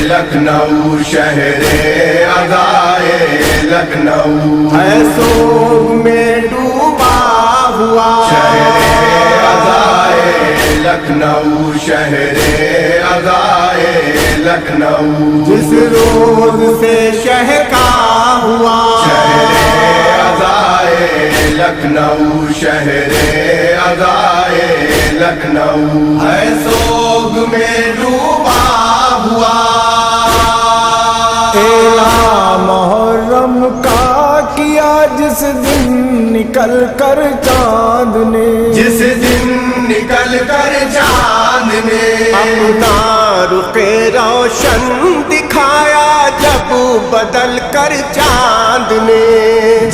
लखनऊ शहरे अज़ाए लखनऊ है सोग में डूबा हुआ शहरे अज़ाए लखनऊ शहरे अज़ाए लखनऊ जिस रोज से शहका हुआ शहरे अज़ाए लखनऊ शहरे अज़ाए लखनऊ है सोग में डूबा हुआ। एला मुहर्रम का किया जिस दिन निकल कर चांद ने जिस दिन निकल कर चांद ने अपना रुखे रोशन दिखाया जब बदल कर चांद ने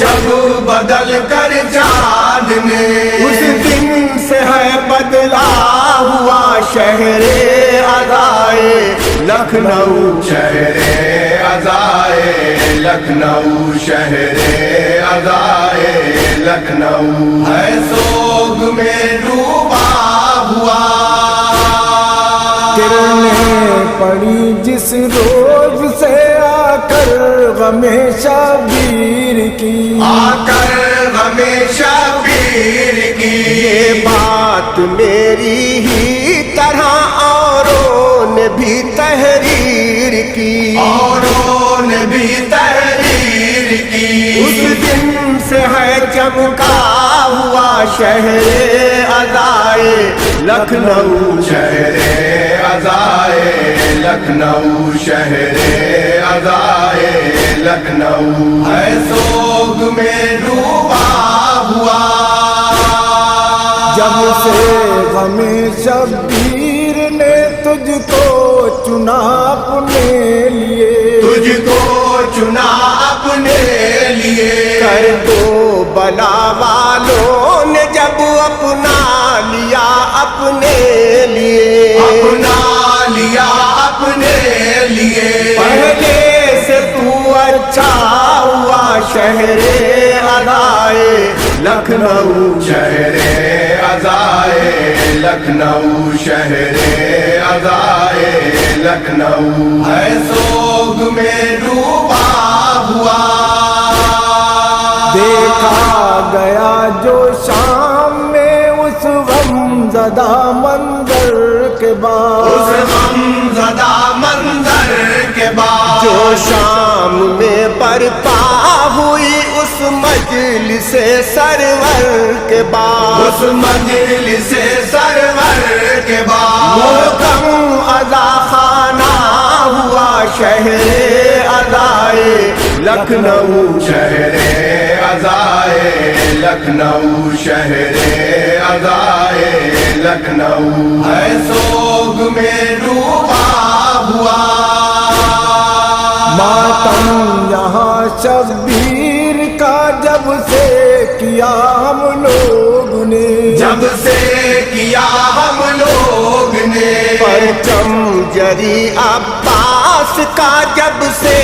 जब बदल कर चांद ने उस दिन से है बदला हुआ शहरे अज़ाए लखनऊ शहरे अज़ाए लखनऊ शहरे अज़ाए लखनऊ है सोग में डूबा हुआ। किरणें पड़ी जिस रोज से आकर गमे शबीर की आकर हमेशा पीर की ये बात मेरी ही तरह औरों ने भी तहरीर की औरों ने भी तहरीर की उस दिन से है चमका हुआ शहरे अज़ाए लखनऊ शहरे अज़ाए लखनऊ शहरे अज़ाए लखनऊ है सोग में डूबा हुआ। जब से गमे शबीर ने तुझको चुना अपने लिए तुझको चुना अपने लिए कर दो बला वालों ने जब अपना लिया अपने लिए अपना लिया अपने लिए पहले से तू अच्छा हुआ शहरे अज़ाए लखनऊ शहरे अज़ाए लखनऊ शहरे अज़ाए लखनऊ है सोग में डूबा हुआ। देखा गया जो शाम में उस गमज़दा मंजर के बाद उस गमज़दा मंजर के बाद जो शाम में बरपा हुई उस मजलिस सरवर के बाद उस मजलिस सरवर के बाद मोहकम अज़ा खाना हुआ शहरे अज़ाए लखनऊ शहरे अज़ाए लखनऊ शहरे अज़ाए लखनऊ है सोग में डूबा हुआ। मातम यहाँ शबीर का जब से किया हम लोग ने जब से किया हम लोग ने परचम जरी अब्बास का जब से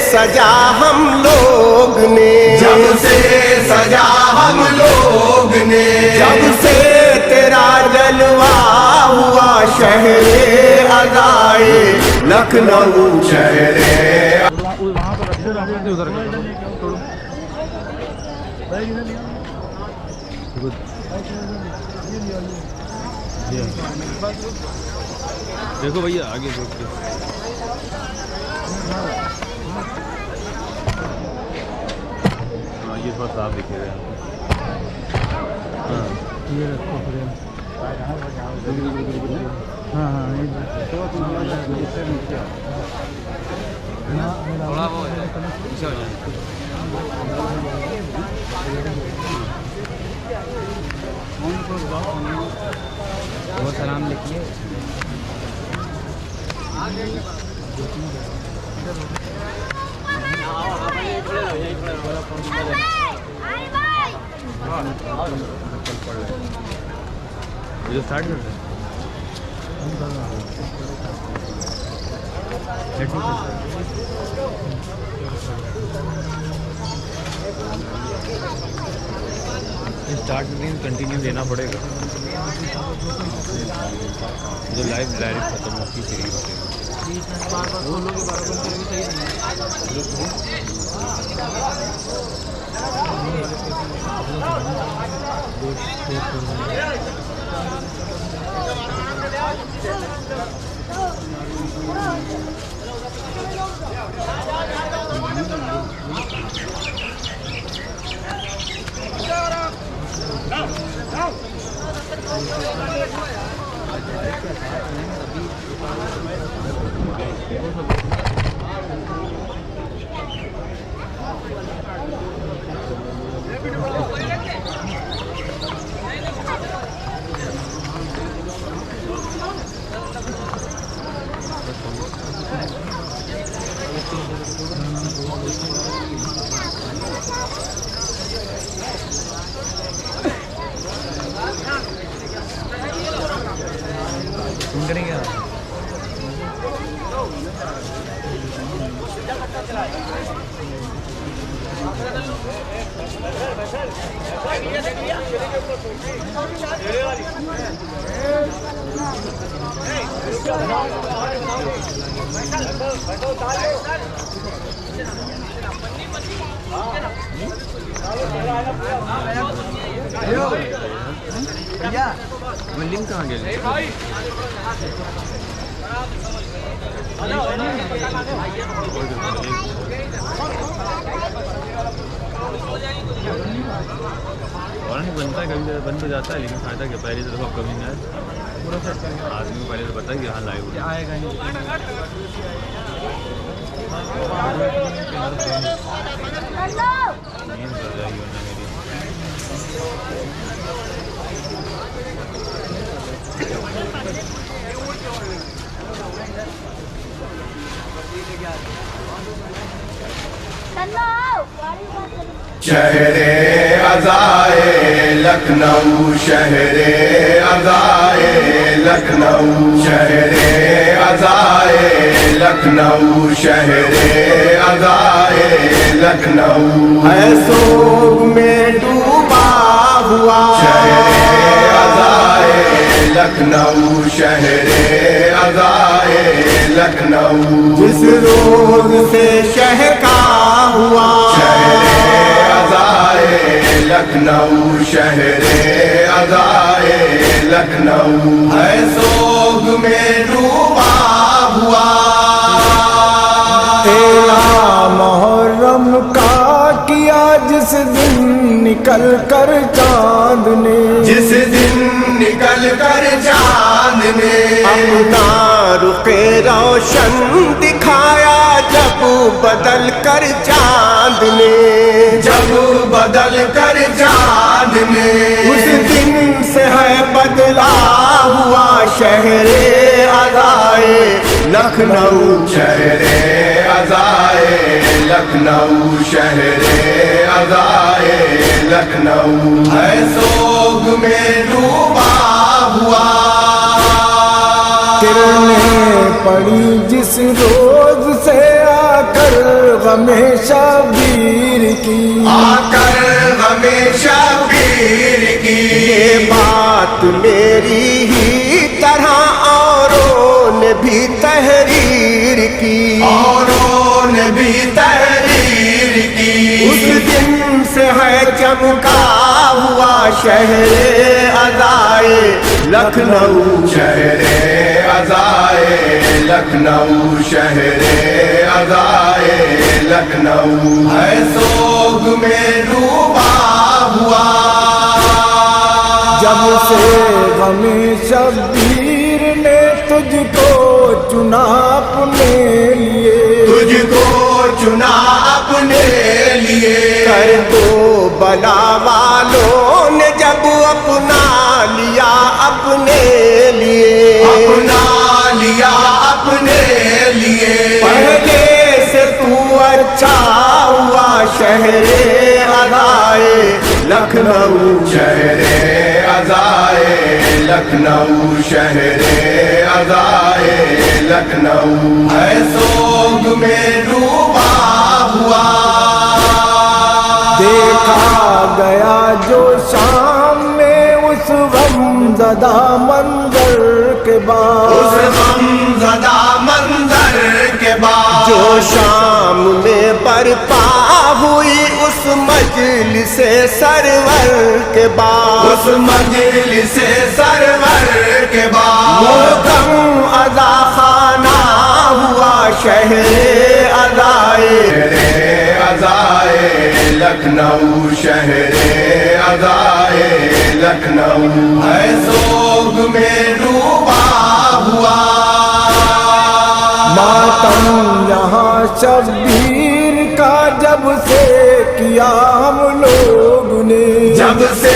सजा हम लोग ने जब से सजा हम लोग ने जब से तेरा जलवा हुआ शहरे अज़ाए लखनऊ शहरे देखो भैया आगे देख के हाँ ये थोड़ा साफ दिखेगा। हाँ ये रखो फ्रेम। हाँ हाँ थोड़ा वो पीछे हो जाए। बहुत सलाम लिखिए। जो स्टार्ट करते हैं स्टार्ट में कंटिन्यू देना पड़ेगा। जो लाइव डायरेक्ट खत्म होती चाहिए। लिंक कहाँ गेले? और नहीं बनता है, कभी बन तो जाता है, लेकिन फायदा क्या, पहले तो देखो कभी नहीं पूरा सेट करके आदमी को पहले तो पता है कि हाँ लाइव आएगा नहीं। नींद कर जाएगी वरना मेरी। शहरे अज़ाए लखनऊ, शहरे अज़ाए लखनऊ, शहरे अज़ाए लखनऊ, शहरे अज़ाए लखनऊ है सोग में डूबा हुआ। शहरे अज़ाए लखनऊ, शहरे अज़ाए लखनऊ जिस रोज से शहका हुआ। लखनऊ, शहरे अज़ाए लखनऊ है सोग में डूबा हुआ। तेरा मुहर्रम का किया जिस दिन निकल कर चांद ने, जिस दिन निकल कर चांद ने अपना रुखे रोशन दिखाया जब बदल कर चांद ने, जब बदल कर चांद ने उस दिन से है बदला हुआ शहरे अज़ाए लखनऊ। शहरे अज़ाए लखनऊ, शहरे अज़ाए लखनऊ है सोग में डूबा हुआ। किरणें पड़ी जिस रोज से आकर गमे शबीर की, आकर हमेशा पीर की ये बात मेरी ही तरह औरों ने भी तहरीर की, औरों ने भी तहरीर की। उस दिन से है चमका हुआ शहरे अज़ाए लखनऊ। शहरे अज़ाए लखनऊ, शहरे अज़ाए लखनऊ है सोग में डूबा हुआ। जब से गमे शबीर ने तुझको चुना अपने लिए, तुझको चुना अपने लिए कर दो बला वालों ने जब अपना लिया अपने लिए, अपना लिया अपने लिए पहले से तू अच्छा हुआ शहरे अज़ाए लखनऊ। शहरे अज़ाए लखनऊ, शहरे अज़ाए लखनऊ है सोग में डूबा हुआ। देखा गया जो शाम में उस गमज़दा मंजर के बाद, उस गमज़दा मंजर शाम में बरपा हुई उस मजलिस सरवर के बाद, उस मजलिस सरवर के बाद मोहकम अदा खाना हुआ शहरे अदाए, अदाए लखनऊ शहरे अदाए लखनऊ है सोग में डूबा हुआ। मातम यहाँ शब्बीर का जब से किया हम लोग ने, जब से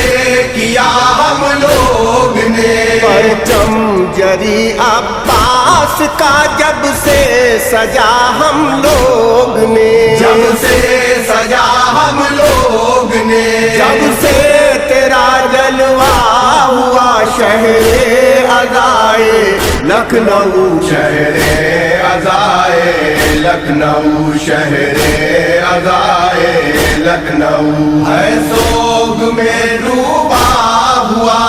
किया हम लोग ने परचम जरी अब्बास का जब से सजा हम लोग ने, जब से सजा हम लोग ने जब से तेरा जलवा हुआ शहरे अदाए लखनऊ, शहरे अदाए लखनऊ शहरे अदाए लखनऊ है सोग में डूबा हुआ।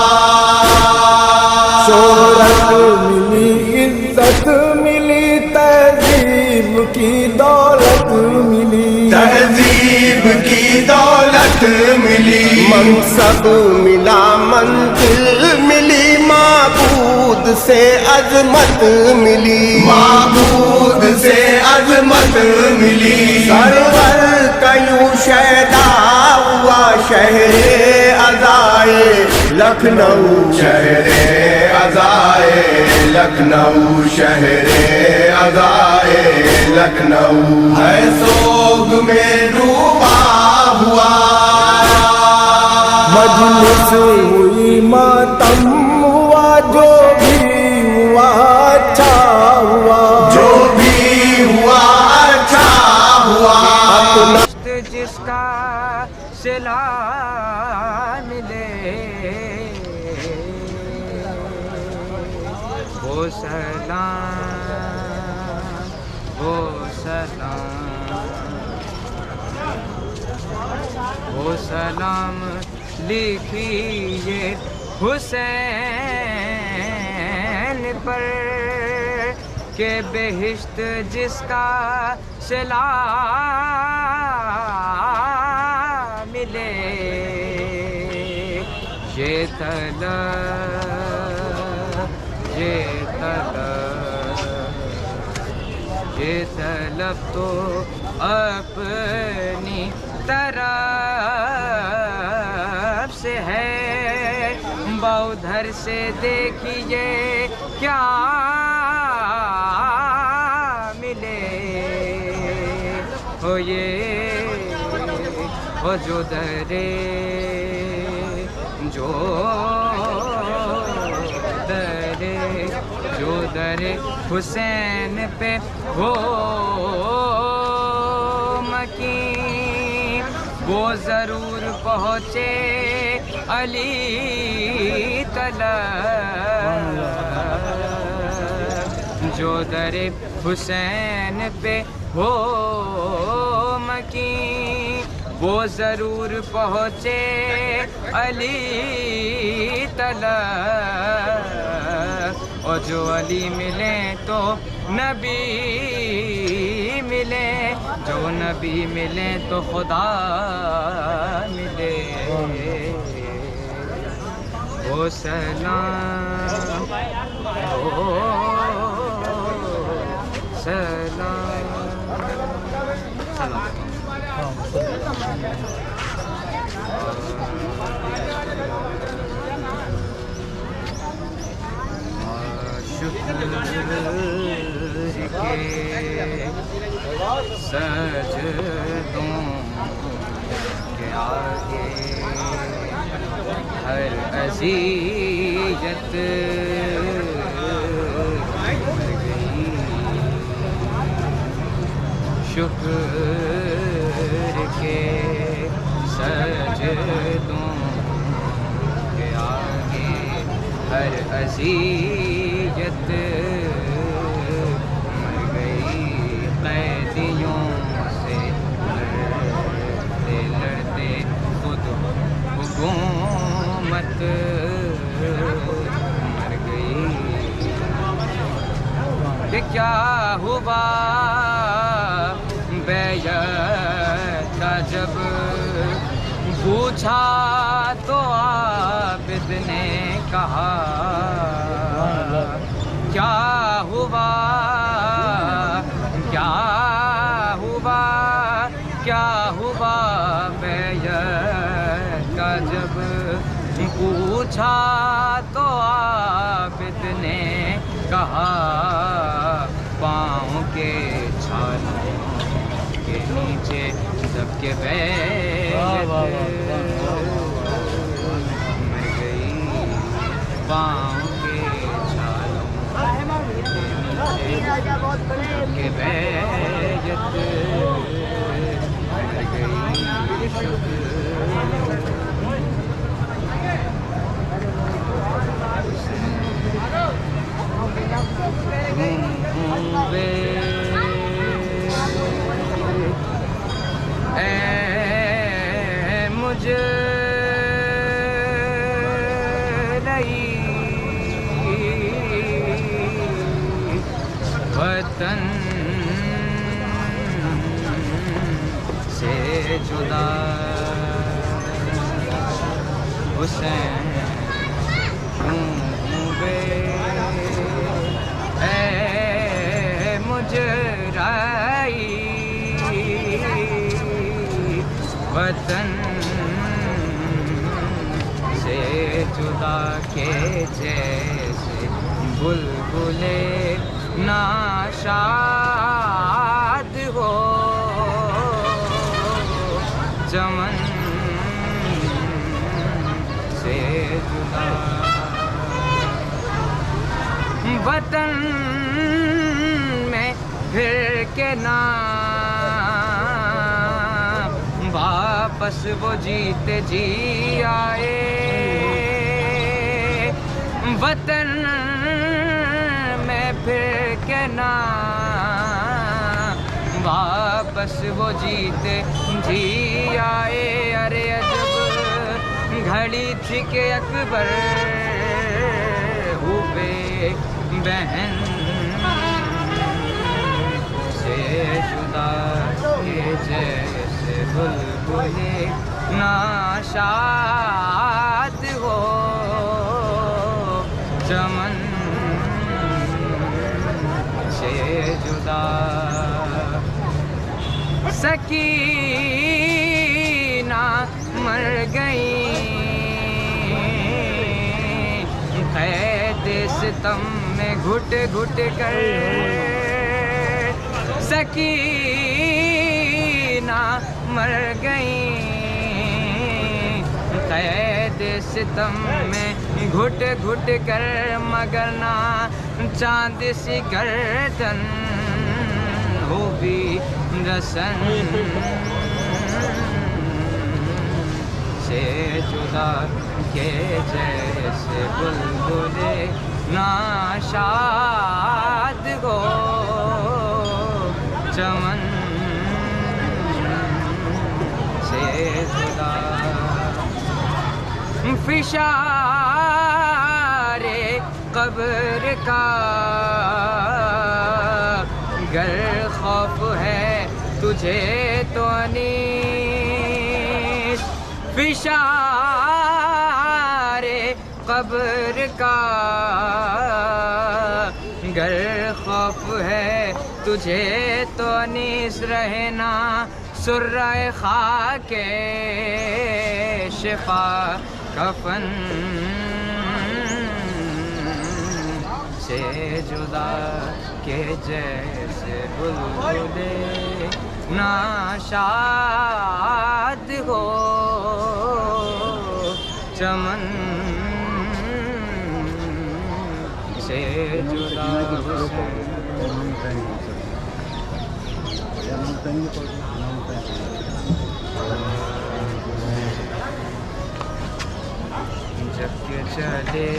शोहरत मिली, इज्जत मिली, तहजीब की दौलत मिली, तहजीब की दौलत मिली, मनसब मिला, मंजिल मिली, माबूद से अजमत मिली, माबूद से अजमत मिली, सरवर कयूं शैदा हुआ शहरे अदाए लखनऊ, शहरे अदाए लखनऊ शहरे अदाए लखनऊ है सोग में डूबा हुआ। मजलिस हुई मातम हुआ, जो भी हुआ अच्छा हुआ, जो भी हुआ अच्छा हुआ। अपना जिसका सिला मिले वो सलाम, वो सलाम, वो सलाम लिखिए हुसैन पर के बेहिश्त जिसका सिला मिले, ये तलब, ये तलब, ये तलब तो अपनी तरफ से है, बौधर से देखिए क्या मिले, हो ये हो जो दरे, जो दरे, जो दरे हुसैन पे हो मकीन, वो जरूर पहुँचे अली तलब, जो दरे हुसैन पे हो मकीन, वो जरूर पहुँचे अली तलब, और जो अली मिले तो नबी मिले, जो नबी मिले तो खुदा मिले, वो सलाम, ओ सलाम, सलाम। शुक्र के सजदों के आगे हर अज़ियत मर गई, शुक्र के सजदों के आगे हर अज़ियत मर गई, कैदियों से लड़ते लड़ते खुद हुकूमत मर गई, कि क्या हुआ पूछा तो आबिद ने कहा क्या हुआ क्या हुआ क्या हुआ बैयत का जब पूछा तो आबिद ने कहा पाँव के छालों के नीचे दब के बैयत मर गई पाँव के छालों के नीचे दब के बैयत मर गई मुझे वतन से जुदा हुसैन मुजराई वतन से जुदा के जैसे बुलबुले नाशाद हो चमन से जुदा वतन में फिर के ना वापस वो जीते जी आए वतन में फिर के ना वापस वो जीते जी आए। अरे अजब घड़ी थी के अकबर हुए बहन से जुदा के जैसे बुलबुले नाशाद हो चमन से जुदा। सकीना मर गई कैद सितम में घुट घुट कर सकीना मर गई कैद सितम में घुट घुट कर मगर ना चांद सी गर्दन हो भी रसन से जुदा के जैसे बुलबुले नाशाद हो चमन से जुदा। फिशारे कब्र का गर खौफ है तुझे तो अनीस फिशारे कब्र का गर खौफ है तुझे तो अनीस रहना सुर्राए खाके शिफा कफन से जुदा के जैसे बुलबुले नाशाद हो चमन से जुदा। जब के चले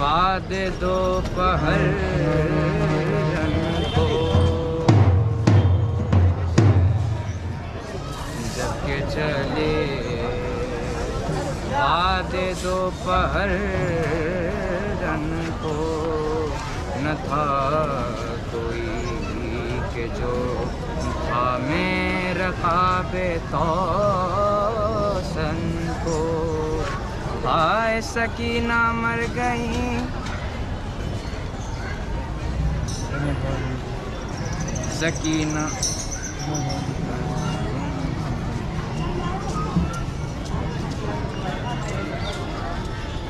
बाद दोपहर को जब के चले बाद दोपहर को न था कोई कि जो था मेरा काबे तौसन को। हाय सकीना मर गई, सकीना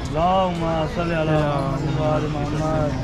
अल्लाहुम्मा सल्ली अला मुहम्मद।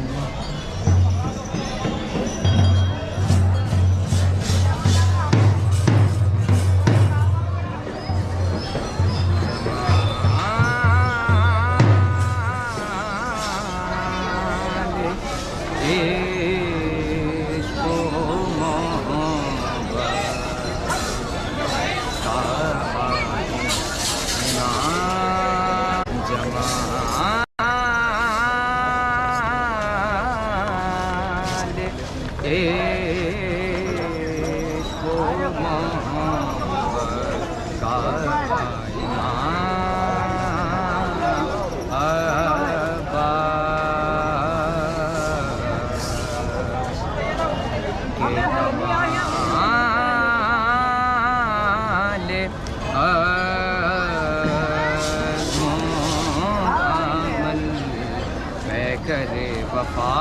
करे वफा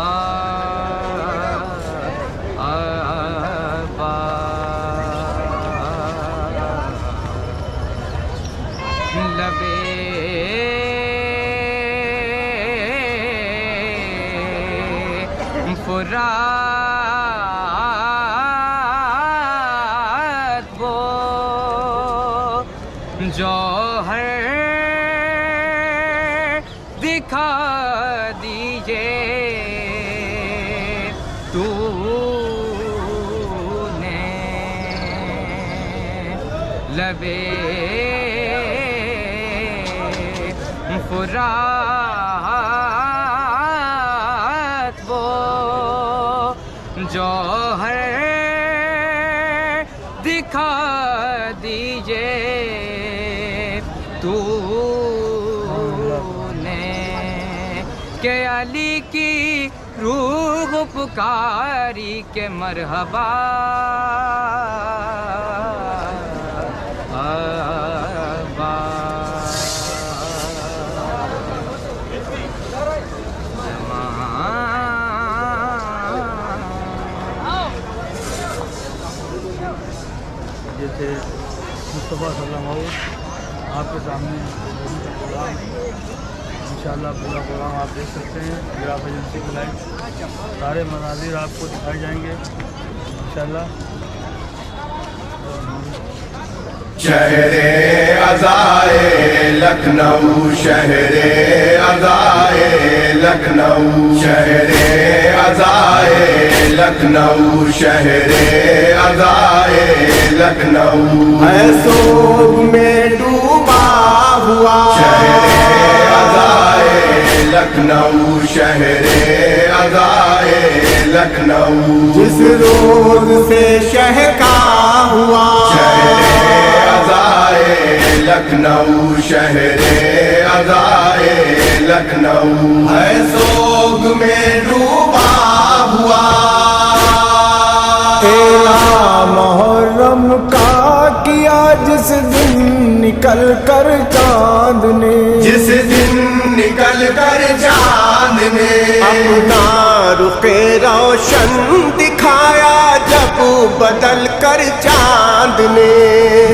लबे फुरात वो जौहर दिखा दीजिए तूने लबे फुरात वो जौहर दिखा दीजिए तूने के अली की रूह पुकारी के मरहबा जैसे मुस्तफ़ा सल्लल्लाहु अलैहि वसल्लम आपके सामने इंशाअल्लाह पूरा प्रोग्राम आप देख सकते हैं। गिराफ एजेंसी के लाइव सारे मनाजिर आपको दिखाए जाएंगे इंशाअल्लाह। शहरे अज़ाए लखनऊ, शहरे अज़ाए लखनऊ, शहरे अज़ाए लखनऊ, शहरे अज़ाए लखनऊ। है सोग में डूबा हुआ शहरे अज़ाए लखनऊ, शहरे अज़ाए लखनऊ। जिस रोज से शहर का हुआ लखनऊ, शहरे अज़ाए लखनऊ। है सोग में डूबा हुआ मुहर्रम का किया जिस दिन निकल कर चांद ने, जिस दिन निकल कर चांद ने अपना रुखे रोशन दिखाया जब बदल कर चांद ने,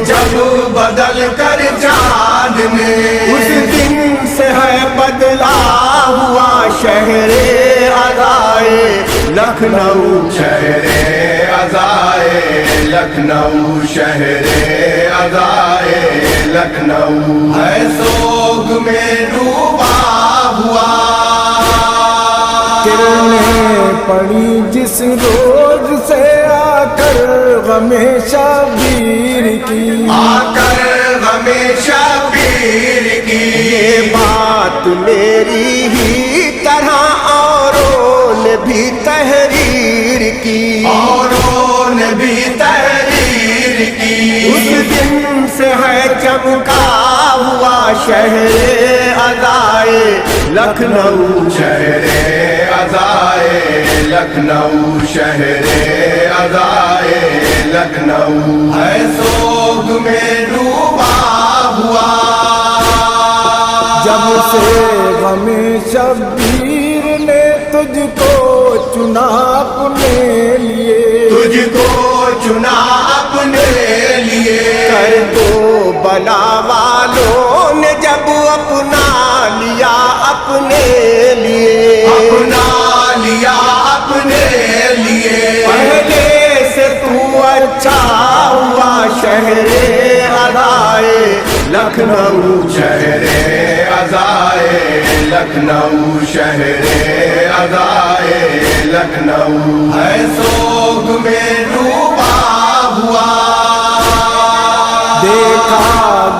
जब बदल कर चांद ने। उस दिन से है बदला हुआ शहरे अज़ाए लखनऊ, शहरे अज़ाए लखनऊ, शहरे अज़ाए लखनऊ। है सोग में डूबा हुआ किरणें पड़ी जिस रोज से आकर गमे शबीर की, आकर हमेशा पीर की। ये बात मेरी ही तरह औरों ने भी तहरीर की, औरों ने भी तहरीर की। उस दिन से है चमका हुआ शहरे अज़ाए लखनऊ, शहरे अज़ाए लखनऊ शहरे अज़ाए लखनऊ है सोग में डूबा हुआ। जब से गमे शब्बीर ने तुझको चुना अपने लिए, तुझको चुना अपने लिए, कर दो बला वालों ने जब अपना लिया अपने लिए, अपना लिया अपने लिए। पहले से तू अच्छा हुआ शहरे अज़ाए लखनऊ शहरे अज़ाए लखनऊ शहरे अज़ाए लखनऊ है सोग में डूबा हुआ। देखा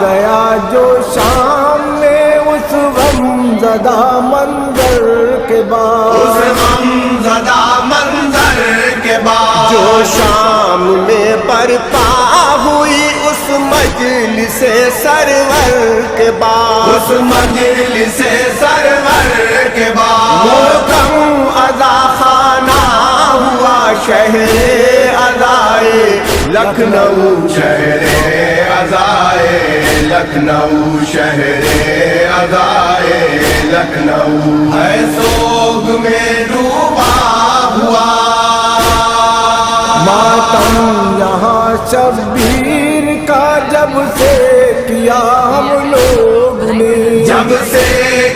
गया जो शाम में उस गमज़दा मंजर के बाद, उस गमज़दा मंजर के बाद, जो शाम में बरपा हुई उस मजलिसे सरवर के बाद, उस मजलिसे सरवर के बाद, मोहकम अज़ा खाना हुआ शहरे अज़ाए लखनऊ शहरे अज़ाए लखनऊ शहरे अज़ाए लखनऊ है सोग में डूबा हुआ। मातम यहाँ शब्बीर का जब से किया हम लोग ने, जब से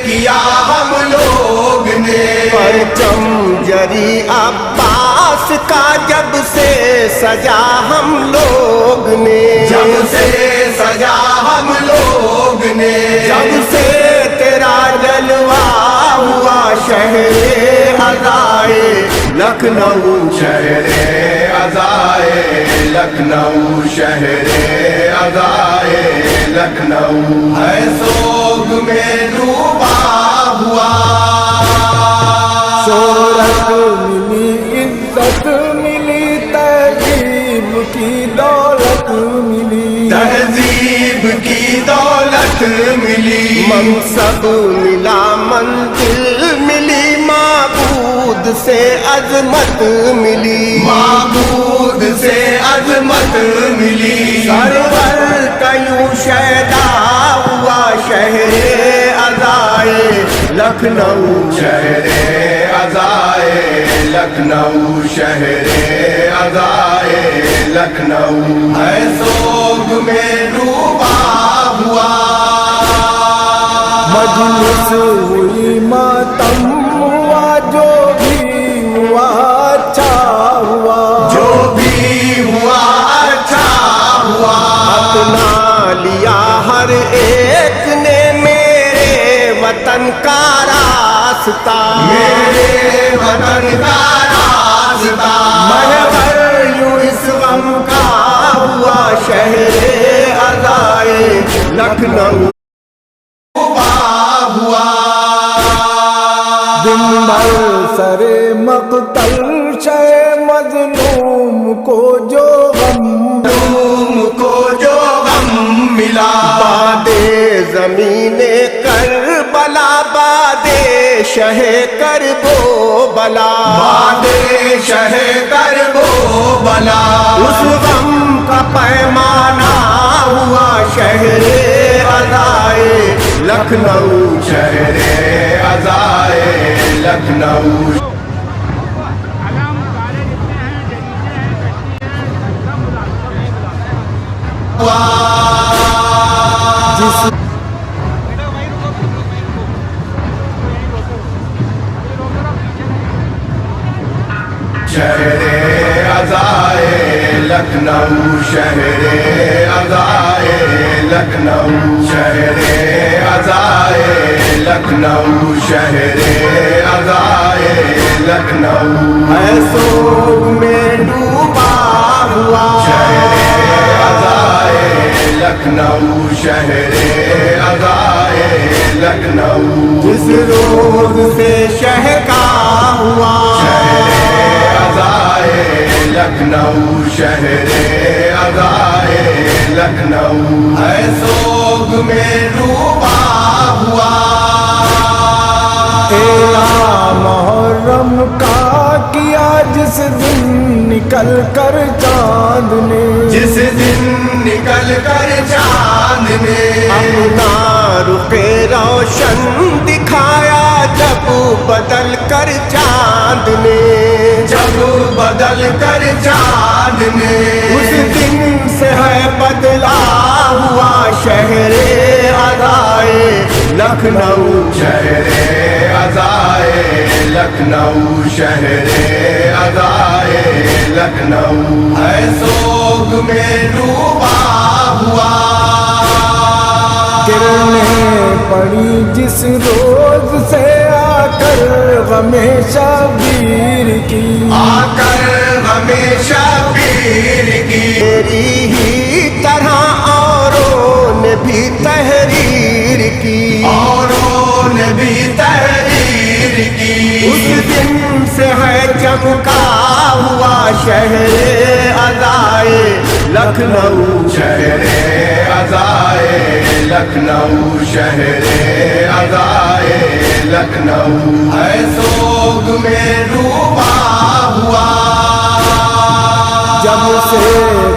किया हम लोग ने, परचम जरी अब्बास का जब से सजा हम लोग ने, जब से सजा हम लोग ने, जब से तेरा जलवा हुआ शहरे अज़ाए लखनऊ शहरे अज़ाए लखनऊ शहरे अज़ाए लखनऊ है सोग में डूबा हुआ। शोहरत मिली इज्जत मिली तहजीब की दौलत मिली, तहजीब की दौलत मिली, मनसब मिला मंजिल मिली, माबूद से अजमत मिली, माबूद से अजमत मिली, सरवर कयूं शैदा हुआ शहरे अज़ाए लखनऊ शहरे अज़ाए लखनऊ शहरे अज़ाए लखनऊ है सोग में डूबा हुआ। मजलिस हुई मातम हुआ जो भी हुआ अच्छा हुआ, जो भी हुआ अच्छा हुआ, अपना लिया हर एक ने मेरे वतन का रास्ता, मेरे वतन का रास्ता, महवर यूं इस गम का हुआ शहरे अज़ाए लखनऊ हुआ। दिन भर सरे मक़तल शे मज़लूम को जो गम, तुमको जो गम मिला, बादे ज़मीने करबला बादे शहे कर वो बला, बादे शहे कर वो बला, उस गम का पैमाना हुआ शहरे अज़ाए लखनऊ शहरे अज़ाए लखनऊ। शहरे अज़ाए लखनऊ शहरे अज़ाए लखनऊ शहरे अज़ाए लखनऊ शहरे अज़ाए लखनऊ है सोग में डूबा हुआ शहरे अज़ाए लखनऊ शहरे अज़ाए लखनऊ जिस रोज से शहका हुआ अज़ाए लखनऊ शहरे अज़ाए लखनऊ है सोग में डूबा हुआ। तेरा मोहर मुहर्रम का किया जिस दिन निकल कर चांद ने, जिस दिन निकल कर चांद ने अपना रुखे रोशन दिखाया जब बदल कर चांद ने, जब बदल कर चांद ने उस दिन से है बदला हुआ शहरे अज़ाए लखनऊ। शहरे अज़ाए लखनऊ, शहरे अज़ाए लखनऊ है सोग में डूबा हुआ। किरणें पड़ी जिस रोज से आकर गमे शबीर की, आकर हमेशा पीर की तेरी ही तरह औरों ने भी तहरीर की, औरों ने भी तहरीर की। उस दिन से है चमका हुआ शहरे अज़ाए लखनऊ। शहरे अज़ाए लखनऊ, शहरे अज़ाए लखनऊ है सोग में डूबा हुआ। जब से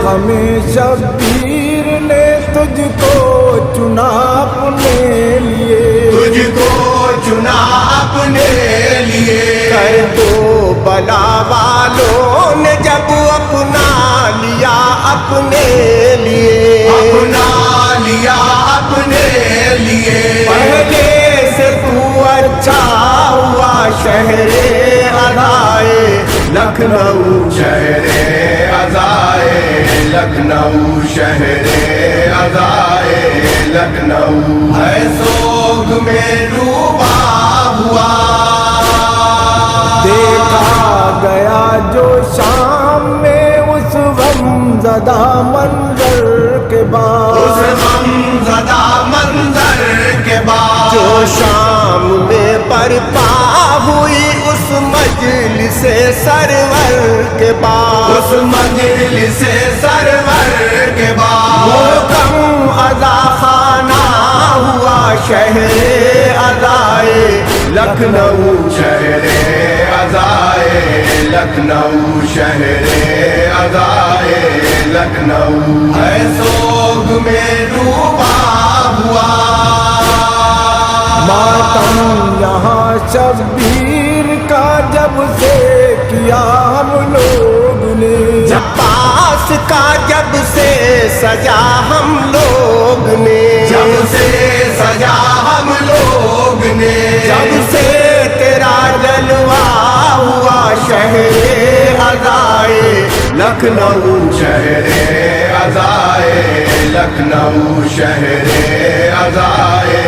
गमे शबीर ने तुझको चुना अपने लिए, तुझको चुना अपने लिए कर दो बला वालों ने जब अपना लिया अपने लिए, अपना लिया अपने लिए। पहले से तू अच्छा हुआ शहरे अज़ाए लखनऊ। शहरे अज़ाए लखनऊ, शहरे अज़ाए लखनऊ है सोग में डूबा हुआ। देखा गया जो शाम में उस गमज़दा मंजर के बाद, उस गमज़दा मंजर के बाद जो शाम में बरपा हुई उस मजलिस सरवर के बाद, उस मजलिस सरवर के बाद वो गम अज़ा खाना हुआ शहरे अज़ाए लखनऊ। शहरे अज़ाए लखनऊ, शहरे अज़ाए लखनऊ है सोग में डूबा हुआ। मातम यहाँ शबीर का जब से किया हम लोग ने, पास का जब से सजा हम लोग ने, जब से सजा हम लोग ने, जब से तेरा जलवा हुआ शहरे अज़ाए लखनऊ। शहरे अज़ाए लखनऊ, शहरे अज़ाए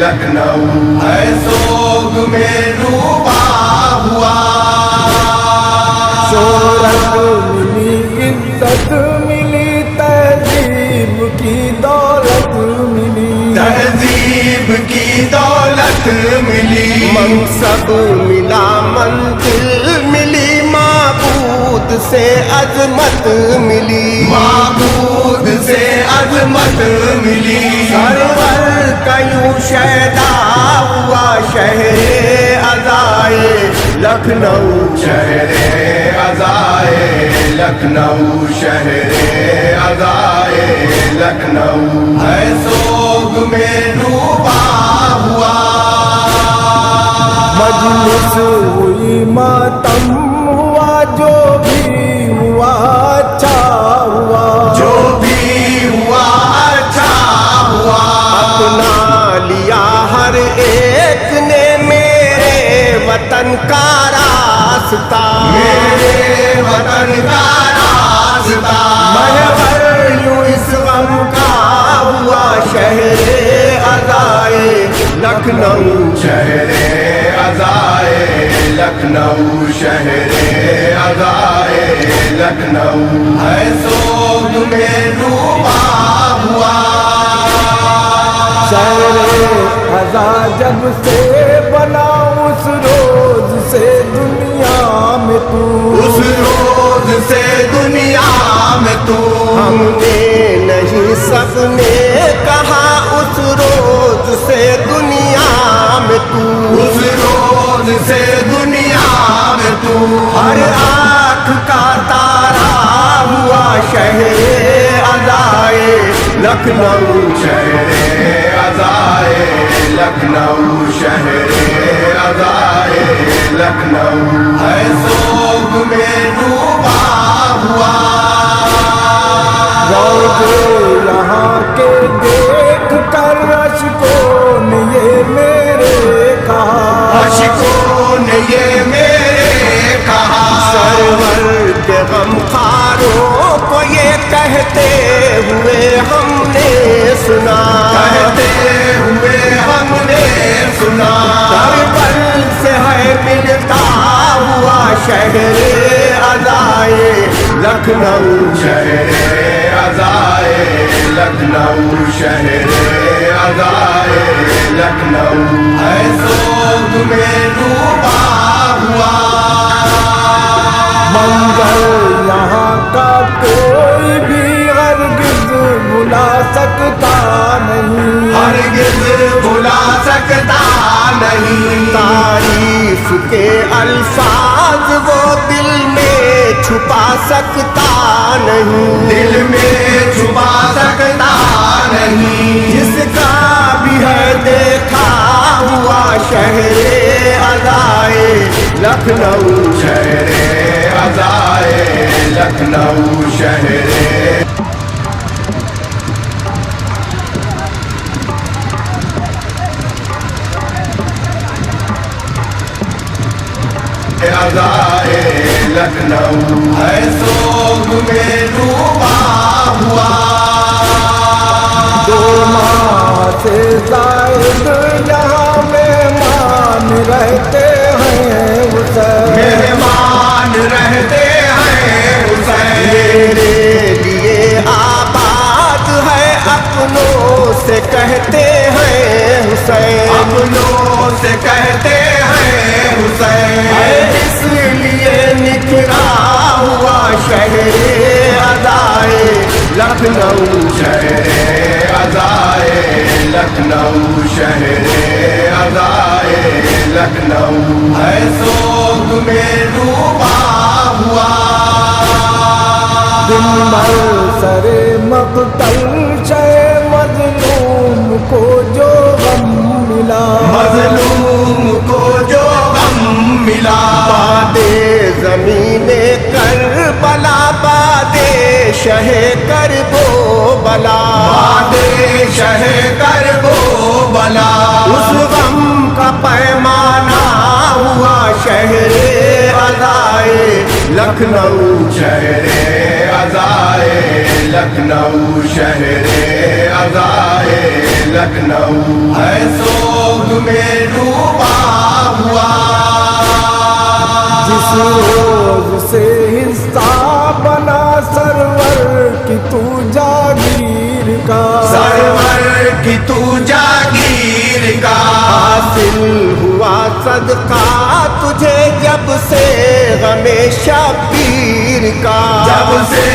लखनऊ है सोग में डूबा हुआ। शोहरत मिली, इज्जत मिली, तहजीब की दौलत मिली, तहजीब की दौलत मिली, मनसब मिला मंजिल मिली, माबूद से अजमत मिली, माबूद से अजमत मिली। सरवर कयूं शैदा हुआ शहरे अज़ाए लखनऊ। शहरे अज़ाए लखनऊ, शहरे अज़ाए लखनऊ है सोग में डूबा हुआ। मजलिस हुई मातम हुआ, जो भी हुआ अच्छा हुआ, जो भी हुआ अच्छा हुआ। अपना लिया हर एक ने मेरे वतन का रास्ता, मेरे वतन का रास्ता। महवर यूं इस गम का हुआ शहरे अज़ाए लखनऊ। शहरे अज़ाए लखनऊ, शहरे अज़ाए लखनऊ है सोग में डूबा हुआ। शहरे अज़ा जब से बना उस रोज से दुनिया में तू, उस रोज से दुनिया में तू। हमने नहीं सबने कहा उस रोज से दुनिया में तू, उस रोज से दुनिया हर आँख का तारा हुआ शहरे अज़ाए लखनऊ। शहरे अज़ाए लखनऊ, शहरे अज़ाए लखनऊ है सोग में डूबा हुआ। रोज़े यहाँ के देख कर अशकों ने ये मेरे कहा, अशकों ने ये मेरे कहा। सरवर के गमखारों को ये कहते हुए हमने सुना, कहते हुए हमने सुना। करबल से है मिलता हुआ शहरे अज़ाए लखनऊ। शहरे अज़ाए लखनऊ, शहरे अज़ाए लखनऊ है सोग में डूबा हुआ। मंजर यहाँ का कोई भी हरगिज़ भुला सकता नहीं, हरगिज़ भुला सकता नहीं। तारीफ के अल्फाज वो दिल में छुपा सकता नहीं, दिल में छुपा सकता नहीं। जिसका भी है देखा हुआ शहरे अज़ाए लखनऊ। शहरे अज़ाए लखनऊ, शहरे अज़ाए लखनऊ है सोग में डूबा हुआ। 2 माह से ज़ायद यहाँ मेहमान रहते हैं हुसैन, मेहमान रहते हैं हुसैन। मेरे लिए आबाद है अपनों से कहते हैं हुसैन, अपनों से कहते हैं हुसैन। इसलिए निकला हुआ शहरे अज़ाए लखनऊ। शहरे अज़ाए लखनऊ, शहरे अज़ाए लखनऊ है सोग में डूबा हुआ। दिन भर सरे मक़तल शे मज़लूम को जो गम मिला, मज़लूम को जो गम मिला। बादे ज़मीने करबला बादे शहे कर वो बला, बादे शहे कर वो बला। उस गम का पैमाना हुआ शहरे अज़ाए लखनऊ। शहरे अज़ाए लखनऊ, शहरे अज़ाए लखनऊ है सोग में डूबा हुआ। जिस रोज से हिस्सा बना सरवर की तू जागीर का, सरवर की तू जागीर का। हासिल हुआ सदका तुझे जब से गमे शबीर का, जब से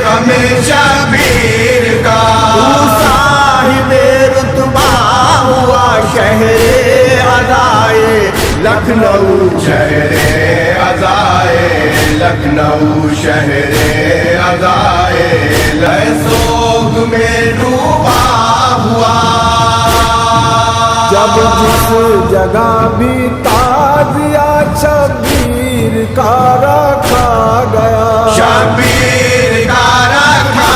हमेशा पीर का। तू साहिबे रुतबा हुआ शहरे अज़ाए लखनऊ। शहरे अज़ाए लखनऊ, शहरे अज़ाए सोग में डूबा हुआ। जब जिस जगह भी ताजिया शबीर का रखा गया, शबीर का रखा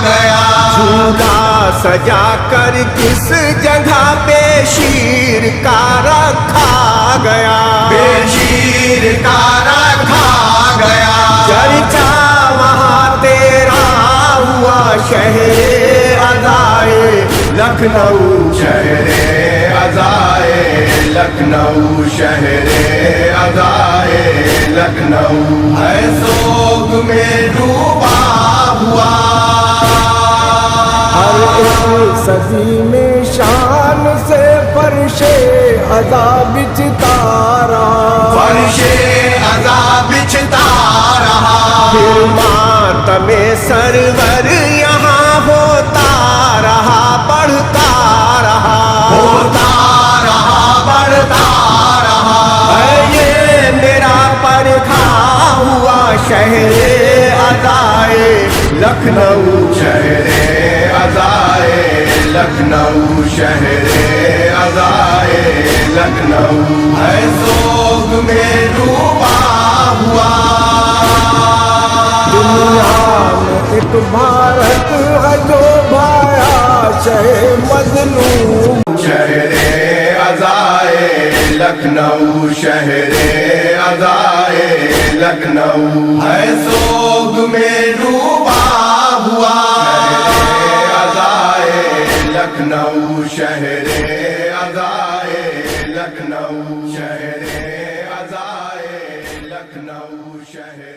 गया। झूला सजा कर किस जगह पे शीर का रखा गया, बेशीर का रखा गया। चर्चा वहाँ तेरा हुआ शहरे अज़ाए लखनऊ। शहरे अज़ाए लखनऊ, शहरे अज़ाए लखनऊ है सोग में डूबा हुआ। हर एक सदी में शान से फर्शे अज़ा बिछता रहा, फर्शे अज़ा बिछता रहा। फिर मातमे सरवर यहाँ होता रहा, बढ़ता रहा, होता रहा, बढ़ता रहा। है ये मेरा परखा शहरे अदाए लखनऊ शहरे अजाए लखनऊ शहरे अजाए लखनऊ है सोग में डूबा हुआ दुनिया में एक भारत है जो भाया शहे मजलूम शहरे अजाए लखनऊ शहरे अजाए लखनऊ है सोग में डूबा हुआ अजाए लखनऊ शहरे अजाए लखनऊ शहरे अजाए लखनऊ शहरे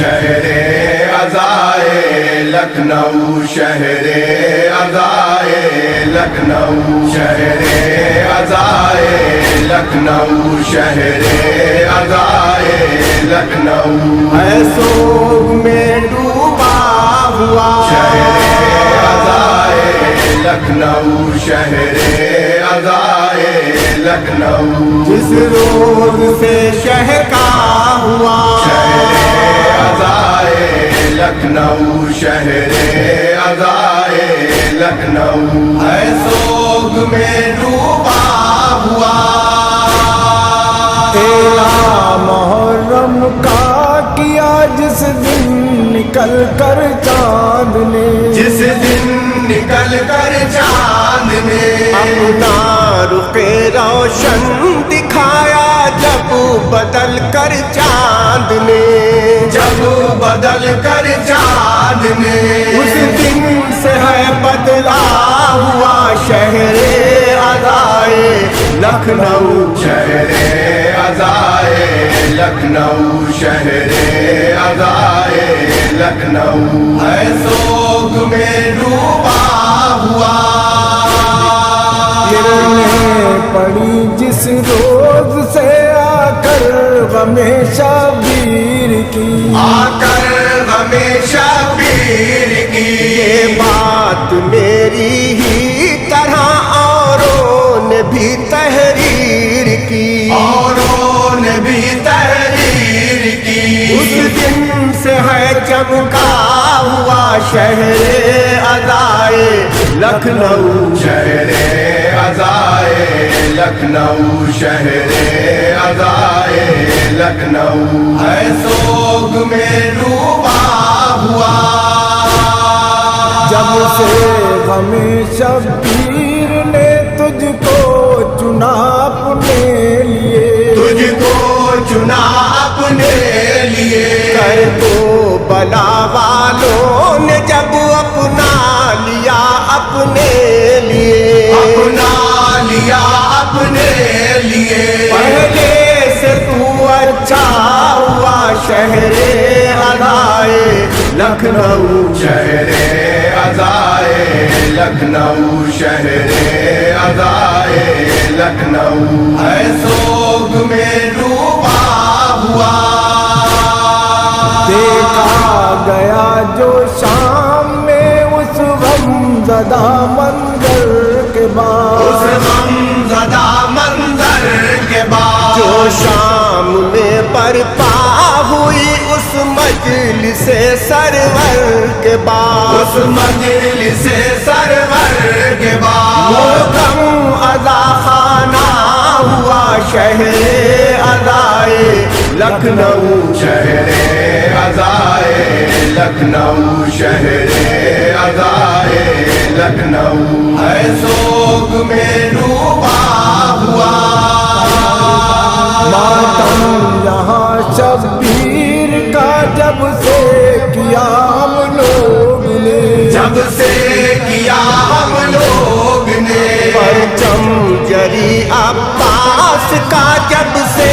शहरे अज़ाए लखनऊ शहरे अज़ाए लखनऊ शहरे अज़ाए लखनऊ शहरे अज़ाए लखनऊ है सोग में डूबा हुआ शहरे अज़ाए लखनऊ शहरे अज़ाए लखनऊ जिस रोज से शहका हुआ शहरे अज़ाए लखनऊ शहरे अज़ाए लखनऊ है सोग में डूबा हुआ तेरा मुहर्रम का किया जिस दिन निकल कर चांद ने, जिस दिन निकल कर चांद ने अपना रुके रोशन दिखाया जब बदल कर चांद ने, जब बदल कर चांद ने उस दिन से है बदला हुआ शहरे अज़ाए लखनऊ शहरे अज़ाए लखनऊ शहरे अज़ाए लखनऊ है सोग में डूबा हुआ गिरने पड़ी जिस रोज से आकर गमे शबीर की, आकर हमेशा पीर की ये बात मेरी ही तरह औरों ने भी तहरीर की, औरों ने भी तहरीर की उस दिन से है चमका हुआ शहरे अज़ाए लखनऊ शहरे अज़ाए लखनऊ शहरे अज़ाए लखनऊ है सोग में डूबा हुआ जब से गमे शबीर ने तुझको चुना अपने लिए, तुझको चुना अपने लिए कर तो बला वालों ने जब अपना लिया अपने लिए, अपना लिया अपने लिए पहले से तू अच्छा हुआ शहरे अज़ाए लखनऊ शहरे अज़ाए लखनऊ शहरे अज़ाए लखनऊ है सोग में डूबा हुआ देखा गया जो शाम में उस गमज़दा मंजर के उस बाद, गमज़दा मंजर के बाद जो शाम में बरपा हुई उस मजलिस सरवर के बाद, उस मजलिस सरवर के बाद मोहतम अज़ा खाना हुआ शहरे अज़ाए लखनऊ शहरे अज़ाए लखनऊ शहरे अज़ाए लखनऊ है सोग में डूबा हुआ मातम यहाँ शबीर का जब से किया हम लोग ने, जब से किया हम लोग ने परचम जरी अब्बास का जब से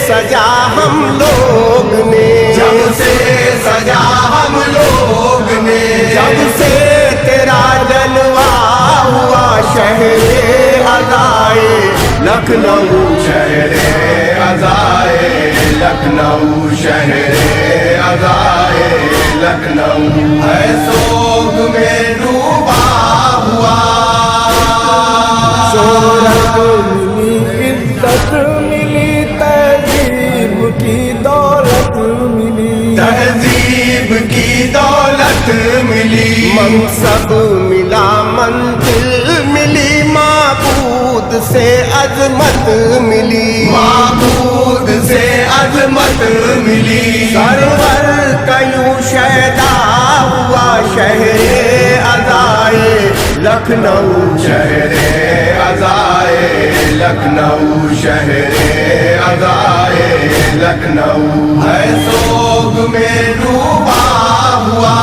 सजा हम लोग ने, जब से सजा हम लोग ने जब से तेरा जलवा हुआ शहरे अज़ाए लखनऊ शहरे अज़ाए लखनऊ शहरे अज़ाए लखनऊ है सोग में डूबा हुआ शोहरत मिली, इज्जत मिली, तहजीब की दौलत मिली, तहजीब की दौलत मिली मनसब मिला मंजिल मिली माबूद से अजमत मिली, माबूद से अजमत मिली सरवर कयूं शैदा हुआ शहरे अज़ाए लखनऊ शहरे अज़ाए लखनऊ शहरे अज़ाए लखनऊ है सोग में डूबा हुआ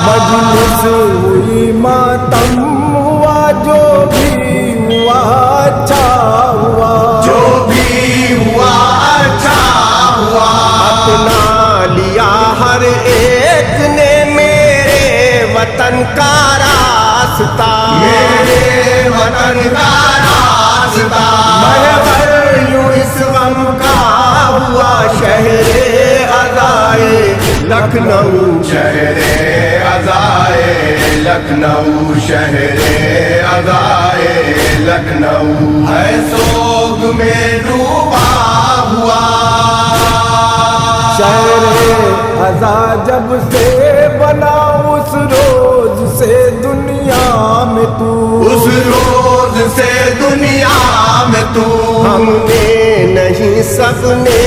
मजलिस हुई मातम हुआ जो भी हुआ अच्छा हुआ, जो भी हुआ अच्छा हुआ अपना लखनऊ शहरे अज़ाए लखनऊ शहरे अज़ाए लखनऊ है सोग में डूबा हुआ। शहरे अज़ा जब से बना उस रोज से दुनिया में तू, उस रोज से दुनिया में तू। हमने नहीं सबने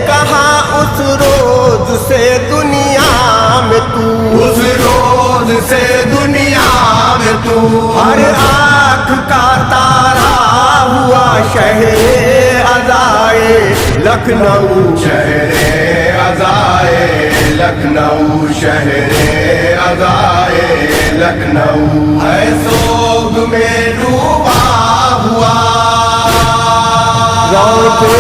कहा उस रोज से दुनिया में तू, उस रोज से दुनिया में तू। हर आँख का तारा हुआ शहरे अज़ाए लखनऊ शहरे अज़ाए लखनऊ शहरे अज़ाए लखनऊ है सोग में डूबा हुआ। रौते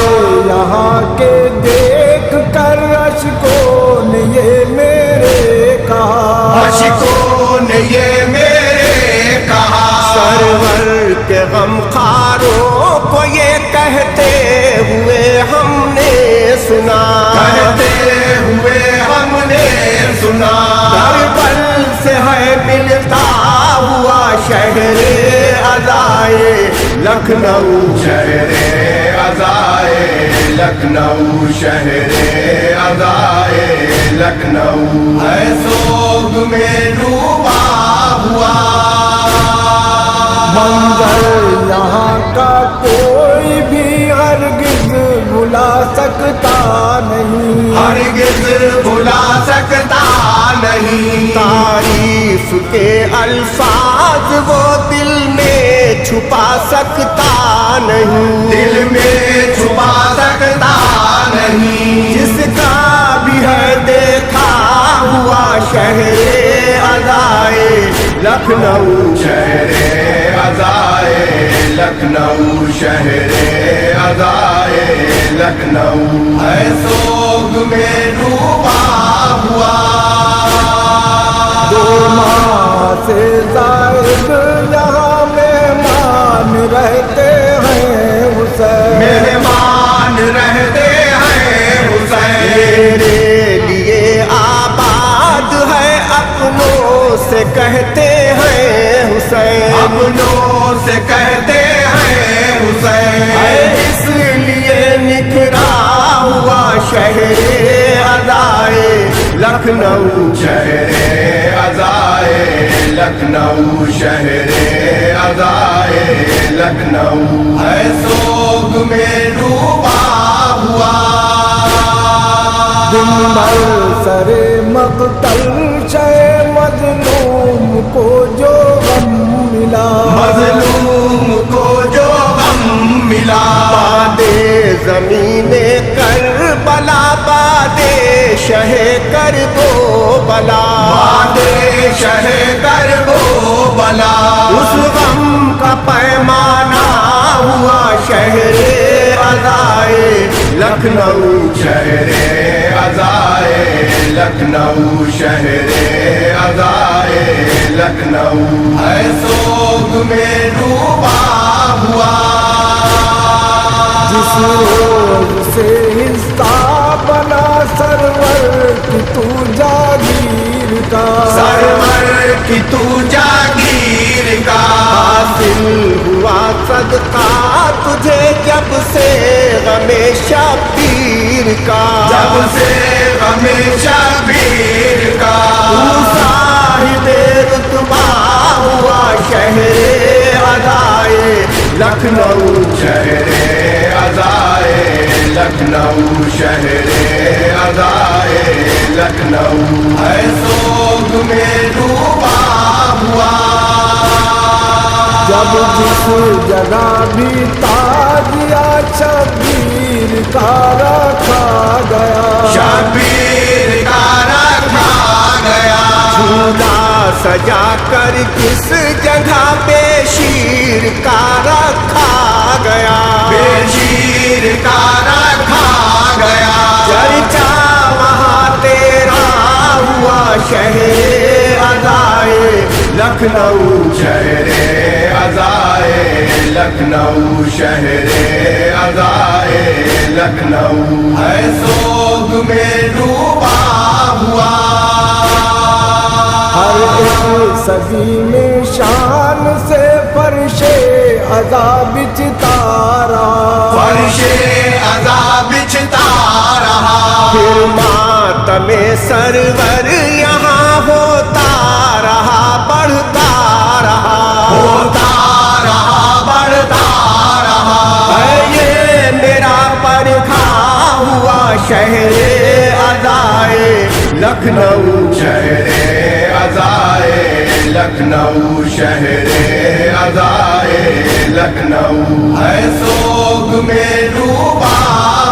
यहाँ के देख कर अशकों ने ये मेरे कहा, अशिकों ने ये मेरे कहा। सरवर के गमखारों को ये कहते हुए हमने सुना, कहते हुए हमने सुना। दरबल से है मिलता हुआ शहरे अज़ाए लखनऊ शहरे अज़ाए लखनऊ शहरे अज़ाए लखनऊ है सोग में डूबा हुआ। मंजर यहाँ का कोई भी हरगिज भुला सकता नहीं, हरगिज भुला सकता नहीं। तारीफ के अल्फाज वो दिल में छुपा सकता नहीं, दिल में छुपा सकता नहीं। जिसका भी है देखा हुआ शहरे अज़ाए लखनऊ शहरे अज़ाए लखनऊ शहरे अज़ाए लखनऊ है सोग में डूबा हुआ। दो माह से जायद यहाँ मेहमान रहते हैं हुसैन, मेहमान रहते हैं हुसैन। मेरे लिए आबाद है अपनों से कहते हैं हुसैन, अपनों से कहते हैं हुसैन। इसलिए निखरा हुआ शहरे अज़ाए लखनऊ शहरे अज़ाए लखनऊ शहरे अज़ाए लखनऊ है सोग में डूबा हुआ। दिन भर सरे मक़तल शे मज़लूम को जो गम मिला, मज़लूम को जो गम मिला। बादे ज़मीने करबला बादे शहे कर दो बला, बादे शहे कर वो बला। उस गम का पैमाना हुआ शहरे अज़ाए लखनऊ शहरे अज़ाए लखनऊ शहरे अज़ाए लखनऊ है सोग में डूबा हुआ। जिस रोज से हिस्सा बना सरवर की तू जागीर का, सरवर की तू जागीर का। हासिल हुआ सदका तुझे जब से गमे शबीर का, जब से हमेशा वीर का। तू साहिबे रुतबा हुआ शहरे अज़ाए लखनऊ शहरे अज़ाए लखनऊ शहरे अज़ाए लखनऊ है सोग में डूबा हुआ। जब जिस जगह भी ताजिया शबीर का रखा गया, शबीर का रखा गया। झूला सजा कर किस जगह बेशीर का रखा गया, बेशीर का रखा गया। चर्चा वहाँ तेरा हुआ शहरे अज़ाए लखनऊ शहरे अज़ाए लखनऊ शहरे अज़ाए लखनऊ है सोग में डूबा हुआ। हर एक सदी में शान से फर्शे अज़ा बिछता रहा, फर्शे अज़ा बिछता रहा। फिर मातमे सरवर यहाँ होता रहा, बढ़ता रहा, होता रहा, बढ़ता रहा। है ये मेरा परखा हुआ शहरे अज़ाए लखनऊ। शहरे अज़ाए लखनऊ, शहरे अज़ाए लखनऊ है सोग में डूबा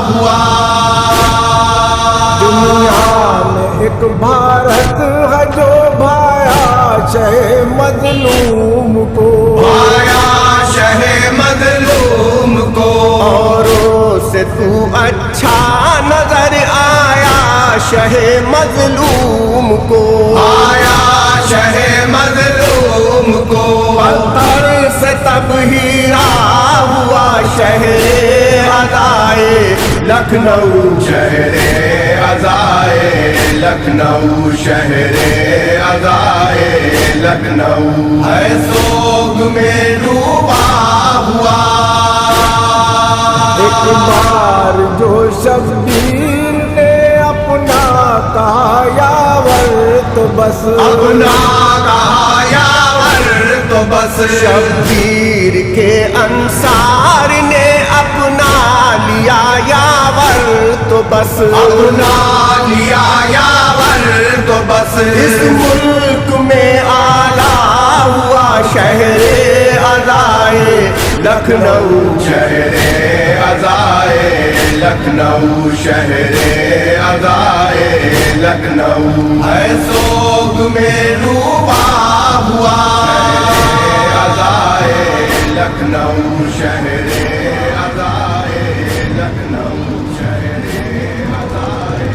हुआ। दुनिया में एक भारत है जो भाया शहे मजलूम को, आया शहे मजलूम को। औरों से तू अच्छा नजर आया शहे मजलूम को, आया शहे मजलूम को। पत्थर से तब हीरा हुआ शहरे अज़ाए लखनऊ। शहरे अज़ाए लखनऊ, शहरे अज़ाए लखनऊ है सोग में डूबा हुआ। एक बार जो शब्बीर ने अपना कहा यावर तो बस, अपना कहा यावर तो बस। शब्बीर के अंसार ने अपना लिया यावर तो बस, अपना लिया यावर तो बस। इस मुल्क में आला हुआ शहरे अज़ाए लखनऊ। शहरे अज़ाए लखनऊ, शहरे अज़ाए लखनऊ है सोग में डूबा हुआ। अज़ाए लखनऊ, शहरे अज़ाए लखनऊ, शहरे अज़ाए।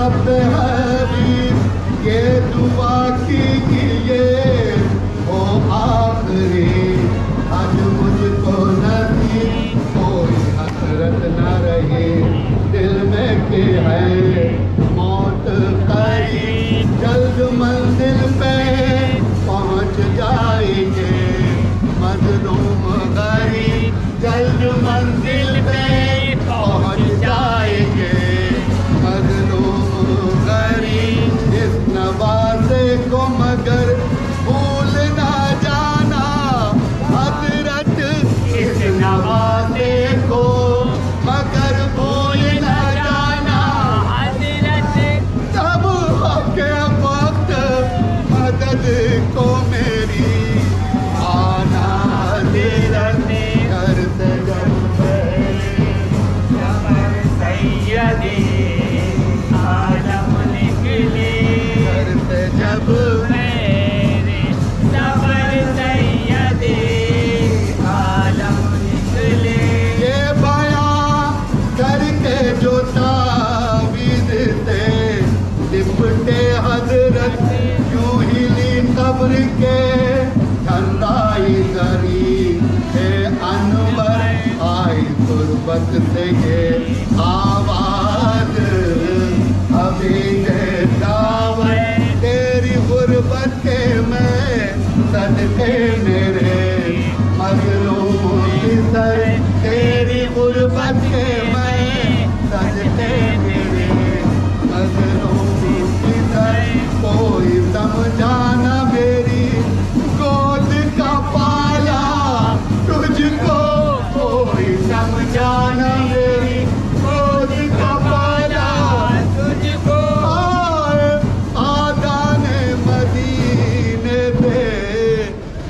रब हबीब ये दुआ कीजिए ओ आखिरी आज मुझको नसीब कोई हसरत न रही दिल में के है मौत करीब जल्द मंजिल पे पहुंच जाएंगे मजलूम गरीब जल्द मंजिल पे पहुंच जाएंगे मजलूम गरीब इस नवाज़े को मगर भूल ना जाना हजरत इस नवाज़े को मगर भूल ना जाना हजरत तब के वक्त मदद को मेरी आना हजरत घर से जब मेरे सबर सैयदे आलम निकले ये बयां करके जो तावीज़ से लिपटे हजरत यूं ही ली कब्र के ठंडाई करी हे अनवर आई गुर्बत से ये आवाज अभी दावत तेरी गुर्बत के मैं सदके मेरे मजलूम की सर तेरी गुर्बत के मैं सदके मेरे मजलूम की सर कोई समझाना मेरी गोद का पाला तुझको कोई समझाना मेरी गोद का पाला तुझको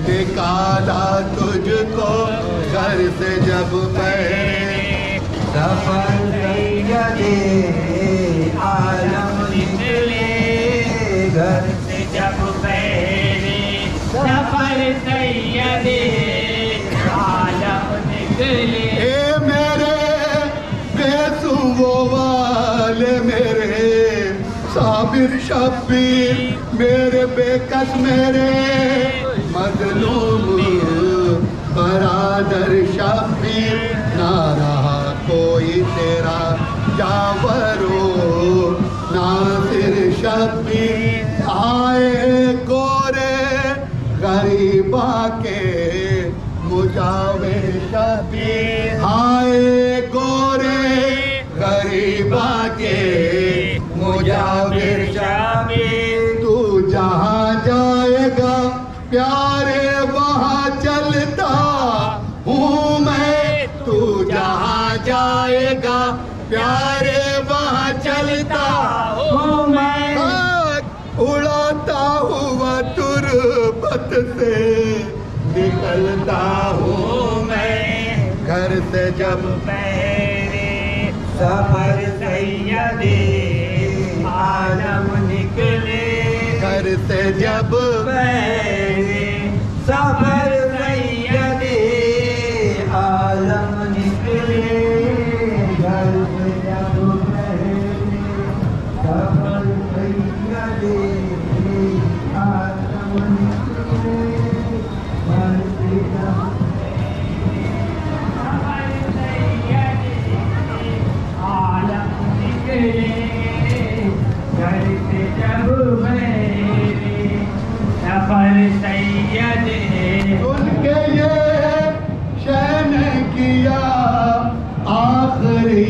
निकाला तुझको घर से जब पहले सफर सैयदे आलम निकले घर से जब पहले सफर सैयदे आलम निकले ए मेरे बेसुओ वाले मेरे साबिर शब्बीर मेरे बेकस मेरे मजलूम बरादर शब्बीर ना रहा कोई तेरा जावरो नासिर शब्बीर आए गोरे गरीबा के मुजाविर शब्बीर आए गोरे गरीबा के मुजाविर शब्बीर तू जहाँ जाएगा प्यारे वहाँ चलता हूँ मैं तू जहाँ जाएगा प्यारे वहाँ चलता हूँ मैं उड़ाता हुआ तुरबत से निकलता हूँ मैं घर से जब पहले सफर सैयदे आलम निकले घर से जब पहले सफर सैयदे आलम निकले घर से जब पहले सफर सैयदे आलम निकले घर से जब सफर सैयदे आलम निकले घर से जब सफर सैयदे उनके ये शहन किया आखिरी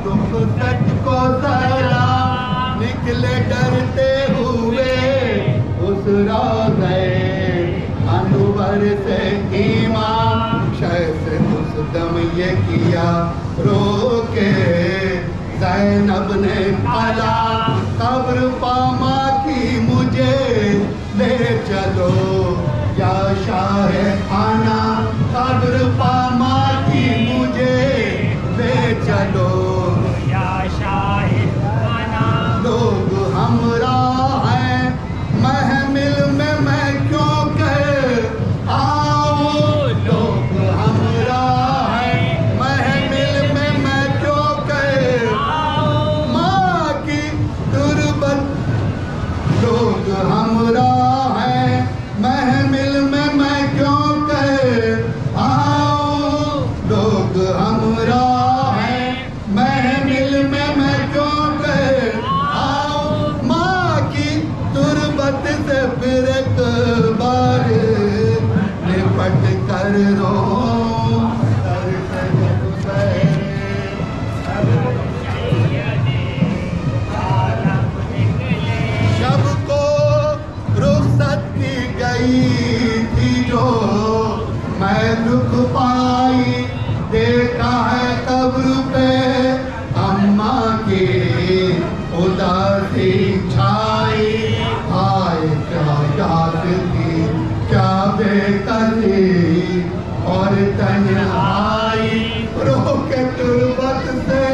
दुख सच को सलाम निकले डरते हुए उस रोज़े अनवर से ईमान शह से उस दम ये किया रोके ज़ैनब ने अला कब्र पामा की मुझे ले चलो या शाह खाना कब्र पामा की मुझे ले चलो या शाह खाना लोग हमरा हैं महमिल में मैं क्यों कह आओ लोग हमरा हैं महमिल में मैं क्यों कह माँ की कर रो शब को रुखसत की गई थी जो मैं दुख पाई देखा है कब्र पे अम्मा की उदासी छाई आए क्या याद थी क्या बेकसी और तन्हाई रो के तुरबत से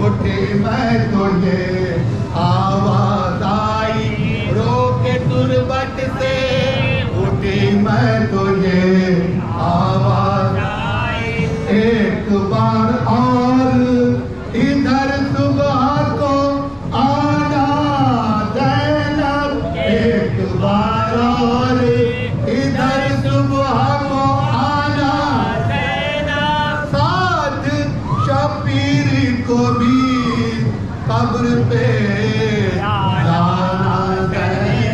उठी मैं तुझे आवाज आई रो के तुरबत से उठी मैं तुझे आवाज आई एक बार और इधर सुबह को आना ज़ैनब एक बार और इधर सुबह को आना ज़ैनब साथ शबीर को भी कब्र पे जाना ज़ैनब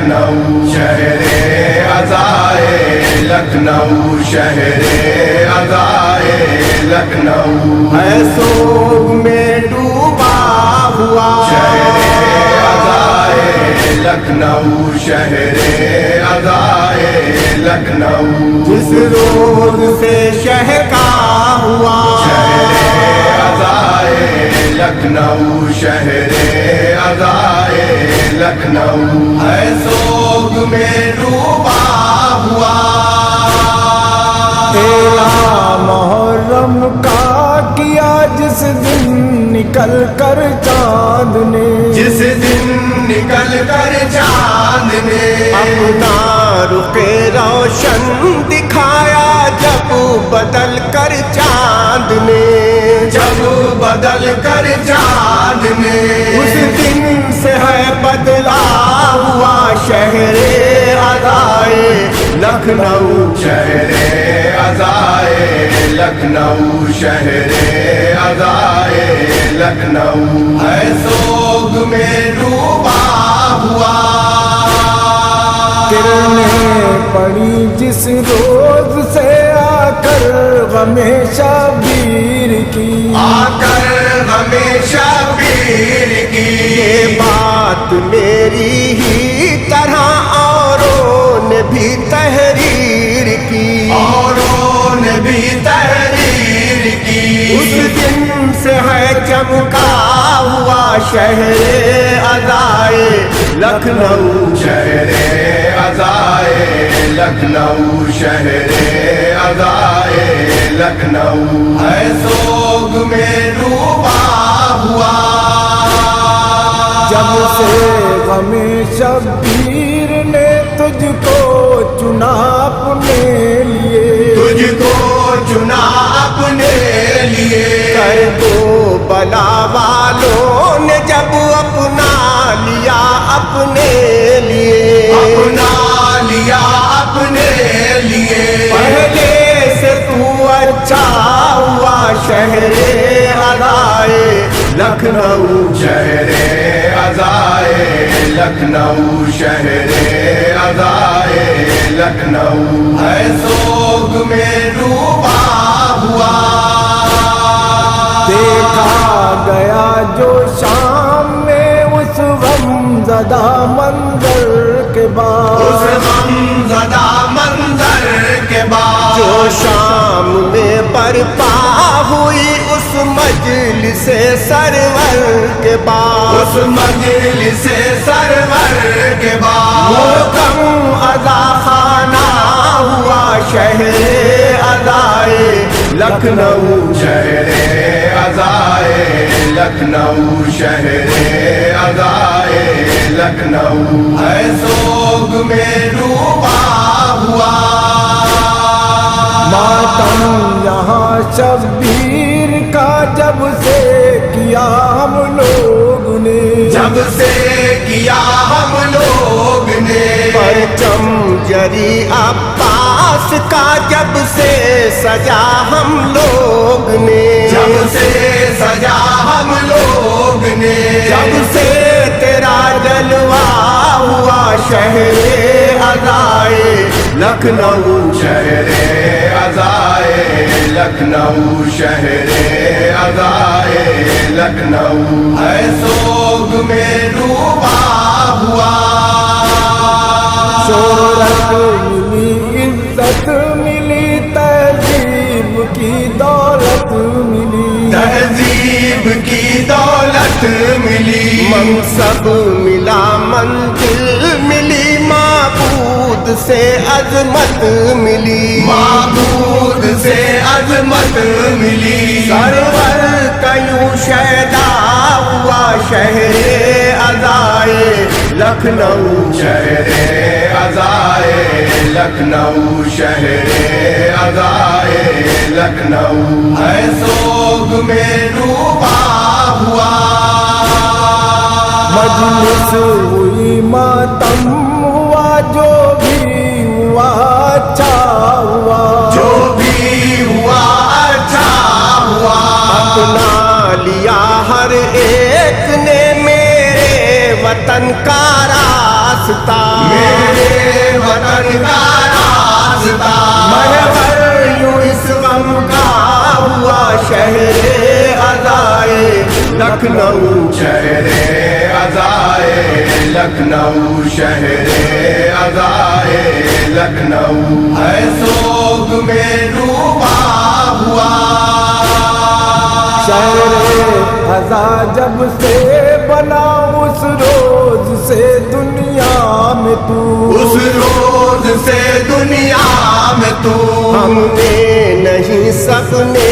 लखनऊ शहरे अज़ाए लखनऊ शहरे अज़ाए लखनऊ है सोग में डूबा हुआ शहरे अज़ाए लखनऊ शहरे अज़ाए लखनऊ जिस रोज से शहका हुआ शहरे अज़ाए लखनऊ शहरे अज़ाए लखनऊ है सोग में डूबा हुआ तेरा मुहर्रम का किया जिस दिन निकल कर चांद ने जिस दिन निकल कर चांद ने अपना रुके रोशन दिखाया जब बदल कर चांद ने जब बदल कर चांद ने उस दिन से है बदला हुआ शहरे अज़ाए लखनऊ शहरे अज़ाए लखनऊ शहरे अज़ाए लखनऊ है सोग में डूबा हुआ। किरणें पड़ी जिस रोज से आकर गमे शबीर की, आकर हमेशा पीर की। ये बात मेरी ही तरह औरों ने भी तहरीर की, औरों ने भी तहरीर की। उस दिन से है चमका हुआ शहरे अज़ाए लखनऊ। शहरे अज़ाए लखनऊ शहरे अज़ाए लखनऊ है सोग में डूबा हुआ। जब से गमे शबीर ने तुझको चुना अपने लिए, तुझको चुना अपने लिए। कर दो बला वालों ने जब अपना लिया अपने लिए, अपना लिया अपने लिए। पहले से तू अच्छा हुआ शहरे अज़ाए लखनऊ। शहरे अज़ाए लखनऊ शहरे अज़ाए लखनऊ है सोग में डूबा हुआ। देखा गया जो शाम में उस गमज़दा मंजर के बाद, उस गमज़दा मंजर के बाद। जो शाम में बरपा हुई उस मजलिस सरवर के बाद, उस मजलिस सरवर के बाद। वो गम अज़ा खाना हुआ शहरे अज़ाए लखनऊ। शहरे अज़ाए लखनऊ शहरे अज़ाए लखनऊ है सोग में डूबा हुआ। मातम यहाँ शबीर का जब से किया हम लोग ने, जब से किया हम लोग ने। परचम जरी अब्बास का जब से सजा हम लोग ने, जब से सजा हम लोग ने। जब से तेरा जलवा हुआ शहरे अज़ाए लखनऊ। शहरे अज़ाए लखनऊ शहरे अज़ाए लखनऊ है सोग में डूबा हुआ। शोहरत मिली, इज्जत मिली, तहजीब की दौलत मिली, तहजीब की दौलत मिली। मनसब मिला मंजिल मिली, माबूद से अजमत मिली, माबूद से अजमत मिली। सरवर कयूं शैदा हुआ शहरे अज़ाए लखनऊ। शहरे अज़ाए लखनऊ शहरे अज़ाए लखनऊ है सोग में डूबा हुआ। मजलिस हुई मातम हुआ, जो भी हुआ अच्छा हुआ, जो भी हुआ अच्छा हुआ। अपना लिया हर एक ने मेरे वतन का रास्ता, मेरे वतन का रास्ता। महवर यूं इस गम का हुआ शहरे अज़ाए लखनऊ। शहरे अज़ाए लखनऊ शहरे अज़ाए लखनऊ है सोग में डूबा हुआ। शहरे अज़ा जब से बना उस रोज से दुनिया में तू, उस रोज से दुनिया में तू। हमने नहीं सबने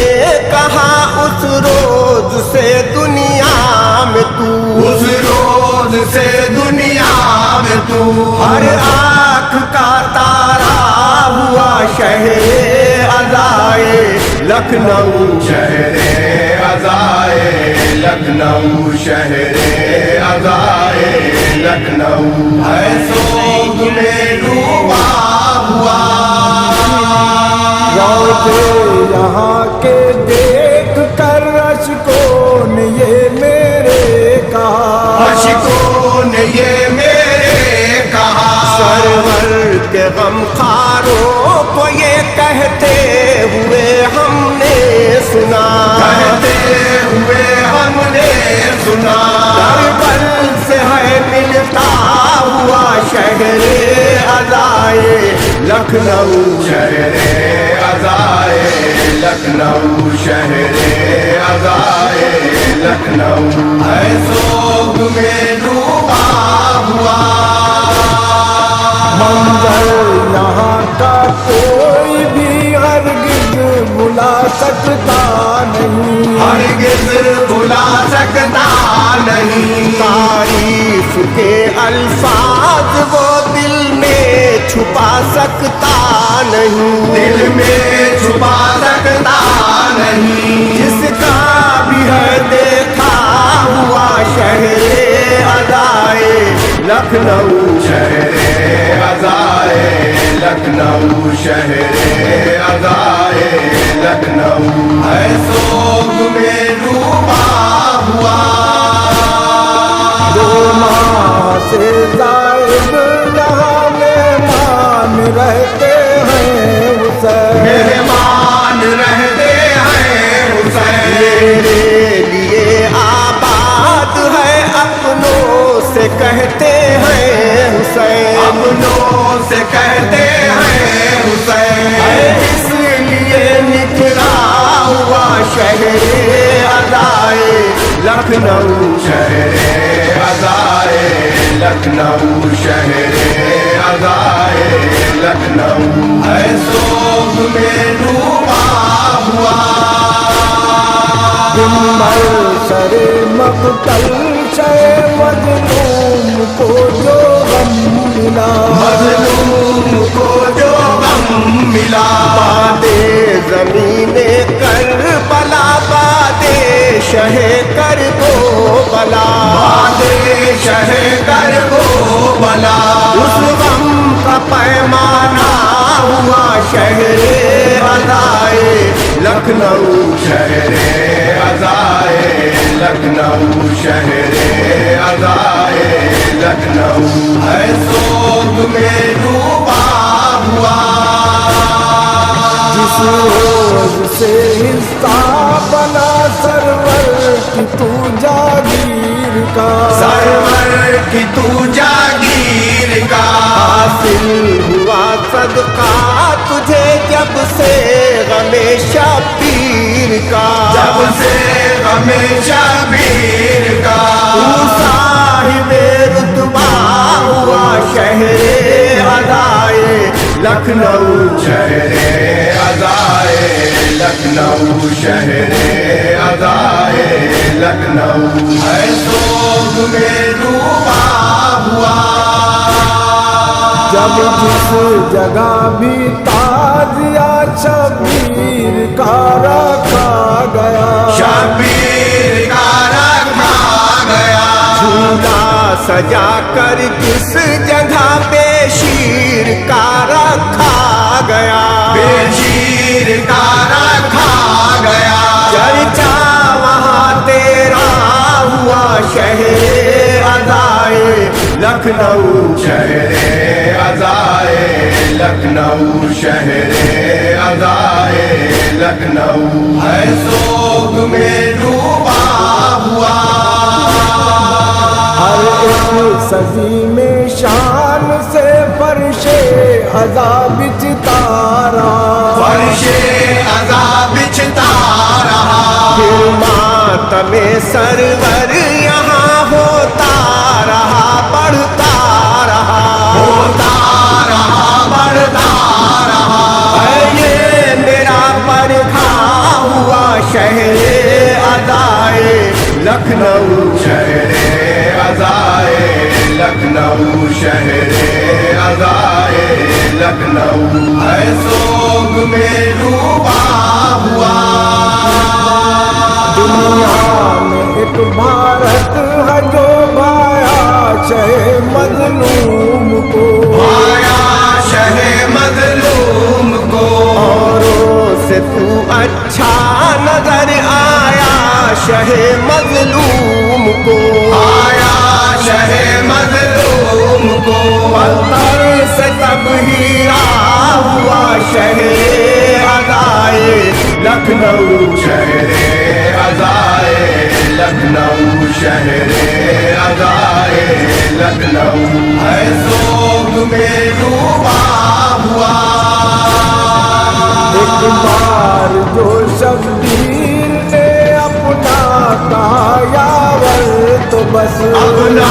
कहा उस रोज से दुनिया में तू, उस रोज से दुनिया में तू। हर आँख का तारा हुआ शहरे अज़ाए लखनऊ। शहरे अज़ाए लखनऊ शहरे अज़ाए लखनऊ है सोग में डूबा हुआ। मौजे यहाँ के देख कर अशकों ने ये मेरे कहा, अशकों ने ये मेरे कहा। सरवर के गमखारों को ये कहते हुए हमने सुना, कहते हुए हमने सुना। दरबल से है मिलता हुआ शहरे अज़ाए लखनऊ, शहरे अज़ाए लखनऊ, शहरे अज़ाए लखनऊ। है सोग में डूबा हुआ मंजर यहाँ का कोई भी हरगिज भुला सकता नहीं, हरगिज भुला सकता नहीं। तारीफ के अल्फाज वो दिल में छुपा सकता नहीं, दिल में छुपा सकता नहीं। जिसका भी है देखा हुआ शहरे अज़ाए लखनऊ, शहरे अज़ाए लखनऊ, शहरे अज़ाए लखनऊ। है सोग में डूबा हुआ दो माह से जायद यहाँ मेहमान रहते हैं हुसैन, मेहमान रहते हैं हुसैन। मेरे लिए आबाद है अपनों से कहते हैं हुसैन, अपनों से कहते हैं हुसैन। इसलिए निकला हुआ शहरे अज़ाए लखनऊ, शहरे अज़ाए लखनऊ, शहरे अज़ाए लखनऊ। है सोग में डूबा हुआ दिनभर सरे मक़तल शे मजलूम को जो गम मिला, मजलूम को जो गम मिला। बादे ज़मीने करबला, बादे शहे कर दो बला, बादे शहे कर वो बला। उस गम का पैमाना हुआ शहरे अज़ाए लखनऊ, शहरे अज़ाए लखनऊ, शहरे अज़ाए लखनऊ। है सोग में डूबा हुआ जिस रोज से हिस्सा बना सरवर की तू जागीर का, सरवर की तू जागीर का। हासिल हुआ सदका तुझे जब से गमे शबीर का, जब से हमेशा वीर का। तू साहिबे रुतबा हुआ शहरे अज़ाए लखनऊ, शहरे अज़ाए लखनऊ, शहरे अज़ाए लखनऊ। है सोग में डूबा हुआ जब जिस जगह भी ताजिया शबीर का रखा गया, शबीर का रखा गया। झूला सजा कर जिस जगह बेशीर का रखा गया, बेशीर का रखा गया। चर्चा वहाँ तेरा हुआ शहरे अज़ाए लखनऊ, शहरे अज़ाए लखनऊ, शहरे अज़ाए लखनऊ। है सोग में डूबा हुआ हर एक सदी में शान से फर्शे अज़ाब बिछता रहा, फर्शे अज़ाब बिछता रहा। फिर मातमे सरवर यहाँ होता रहा, बढ़ता रहा, होता रहा, बढ़ता रहा। है ये मेरा परखा हुआ शहरे अज़ाए लखनऊ, शहरे अज़ाए लखनऊ, शहरे अज़ाए लखनऊ। है सोग में डूबा हुआ दुनिया में एक भारत है जो भाया शहे मजलूम को, आया शहे मजलूम को। और से तू अच्छा नजर आया शहे मजलूम को, आया शहे मजलूम को। पत्थर से तब हीरा हुआ शहरे अदाए लखनऊ, शहरे अज़ाए लखनऊ, शहरे अज़ाए लखनऊ। है सोग में डूबा हुआ एक बार जो शब्बीर ने अपना कहा यावर तो बस, अपना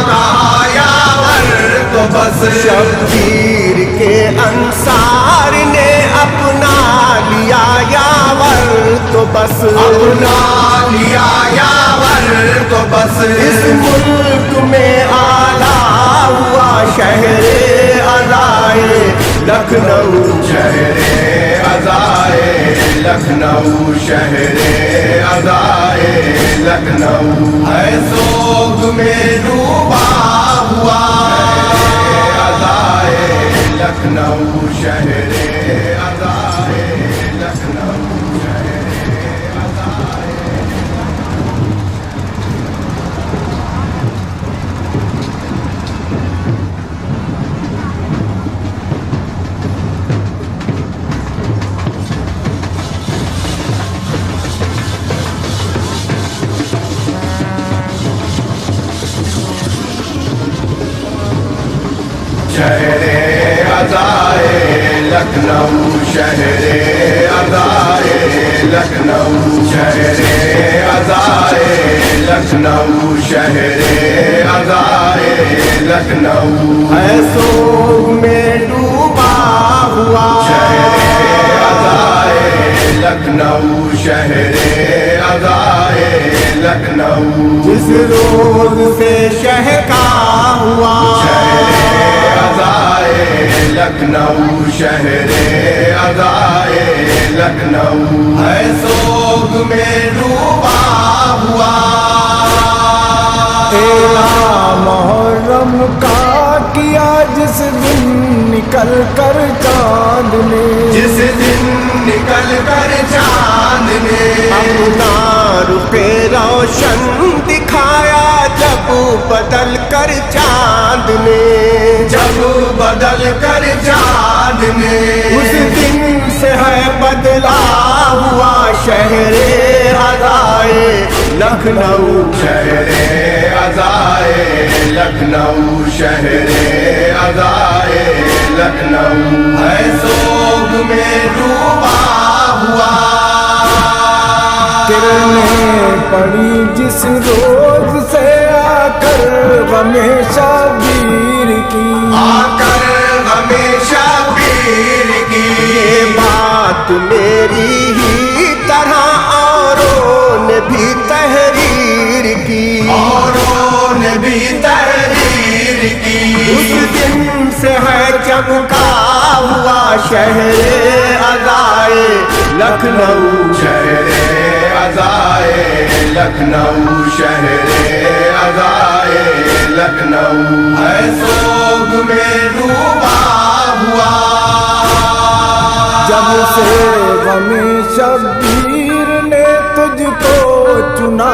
कहा यावर तो बस। शब्बीर के अंसार ने अपना लिया यावर तो बस, अपना लिया यावर तो बस। इस मुल्क में आला हुआ शहरे अज़ाए लखनऊ, शहरे अज़ाए लखनऊ, शहरे अज़ाए लखनऊ। है सोग में डूबा हुआ अज़ाए लखनऊ, शहरे अज़ाए लखनऊ, शहरे अज़ाए। शहरे अज़ाए लखनऊ, शहरे अज़ाए लखनऊ, शहरे अज़ाए लखनऊ, शहरे अज़ाए लखनऊ। है सोग में डूबा हुआ शहरे अज़ाए लखनऊ, शहरे अज़ाए लखनऊ। जिस रोज से शह का हुआ अज़ाए लखनऊ, शहरे अज़ाए लखनऊ। है सोग में डूबा हुआ मुहर्रम का किया जिस दिन निकल कर चांद ने, जिस दिन निकल कर चांद ने अपना रुपे रोशन दिखाया जब बदल कर चांद ने, जब बदल कर चांद ने। उस दिन से है बदला हुआ शहरे अज़ाए लखनऊ, शहरे अज़ाए लखनऊ, शहरे अज़ाए लखनऊ। है सोग में डूबा हुआ किरणें पड़ी जिस रोज से आकर गमे शबीर की, आकर हमेशा पीर की। ये बात मेरी ही तरह औरों ने भी तहरीर की, औरों ने भी तहरीर की। उस दिन से है चमका हुआ शहरे अज़ाए लखनऊ, शहरे अज़ाए लखनऊ, शहरे अज़ाए लखनऊ। है सोग में डूबा हुआ जब से गमे शबीर ने तुझको चुना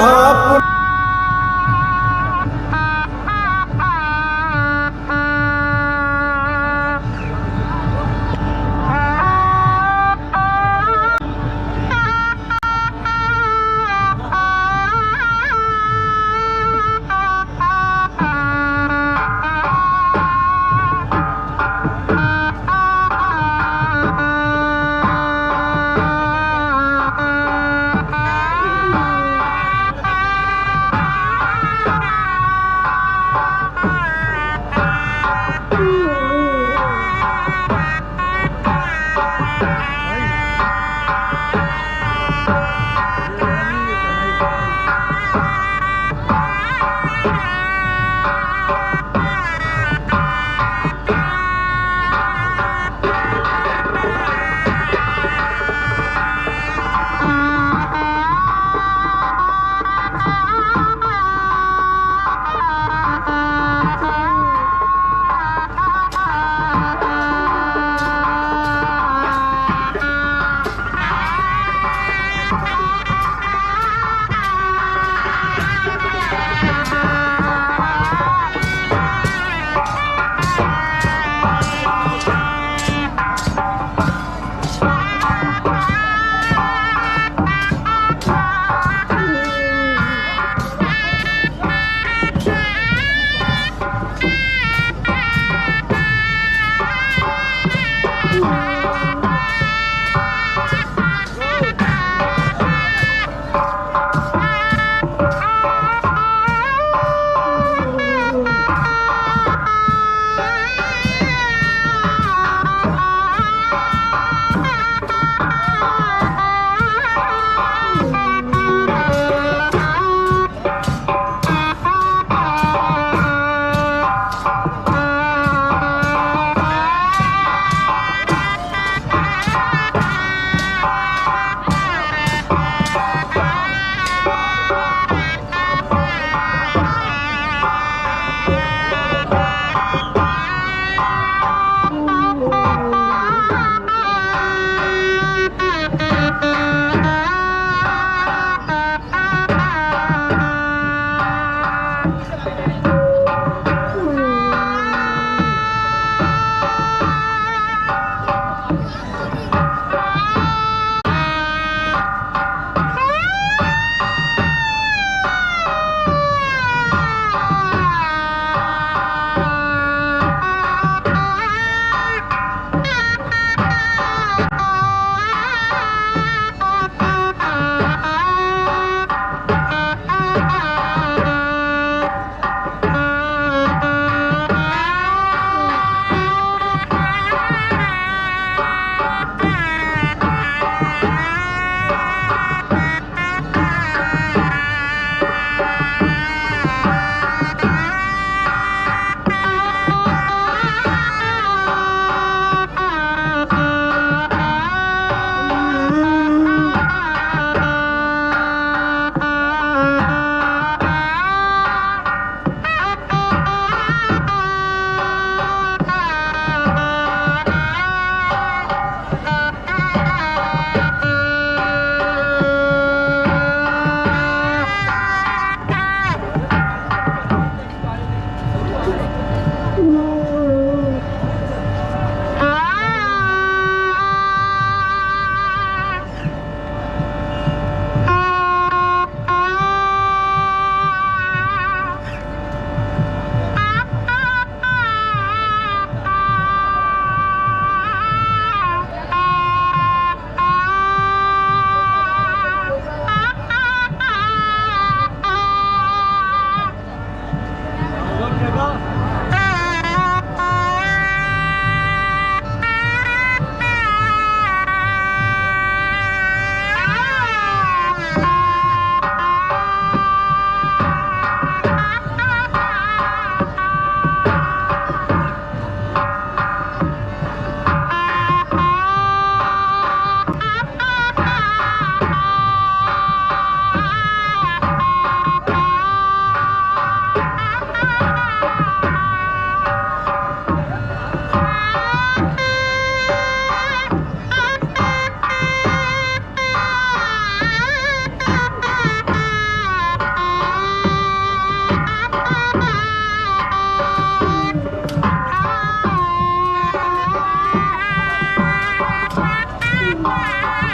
Ah!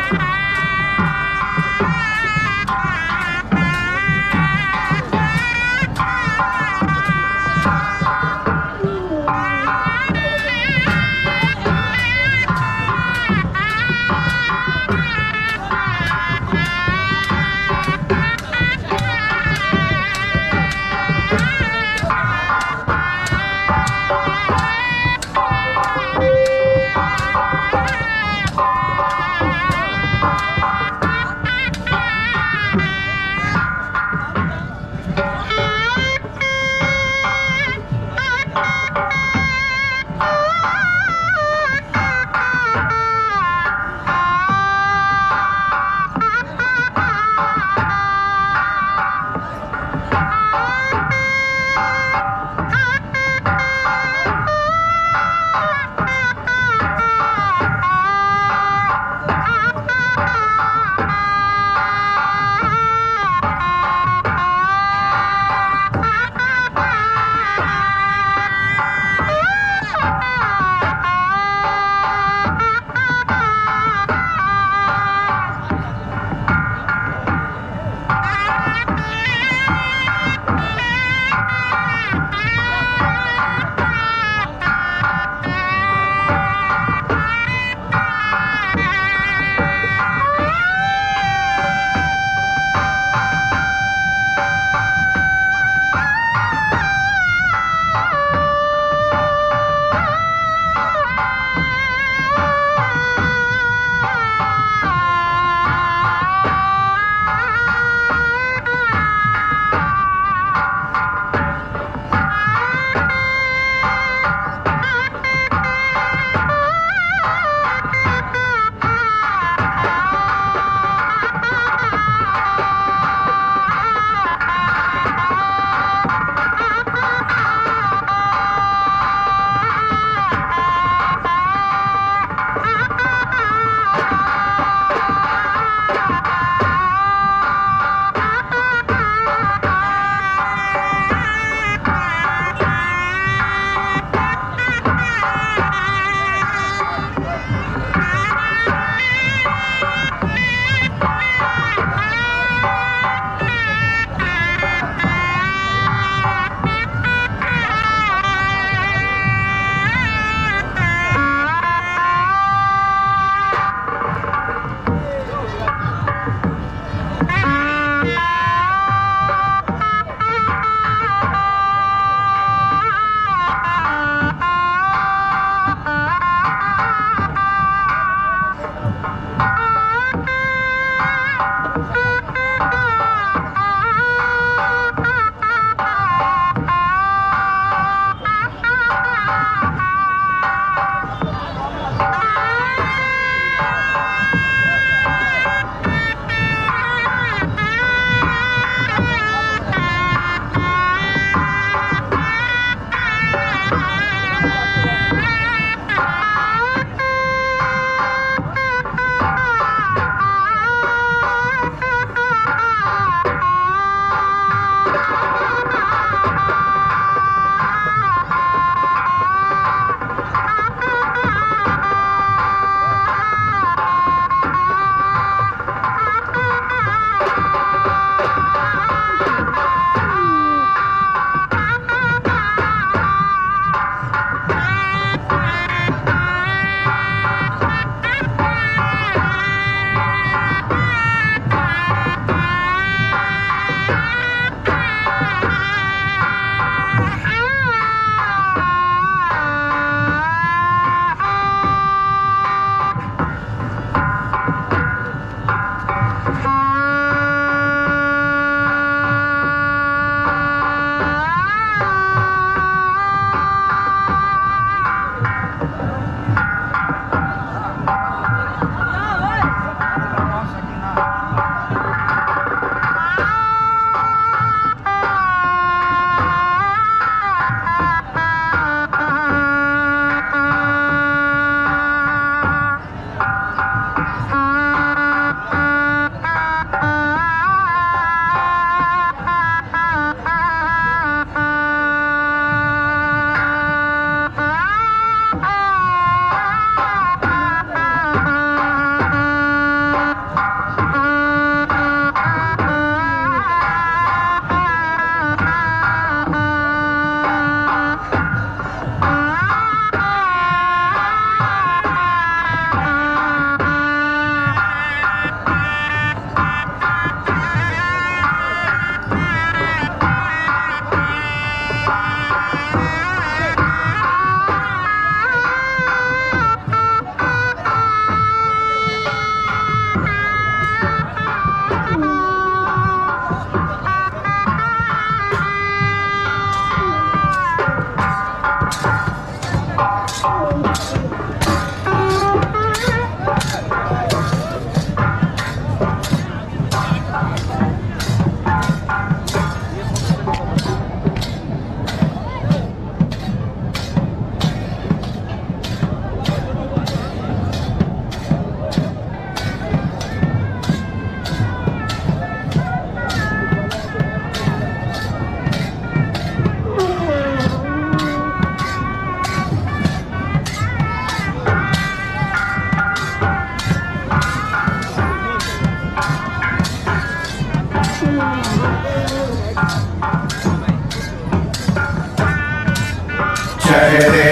शहरे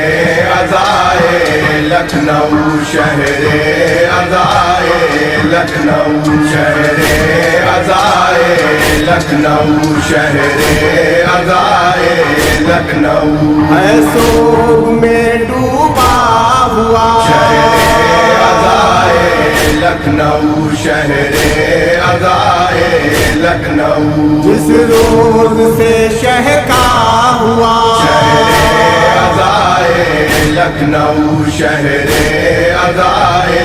अज़ाए लखनऊ शहरे अज़ाए लखनऊ शहरे अज़ाए लखनऊ शहरे अज़ाए लखनऊ है सोग में डूबा हुआ शहरे अज़ाए लखनऊ शहरे अज़ाए लखनऊ जिस रोज से शहका हुआ शहरे अज़ाए लखनऊ शहरे अज़ाए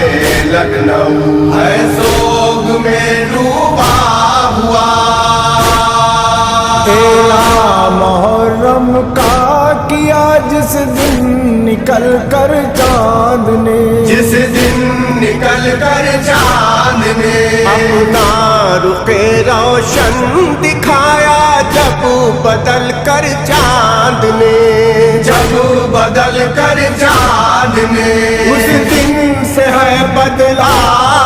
लखनऊ है सोग में डूबा हुआ तेरा मुहर्रम का किया जिस दिन निकल कर चांद ने, जिस दिन निकल कर चांद ने अपना रुके रोशन दिखाया जब बदल कर चांद ने, जब बदल कर चांद ने उस दिन से है बदला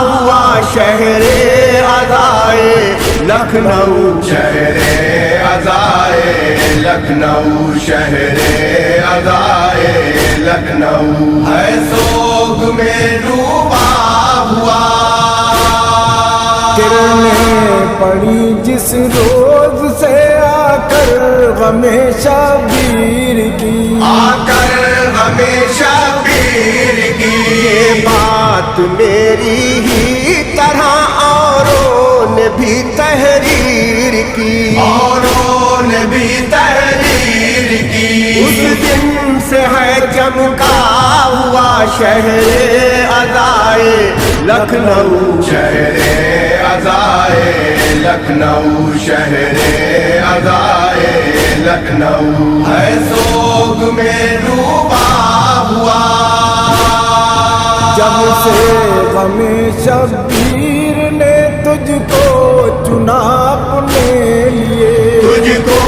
हुआ शहरे अज़ाए लखनऊ शहरे अज़ाए लखनऊ शहरे अज़ाए लखनऊ है सोग में डूबा हुआ किरणें पड़ी जिस रोज से आकर गमे शबीर की, आकर हमेशा पीर की ये बात मेरी ही तरह औरों ने भी तहरीर की, औरों ने भी तहरीर की उस दिन से है चमका हुआ शहरे अज़ाए लखनऊ शहरे अज़ाए लखनऊ शहरे अज़ाए लखनऊ है सोग में डूबा हुआ जब से गमे शबीर ने तुझको चुना अपने लिए, तुझको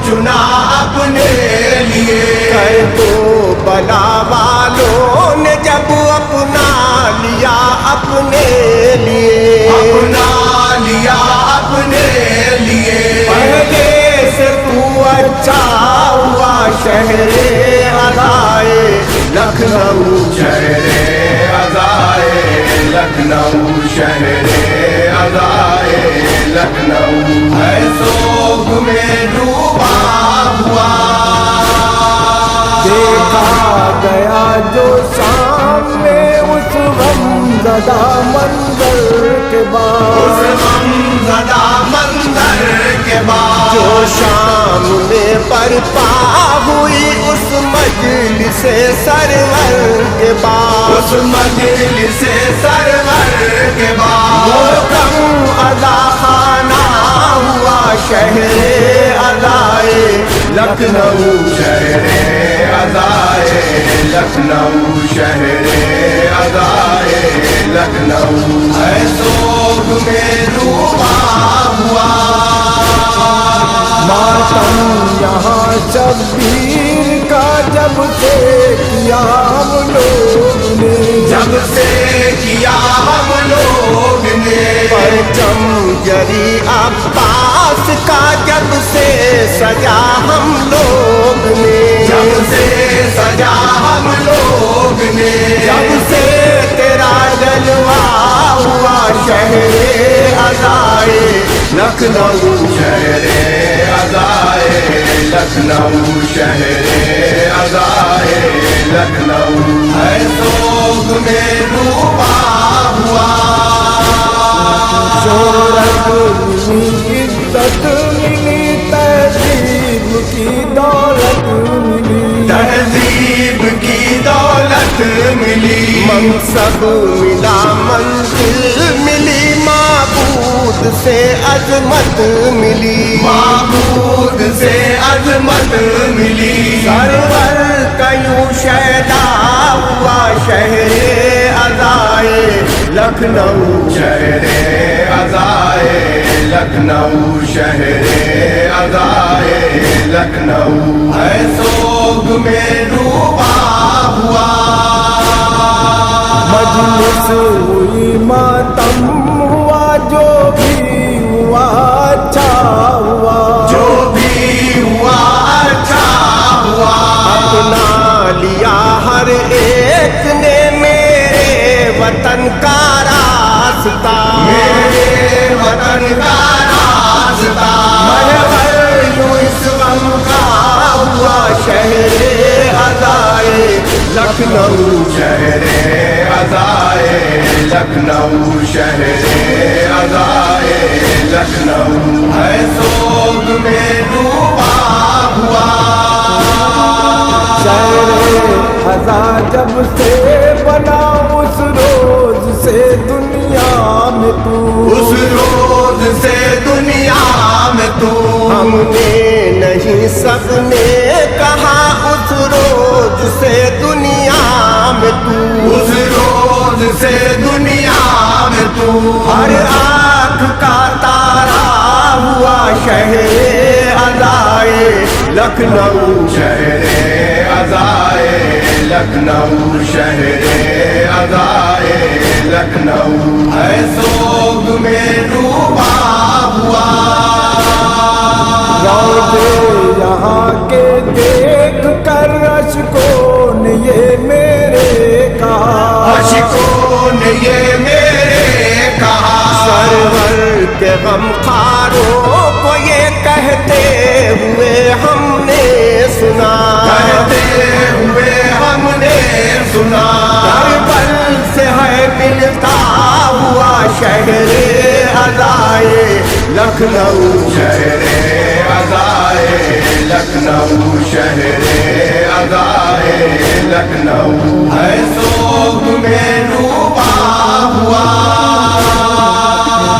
चुना अपने लिए कर तो बला वालों ने जब अपना लिया अपने लिए, अपना लिया अपने लिए पहले से तू अच्छा हुआ शहरे अज़ाए लखनऊ शहरे अज़ाए लखनऊ शहरे अज़ाए लखनऊ है सोग में डूबा हुआ देखा गया जो सामने उस गमज़दा मंजर के उस बाद, गमज़दा मंजर के बाद जो शाम में बरपा हुई उस मजलिस सरवर के बाद, उस मजलिस सरवर के बाद वो कम अदा खाना हुआ शहरे अज़ाए लखनऊ शहरे अज़ाए लखनऊ शहरे अज़ाए लखनऊ है सोग में डूबा हुआ मातम यहाँ शबीर का जब से किया हम लोग ने, जब से किया हम लोग ने परचम जरी अब्बास का जब से सजा हम लोग ने, जब से सजा हम लोग ने जब से तेरा जलवा हुआ शहरे अज़ाए लखनऊ शहरे अज़ाए लखनऊ शहरे अज़ाए लखनऊ है सोग में डूबा हुआ शोहरत मिली, इज्जत मिली, तहजीब की दौलत मिली, तहजीब की दौलत मिली मनसब मिला मंजिल मिली माबूद से अजमत मिली, माबूद से अजमत मिली सरवर कयूं शैदा हुआ शहरे अज़ाए लखनऊ शहरे अज़ाए लखनऊ शहरे अज़ाए लखनऊ है सोग में डूबा हुआ मजलिस हुई मातम हुआ जो भी हुआ अच्छा हुआ, जो भी हुआ अच्छा हुआ अपना वतन का रास्ता, मेरे वतन का रास्ता, मैं यूं इस गम का हुआ शहरे अज़ाए लखनऊ, शहरे अज़ाए लखनऊ, शहरे अज़ाए लखनऊ, है सोग में डूबा हुआ। शहरे अज़ा जब से बना उस रोज से दुनिया में तू, उस रोज से दुनिया में तू, हमने नहीं सबने कहा उस रोज से दुनिया में तू, उस रोज से दुनिया में तू, हर आँख का तारा हुआ शहरे अज़ाए लखनऊ, शहरे अज़ाए लखनऊ, शहरे अज़ाए लखनऊ, है सोग में डूबा हुआ। रोजे यहाँ के देख कर अशकों ने ये मेरे कहा, अशिकों ने ये मेरे कहा, सरवर के गमखारों को ये कहते हुए हमने सुना, कहते हुए हमने सुना, करबल से है मिलता हुआ शहरे अज़ाए लखनऊ, शहरे अज़ाए लखनऊ, शहरे अज़ाए लखनऊ, है सोग में डूबा हुआ।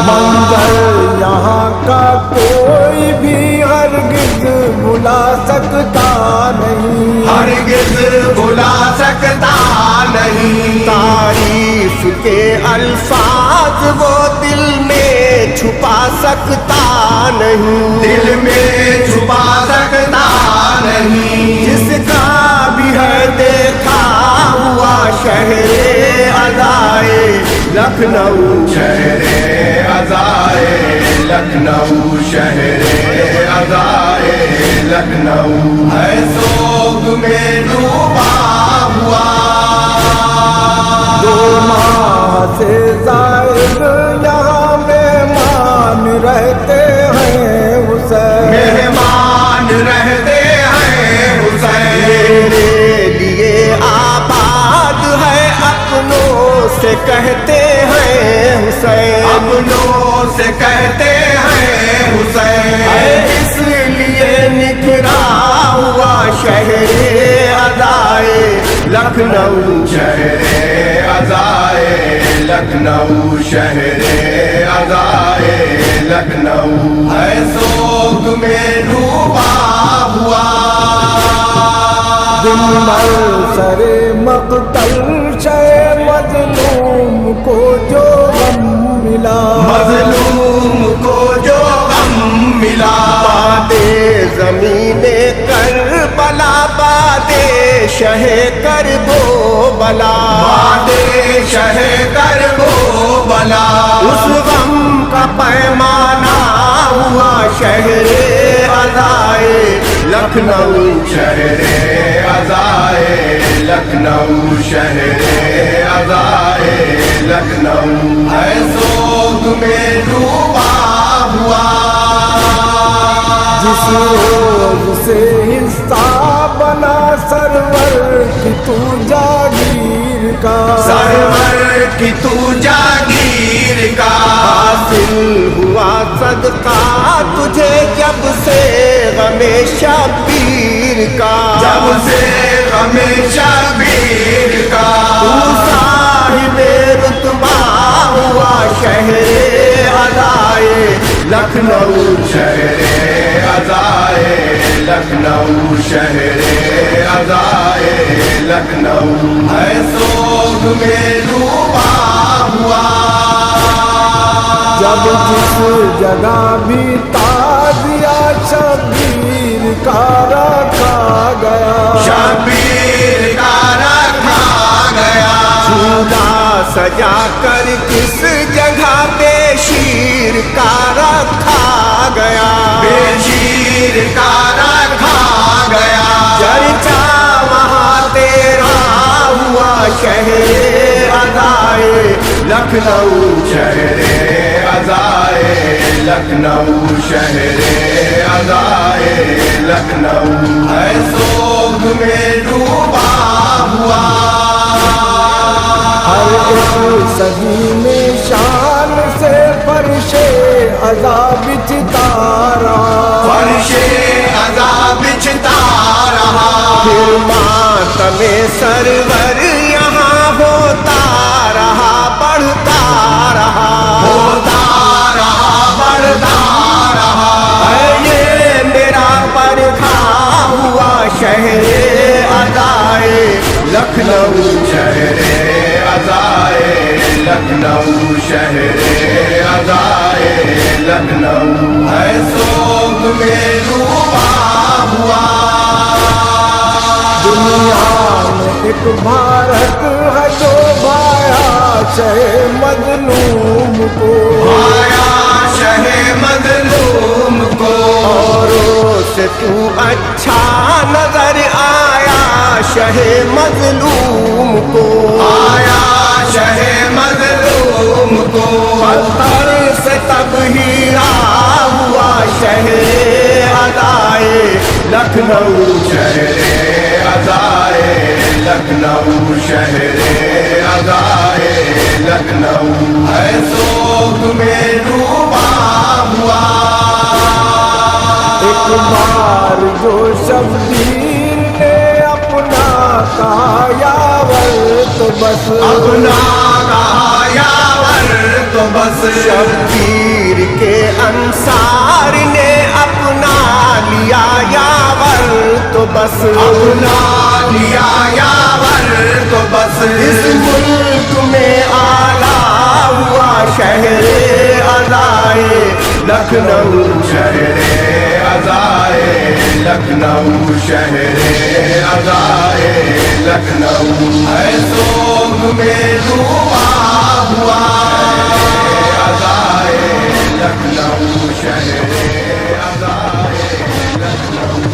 मंजर यहाँ का कोई भी हरगिज भुला सकता नहीं, हरगिज़ भुला सकता नहीं, तारीफ के अल्फाज वो दिल में छुपा सकता नहीं, दिल में छुपा सकता नहीं, जिसका भी है देखा हुआ शहरे अज़ाए लखनऊ, शहरे अज़ाए लखनऊ, शहरे अज़ाए लखनऊ, है सोग में डूबा हुआ। दो माह से जायद यहाँ मेहमान रहते हैं हुसैन, मेहमान रहते हैं हुसैन, मेरे लिए आबाद है अपनों से कहते हैं हुसैन, अपनों से कहते हैं हुसैन, इसलिए निखरा हुआ शहरे अज़ाए लखनऊ, शहरे अज़ाए लखनऊ, शहरे अज़ाए लखनऊ, है सोग में डूबा हुआ। दिन भर सरे मक़तल शे मज़लूम को जो गम मिला, मज़लूम को जो गम मिला, बादे ज़मीने करबला, बादे शहे कर दो बला, बादे शहे कर वो बला, उस गम का पैमाना हुआ शहरे अज़ाए लखनऊ, शहरे अज़ाए लखनऊ, शहरे अज़ाए लखनऊ, है सोग में डूबा हुआ। जिस रोज से हिस्सा बना सरवर की तू जागीर का, सरवर की तू जागीर का, हासिल हुआ सदका तुझे जब से गमे शबीर का, जब से हमेशा वीर का, तू साहिबे रुतबा हुआ शहरे अज़ाए लखनऊ, शहरे अज़ाए लखनऊ, शहरे अज़ाए लखनऊ, है सोग में डूबा हुआ। जब जिस जगह भी ताज़िया शबीर का रखा गया, शबीर का रखा गया, झूला सजा कर किस जगह बेशीर का रखा गया, बेशीर का रखा गया, चर्चा वहाँ तेरा हुआ शहरे अदाए लखनऊ शहरे अज़ाए लखनऊ शहरे अज़ाए लखनऊ है सोग में डूबा हुआ हर एक सदी में शान से फर्शे अज़ा बिछता रहा फर्शे अज़ा बिछता रहा फिर मातमे सरवर यहाँ होता रहा बढ़ता रहा होता रहा बढ़ता रहा है ये मेरा परखा हुआ शहरे अदाए लखनऊ शहरे अज़ाए लखनऊ शहरे अज़ाए लखनऊ है सोग में डूबा हुआ दुनिया में एक भारत है जो भाया शहे मजलूम को आया शहे मजलूम को औरों से तू अच्छा नजर आया शहे मजलूम को आया शहे मजलूम को पत्थर से तब हीरा हुआ शहरे अदाए लखनऊ शहरे अज़ाए लखनऊ शहरे अज़ाए लखनऊ है सोग में डूबा हुआ एक बार जो शब्दीर ने अपना कहा यावर तो बस अपना कहा यावर तो बस शब्बीर के अंसार ने अपना लिया यावर तो बस अपना लिया यावर तो बस इस मुल्क में आला हुआ शहरे अदाए लखनऊ शहरे अज़ाए लखनऊ शहरे अज़ाए लखनऊ है सोग में डूबा हुआ अज़ाए लखनऊ शहरे अज़ाए लखनऊ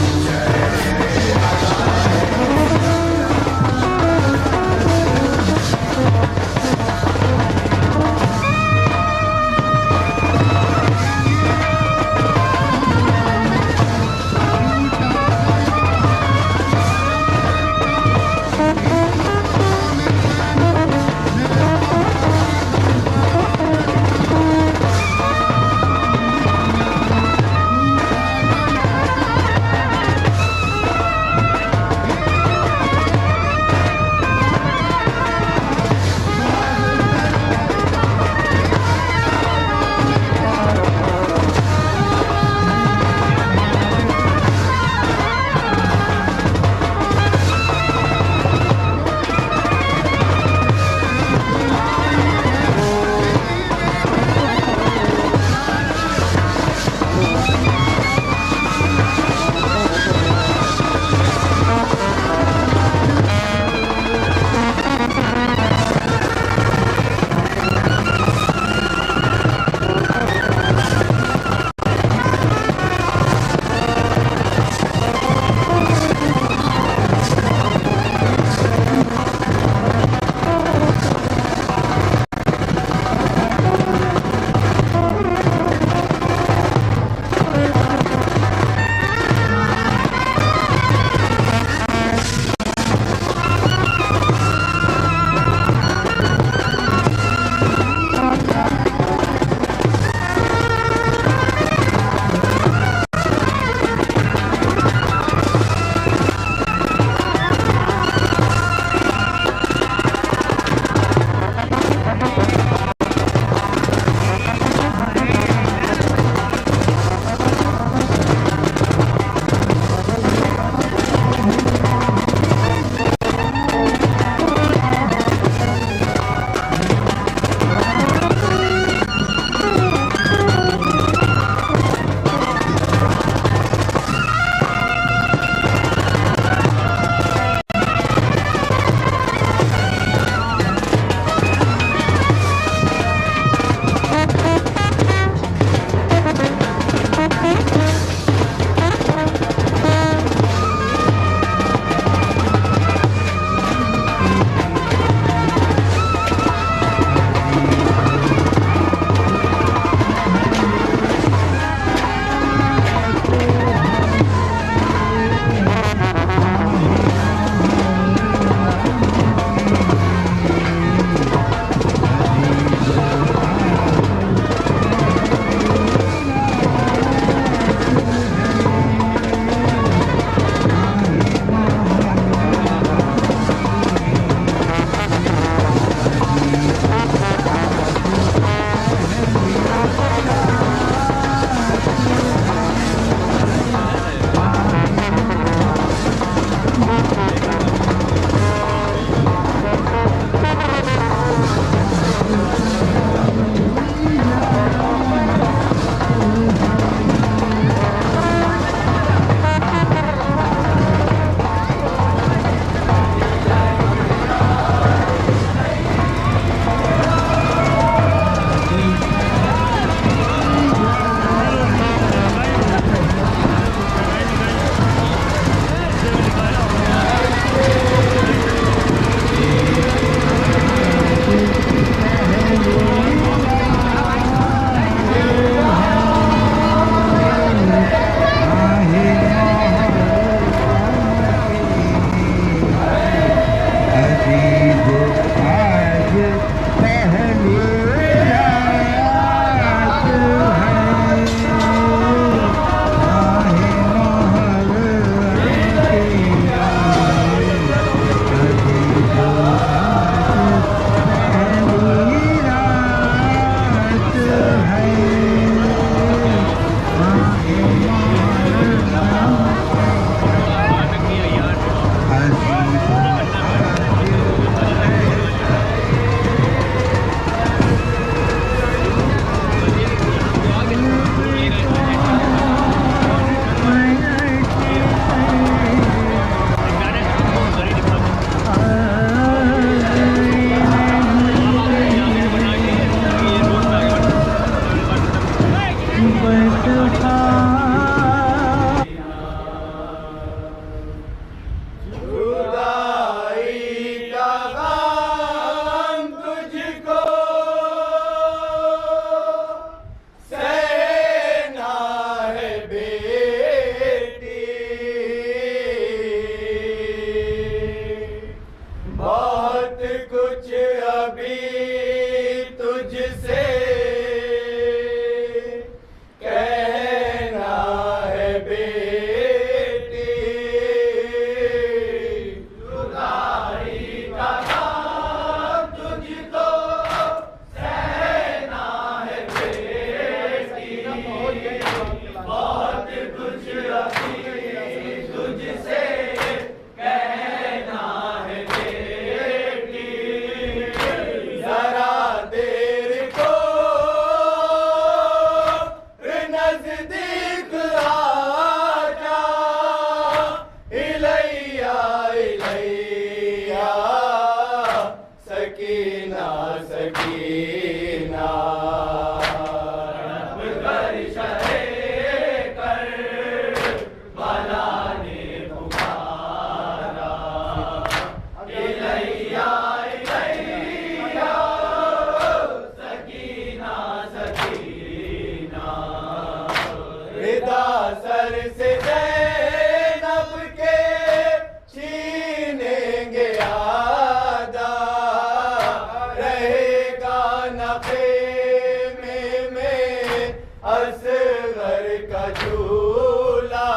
असगर का झूला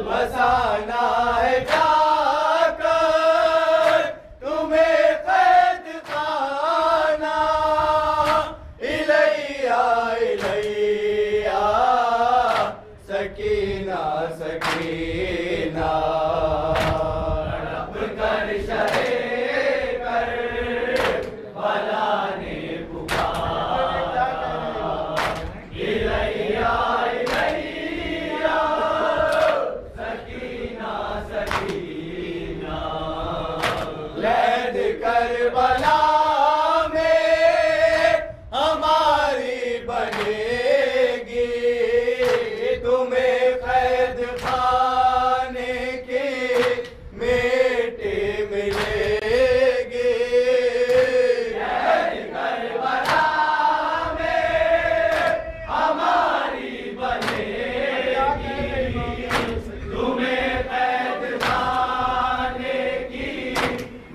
बसाना है जाकर तुम्हें कैद खाना इलैया इलैया सकीना सकीना तड़प कर शहे कर भला ने पुकारा इलैया इलैया सकीना सकीना लैद करबला में हमारी बनेगी तुम्हें कैद खाने की मेटे मिलेगी लैद करबला में हमारी बनेगी तुम्हें कैद खाने की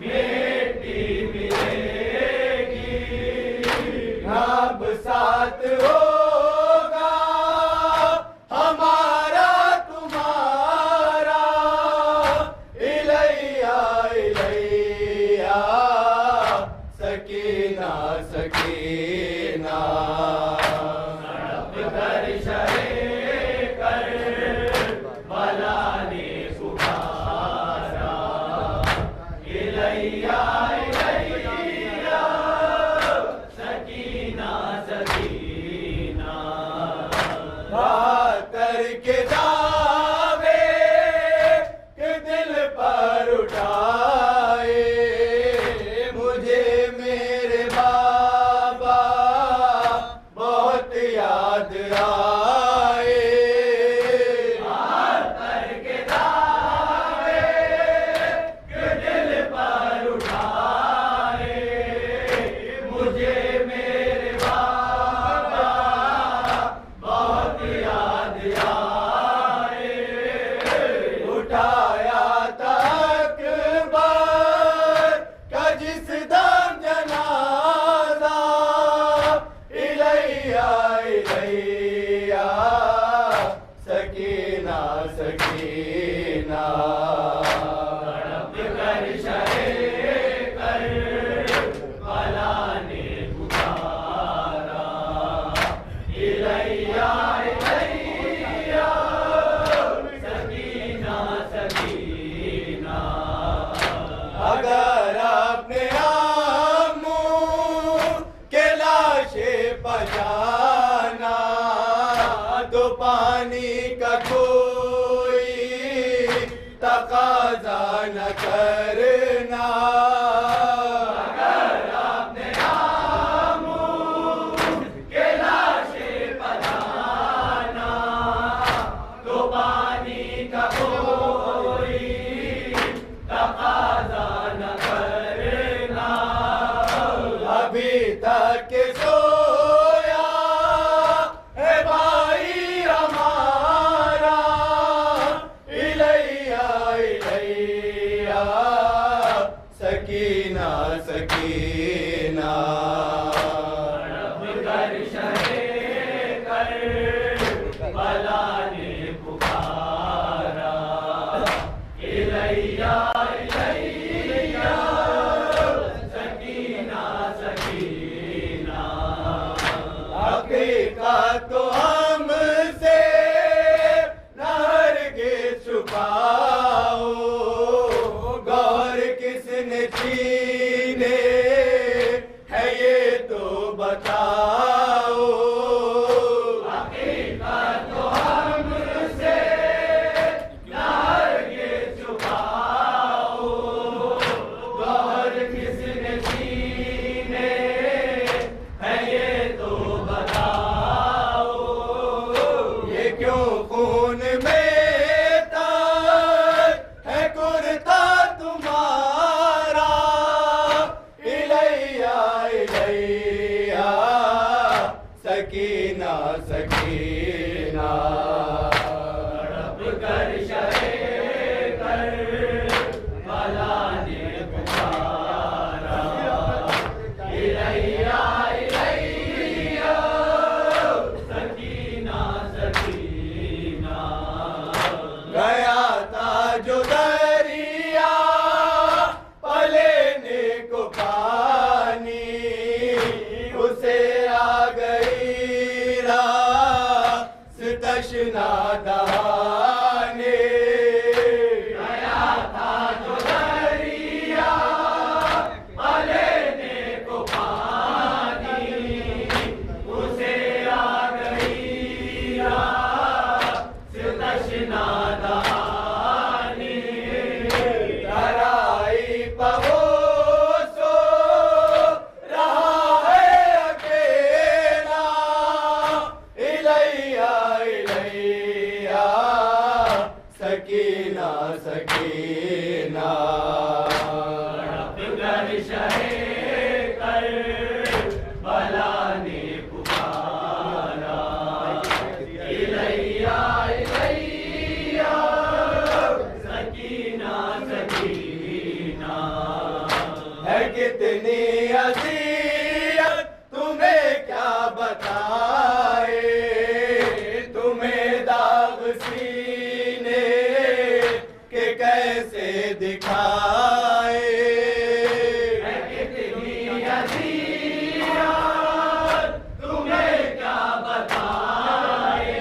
मेटी मिलेगी रब साथ होगा हमारा तुम्हारा इलैया इलैया सकीना सकीना तड़प कर शहे कर भला ने पुकारा इलैया इलैया सकीना सकीना खातर के दावे के दिल पर उठाए मुझे मेरे बाबा बहुत याद आए खातर के दावे के दिल पर उठाए मुझे मेरे बाबा बहुत याद आए उठाया तक बार का जिस दम जनाजा इलैया इलैया सकीना सकीना तड़प कर शहे कर भला ने पुकारा इलैया इलैया सकीना सकीना अगर अपने आमू के लाशे बजाना तो पानी का कोई तकाजा न करना अगर अपने आमू के लाशे बजाना तो पानी का कोई तकाजा न करना अभी तक सोया है भाई हमारा इलैया इलैया सकीना सकीना तड़प कर शहे कर भला ने पुकारा इलैया इलैया सकीना सकीना हकीकत तो हमसे नहर के छुपाओ गौर किसने छीने है ये तो बताओ हकीकत तो हमसे नहर के छुपाओ गौर किसने छीने है ये तो बताओ ये क्यों खून में तक है कुर्ता तुम्हारा इलैया इलैया सकीना सकीना तड़प कर शहे कर भला ने पुकारा इलैया इलैया सकीना सकीना गया था जो दरिया पलेने को पानी उसे आ गई रास तशना दहाने गया था जो दरिया पलेने को पानी उसे आ गई रास तशना दहाने तराई पवोसो रहा है अकेला इलैया इलैया सकीना सकीना तड़प कर शहे कर भला ने पुकारा इलैया इलैया सकीना सकीना है कितनी अज़ियत तुम्हें क्या बताए तुम्हें दाग सीने के कैसे दिखाए है कितनी अज़ियत तुम्हें क्या बताए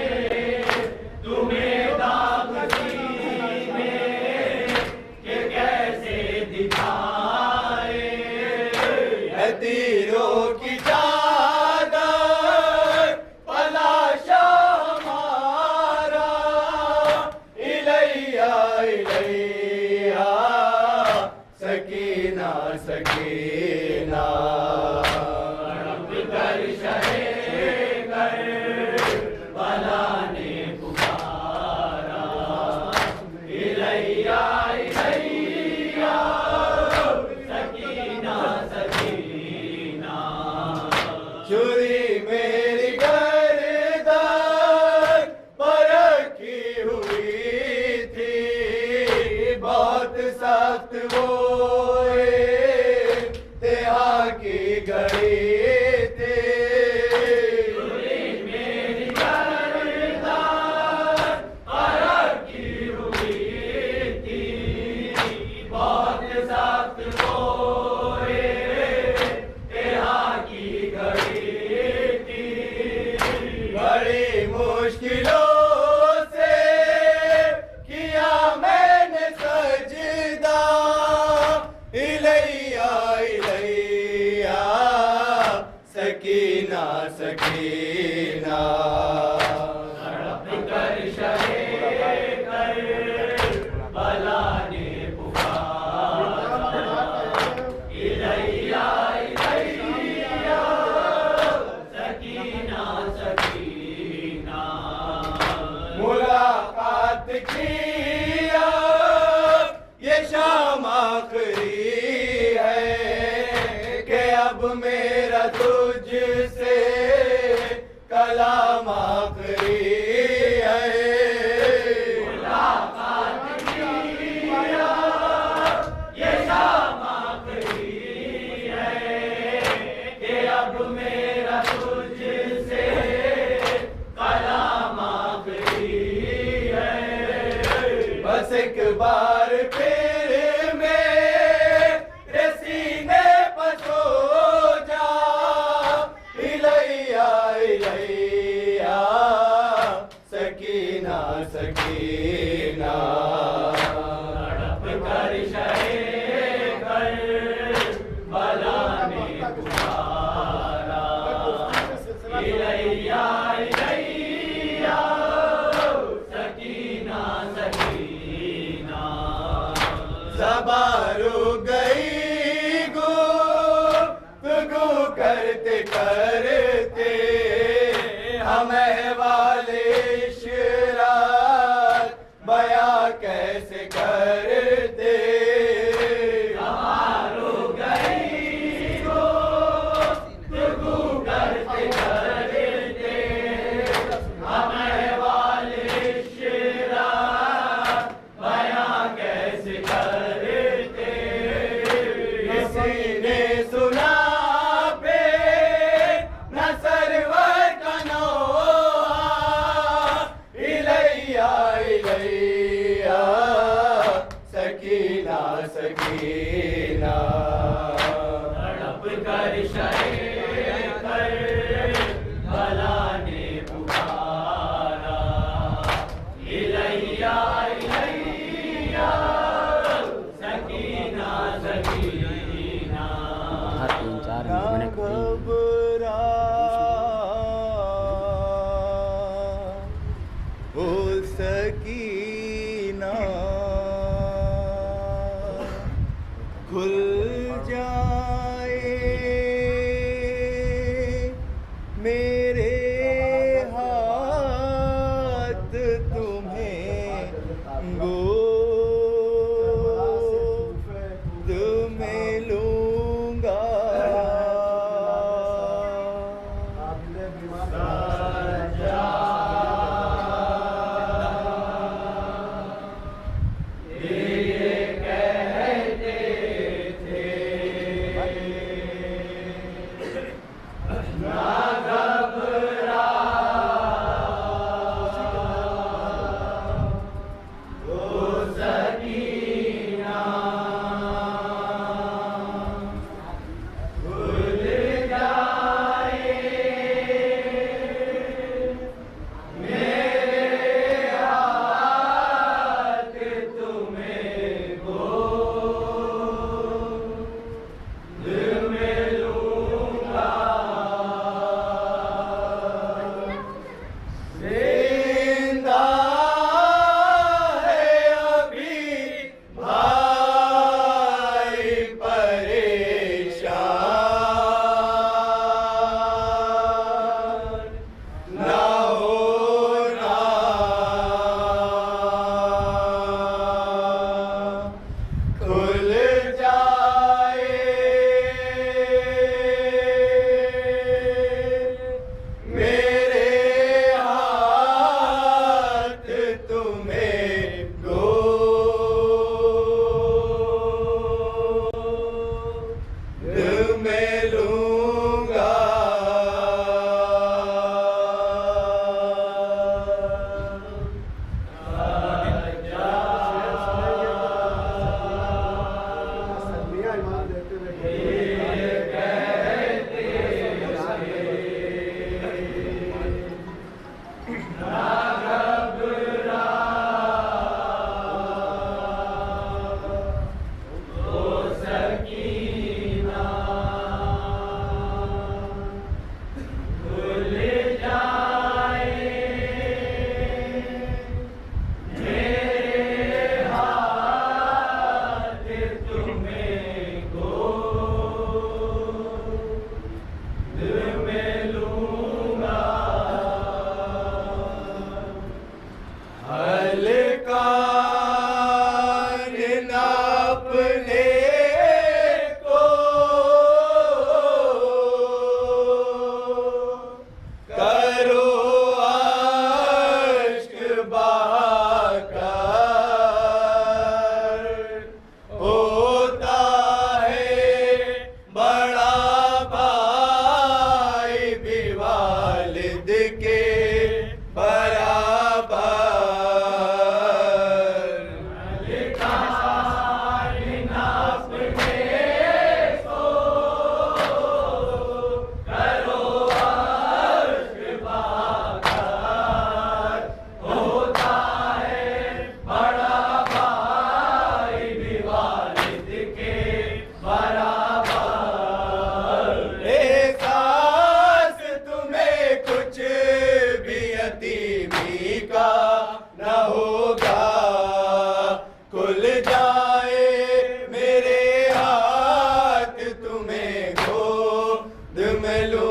तुम्हें दाग सीने के कैसे दिखाए है तीरों की चादर पलाशा हमारा इलैया इलैया सकीना सकीना तड़प कर शहे कर भला ने पुकारा इलैया इलैया सकीना सकीना छुरी मेरी गर्दन पर रखी हुई थी बहुत सख्त वो तेहा की गई थी छुरी मेरी गर्दन पर रखी हुई थी बहुत सख्त वो तेहा की गई थी बड़ी मुश्किलों से किया मैंने सजदा इलैया इलैया सकीना सकीना तड़प कर शहे कर भला ने पुकारा इलैया इलैया सकीना सकीना मुलाकात की ये शाम आखिरी है कि अब मेरा तुझसे कलाम आखिरी है मुलाकात की ये शाम आखिरी है कि अब मेरा तुझसे कलाम आखिरी है बस एक बार फिर मेरे सीने पर सो जा इलैया इलैया सकीना सकीना तड़प कर शहे कर भला ने पुकारा इलैया इलैया सकीना सकीना ज़बारू गई गुफ्तगू करते करते हम वाले शिरात बया कैसे करते ज़बारू गई गुफ्तगू करते करते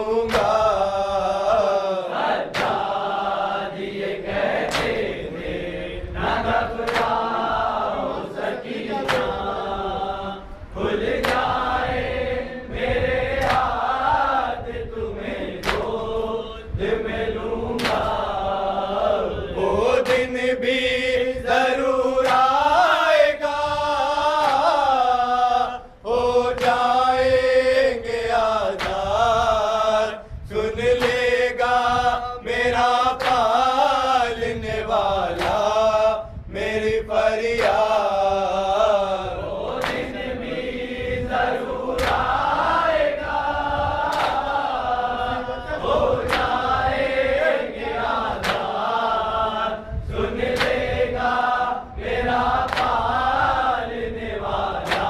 लूंगा। वो दिन भी जरूर आएगा, हो जाएंगे आजाद, सुन लेगा मेरा पालने वाला मेरी फरियाद। वो दिन भी जरूर आएगा, हो जाएंगे आजाद, सुन लेगा मेरा पालने वाला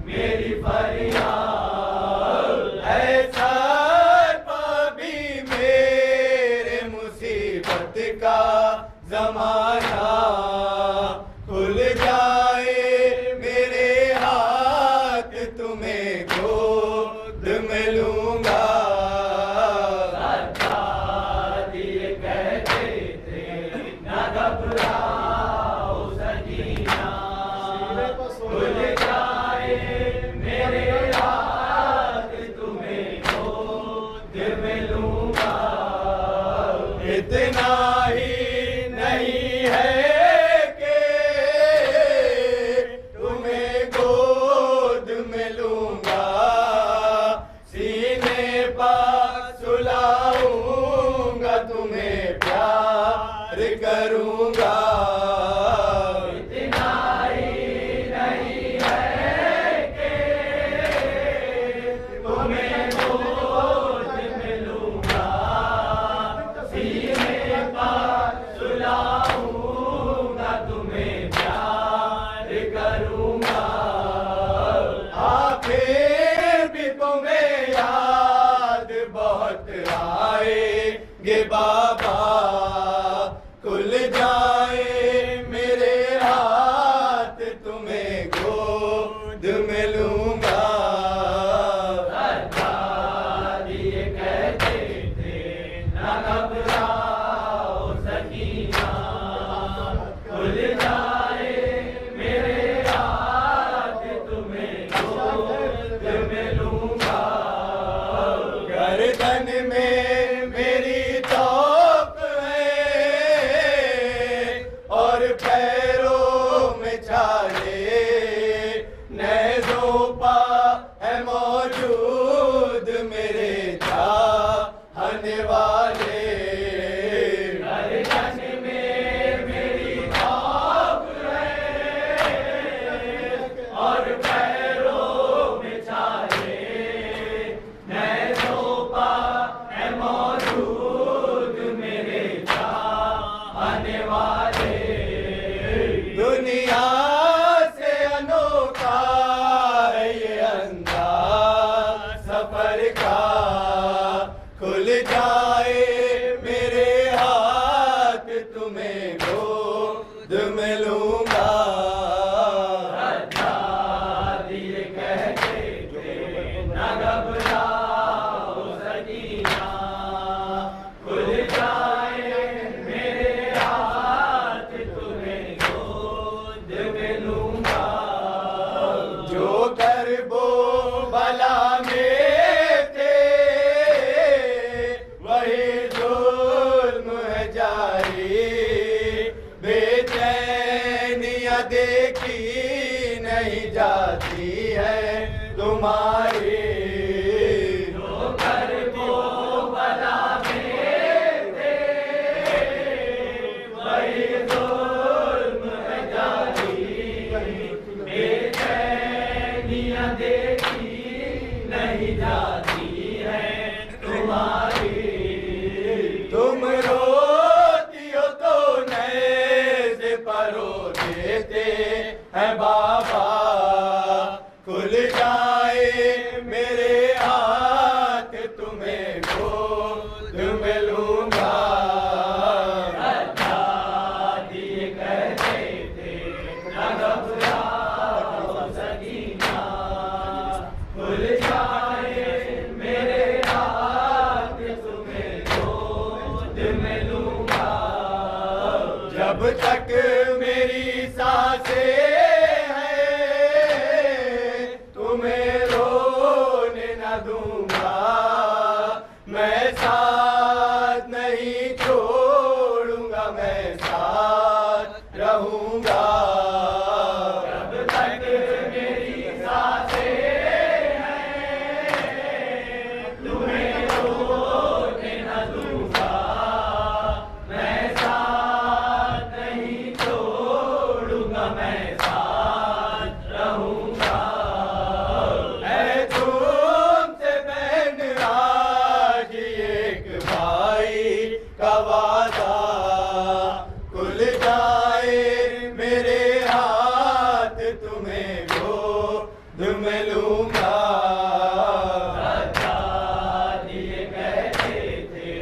मेरी फरियाद। ऐसा भी मेरे मुसीबत का जमाना, खुल जाए मेरे हाथ, तुम्हें गोद में लूंगा। इतना ही नहीं है कि तुम्हें गोद में लूंगा, सीने पर सुलाऊंगा, तुम्हें प्यार करूंगा। इतना ही नहीं है कि तुम्हें गोद में लूंगा, सीने पर सुलाऊंगा, तुम्हें प्यार करूंगा। आखिर भी तुम्हें याद बहुत आएगे बाबा, खुल जाए मेरे हाथ, तुम्हें गोद में लूंगा। ये कहते थे ना घबराओ सकीना, खुल जाए मेरे हाथ, तुम्हें गोद में लूंगा। गर्दन में मेरी तौक है और पैरों में छाले, नेज़ों पर है मौजूद मेरे चाहने वाले। गर्दन में मेरी तौक है और पैरों में छाले, नेज़ों पर है मौजूद मेरे चाहने वाले। दुनिया से अनोखा है ये अंदाज़ सफर का, खुल जाए मेरे हाथ, तुम्हें गोद में लूंगा। ये कहते थे ना घबराओ सकीना, खुल जाए मेरे हाथ, तुम्हें गोद में लूंगा। जो करबो भला में थे जब तक मेरी सांसें हैं तुम्हें रोने न दूंगा, मैं साथ नहीं छोड़ूंगा, मैं साथ रहूंगा। जब तक मेरी सांसें हैं तुम्हें रोने न दूंगा, मैं साथ नहीं छोड़ूंगा, मैं साथ रहूंगा। है तुमसे बहन आज एक भाई का वादा, खुल जाए मेरे हाथ तुम्हें गोद में लूंगा। ये कहते थे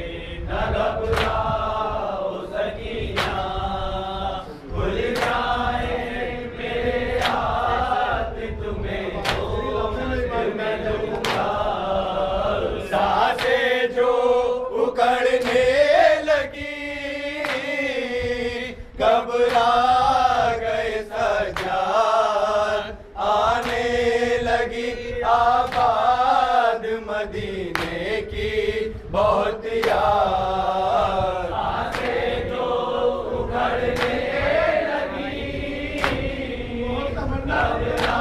न घबराओ सकीना, खुल जाए मेरे हाथ तुम्हें गोद में लूंगा। सांसें जो उखड़ने लगी, घबरा गए सज्जाद, आने लगी आबाद मदीने की बहुत याद। सांसें जो उखड़ने लगी, घबरा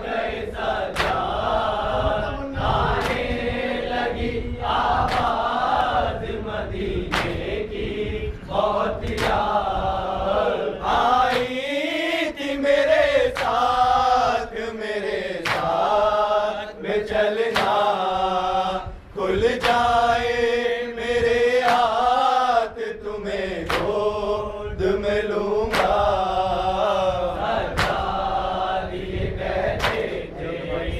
गए सज्जाद, आने लगी आबाद मदीने की बहुत याद। आई थी मेरे साथ में चलना, खुल जाए मेरे हाथ तुम्हें गोद में लूंगा। ये कहते थे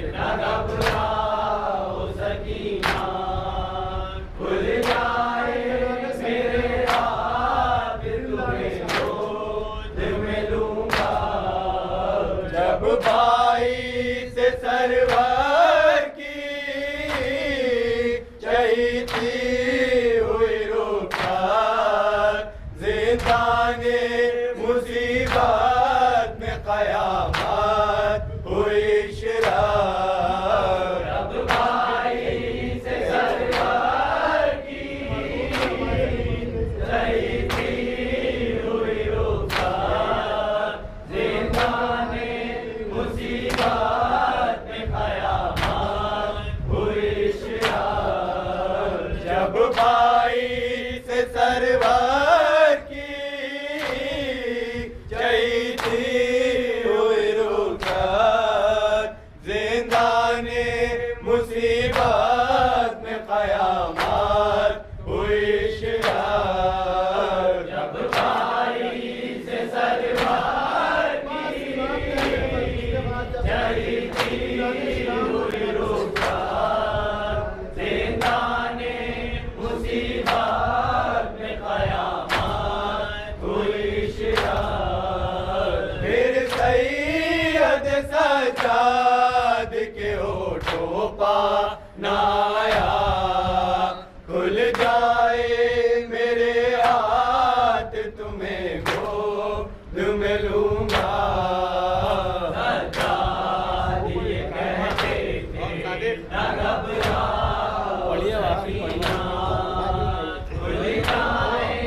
न घबराओ सकीना, खुल जाए मेरे हाथ तुम्हें गोद में लूंगा। जब भाई से सरवर की चहीती हुई रुखसत, जिंदाने मुसीबत में कयामत हुई शिरात। जब भाई से सरवर की चहीती हुई रुखसत, जिंदाने मुसीबत में कयामत हुई शिरात। जब भाई से सरवर की चहीती हुई रुखसत, जिंदाने मुसीबत में कयामत हुई शिरात। जब भाई से सरवर की चहीती हुई रुखसत, जिंदाने मुसीबत में कयामत हुई शिरात। फिर सैयद सज्जाद के होठों पर नाया, खुल जाए मेरे हाथ तुम्हें गोद में लूंगा। सज्जाद ये कहते थे न घबराओ सकीना, खुल जाए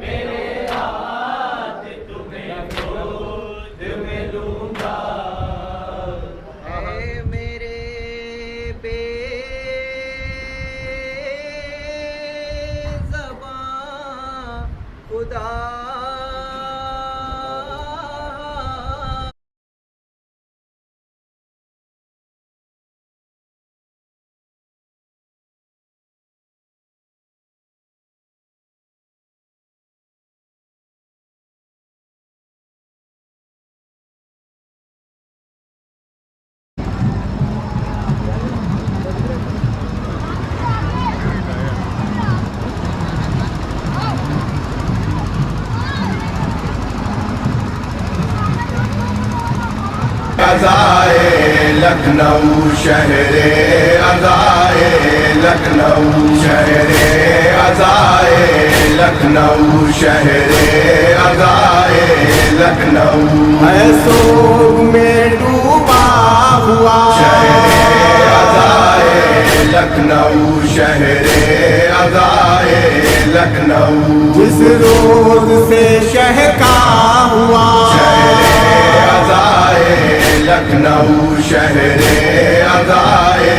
मेरे हाथ तुम्हें गोद में लूंगा। ऐ मेरे बेज़बां खुदा, अज़ाए लखनऊ शहरे अज़ाए लखनऊ शहरे अज़ाए लखनऊ शहरे अज़ाए लखनऊ है सोग में डूबा हुआ शहरे अज़ाए लखनऊ शहरे अज़ाए लखनऊ जिस रोज से शहका हुआ शहरे अज़ाए लखनऊ शहरे अज़ाए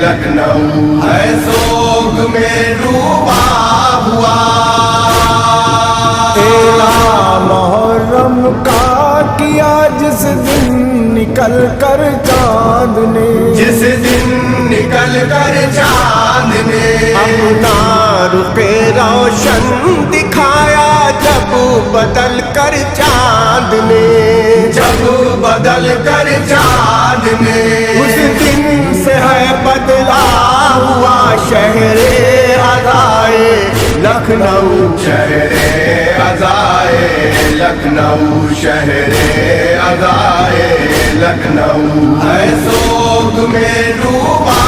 लखनऊ है सोग में डूबा हुआ मुहर्रम का किया जिस दिन निकल कर चांद ने जिस दिन निकल कर चांद ने अपना रुपे रोशन दिखाया जब बदल कर चांद ने जब बदल कर चांद ने उस दिन से है बदला हुआ शहरे अज़ाए लखनऊ शहरे अज़ाए लखनऊ शहरे अज़ाए लखनऊ है सोग में डूबा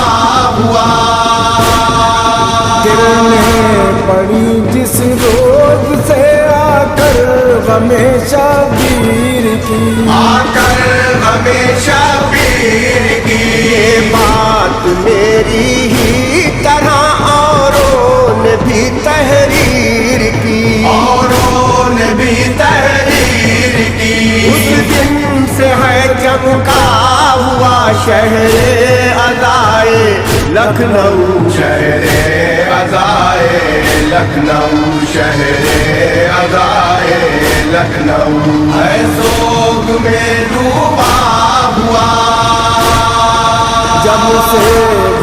हुआ किरणें पड़ी जिस रोज से आकर हमेशा वीर की आकर हमेशा पीर की ये बात मेरी ही तरह औरों ने भी तहरीर की औरों ने भी तहरीर की उस दिन से है चमका हुआ शहरे अज़ाए लखनऊ शहरे अज़ाए लखनऊ शहरे अज़ाए लखनऊ है सोग में डूबा हुआ जब से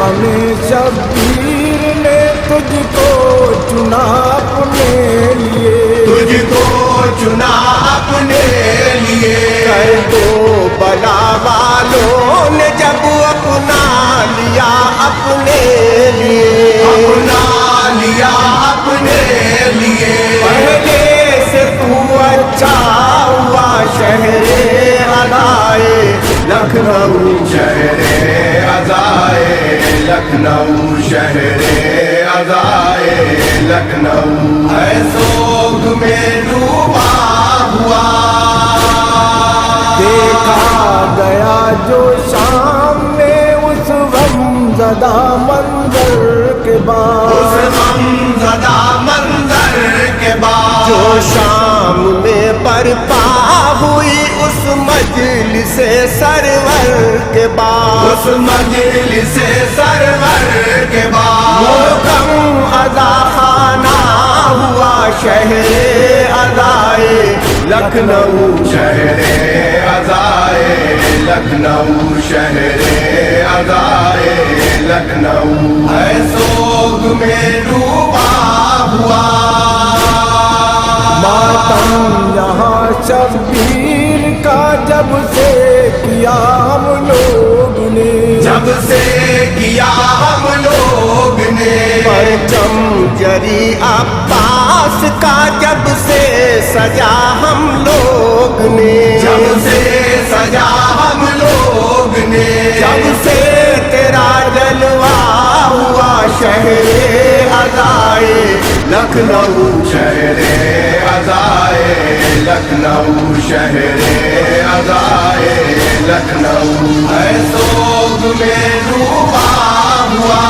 हमें शब्बीर ने तुझको चुना अपने लिए तुझको चुना अपने लिए कर दो बला वालों ने जब अपना लिया अपने लिए अपना लिया अपने लिए पहले से तू अच्छा हुआ शहरे अज़ाए लखनऊ शहरे अज़ाए लखनऊ शहरे अज़ाए लखनऊ है सोग में डूबा हुआ देखा गया जो शाम में उस गमज़दा मंजर के बाद उस गमज़दा मंजर के बाद जो शाम में बरपा हुई उस मजलिस सरवर के बाद उस मजलिस सरवर के बाद वो गम अज़ा खाना हुआ शहरे अज़ाए लखनऊ शहरे अज़ाए लखनऊ शहरे अज़ाए लखनऊ है सोग में डूबा हुआ मातम यहाँ शब्बीर का जब से किया हम लोग ने जब से किया हम लोग ने परचम जरी अब्बास का जब से सजा हम लोग ने जब से सजा हम लोग ने जब से तेरा जलवा हुआ शहरे अज़ाए लखनऊ शहरे अज़ाए लखनऊ शहरे अज़ाए लखनऊ है सोग में डूबा हुआ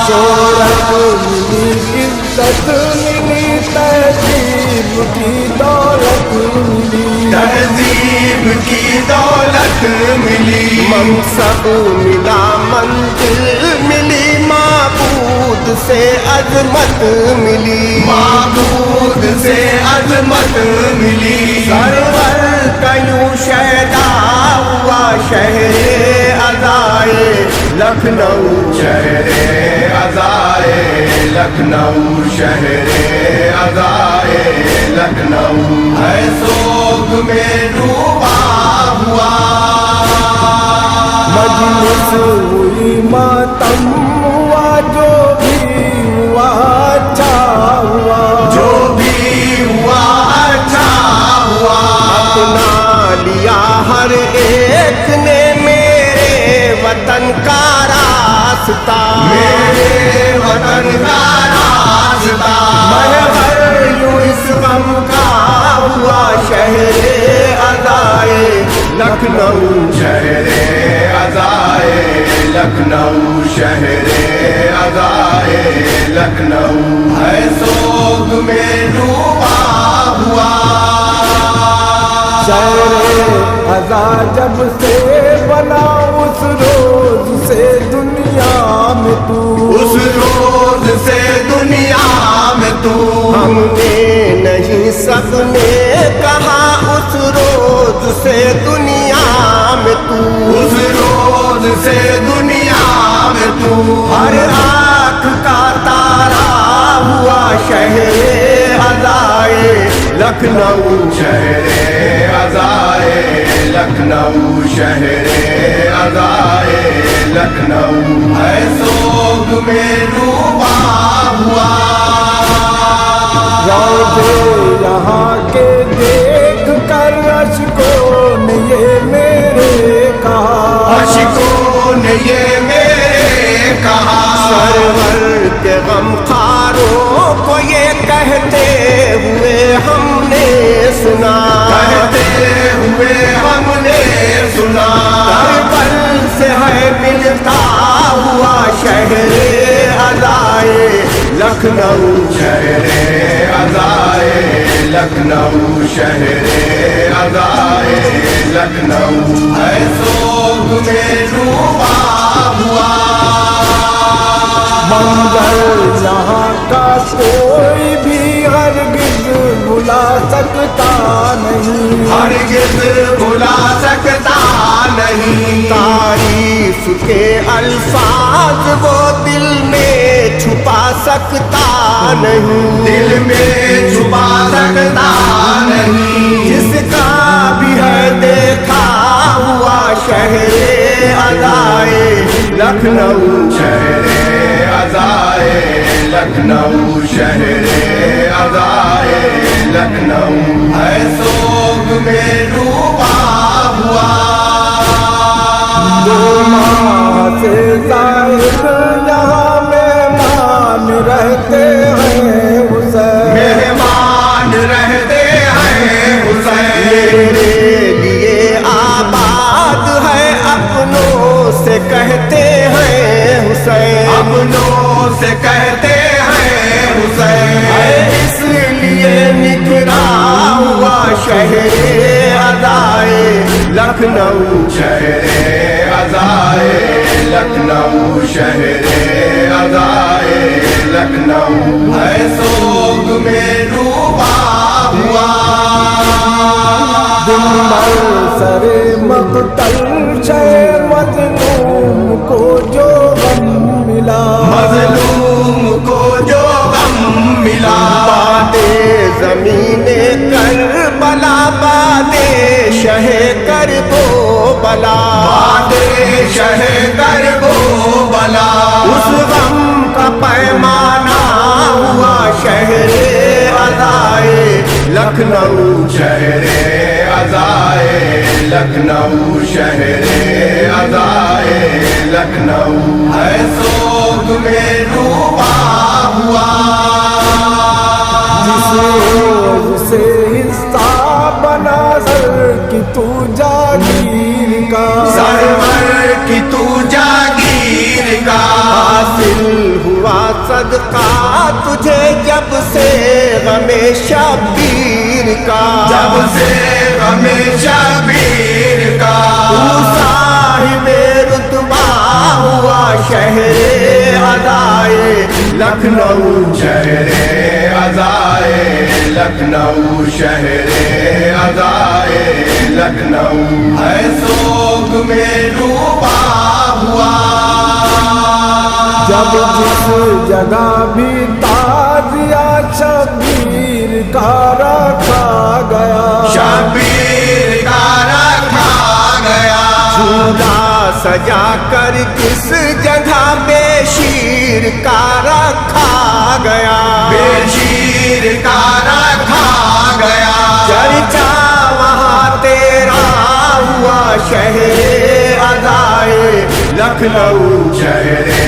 शोहरत मिली इज्जत मिली तहजीब की दौलत मिली तहजीब की दौलत मिली मनसब मिला मंजिल मिली माबूद से अजमत मिली माबूद से अजमत मिली सरवर कयूं शैदा हुआ शहरे अज़ाए लखनऊ शहरे अज़ाए लखनऊ शहरे अज़ाए लखनऊ है सोग में डूबा हुआ मजलिस हुई मातम हुआ जो भी हुआ अच्छा हुआ जो भी हुआ अच्छा हुआ अपना लिया हर एक ने मेरे वतन का रास्ता लखनऊ शहरे अज़ाए लखनऊ शहरे अज़ाए लखनऊ है सोग में डूबा हुआ। शहरे अज़ा जब से बना उस रोज से दुनिया में तू, उस रोज से दुनिया में तू, हमने नहीं सबने कहा उस रोज से दुनिया में तू, उस रोज से दुनिया में तू, हर आँख का तारा हुआ शहरे अज़ाए लखनऊ शहरे अज़ाए लखनऊ शहरे अज़ाए लखनऊ है सोग में डूबा हुआ। रोज़े यहाँ के देख कर अशकों ने ये मेरे कहा, अशिकों ने ये मेरे कहा, सरवर के गमखारों को ये कहते हुए हमने सुना, कहते हुए हमने सुना, करबल से है मिलता हुआ शहरे अज़ाए लखनऊ शहरे अज़ाए लखनऊ शहरे अज़ाए लखनऊ है सोग में डूबा हुआ। मंजर यहाँ का कोई भी हरगिज़ भुला सकता नहीं, हरगिज़ भुला सकता नहीं, तारीफ के अल्फाज वो दिल में छुपा सकता नहीं, दिल में छुपा सकता नहीं, जिसका भी है देखा हुआ शहरे अज़ाए लखनऊ शहरे अज़ाए लखनऊ शहरे अज़ाए लखनऊ है सोग में डूबा हुआ। दो माह से ज़ाहिद यहाँ मेहमान रहते हैं हुसैन, मेहमान रहते हैं हुसैन, मेरे लिए आबाद है अपनों से कहते हैं हुसैन, अपनों से कहते हैं हुसैन, इसलिए निकला हुआ शहरे अज़ाए लखनऊ शहरे अज़ाए लखनऊ शहरे अज़ाए लखनऊ है सोग में डूबा हुआ। दिन भर सरे मक़तल शे मज़लूम को जो गम मिला, मज़लूम को जो गम मिला, बादे ज़मीने करबला बादे शहे कर वो बला, बादे शहे कर वो बला, उस गम का पैमाना हुआ शहरे अज़ाए लखनऊ शहरे अज़ाए लखनऊ शहरे अज़ाए लखनऊ है सोग में डूबा हुआ। जिस रोज से हिस्सा बना सर की तू जागीर का, सरवर की तू जागीर का, हासिल हुआ सदका तुझे जब से गमे शबीर का, जब से हमेशा वीर का, तू साहिबे रुतबा हुआ शहरे अज़ाए लखनऊ शहरे अज़ाए लखनऊ शहरे अज़ाए लखनऊ है सोग में डूबा हुआ। जब जिस जगह भी ताजिया शबीर का रखा गया, शबीर का रखा गया, झूला सजा कर किस जगह बेशीर का रखा गया, बेशीर का रखा गया, चर्चा वहाँ तेरा हुआ शहरे अज़ाए लखनऊ शहरे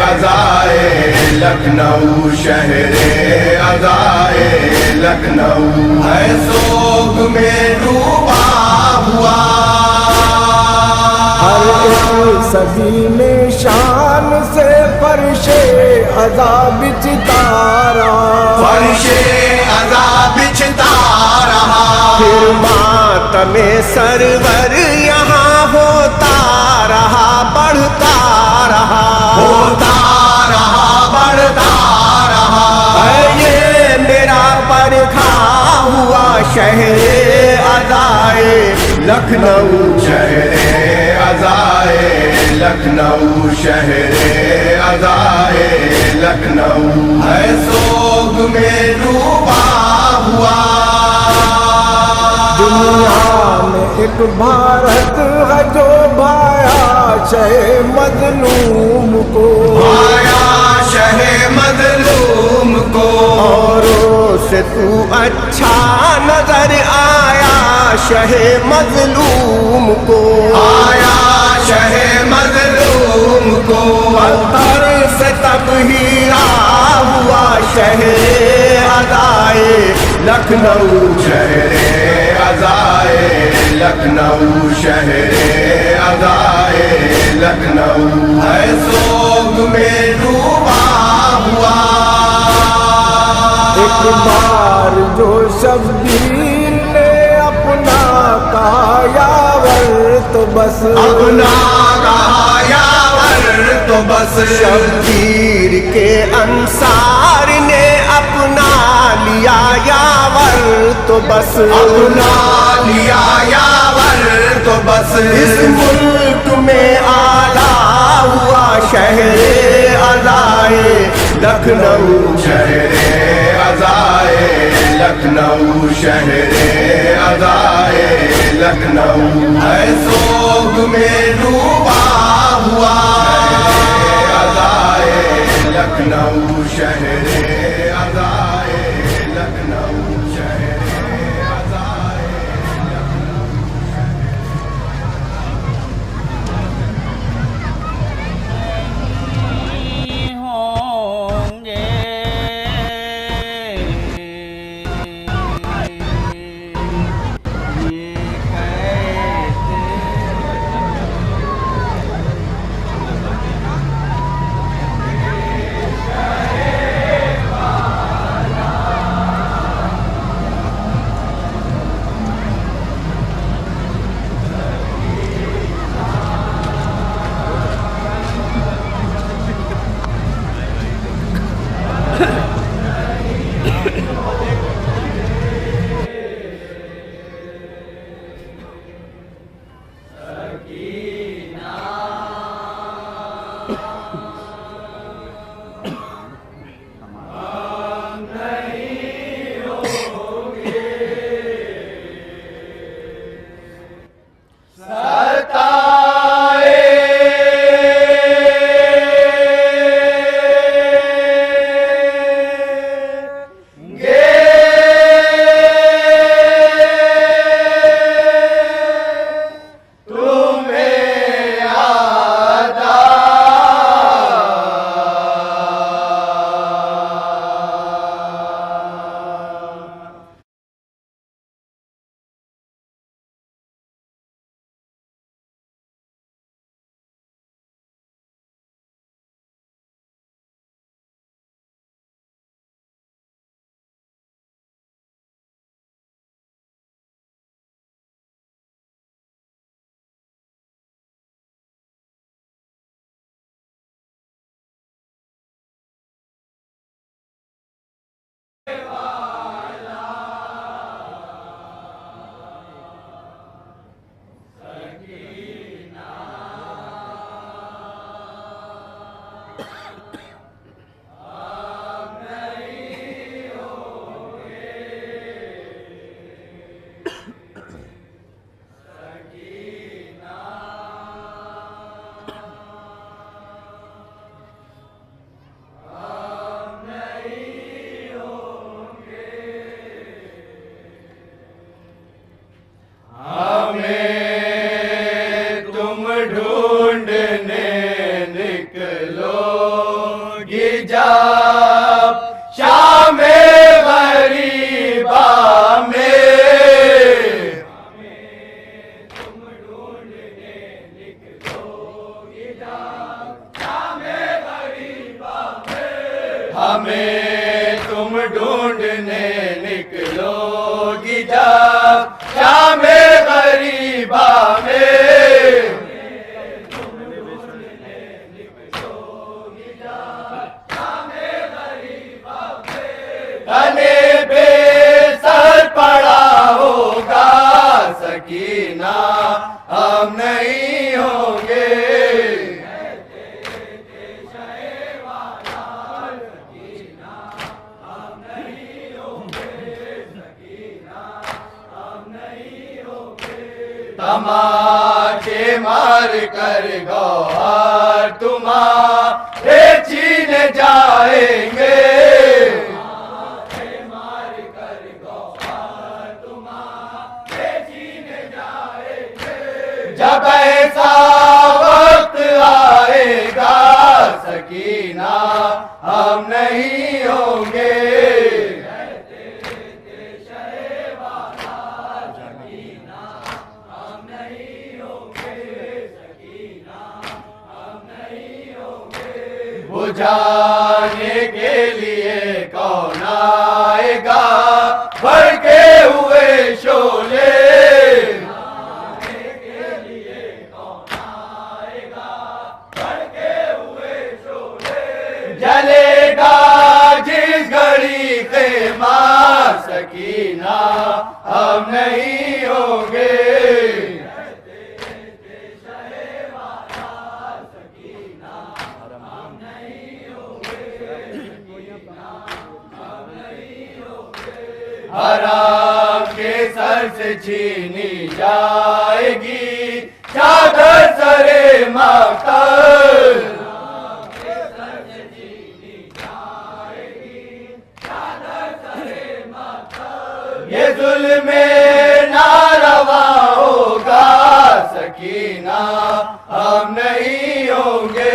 अज़ाए लखनऊ शहरे अज़ाए लखनऊ है सोग में डूबा हुआ। हर एक सदी में शान से फर्शे अज़ा बिछता रहा, फर्शे अज़ा बिछता रहा। फिर मातमे सरवर यहाँ होता रहा, बढ़ता रहा, होता रहा, बढ़ता रहा। ये मेरा परखा हुआ शहरे अज़ाए लखनऊ, शहरे अज़ाए लखनऊ, शहरे अज़ाए लखनऊ। है सोग में डूबा हुआ। दुनिया में एक भारत है जो भाया शहे मजलूम को, भाया शहे मजलूम को। औरों से तू अच्छा नजर आया शहे मजलूम को, आया शहे मजलूम को। पत्थर से तब हीरा हुआ शहरे अज़ाए लखनऊ, शहरे अज़ाए लखनऊ, शहरे अज़ाए लखनऊ। है सोग में डूबा हुआ। एक बार जो शब्बीर ने अपना कहा यावर तो बस, अपना कहा यावर तो बस। शब्बीर के अंसार ने अपना लिया यावर तो बस, अपना लिया यावर तो बस। इस मुल्क में आला हुआ शहरे अज़ाए लखनऊ, शहरे अज़ाए लखनऊ, शहरे अज़ाए लखनऊ। है सोग में डूबा हुआ। अज़ाए लखनऊ, शहरे अज़ाए लखनऊ, शहरे अज़ाए होंगे ये कैसे हमें तुम ढूंढने निकलोगी जब शामे गरीबा में। तने बेसर पड़ा होगा सकीना, हम नहीं होंगे। तमाचे मार कर गौहर तुम्हारे छीन जाएंगे। जब ऐसा वक्त आएगा सकीना, हम नहीं होंगे। बुझाने के लिए कौन आएगा भड़के हुए शोले। जलेगा जिस घड़ी ख़ेमा सकीना, हम नहीं होंगे। हराम के सर से छीनी जाएगी चादर सरे मातल। ये जुल्मे नारवा होगा सकीना, हम नहीं होंगे।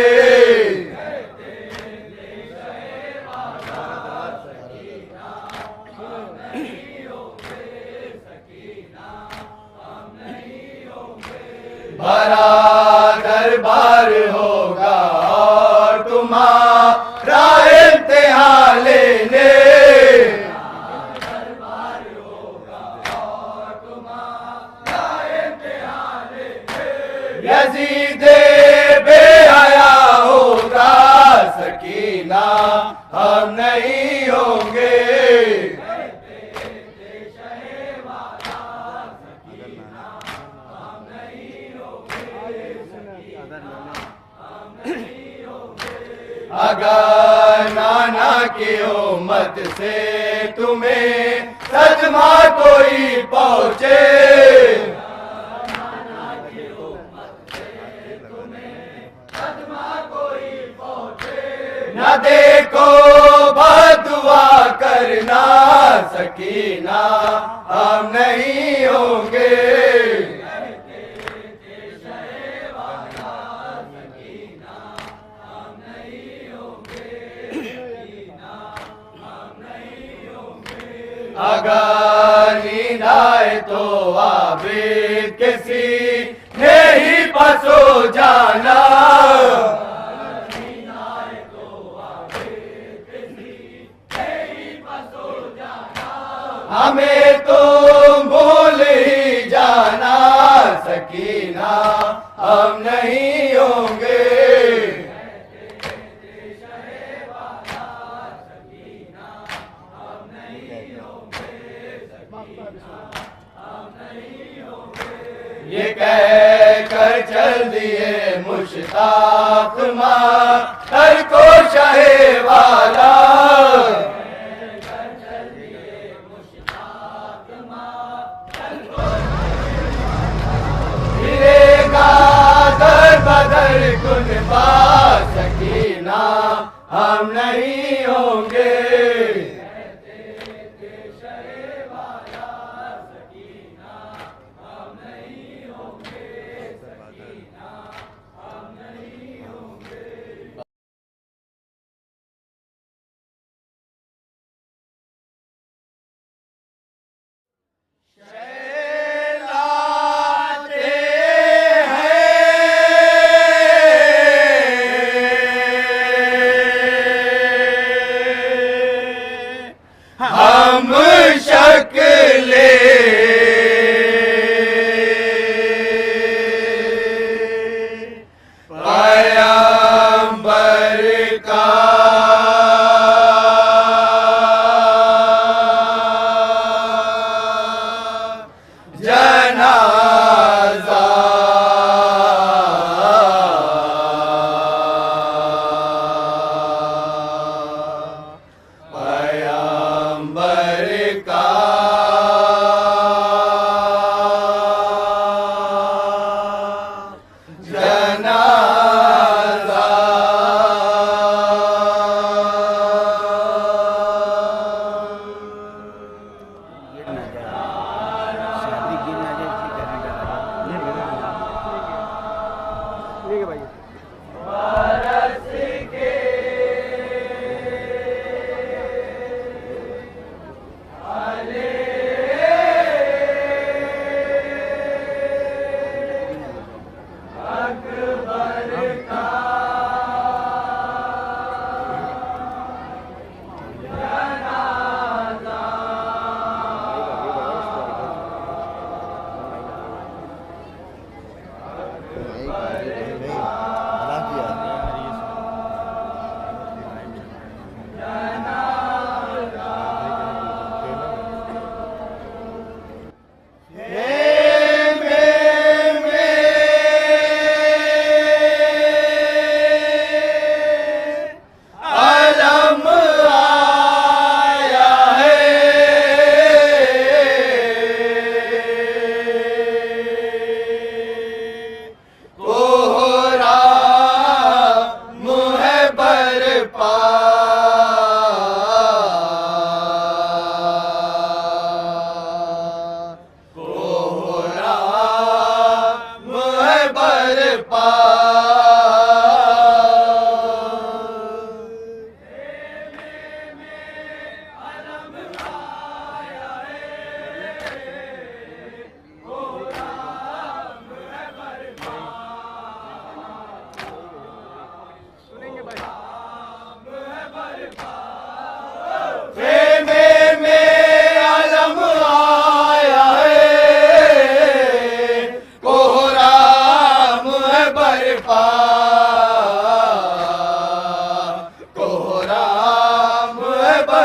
बड़ा दरबार होगा और तुम्हारा इम्तिहान लेने। यजीदे बेहया होगा सकीना, हम नहीं होंगे। अगर नाना की उम्मत से तुम्हें सदमा कोई पहुँचे, न देखो बदुआ करना सकीना, हम नहीं होंगे। अगर नींद आए तो आबिद किसी नहीं पसो जाना। हमें तुम भूल ही जाना सकीना, हम नहीं होंगे। ये कह कर चल दिए मुश्ताक माँ हर को शहे वाला। फिरेगा दर बदर कुन बा सकीना, हम नहीं होंगे।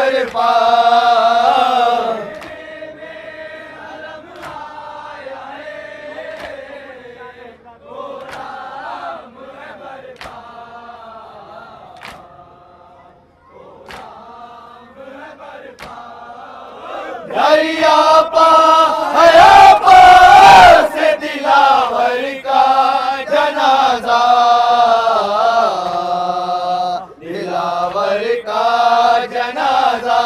बरपा। दरिया पा हया पा से दिलावर का जनाजा, दिलावर का जनाजा।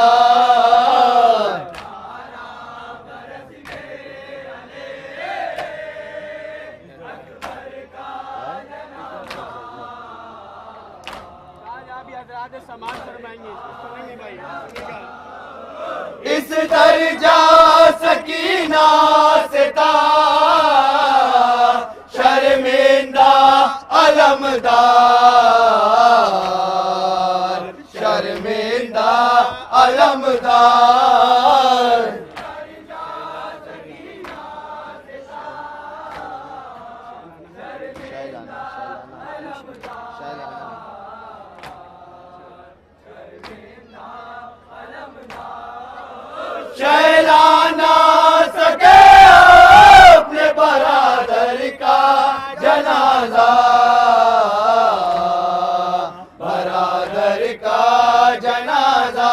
इस दर्जा सकीना से था शर्मिंदा अलमदार, शर्मिंदा अलमदार। शैलाना सके अपने बरादर का जनाजा, बरादर का जनाजा।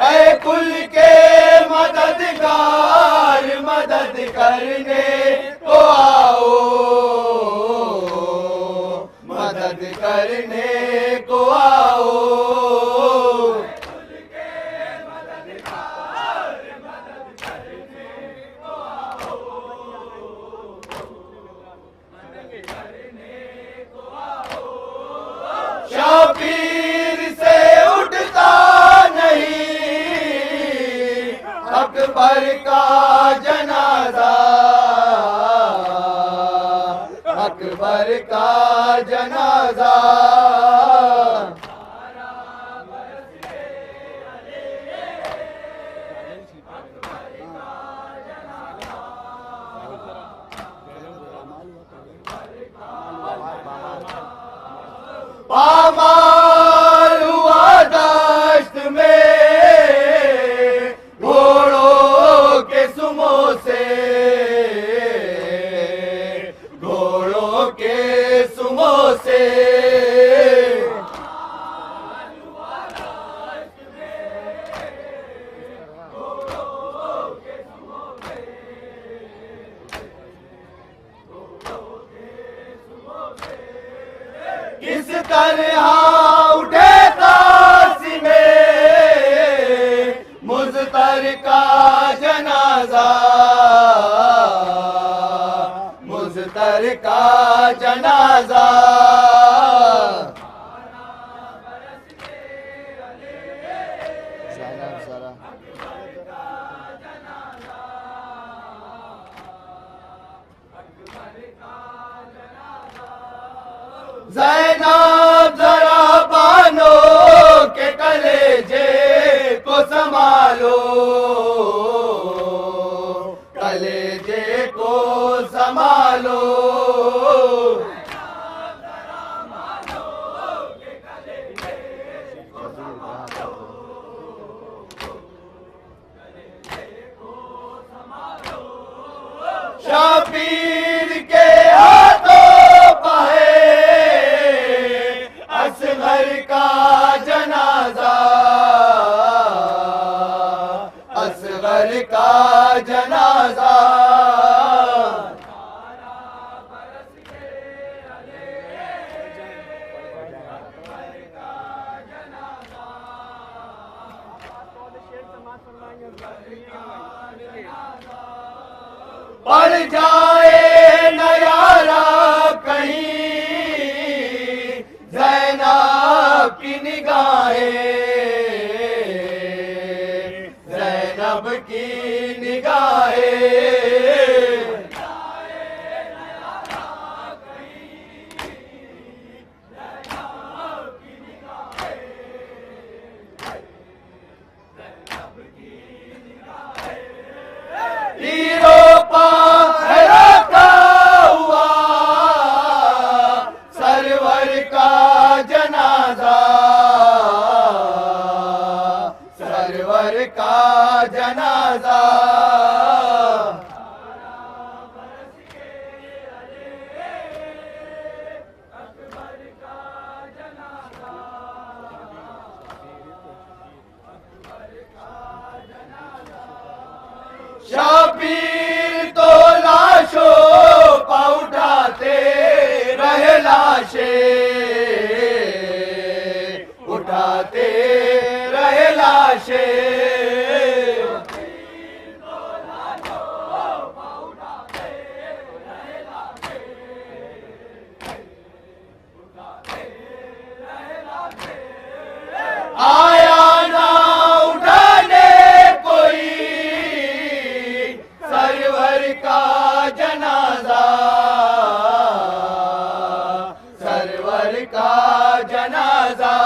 ऐ कुल के मददगार मदद करने को आओ, मदद करने को आओ। शबीर से उठता नहीं अकबर का जनाजा, अकबर का जनाजा। पामाल हुआ दश्त में घोड़ों के सुमो से, घोड़ों के सुमो से। किस तरह उठे काशी में मुज़्तर का जनाजा, मुज़तर का जनाजा। ज़ैनब जरा बानो के कलेजे को संभालो, कलेजे को संभालो। शबीर के हाथों पाए असगर का जनाजा, असगर का जनाजा। पड़ जाए नयारा कहीं ज़ैनब की निगाहें, ज़ैनब की निगाहें। अकबर का जनाजा शाबीर तो लाशों पा उठाते रहे लाशें, उठाते रहे लाशें। आया ना उठाने कोई सरवर का जनाजा, सरवर का जनाजा।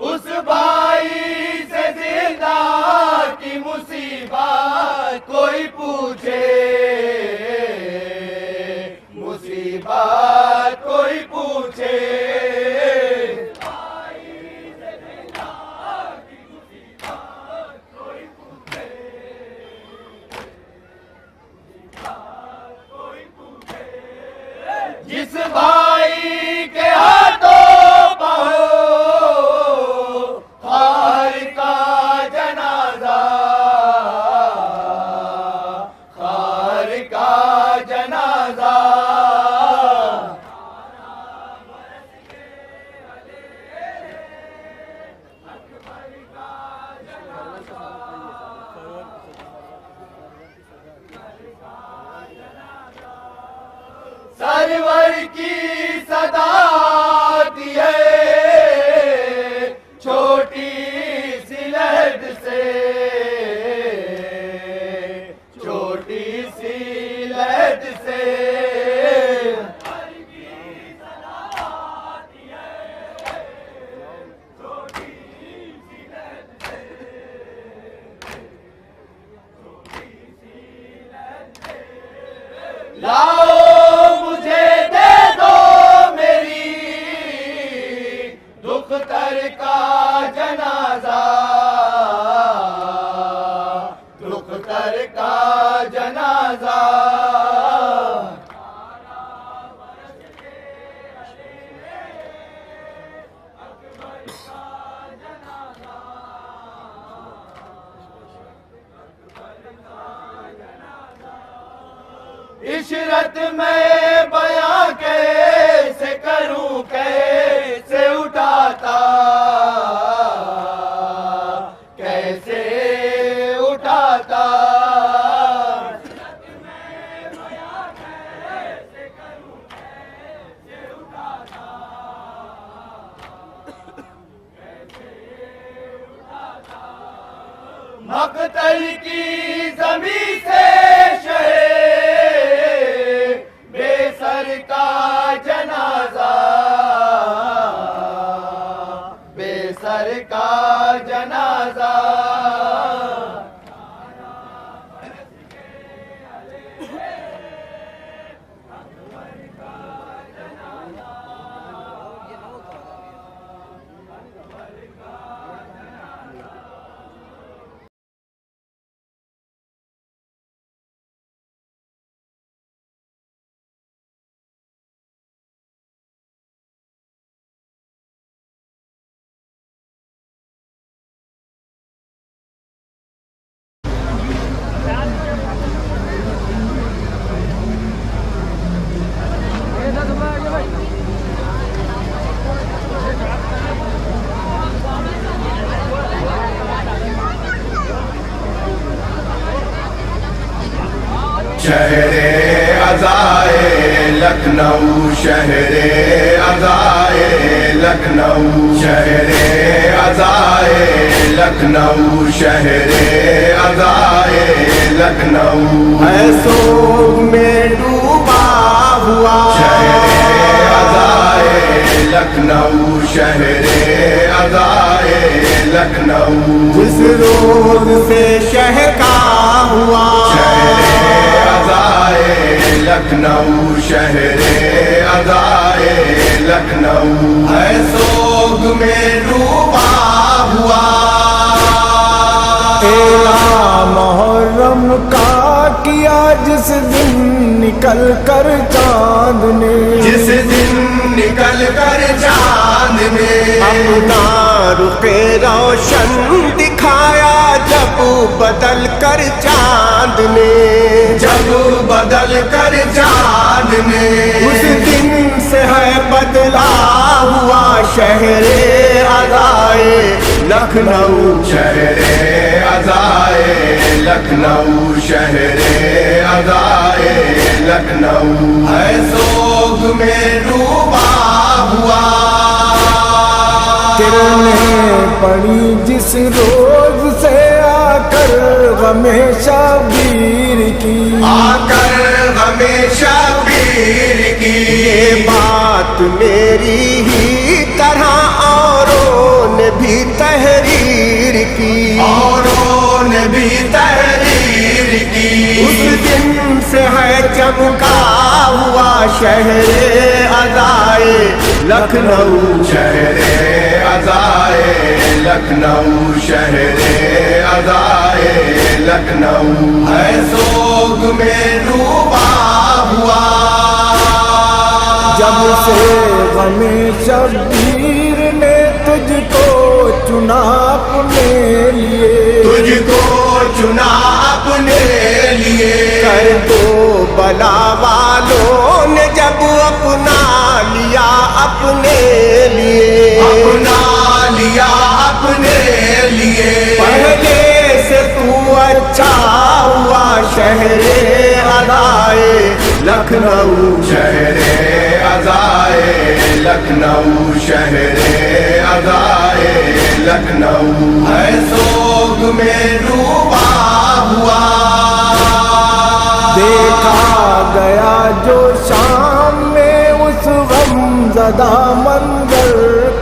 उस भाई से जिंदा की मुसीबत कोई पूछे, मुसीबत कोई पूछे। जिस भाई के हाथों पाओ खार का जनाजा, खार का जनाजा। सरवर की सदा आती है छोटी सी लहद से, छोटी सी लहद से। लाओ मुझे दे दो मेरी दुख्तर का जनाजा, दुख्तर का जनाजा। इशरत में बयां कैसे करूं, कैसे उठाता, कैसे उठाता। मकतल की जमीन से शहे बेसर का जनाजा, बेसर का जनाजा। शहरे अज़ाए लखनऊ, शहरे अज़ाए लखनऊ, शहरे अज़ाए लखनऊ, शहरे अज़ाए लखनऊ। है सोग में डूबा हुआ शहरे अज़ाए लखनऊ शहरे अज़ाए लखनऊ। जिस रोज से शह का हुआ शहरे अज़ाए लखनऊ शहरे अज़ाए लखनऊ। है सोग में डूबा हुआ मुहर्रम का किया जिस दिन निकल कर चांद ने, जिस दिन निकल कर चांद ने अपना रुखे रोशन दिखाया जब बदल कर चांद ने, जब बदल कर चांद ने। उस दिन से है बदला हुआ शहरे अज़ाए लखनऊ शहरे अज़ाए लखनऊ शहरे अज़ाए लखनऊ। है सोग में डूबा हुआ किरणें पड़ी जिस रोज से आकर गमे शबीर की, आकर हमेशा पीर की। ये बात मेरी ही तरह औरों ने भी तहरीर की, औरों ने भी तहरीर की। उस दिन से है चमका हुआ शहरे अज़ाए लखनऊ शहरे अज़ाए लखनऊ शहरे अज़ाए लखनऊ। है सोग में डूबा हुआ जब से गमे शबीर ने तुझको चुना अपने लिए, तुझको चुना अपने लिए। कर दो बला वालों ने जब अपना लिया अपने लिए, अपना लिया अपने लिए। पहले से तू अच्छा हुआ शहरे अज़ाए लखनऊ शहरे अज़ाए लखनऊ शहरे अज़ाए लखनऊ। है सोग में डूबा हुआ देखा गया जो शाम में उस गमज़दा मंजर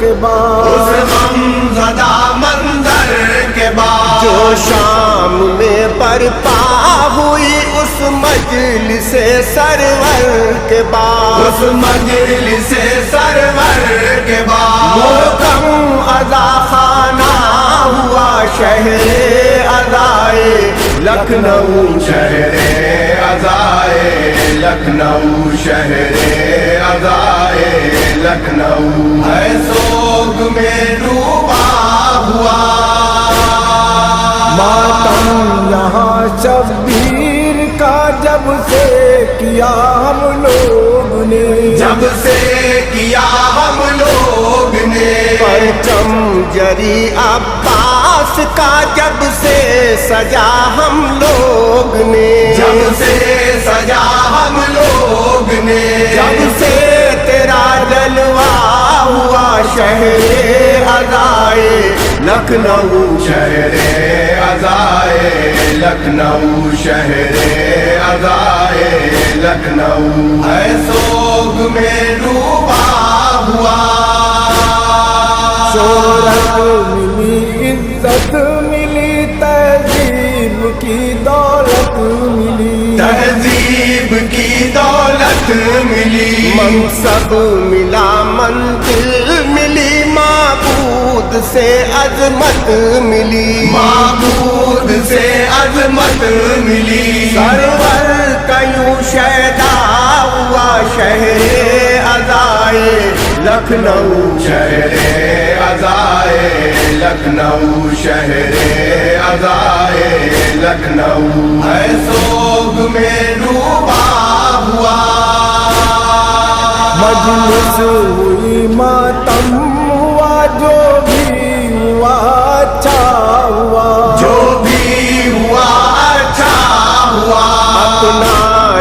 के बाद, उस गमज़दा मंजर के बाद। जो शाम में बरपा हुई उस मजलिस सरवर के बाद, उस मजलिस सरवर के बाद। मोहकम अज़ा खाना हुआ शहरे अज़ाए लखनऊ शहरे अज़ाए लखनऊ शहरे अज़ाए लखनऊ। है सोग में डूबा हुआ मातम यहाँ शबीर का जब से किया हम लोग ने, जब से किया हम लोग ने। परचम जरी अब्बास का जब से सजा हम लोग ने, जब से सजा हम लोग ने। जब से तेरा जलवा हुआ शहरे अज़ाए लखनऊ शहरे अज़ाए लखनऊ शहरे अज़ाए लखनऊ। है सोग में डूबा हुआ शोहरत मिली इज्जत मिली तहजीब की दौलत मिली, तहजीब की दौलत मिली। मनसब मिला मंजिल मिली माबूद से अजमत मिली, माबूद से अजमत मिली। सरवर कयूं शैदा हुआ शहरे अज़ाए लखनऊ शहरे अज़ाए लखनऊ शहरे अज़ाए लखनऊ। है सोग में डूबा हुआ मजलिस हुई मातम हुआ जो भी हुआ अच्छा हुआ, जो भी हुआ अच्छा हुआ। अपना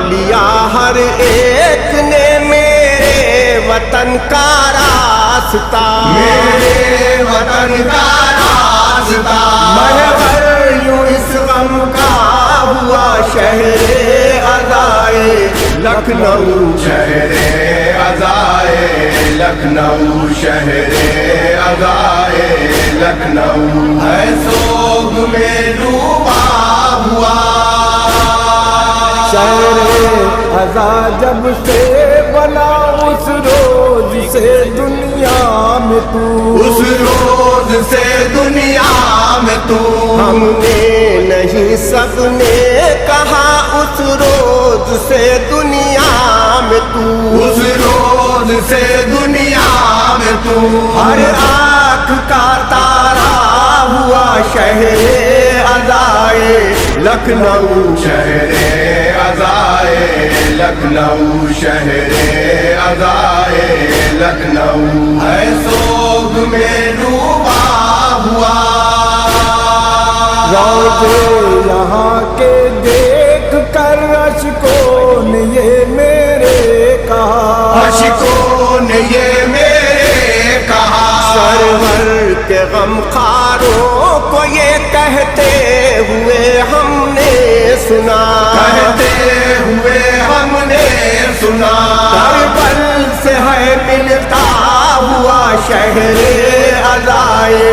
लिया हर एक ने मेरे वतन का रास्ता, मेरे वतन का रास्ता। महवर यूं इस गम का हुआ शहरे अज़ाए लखनऊ शहरे अज़ाए लखनऊ शहरे अज़ाए लखनऊ है सोग में डूबा हुआ। शहरे अज़ा जब से बना उस रोज से दुनिया में तू, उस रोज से दुनिया में तू, हमने नहीं सबने कहा उस रोज से दुनिया में तू, उस रोज से दुनिया में तू, हर आँख का तारा हुआ शहरे अज़ाए लखनऊ शहरे अज़ाए लखनऊ शहरे अज़ाए लखनऊ है सोग में डूबा हुआ। रोज़े यहाँ के देख कर अशकों ने ये मेरे कहा, अशकों ने ये मेरे कहा, सरवर के गमखारों को ये कहते हुए हमने सुना, कहते हुए हमने सुना, करबल से है मिलता हुआ शहरे अज़ाए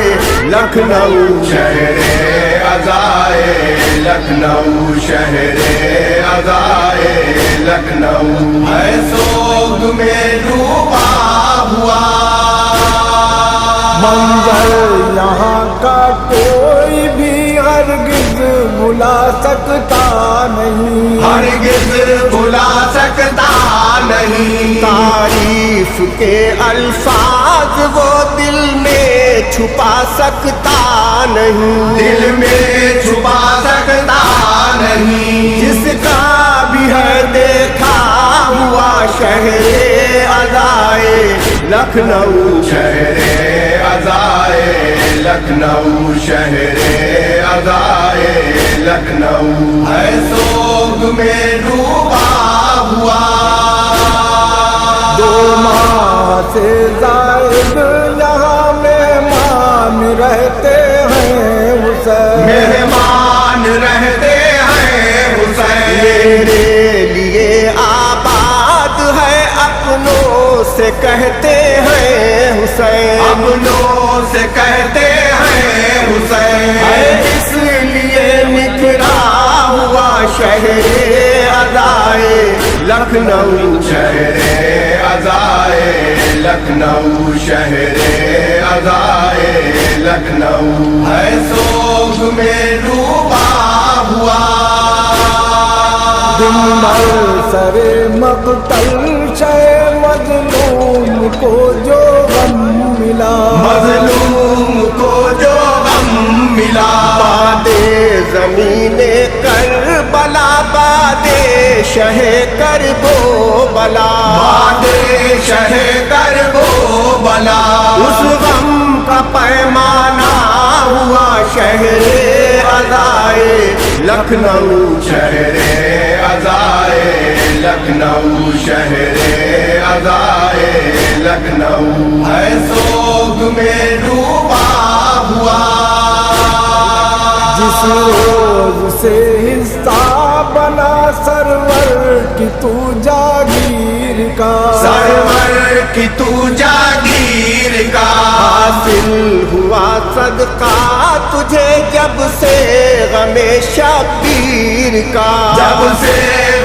लखनऊ शहरे अज़ाए लखनऊ शहरे अज़ाए लखनऊ है सोग में डूबा हुआ। मंजर यहाँ का कोई भी हरगिज भुला सकता नहीं, हरगिज भुला सकता नहीं, तारीफ के अल्फाज वो दिल में छुपा सकता नहीं, दिल में छुपा सकता नहीं, जिसका भी है देखा हुआ शहरे अज़ाए लखनऊ शहरे अज़ाए लखनऊ शहरे अज़ाए लखनऊ है सोग में डूबा हुआ। दो माह से ज़ायद यहाँ मेहमान रहते हैं हुसैन, मेहमान रहते हैं हुसैन, मेरे लिए आबाद है अपनों से कहते हैं हुसैन, अपनों से कहते हैं हुसैन, इसलिए निखरा हुआ शहरे अज़ाए लखनऊ शहरे अज़ाए लखनऊ शहरे अज़ाए लखनऊ है सोग में डूबा हुआ। दिनभर सरे मक़तल शे मज़लूम को जो गम मिला, मज़लूम को जो गम मिला, बादे ज़मीने करबला बादे शहे करबो बला, बादे शहे करबो बला, उस गम का पैमाना हुआ शहरे अज़ाए लखनऊ शहरे अज़ाए लखनऊ शहरे अज़ाए लखनऊ है सोग में डूबा हुआ। जिस रोज से हिस्सा बना सरवर की तू जागीर का, सरवर की तू जागीर का, हासिल हुआ सदका तुझे जब से गमे शबीर का, जब से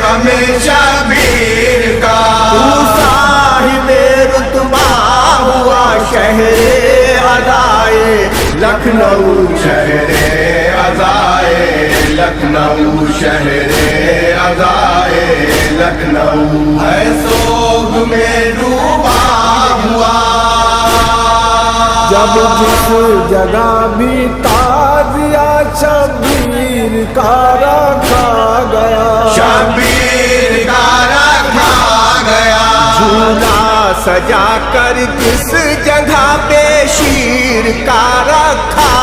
गमे शबीर का, तू साहिबे रुतबा हुआ शहरे अज़ाए लखनऊ शहरे अज़ाए लखनऊ शहरे अज़ाए लखनऊ है सोग में डूबा हुआ। जब जिस जगह भी ताज़िया शबीर का रखा गया, शबीर का रखा गया, झूला सजा कर किस जगह बेशीर का रखा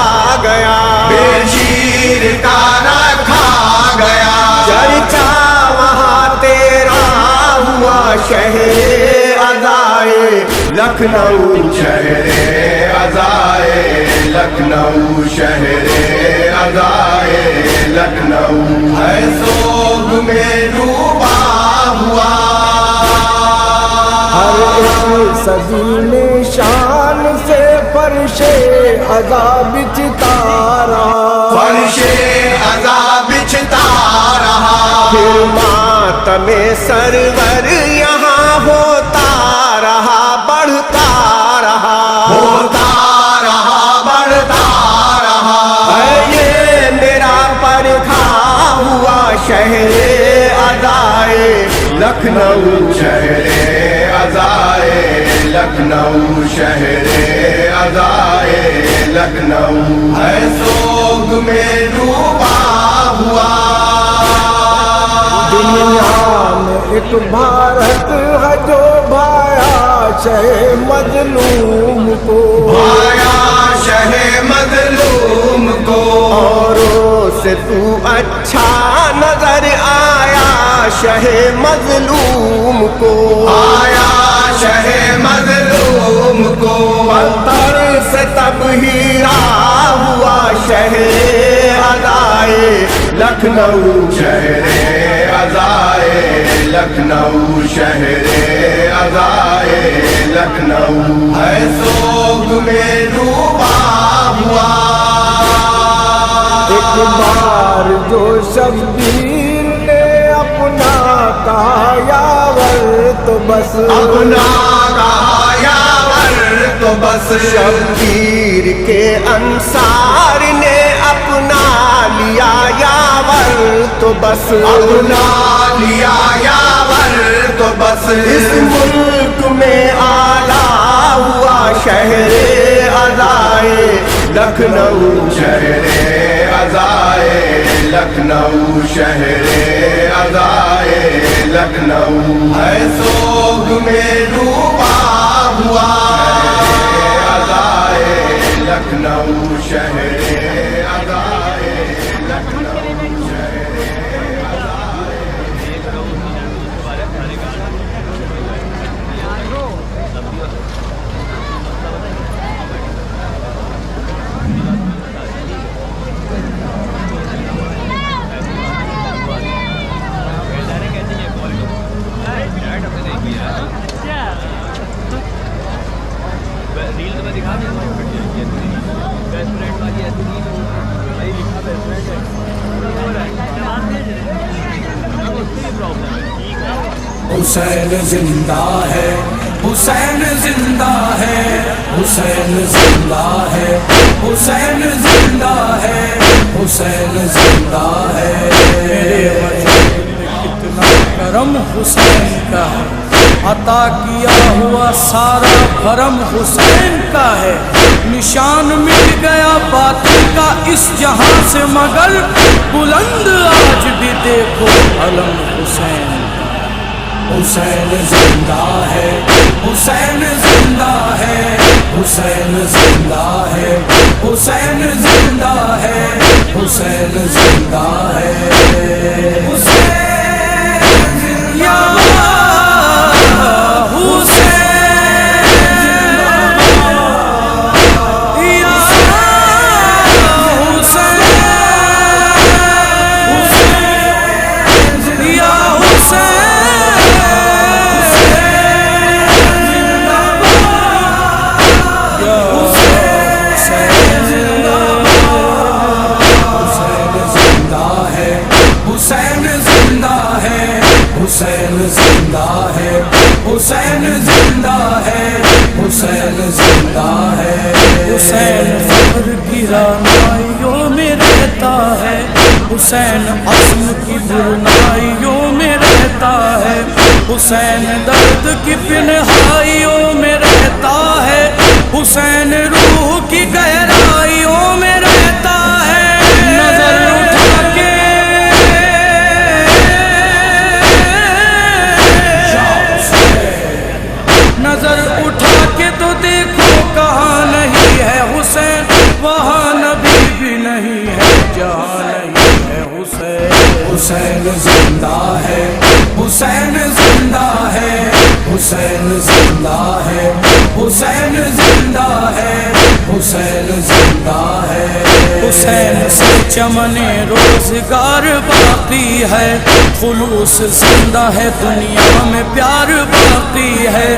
गया, बेशीर का रखा गया, चर्चा वहाँ तेरा हुआ शहरे अज़ाए लखनऊ शहरे अज़ाए लखनऊ शहरे अज़ाए लखनऊ है सोग में डूबा हुआ। सदी निशान से फर्शे अज़ाब बिछता रहा, फर्शे अज़ाब बिछता रहा। फिर मातमे सरवर यहाँ होता रहा, बढ़ता रहा, होता रहा, बढ़ता रहा। ये मेरा परखा हुआ शहरे अज़ाए लखनऊ, शहरे अज़ाए लखनऊ, शहरे अज़ाए लखनऊ। है सोग में डूबा हुआ। दुनिया में एक भारत है जो भाया शहे मजलूम को, भाया शहे मजलूम को। औरों से तू अच्छा नजर आया शहे मजलूम को, आया शहे मजलूम को। पत्थर से तब हीरा हुआ शहरे अज़ाए लखनऊ, शहरे अज़ाए लखनऊ, शहरे अज़ाए लखनऊ। है सोग में डूबा हुआ। एक बार जो शब्बीर ने अपना कहा यावर तो बस, अपना कहा यावर तो बस। शब्बीर के अंसार ने अपना लिया यावर तो बस, अपना लिया यावर तो बस। इस मुल्क में आला हुआ शहरे अज़ाए लखनऊ, शहरे अज़ाए लखनऊ, शहरे अज़ाए लखनऊ। है सोग में डूबा हुआ अज़ाए लखनऊ, शहरे अज़ाए लखनऊ, शहरे रील तो मैं दिखा दूँगा, बेस्ट फ्रेंड वाली ऐसी रील भाई लिखा बेस्ट फ्रेंड है, उसकी प्रॉब्लम है। हुसैन जिंदा है, हुसैन जिंदा है, हुसैन जिंदा है, हुसैन जिंदा है, हुसैन जिंदा है। कितना करम हुसैन का है, अता किया हुआ सारा भरम हुसैन का है। निशान मिट गया बातिल का इस जहां से, मगर बुलंद आज भी देखो अलम हुसैन। हुसैन जिंदा है, हुसैन जिंदा है, हुसैन जिंदा है, हुसैन जिंदा है, हुसैन जिंदा है। हुसैन या हुसैन जिंदा है, हुसैन जिंदा है, हुसैन जिंदा है। हुसैन फख्र की रानाइयों में रहता है, हुसैन अज़्म की बुलंदियों में रहता है, हुसैन दर्द की पिनहाइयों में रहता है, हुसैन रूह की गहराइयों में रहता है। नजर उठा के नजर उठा के तो देखो कहाँ नहीं है हुसैन, वहाँ नबी भी नहीं है, जहाँ नहीं है हुसैन। हुसैन जिंदा है, हुसैन जिंदा है, हुसैन जिंदा है, हुसैन जिंदा है, हुसैन जिंदा है। हुसैन से चमने रोजगार बाकी है, खुलूस जिंदा है, दुनिया में प्यार बाकी है,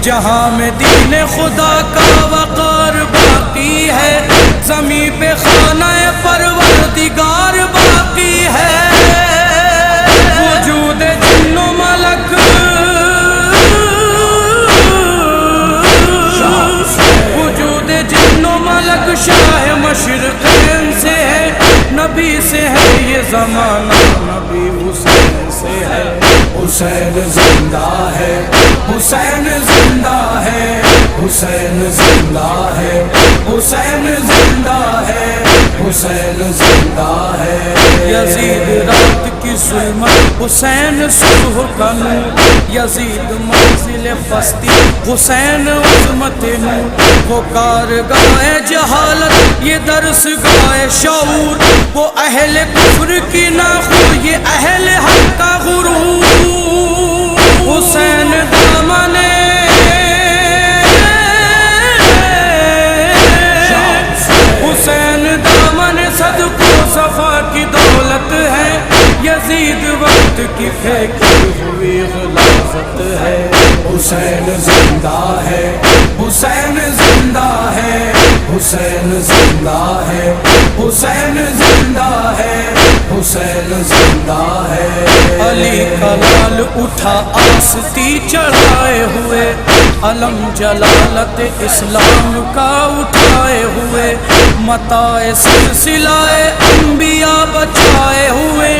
जहाँ में दीन खुदा का वकार बाकी है, ज़मीं पे खाना परवरदिगार बाकी है। वजूद जिन्नो मलक वजूद जिन्नो मलक शाह मशरिक़ैन से है, नबी से है ये ज़माना, नबी हुसैन से है। हुसैन जिंदा है, हुसैन जिंदा है, हुसैन जिंदा है, हुसैन जिंदा है, हुसैन जिंदा है। यजीद रात की जुल्मत, हुसैन सुबह का नूर, यजीद मंजिल फस्ती, हुसैन उज़्मत नूर। वो कारगाह जहालत, ये दर्स गाए शऊर, वो अहले कुफ्र की नाखू, ये अहले हक का गुरूर। हुसैन दामने हुसैन दामन सदको सफा की दौलत है, यजीद वक्त की फेंकी हुई ग़िलाज़त है। हुसैन जिंदा है, हुसैन जिंदा है, हुसैन जिंदा है, हुसैन जिंदा है, हुसैन जिंदा है। अली का लाल उठा आस्ती चढ़ाए हुए, अलम जलालत इस्लाम का उठाए हुए, मताए सिलसिलाए अंबिया बचाए हुए,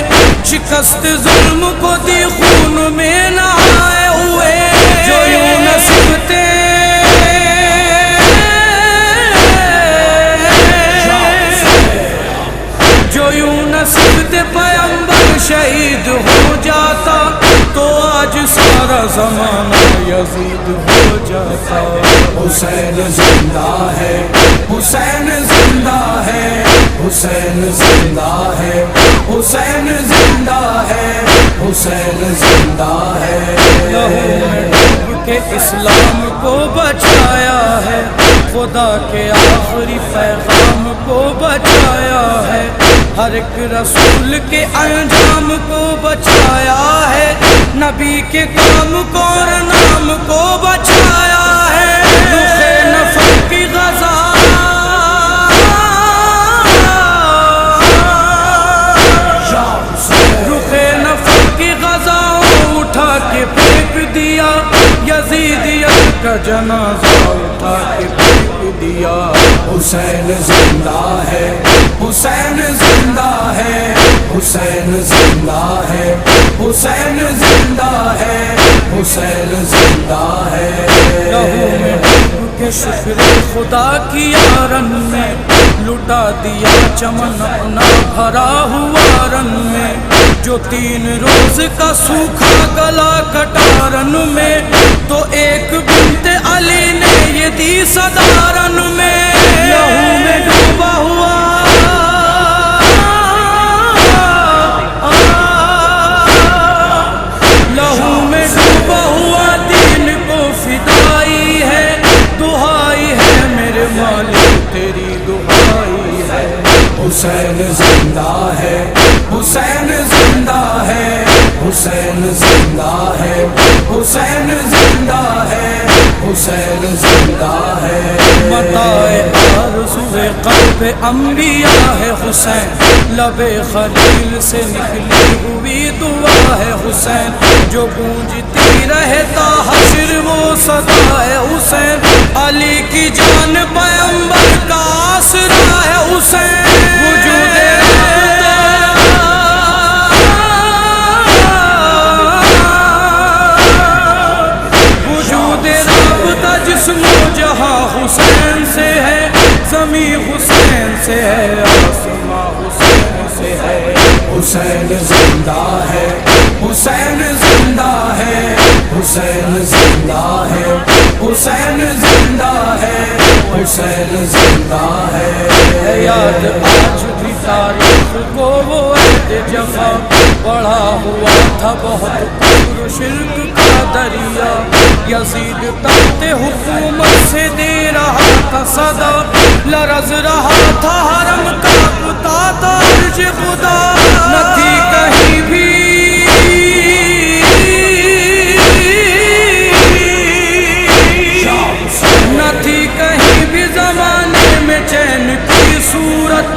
शिकस्त जुल्म को दी खून में नहाए हुए। जो यूं नसीबते जो यूं नसीबते पैगंबर शहीद हो जाता, तो आज सारा जमाना यजीद हो जाता। हुसैन जिंदा है, हुसैन जिंदा है, हुसैन जिंदा है, हुसैन जिंदा है, हुसैन जिंदा है। लहू में डूब के इस्लाम को बचाया है, खुदा के आखिरी पैगाम को बचाया है, हर एक रसूल के अंजाम को बचाया है, नबी के काम को और नाम को बचाया है। रुखे नफर की गज़ा रुखे नफर की गज़ा उठा के फेंक दिया, यजीदियत का जनाजा उठा के फेंक दिया। हुसैन जिंदा है, हुसैन जिंदा है, हुसैन जिंदा है, हुसैन जिंदा है, हुसैन जिंदा है। लहू में डूब के शुक्र खुदा की यारन में, लुटा दिया चमन अपना भरा हुआ रन में, जो 3 रोज का सूखा गला कटारन में, तो एक बिन्ते अली ने ये दी सदारन में। लहू में डूबा हुआ लहू में डूबा हुआ दीन को फिदाई है, दुहाई है मेरे मालिक तेरी दुहाई है। हुसैन जिंदा है, हुसैन जिंदा है, हुसैन जिंदा है, हुसैन जिंदा है, हुसैन जिंदा है। मताए आरज़ुए क़ल्ब अंबिया है हुसैन, लबे खलील से निकली हुई दुआ है हुसैन, जो गूंजती रहता हश्र वो सदा है हुसैन, अली की जान पैगंबर का आसरा है हुसैन। जिस्मो जहाँ हुसैन से है, ज़मी हुसैन से है, आसमां हुसैन से है। हुसैन जिंदा है, हुसैन जिंदा है, हुसैन जिंदा है, हुसैन जिंदा है, हुसैन जिंदा है। याद आज भी तारीख को वो अहद जफ़ा, बढ़ा हुआ था बहुत कुफ्र शिर्क का दरिया। यजीद तख्ते हुकूमत से दे रहा था सदा, लरज रहा था हरम का कुता ताज खुदा। न थी कहीं भी न थी कहीं भी जमाने में चैन की सूरत,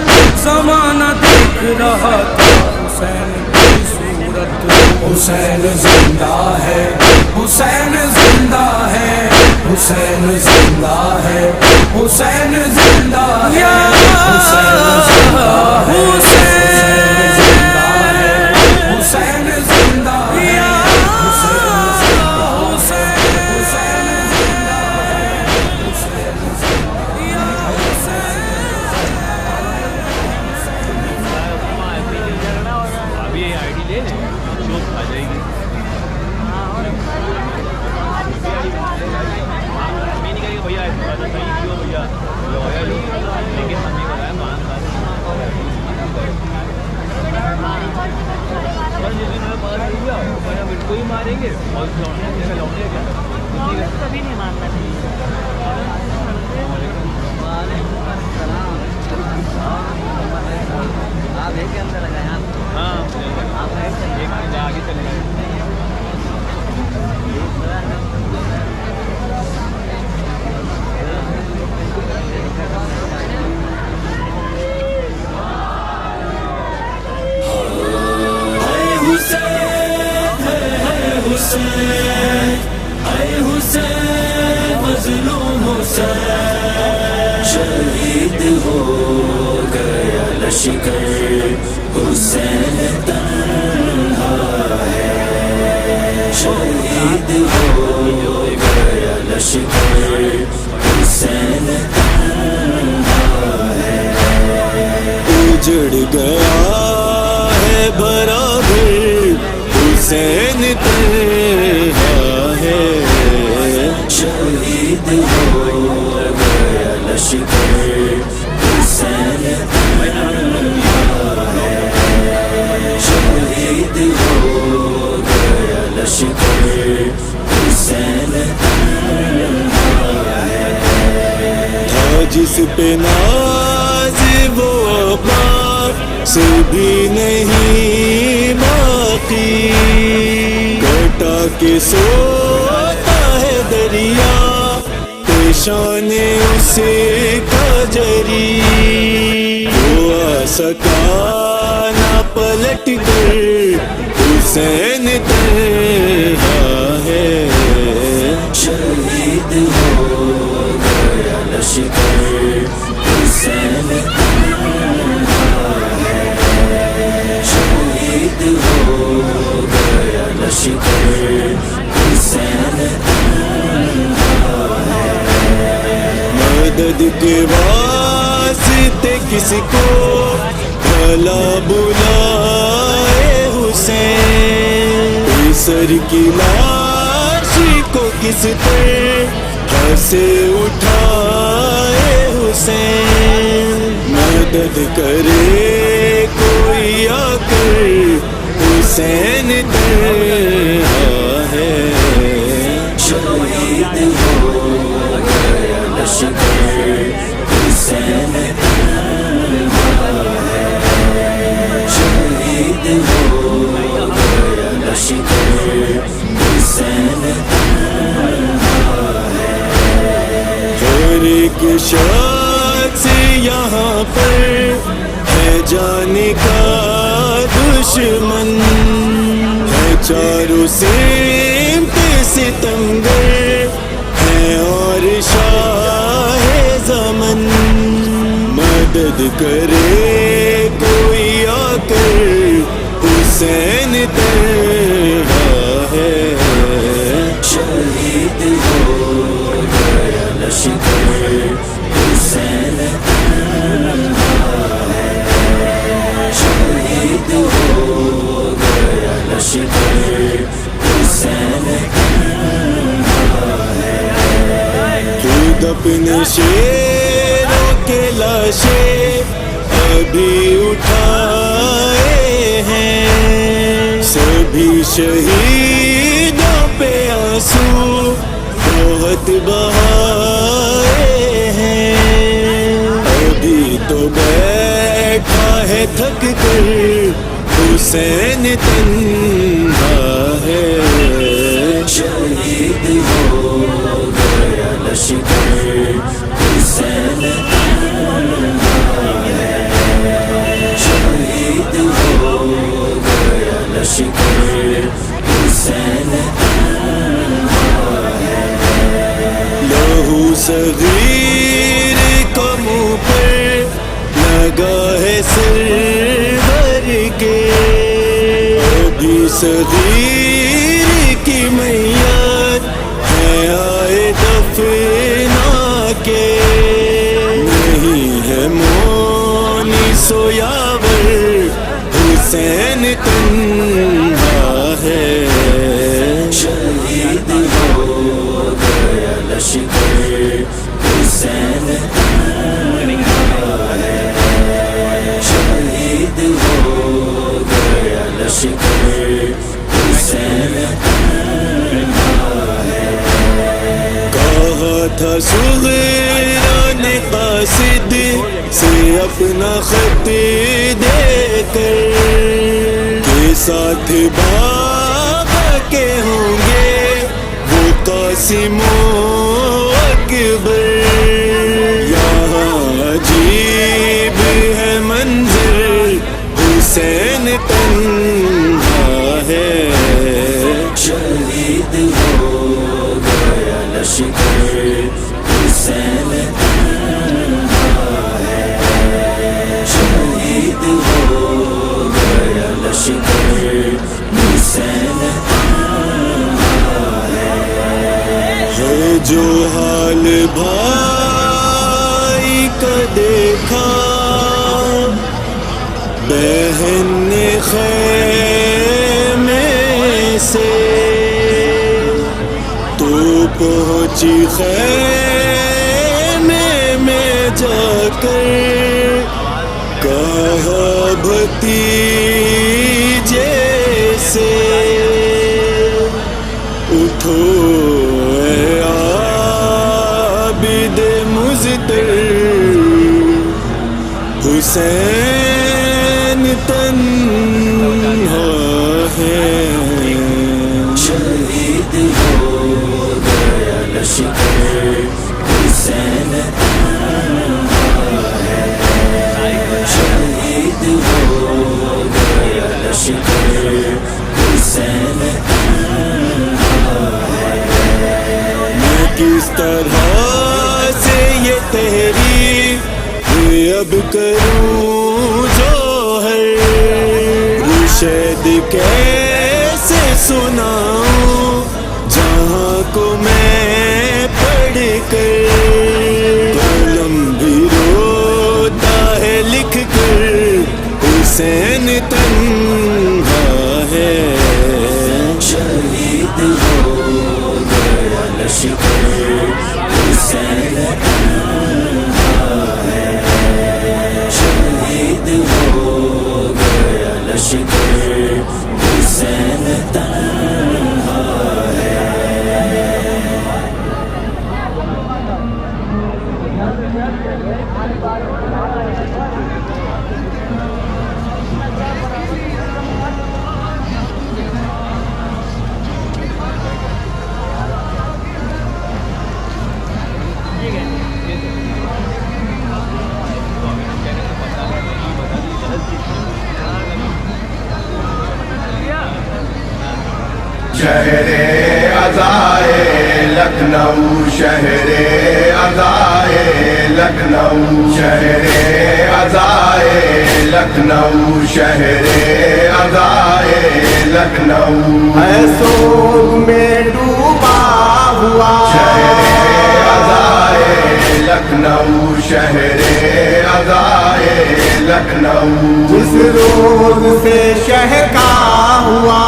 जमाना देख रहा था हुसैन की सूरत। हुसैन जिंदा है, हुसैन जिंदा है, हुसैन जिंदा है, हुसैन जिंदा है, हुसैन जिंदा है, हुसैन जिंदा है, हुसैन जिंदा है, अभी ये आईडी ले लें, शोध आ जाएगी। मैं नहीं करेंगे भैया, सही क्यों भैया लॉयल हो, लेकिन हमने बताया 5 साल जिस दिन पता चल गया इनको ही मारेंगे और लौटे क्या कभी नहीं मारना आप एक के अंदर लगाए आप। हाँ आप एक आगे चले गए। शहीद हो गया लश्कर, हुसैन तन्हा है। शहीद हो गया लश्कर, हुसैन तन्हा है। उजड़ गया है भरा घर, हुसैन तन्हा है। शहीद हो गया लश्कर, हुसैन तन्हा है। शहीद हो गया लश्कर, हुसैन तन्हा है। था जिस पे नाज वो अब्बास से भी नहीं बाकी, कटा के सोता है दरिया, पेशान उसे का जरी। वो आ सका ना पलट कर, हुसैन तन्हा है। शहीद हो गया लश्कर, हुसैन तन्हा है। शहीद हो गया लश्कर, हुसैन तन्हा है। मदद के वास्ते किसको भला बुलाए हुसैन, सर की लाश को किस पर से उठाए हुसैन। मदद करे कोई आकर, हुसैन तन्हा है। शहीद हो गया लश्कर, हुसैन तन्हा है। शहीद हो गया लश्कर, हुसैन तन्हा है। हर एक शख्स यहाँ पर है जाने का दुश्मन, है चारों सिमत सितमगर है और शाह ज़मन। मदद करे कोई आकर, हुसैन तन्हा है। शहीद हो गया लश्कर, हुसैन तन्हा है। शहीद हो गया लश्कर, हुसैन तन्हा है। खुद अपने शेरों के लाशें अभी उठाए हैं, सभी शहीदों पे बहाए हैं। अभी तो बैठा है थक कर हुसैन तन्हा है। शहीद हो गया लश्कर हुसैन तन्हा है। शहीद हो गया लश्कर हुसैन तन्हा है। लहू सगीर को मुँह पर लगा है सरवर के। अभी सगीर की मैयत है आए दफना के। नहीं है मोनी सोयावर हुसैन तन्हा है। शहीद हो गया लश्कर हुसैन तन्हा है। शहीद हो गया लश्कर हुसैन तन्हा है। कहा था सुग़रान क़ासिद से अपना ख़त देकर के साथ बाबा के होंगे वो क़ासिम अकबर। यहाँ अजीब है मंज़र हुसैन तन्हा है। शहीद हो गया लश्कर हुसैन तन्हा है। शहीद हो गया लश्कर हुसैन तन्हा है। जो हाल भाई का देखा बहन ने ख़ैमे से तो पहुँची ख़ैमे में जाकर कहा भतीजे से उठो ऐ आबिद मुज़्तर हुसैन तन्हा है। शहीद हो गया लश्कर हुसैन तन्हा है। शहीद हो गया लश्कर हुसैन तन्हा है। मैं किस तरह से ये तहरीर अब करूं जो है रुशद कैसे सुनाऊं जहां को मैं पढ़ कर। कलम भी रोता है लिख कर हुसैन तन्हा है। शहीद हो गया लश्कर हुसैन तन्हा है। शहीद हो गया लश्कर हुसैन तन्हा है। शहरे अज़ाए लखनऊ शहरे अज़ाए लखनऊ शहरे अज़ाए लखनऊ शहरे अज़ाए लखनऊ है सोग में डूबा हुआ शहरे अज़ाए लखनऊ शहरे अज़ाए लखनऊ जिस रोज से शहका हुआ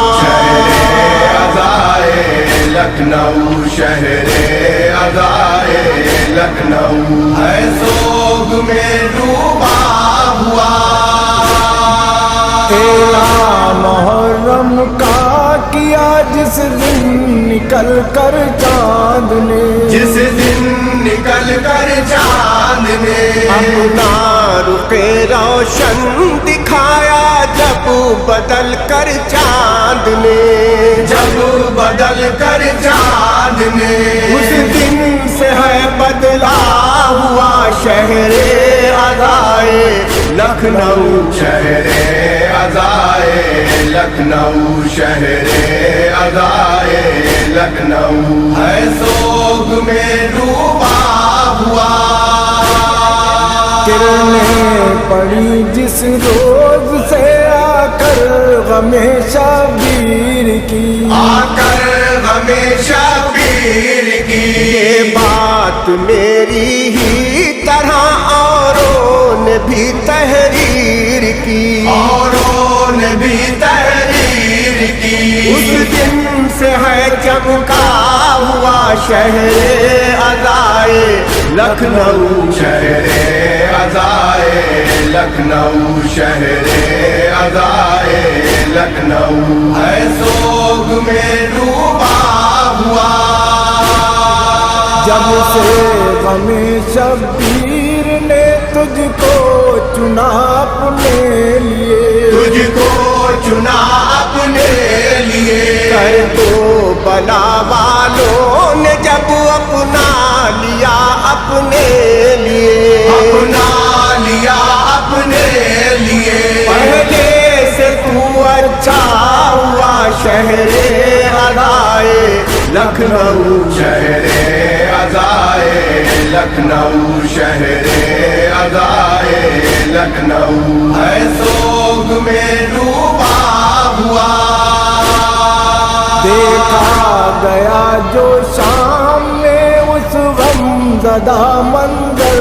अज़ाए लखनऊ शहरे अज़ाए लखनऊ है सोग में डूबा हुआ। तेरा मुहर्रम का किया जिस दिन निकल कर चांद ने, जिस दिन निकल कर चांद ने अपना रुके रोशन दिखाया, जब बदल कर चांद ने, जब बदल कर चांद ने। उस दिन से है बदला हुआ शहरे अज़ाए लखनऊ, शहरे अज़ाए लखनऊ, शहरे अज़ाए लखनऊ है सोग में डूबा हुआ। किरणें पड़ी जिस रोज से आकर गमे शबीर की, आकर गमे शबीर की। ये बात मेरी ही तरह औरों ने भी तहरीर की, औरों ने भी तहरीर की। उस दिन से है चमका हुआ शहरे अज़ाए लखनऊ, शहरे अज़ाए लखनऊ, शहरे अज़ाए लखनऊ है सोग में डूबा हुआ। जब से गमे शबीर ने तुझको चुना अपने लिए, तुझको चुना अपने लिए। कर तो बला वालों ने जब अपना लिया अपने लिए, अपना लिया अपने लिए। पहले से तू अच्छा हुआ शहरे अज़ाए लखनऊ, शहरे अज़ाए लखनऊ, शहरे अज़ाए लखनऊ है सोग में डूबा हुआ। देखा गया जो शाम में उस गमज़दा मंजर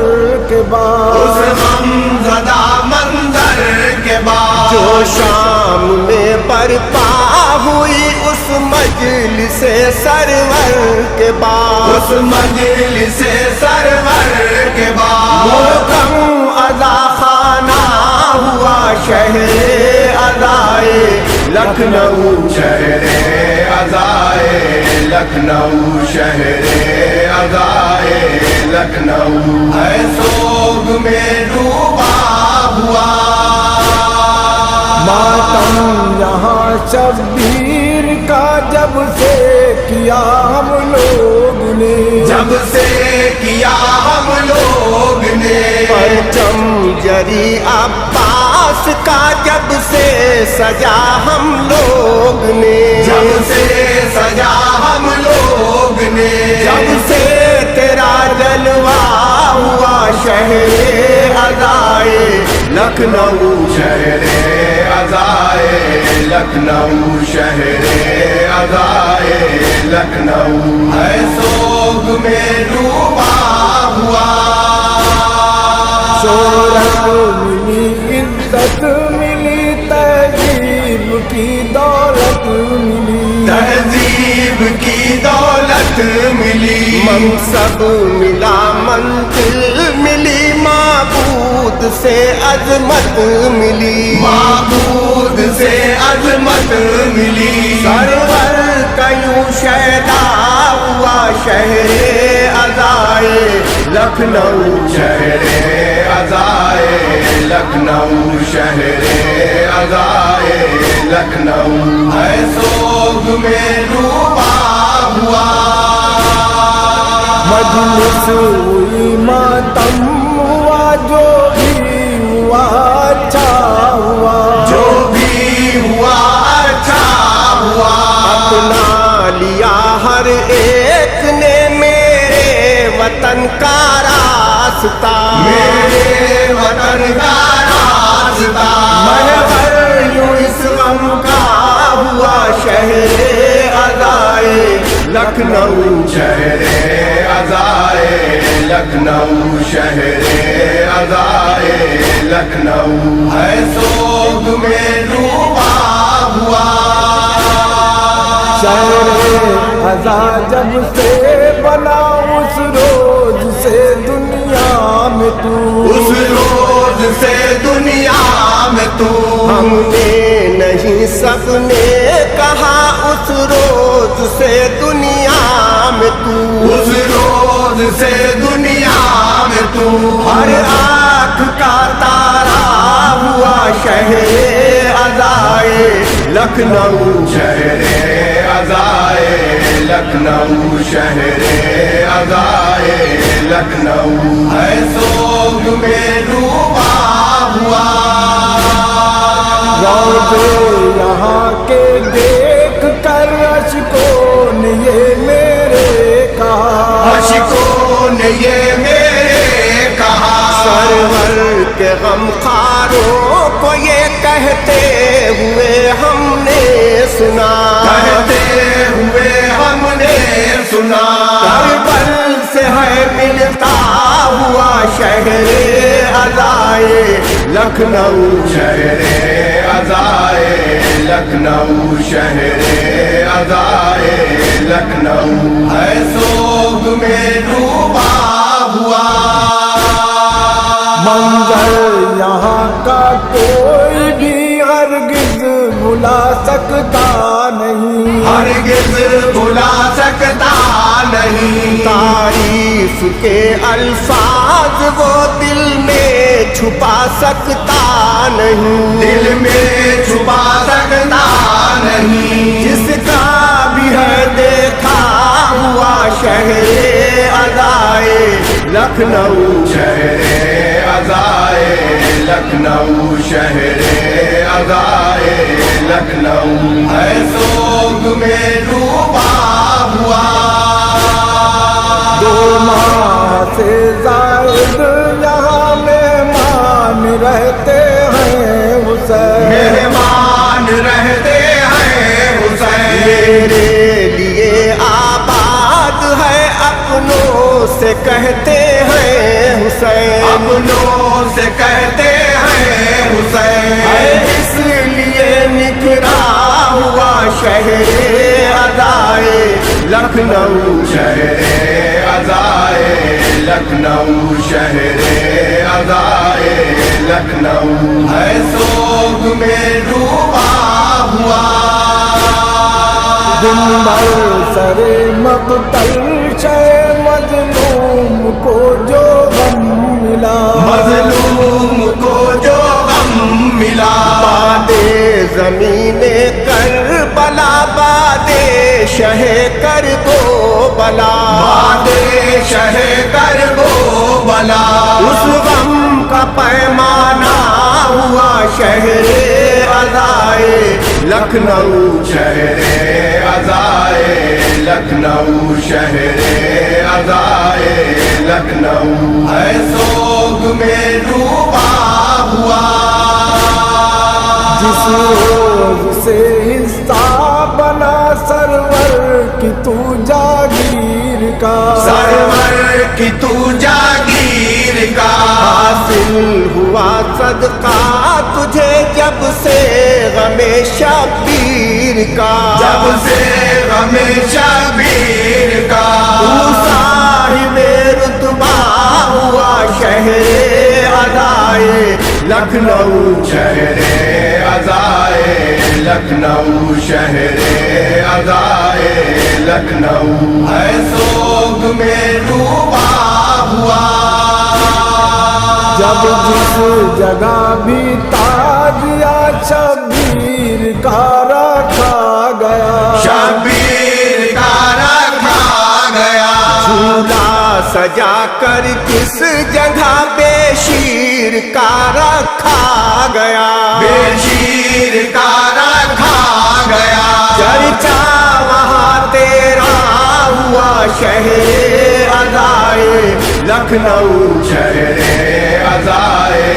के बाद, उस गमज़दा मंजर के बाद। जो शाम में बरपा हुई उस मजलिस सरवर के बाद, उस मजलिस सरवर के बाद। वो गम अज़ा खाना हुआ शहरे अज़ाए लखनऊ, शहरे अज़ाए लखनऊ, शहरे अज़ाए लखनऊ है सोग में डूबा हुआ। मातम यहाँ शबीर का जब से किया हम लोग ने, जब से किया हम लोग ने। परचम जरी अब्बास का जब से सजा हम लोग ने, जब से सजा हम लोग ने। जब से तेरा जलवा हुआ शहरे अज़ाए लखनऊ, शहरे अज़ाए लखनऊ, शहरे अज़ाए लखनऊ है सोग में डूबा हुआ। शोहरत मिली, इज्जत मिली, तहजीब की दौलत मिली, तहजीब की दौलत मिली। मनसब मिला, मंजिल मिली, माबूद से अजमत मिली, माबूद से अजमत मिली। सरवर कयूं शैदा हुआ शहरे अज़ाए लखनऊ, शहरे अज़ाए लखनऊ, शहरे अज़ाए लखनऊ है सोग में डूबा हुआ। मजलिस हुई मातम हुआ, जो भी हुआ अच्छा हुआ, जो भी हुआ अच्छा हुआ। अपना लिया हर एक ने मेरे वतन का रास्ता, मेरे वतन का रास्ता। महवर यूं इस गम का हुआ शहरे अज़ाए लखनऊ, शहरे अज़ाए लखनऊ, शहरे अज़ाए लखनऊ है सोग में डूबा हुआ। शहरे अज़ा जब से बना उस रोज से दुनिया में तू, उस रोज से दुनिया में तू। हमने नहीं सबने कहा उस रोज से दुनिया में तू, उस रोज से दुनिया में तू हर आँख का तारा हुआ शहरे अज़ाए लखनऊ, शहरे अज़ाए लखनऊ, शहरे अज़ाए लखनऊ है सोग में डूबा हुआ। रोज़े यहाँ के देख कर अशकों ने ये मेरे कहा, अशकों ने ये मेरे कहा, सरवर के गमखारों को ये कहते हुए हमने सुना, कहते हुए हमने सुना, करबल से है मिलता हुआ शहरे अज़ाए लखनऊ, शहरे अज़ाए लखनऊ, शहरे अज़ाए लखनऊ है सोग में डूबा हुआ। मंजर यहाँ का कोई भी हरगिज भुला सकता नहीं, हरगिज भुला सकता नहीं, तारीफ के अल्फाज वो दिल में छुपा सकता नहीं, दिल में छुपा सकता नहीं, जिसका भी है देखा हुआ शहरे अज़ाए लखनऊ, शहरे अज़ाए लखनऊ, शहरे अज़ाए लखनऊ है सोग में डूबा हुआ। दो माह से जायद यहाँ मेहमान रहते हैं हुसैन, मेहमान रहते हैं हुसैन, मेरे लिए आबाद है अपनों से कहते हैं हुसैन, अपनों से कहते हैं हुसैन, इसलिए निखरा हुआ शहरे अज़ाए लखनऊ, शहरे अज़ाए लखनऊ, शहरे अज़ाए लखनऊ है सोग में डूबा हुआ। दिन भर सरे मक़तल शे मजलूम को जो गम मिला, मजलूम को जो गम मिला, बादे ज़मीने करबला, बादे शहे कर गो बला, बादे शहे कर गो बला, उस गम का पैमाना हुआ शहरे अज़ाए लखनऊ, शहरे अज़ाए लखनऊ, शहरे अज़ाए लखनऊ है सोग में डूबा हुआ। जिस रोज से हिस्सा बना सरवर की तू जागीर का, सरवर की तू जागीर का, हासिल हुआ सदका तुझे जब से गमे शबीर का, जब से हमेशा वीर का, तू साहिबे रुतबा हुआ शहरे अज़ाए लखनऊ, शहरे अज़ाए लखनऊ, शहरे अज़ाए लखनऊ है सोग में डूबा हुआ। जब जिस जगह भी ताजिया शबीर का रखा गया, शबीर का रखा गया, झूला सजा कर किस जगह बेशीर का रखा गया, बेशीर का रखा गया, चर्चा वहाँ तेरा हुआ शहरे अज़ाए लखनऊ, शहरे अज़ाए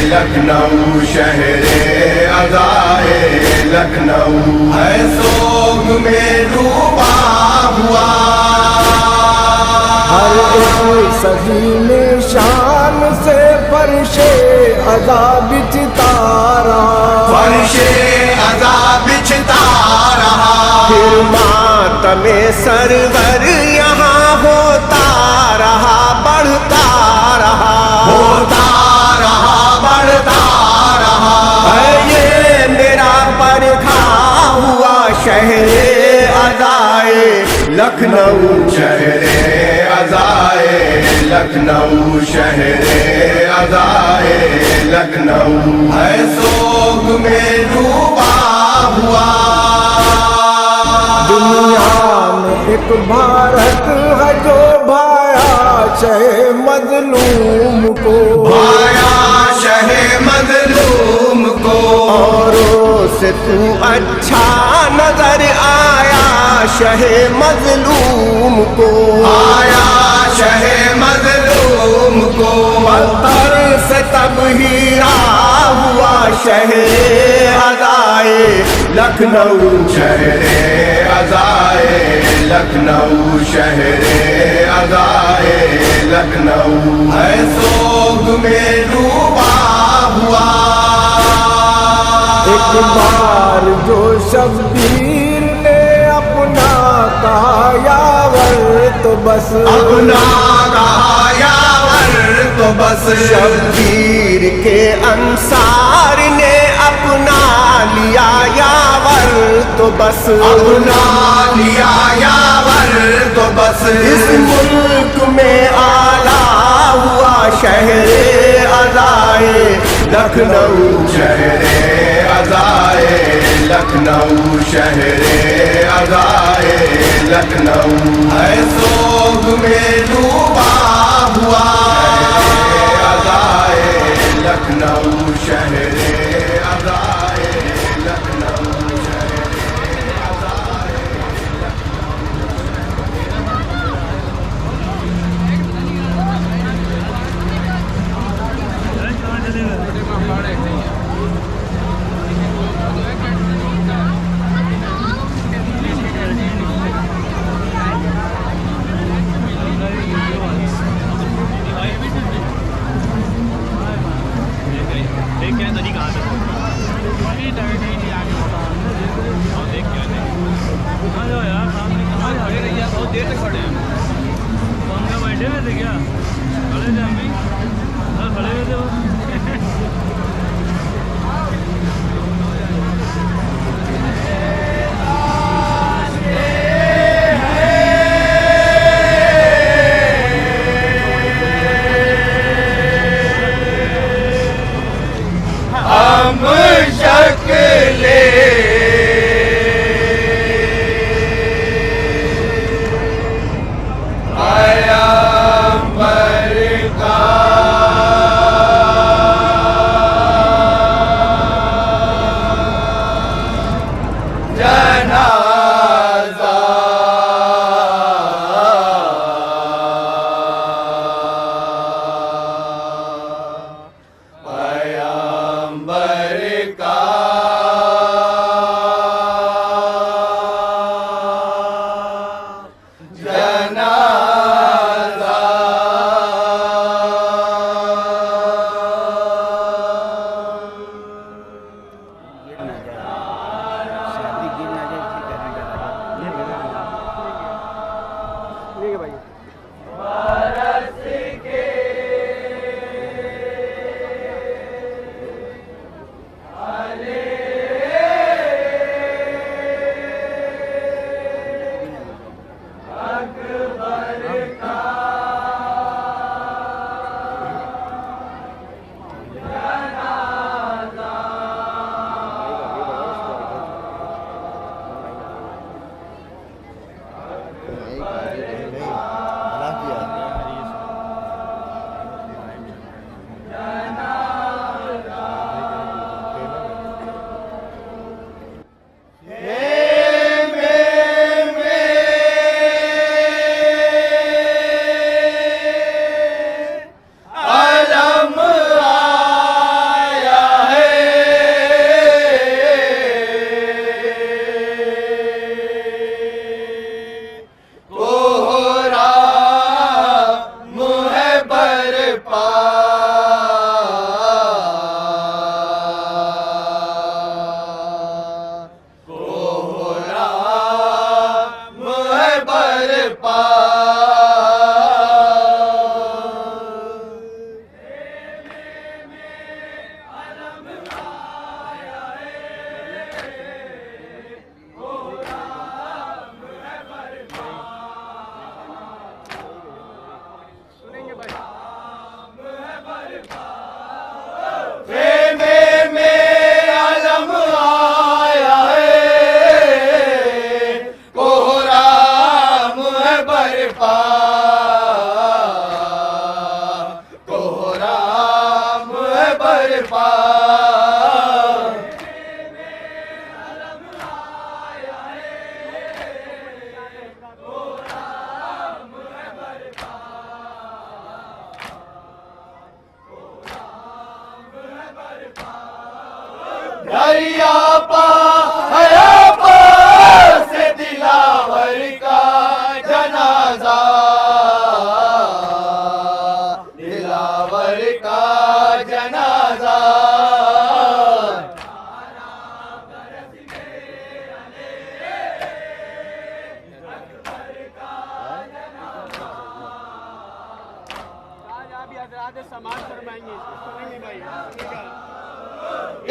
लखनऊ, शहरे अज़ाए लखनऊ है सोग में डूबा हुआ। हर एक सदी में शान से फर्शे अज़ा बिछता रहा, फर्शे अज़ा बिछता रहा, फिर मातमे सरवर यहाँ होता रहा, बढ़ता रहा, होता रहा, बढ़ता रहा, है ये मेरा पर शहरे अज़ाए लखनऊ शहरे अज़ाए लखनऊ शहरे अज़ाए लखनऊ है सोग में डूबा हुआ। दुनिया में एक भारत है जो भाया शहे मजलूम को, भाया शहे मजलूम को। औरों से तू अच्छा नजर आया शहे मजलूम को, आया शहे मजलूम को। पत्थर से तब हीरा हुआ शहरे अज़ाए लखनऊ शहरे अज़ाए लखनऊ शहरे अज़ाए लखनऊ है सोग में डूबा हुआ। एक बार जो शब्बीर ने अपना कहा यावर तो बस, अपना कहा यावर तो बस। शब्बीर के अंसार ने अपना लिया यावर तो बस, अपना लिया यावर तो बस। इस मुल्क में आला हुआ शहरे अज़ाए लखनऊ शहरे अज़ाए लखनऊ शहरे अज़ाए लखनऊ है सोग में डूबा हुआ। अज़ाए लखनऊ शहरे अज़ाए लखनऊ देर तक खड़े हैं, फोन में बैठे हुए थे क्या? खड़े थे हम भी, खड़े हुए थे वो। हम शक्ले आया पर का दरिया पा से दिलावर का जनाजा, दिलावर का जनाजा।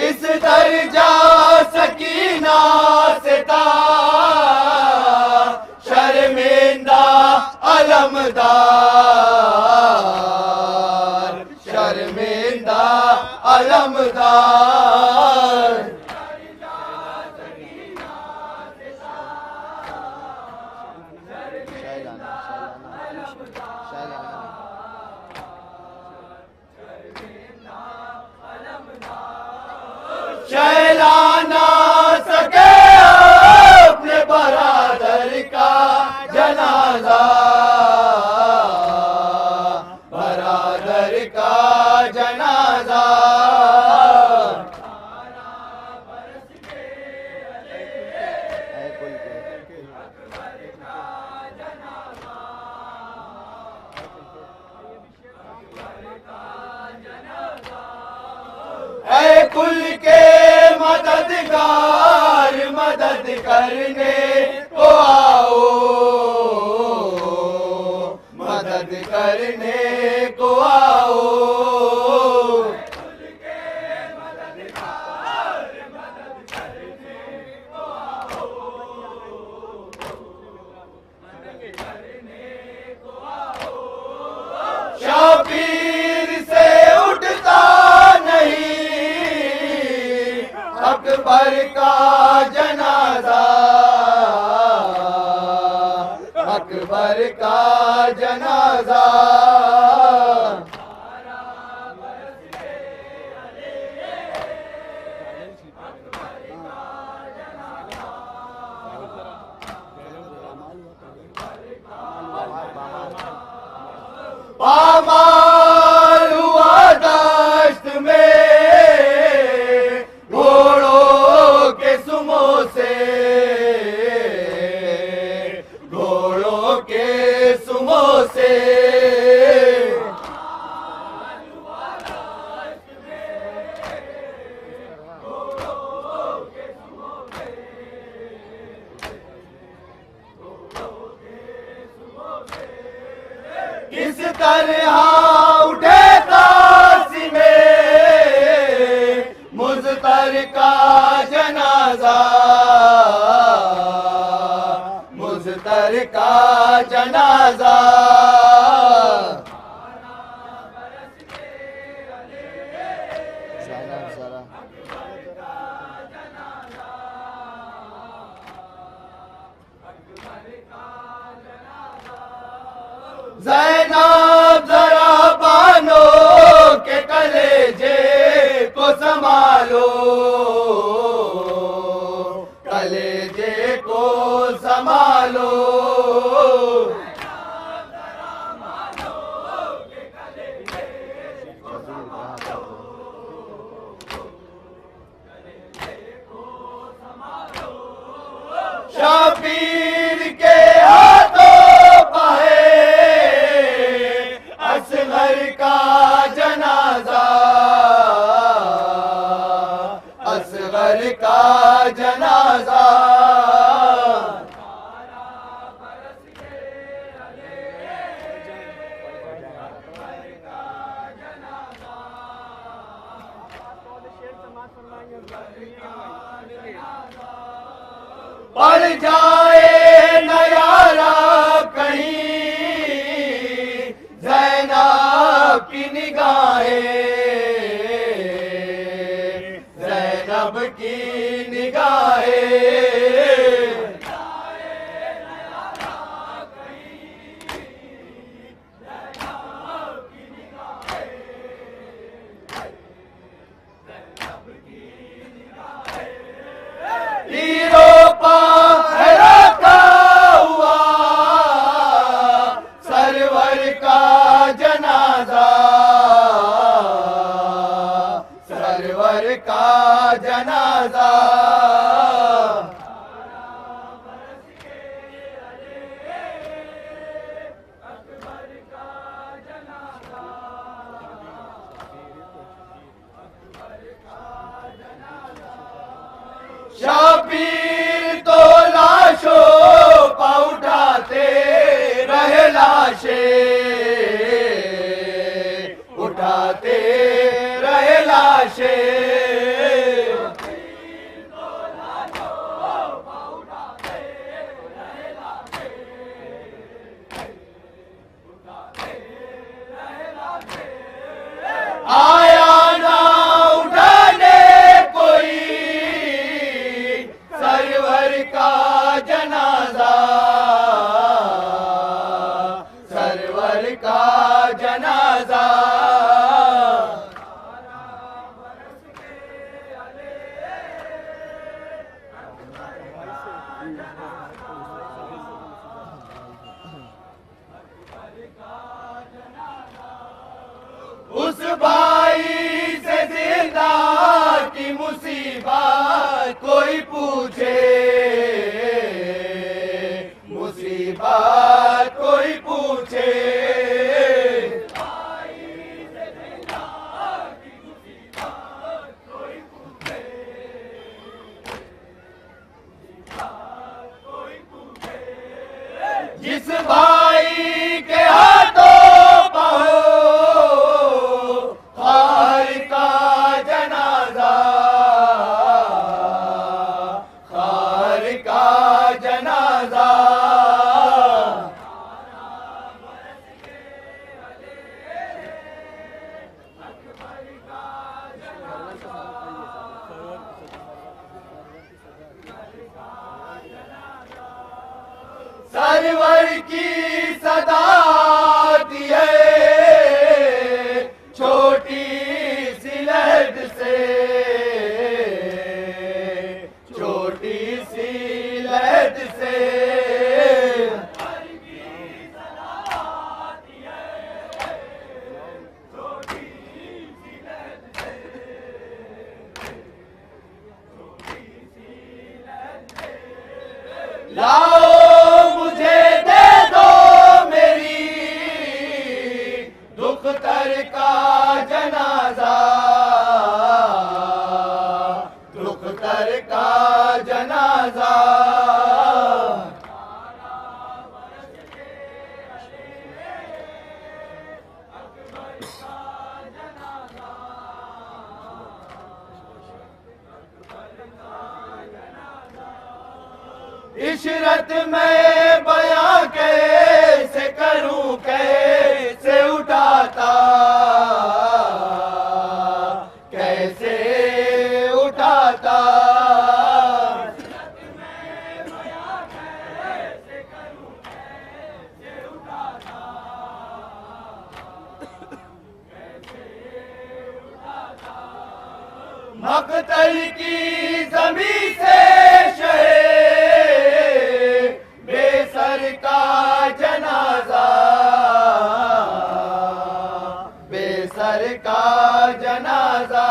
इस दर्जा सकीना से था शर्मिंदा अलमदार, शर्मिंदा अलमदार। शैलाना सके अपने बरादर का जनाजा, बरादर का जनाजा। ऐ कुल के मददगार मदद करने को आओ, मदद करने को आओ। शाबीर से उठता नहीं अकबर का जनाजा, अकबर का जनाजा। पामाल हुआ दश्त में घोड़ों के सुमो से, घोड़ों के सुमो से। किस तरह उठे काशी में मुज़्तर का जनाजा, मुज़तर का जनाजा। ज़ैनब जरा बानो के कलेजे को संभालो, कलेजे को संभालो। शबीर के हाथों पाए असगर का जनाजा, असगर का जनाजा। पड़ जाए नयारा कहीं ज़ैनब की निगाहें, ज़ैनब की निगाहें। तीरों पहरा का हुआ सरवर का जनाजा, सरवर का जनाजा। जनाजा शबीर तो लाशों पर उठाते रहे लाशें, उठाते रहे लाशें। आया ना उठाने कोई सरवर का जनाजा, सरवर का जनाजा। उस भाई से जिंदा की मुसीबत कोई पूछे, मुसीबत कोई पूछे। जिस भाई के हाथों पाओ खार का जनाजा, खार का जनाजा। सरवर की सदा दिए छोटी सी लहद से, छोटी सी लहद से। लाओ मुझे दे दो मेरी दुख्तर का जनाजा, दुख्तर का जनाजा। इशरत में बयां कैसे करूं, कैसे उठाता, कैसे उठाता। मकतल की जमीन से शहे बेसर का जनाजा, बेसर का जनाजा।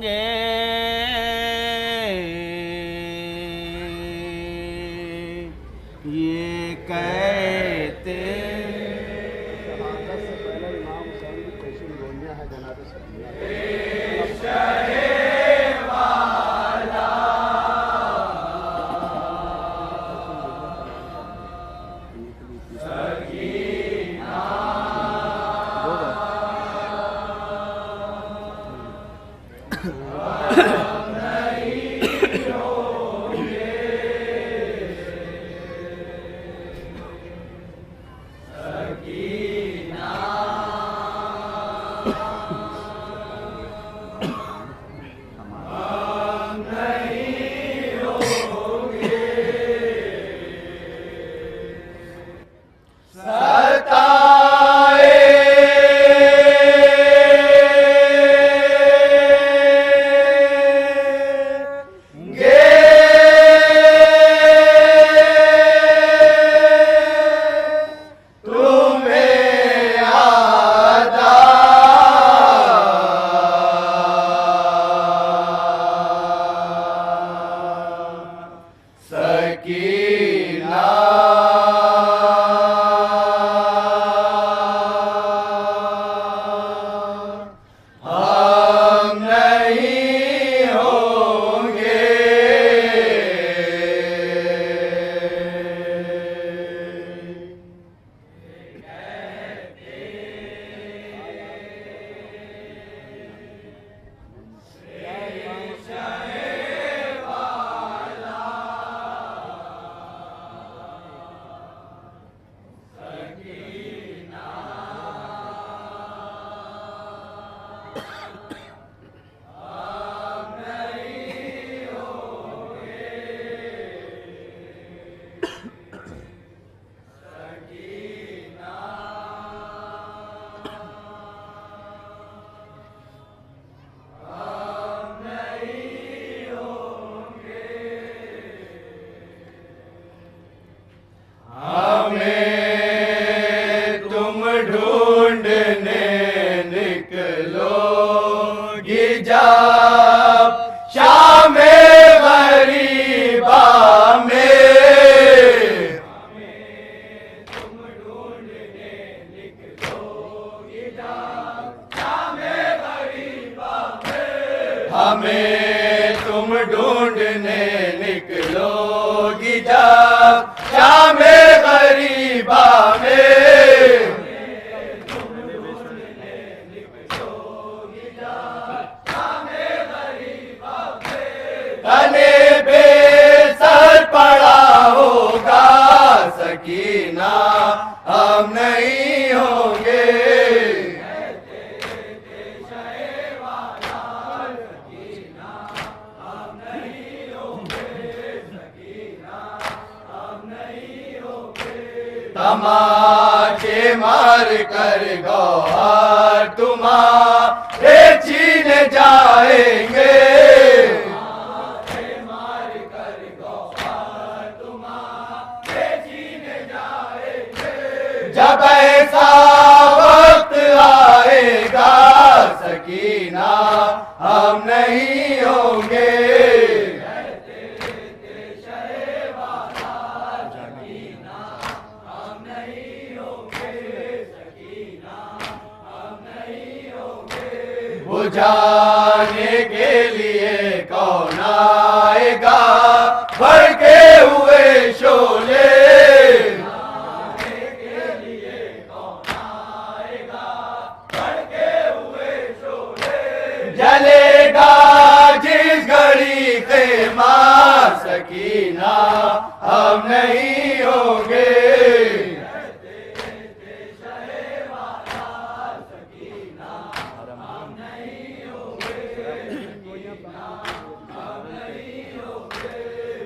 होंगे। ये कहते हमें तुम ढूंढने निकलोगी जब शामे गरीबा में। तने बेसर पड़ा होगा सकीना हम नहीं होंगे। तमाचे मार कर गौहर तुम्हारे छीन जाएंगे। जब ऐसा वक्त आएगा सकीना हम नहीं होंगे। बुझाने के लिए कौन आएगा भड़के हुए शोले। जलेगा जिस घड़ी ख़ैमा सकीना हम नहीं होंगे।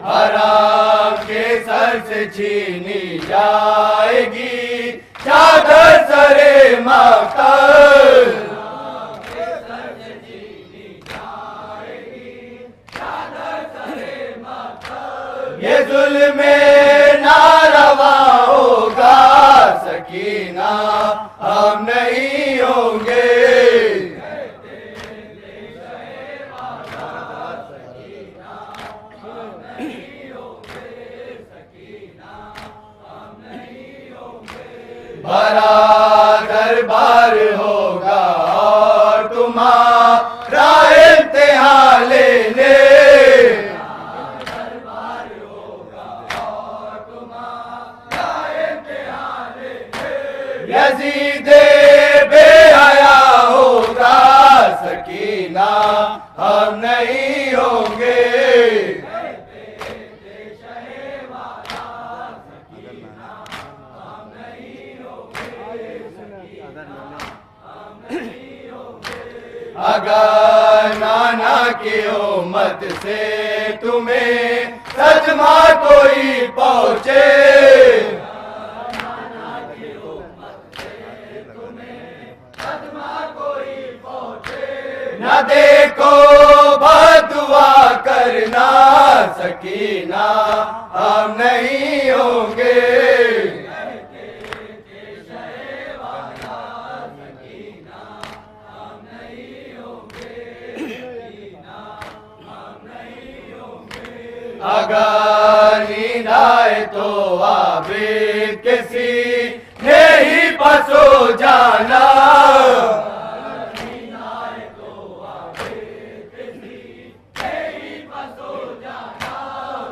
हराम के सर से छीनी जाएगी चादर सरे मक्तल। ये जुल्म नारवा होगा सकीना हम नहीं होंगे। अगर नाना की उम्मत से तुम्हें सदमा कोई पहुँचे, न देखो बदुआ करना सकीना हम नहीं होंगे। अगर नींद आए तो आबिद किसी ने ही बसो जाना,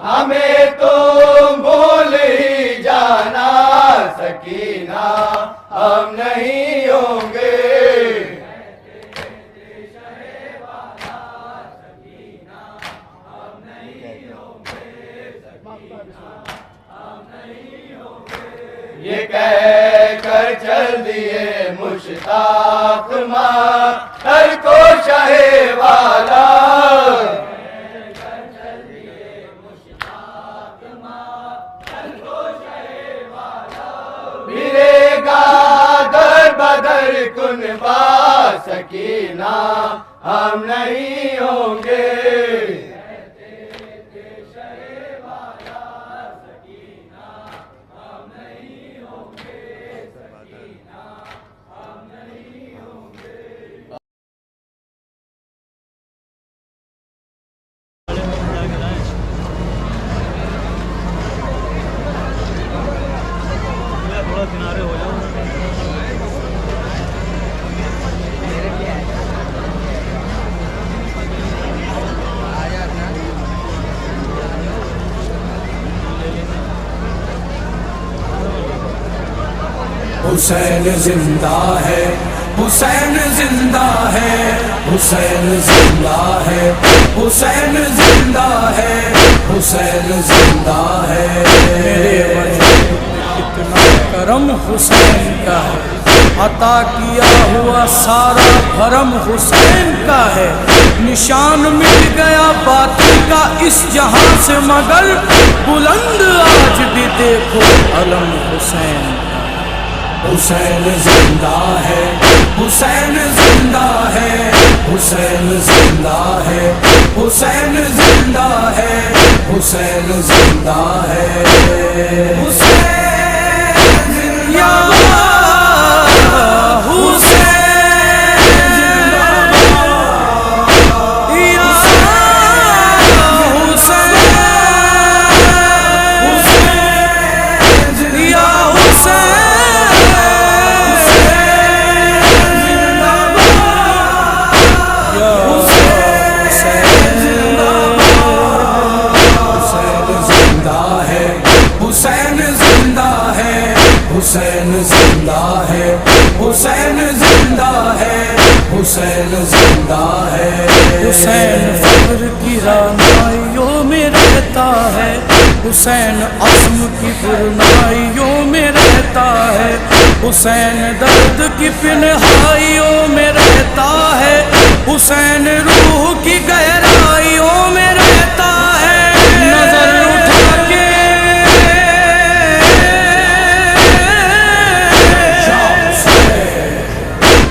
हमें तो भूल ही जाना सकीना हम नहीं होंगे। ये कह कर चल दिए मुश्ताक मातर को शाहे वाला, मिलेगा दर बदर कुनबा सकीना हम नहीं होंगे। थोड़ा किनारे हो जाओ। हुसैन जिंदा है, हुसैन जिंदा है, हुसैन जिंदा है, हुसैन जिंदा है, हुसैन जिंदा है। इतना करम हुसैन का है, अता किया हुआ सारा भरम हुसैन का है। निशान मिट गया बातिल का इस जहां से, मगर बुलंद आज भी देखो अलम हुसैन का। हुसैन जिंदा है, हुसैन जिंदा है, हुसैन जिंदा है, हुसैन जिंदा है, हुसैन जिंदा है। हुसैन या हुसैन जिंदा है, हुसैन जिंदा है, हुसैन जिंदा है। हुसैन फख्र की रानाइयों में रहता है, हुसैन अज़्म की बुरनाइयों में रहता है, हुसैन दर्द की पिनहाइयों में रहता है, हुसैन रूह की गहराइयों में रहता है। नजर उठा के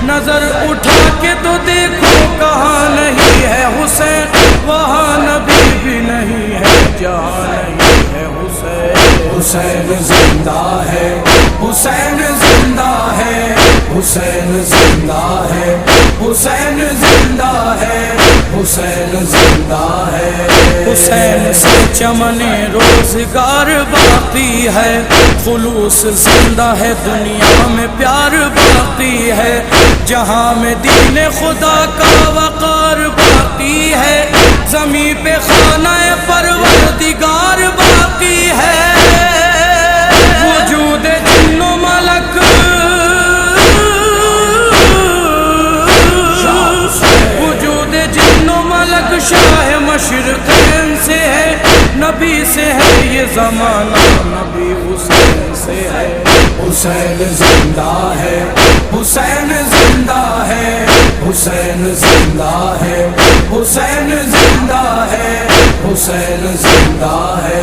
नजर उठा के तो देखो कहाँ नहीं है हुसैन, वहाँ नबी भी नहीं है, जहाँ नहीं है हुसैन। हुसैन जिंदा है, हुसैन जिंदा है, हुसैन जिंदा है, हुसैन जिंदा है, हुसैन जिंदा है। हुसैन से चमने रोजगार बाकी है, खुलूस जिंदा है, दुनिया में प्यार बाकी है, जहाँ में दीन खुदा का वकार बाकी है, ज़मीं पे खाना परवरदिगार बाकी है। वजूद जिन्नो मलक वजूद जिन्नो मलक शाह मशरिक़ैन से नबी से है ये जमाना, नबी हुसैन से है। हुसैन जिंदा है, हुसैन जिंदा है, हुसैन जिंदा है, हुसैन जिंदा है, हुसैन जिंदा है।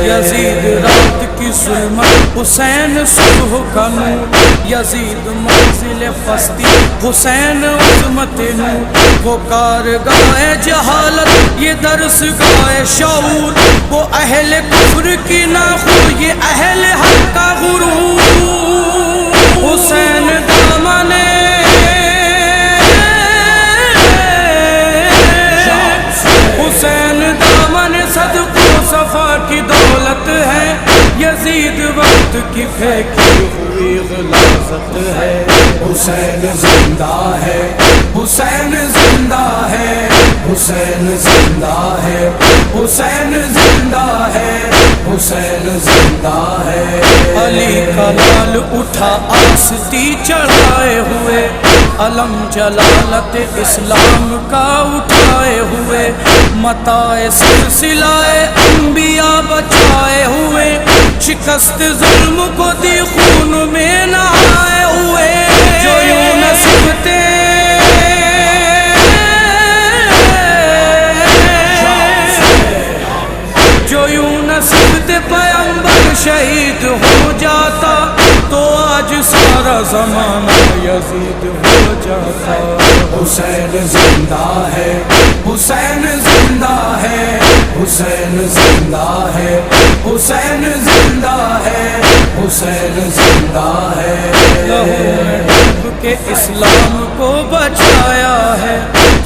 यजीद रात की सुलमत, हुसैन सुबह का नूर, यजीद मंजिल फस्ती, हुसैन उज़मत नूर। वो कारगाए जहालत, ये दर्स गाए शऊर, वो अहले कुफ्र की नाखू, ये अहले हक का गुरूर। हुसैन दामने हुसैन दामन सदको सफा की दौलत है, यजीद वक्त की फेंकी हुई ग़िलाज़त है। हुसैन जिंदा है, हुसैन जिंदा है, हुसैन जिंदा है, हुसैन जिंदा है, हुसैन जिंदा है। अली का लाल उठा आस्ती चढ़ाए हुए, अलम जलालत इस्लाम का उठाए हुए, मताए सिलसिलाए अंबिया बचाए हुए, शिकस्त जुल्म को दी खून में नहाए हुए। जो यूं नसीबते जो यूं नसीबते पैगंबर शहीद हो जाता, तो आज सारा जमाना यजीद हो जाता। हुसैन जिंदा है, हुसैन जिंदा है, हुसैन जिंदा है, हुसैन जिंदा है, हुसैन जिंदा है। लहू में डूब के इस्लाम को बचाया है,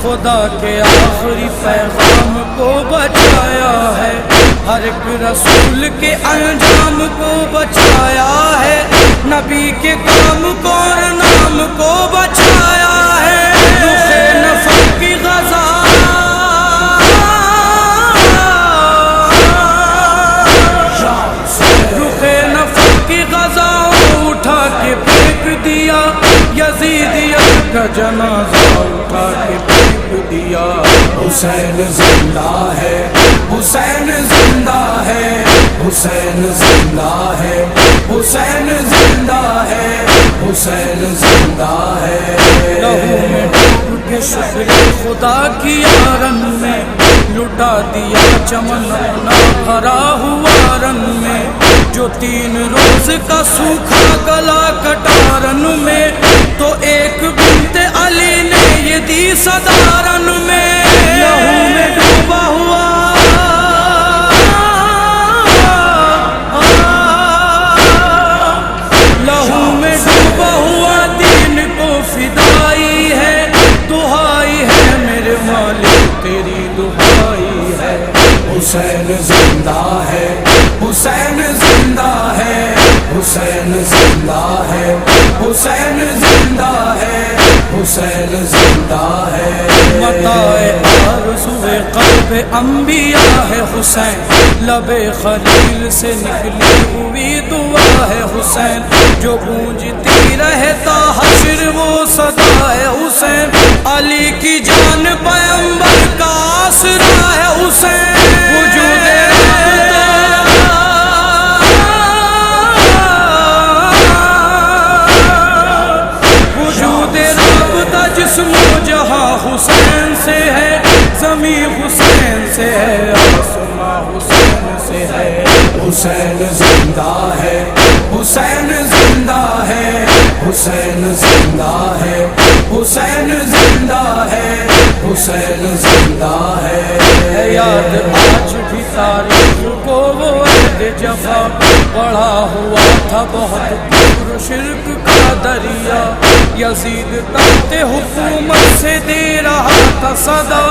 खुदा के आखिरी पैगाम को बचाया है, हर एक रसूल के अंजाम को बचाया है, नबी के काम को और नाम को बचाया है। रुखे नफर की गज़ा रुखे नफर की गज़ा उठा के फेंक दिया, यजीदियत का जनाजा उठा के फेंक दिया। हुसैन जिंदा है, हुसैन जिंदा है, हुसैन जिंदा है, हुसैन जिंदा है, हुसैन जिंदा है। लहू में डूब के शुक्र खुदा की रन में, लुटा दिया चमन अपना भरा हुआ रन में। जो 3 रोज का सूखा गला कटारन में, तो एक बिन्ते अली ने ये दी सदारन में। लहू में डूबा हुआ लहू में डूबा हुआ दीन को फिदाई है, दुहाई है मेरे मालिक तेरी दुहाई है। हुसैन जिंदा है, हुसैन जिंदा है, हुसैन जिंदा है, हुसैन जिंदा है, हुसैन जिंदा है। मताए आरज़ुए क़ल्बे अंबिया है हुसैन, लबे खलील से निकली हुई दुआ है हुसैन। जो गूंजती रहता हश्र वो सदा है हुसैन, अली की जान पैगंबर का आसरा है हुसैन। वजूद राबता जिस्मो जहां हुसैन से है, ज़मी हुसैन से है, आसमां हुसैन से है। हुसैन जिंदा है, हुसैन जिंदा है, हुसैन जिंदा है, हुसैन जिंदा है, हुसैन जिंदा है। याद आज भी तारीख को वो अहद जफा, बढ़ा हुआ था बहुत दूर शिर्क का दरिया। यजीद ताते हुकूमत से दे रहा था सदा,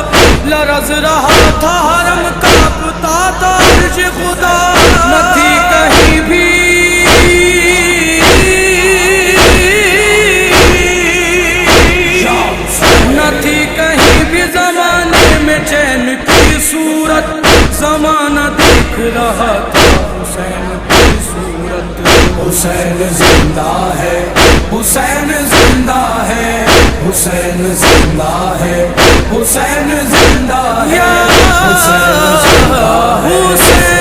लरज़ रहा था हरम कांपता था अर्श खुदा। न थी कहीं भी न थी कहीं भी ज़माने में चैन की सूरत, ज़माना देख रहा था हुसैन की सूरत। हुसैन जिंदा है, हुसैन जिंदा है, हुसैन जिंदा है, हुसैन जिंदा है, हुसैन जिंदा है।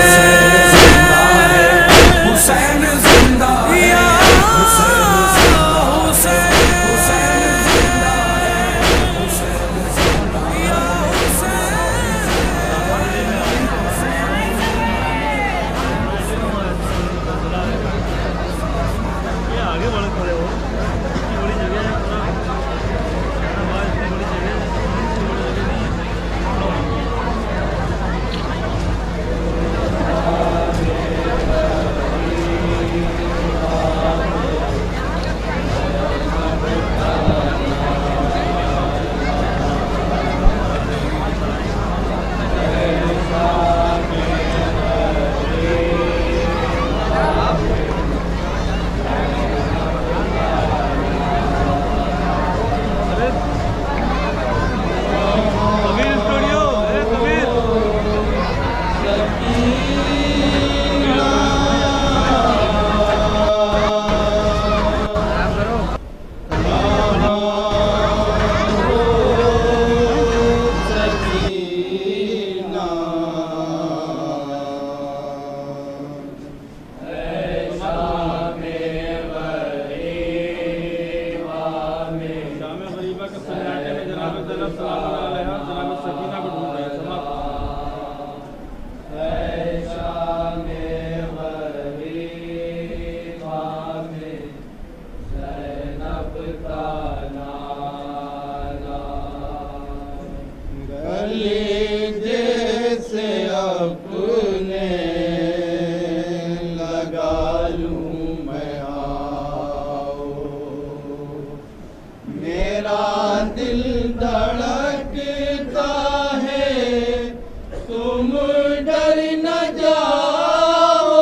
अपने लगा लूं मैं आओ, मेरा दिल धड़कता है तुम डर न जाओ,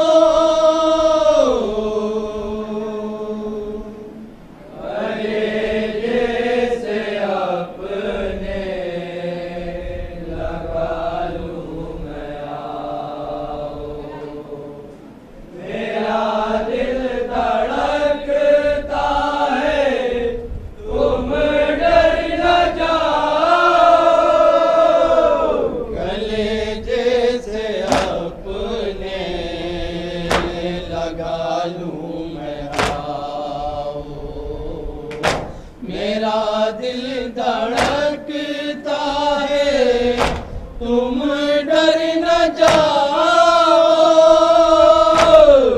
अरे जैसे अपने लगा लूं मैं आओ, मेरा दिल धड़कता है तुम डर न जाओ, कलेजे से अपने लगा लूं मैं आओ, मेरा दिल धड़कता है तुम डर न जाओ,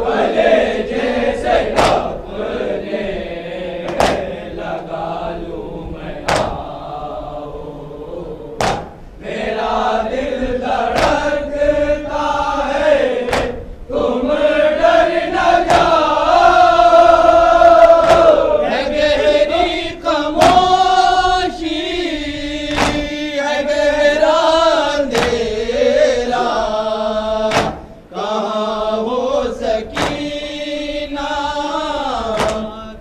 कलेजे से अपने लगा लूं मैं आओ, मेरा दिल धड़कता है तुम डर न जाओ, है गहरी खामोशी, है गहरा अंधेरा, कहाँ हो सकीना,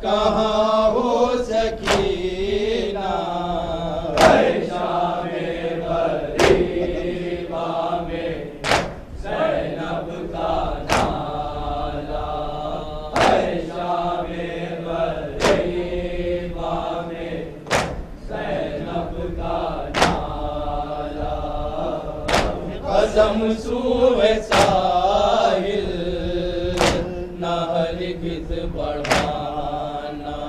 कहाँ हो सकीना, शामे गरीबा में ज़ैनब का नाला, शामे गरीबा में ज़ैनब का नाला, कसम सूए साहिल न हरगिज़ बढ़ाना,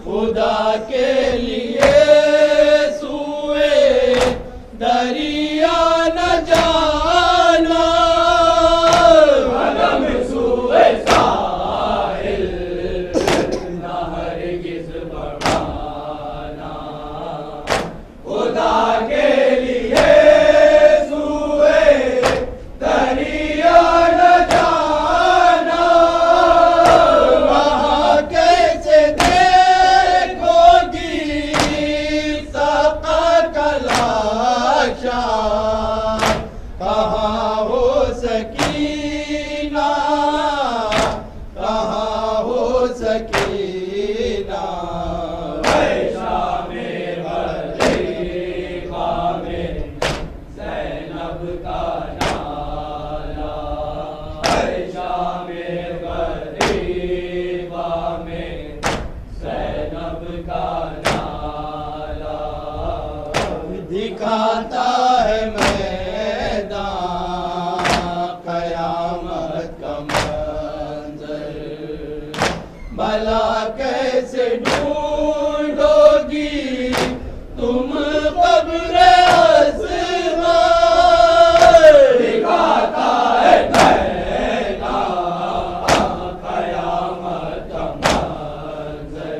खुदा के लिए सूए दरिया न जाना, कदम सूए साहिल न हरगिज़ बढ़ाना, खुदा के लिए सूए दरिया न जाना, वहाँ कैसे देखोगी सका कलाशा, कहाँ हो सकीना, कहाँ हो सकीना, शामे गरीबा में ज़ैनब का नाला, शामे गरीबा में ज़ैनब का नाला, दिखाता है मैदान क़यामत का मंज़र, भला कैसे ढूंढोगी तुम कब्र असग़र, दिखाता है मैदान क़यामत का मंज़र,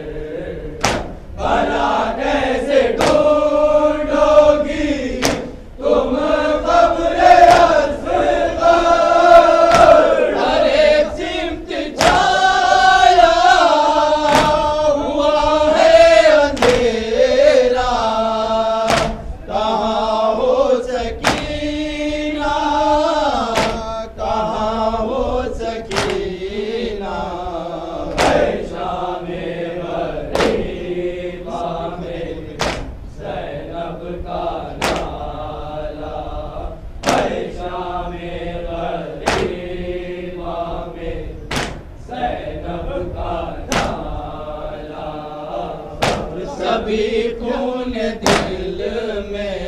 भला कैसे ढूंढोगी तुम कब्र असग़र, हर एक सिमत छाया हुआ है अंधेरा, कहाँ हो सकीना, कहाँ हो सकीना, शामे गरीबा में ज़ैनब का नाला, शामे गरीबा में ज़ैनब का नाला, सभी खून दिल में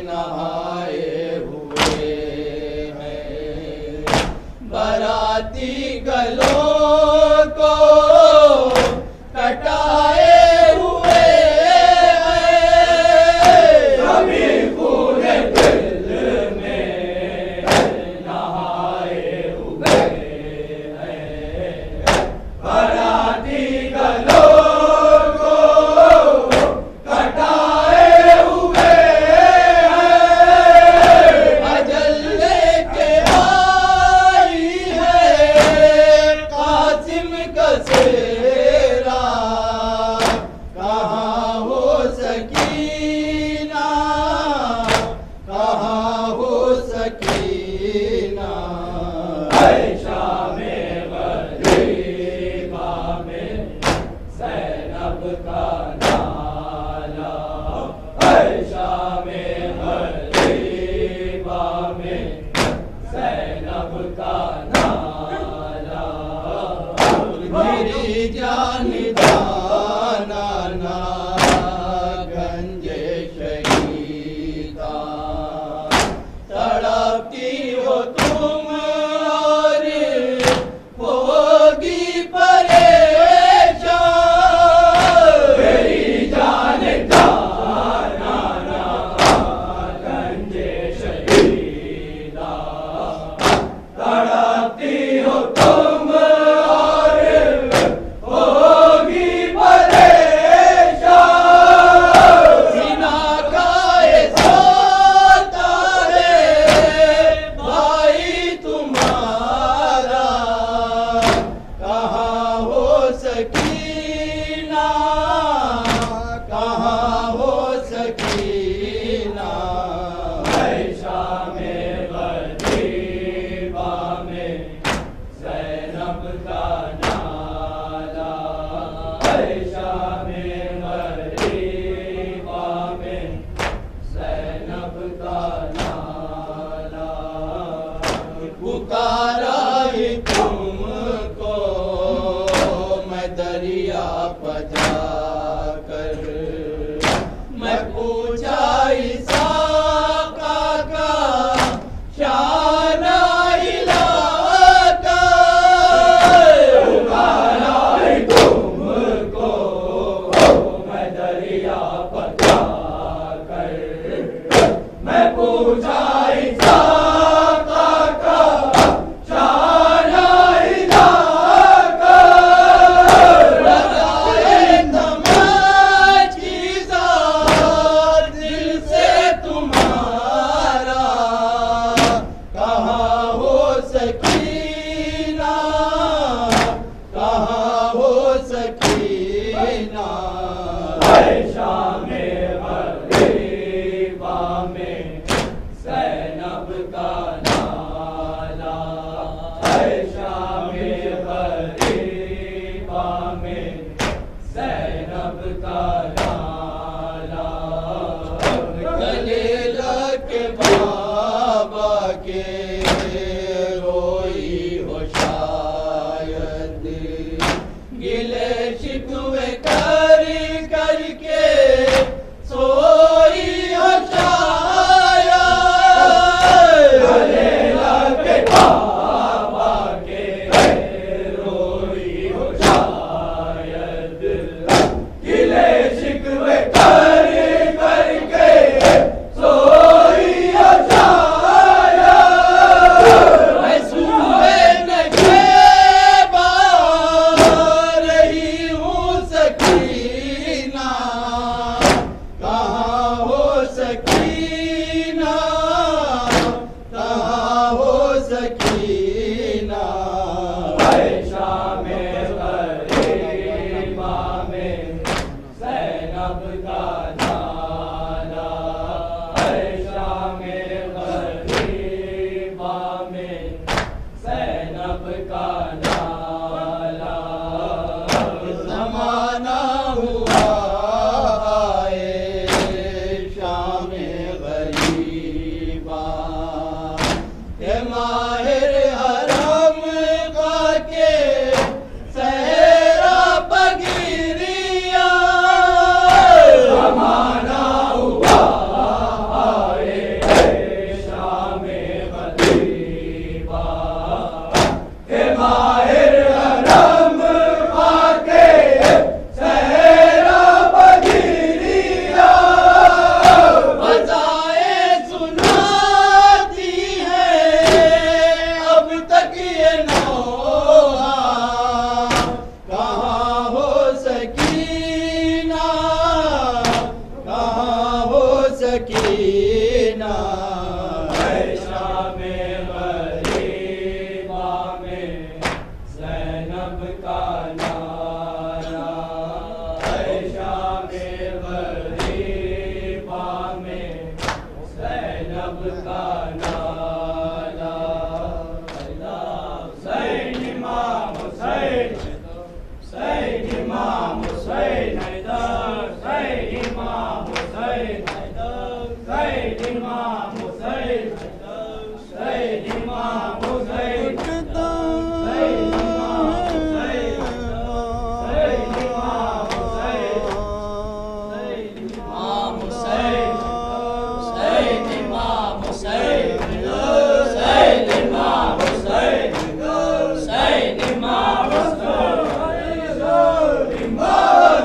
नहाए हुए हैं, बाराती गलों को कटाए हुए हैं, सभी पूरे दिल में नहाए हुए हैं, बाराती गलों को कटाए हुए हैं, ज़ैनब का नाला है शामे ग़रीबा में ज़ैनब का नाला गले लगे बाबा के रोई हो शायद गिले शिकवे कर करके सोई हो शायद गले लगे बाबा के रोई हो शायद गिले शिकवे कर करके सोई हो शायद मैं सुए नगे बार रही हूँ सकीना कहाँ हो सकीना कहाँ हो सकीना है शामे ग़रीबा में ज़ैनब का नाला है शामे ग़रीबा में ज़ैनब का नाला ज़माना हुआ है शामे ग़रीबा के माहिर हरम का के सहरा बगिरिया ज़माना हुआ है शामे ग़रीबा के माहिर हरम का के सहरा बगिरिया बजाए सुनाती है अब तक ये नौहा कहाँ हो सकीना कहाँ हो सकीना है शामे ग़रीबा में ज़ैनब का नाला है शामे ग़रीबा में ज़ैनब का नाला हुसैन इमाम हुसैन हुसैन इमाम हुसैन हैदर हुसैन इमाम हुसैन हैदर हुसैन इमाम हुसैन हुसैन इमाम हुसैन हुसैन इमाम हुसैन हुसैन इमाम हुसैन इमाम हुसैन हुसैन इमाम हुसैन हुसैन इमाम हुसैन हुसैन इमाम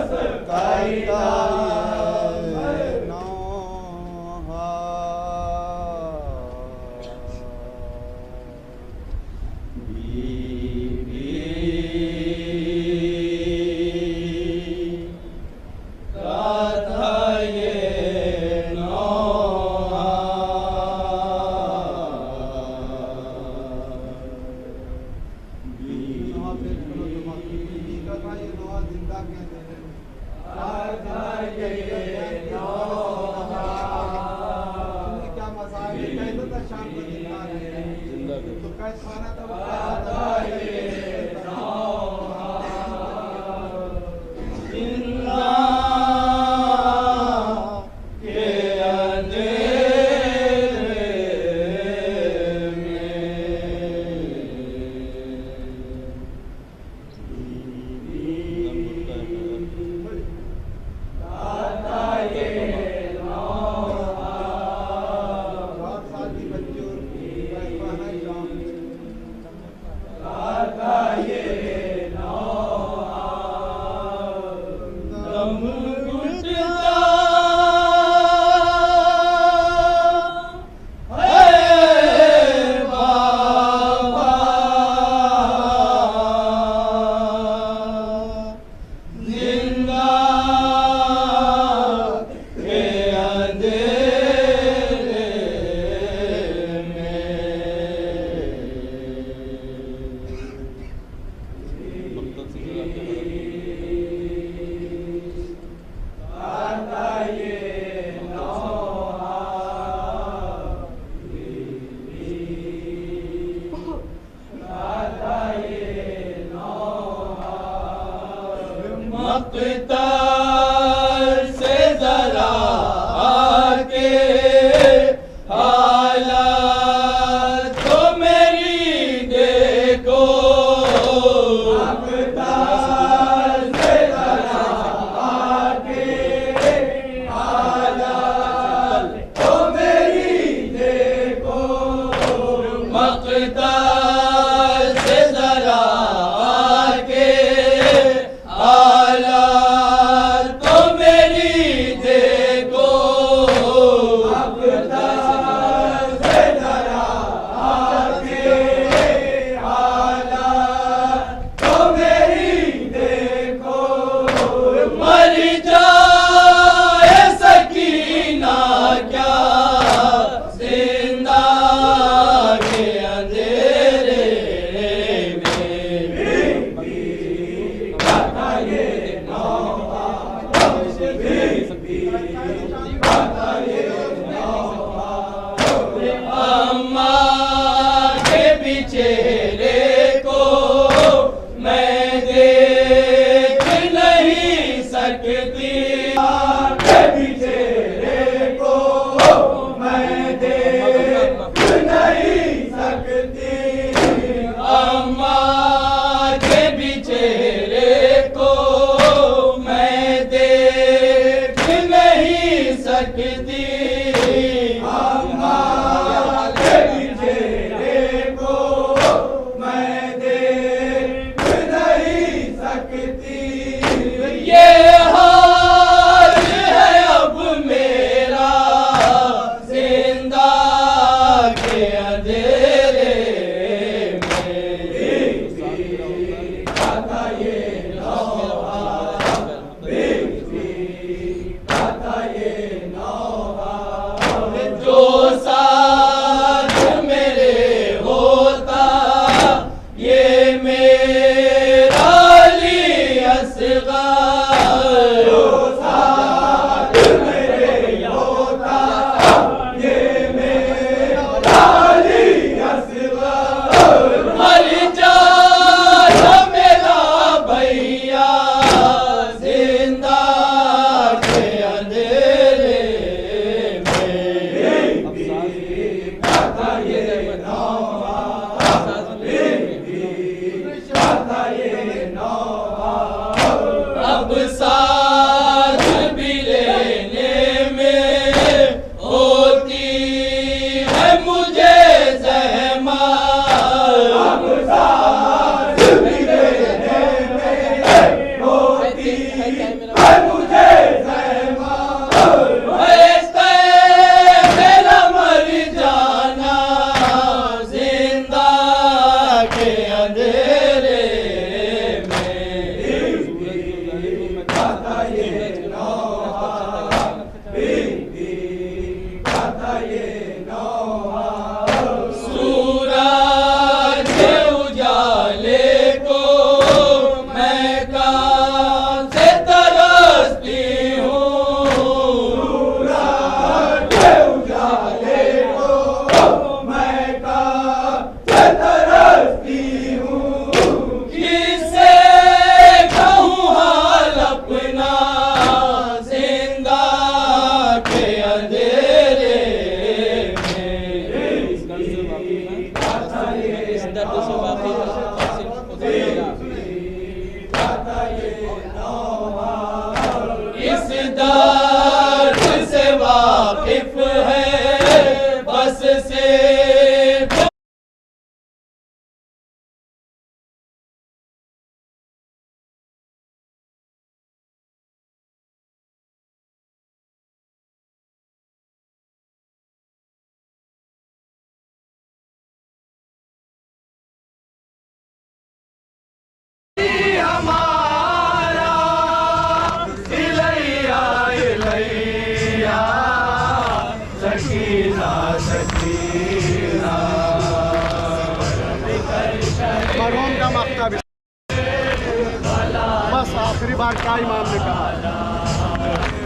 बस आखिरी बार क्या इमाम ने कहा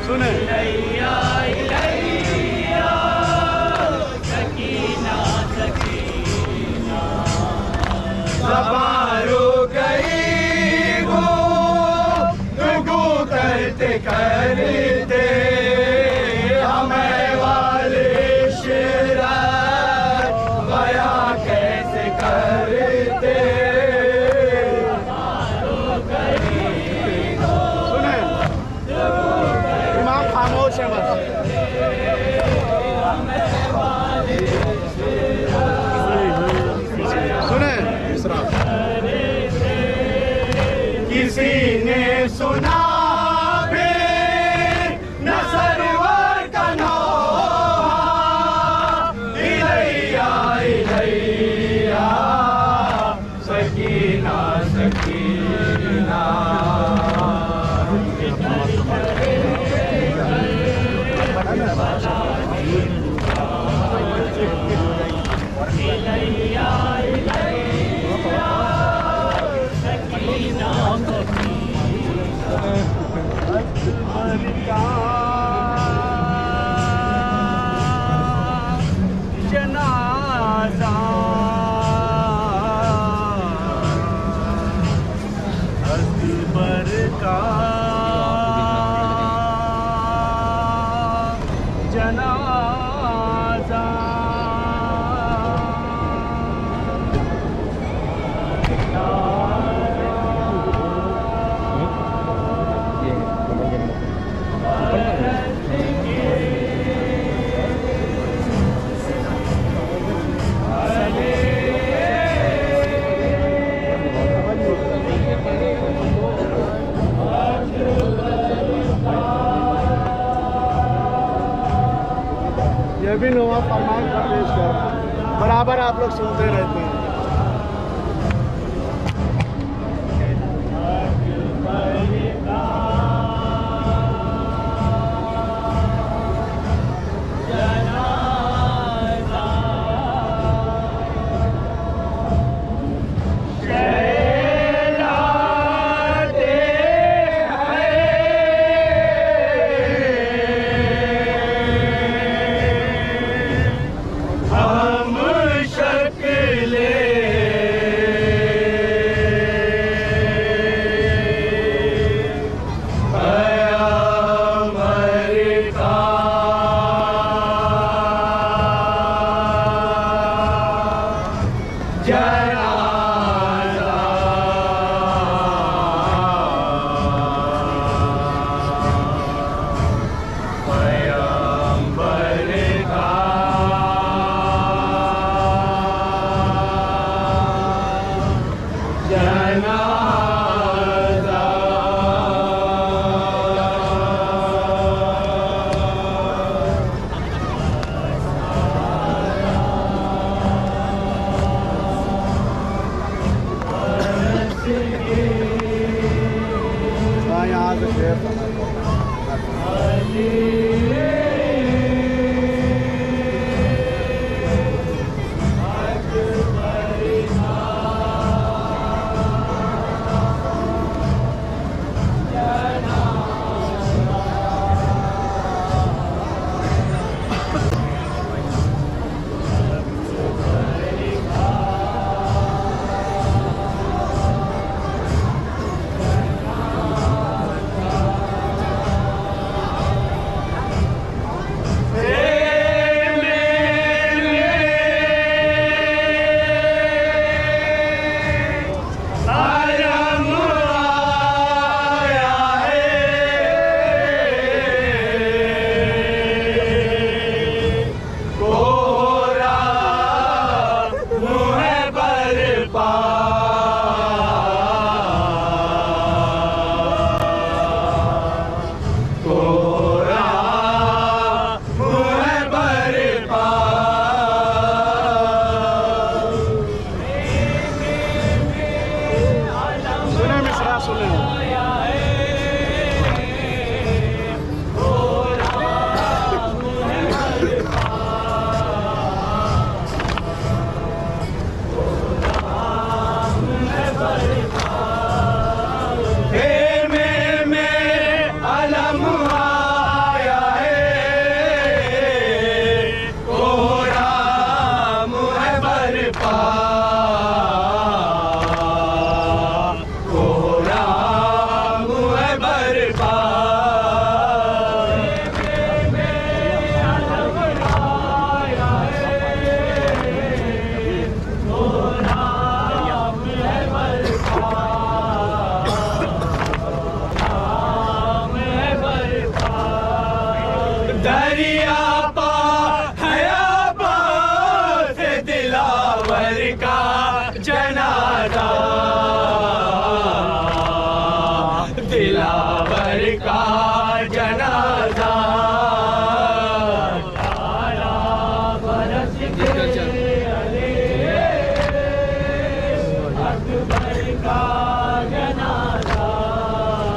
सुने। सवारो गई वो दुगु करते करते हमें वाले शेरा जनाजा हस्ती पर का जनाजा ये भी नवाज फरमान का पेश कर बराबर आप लोग सुनते रहते हैं।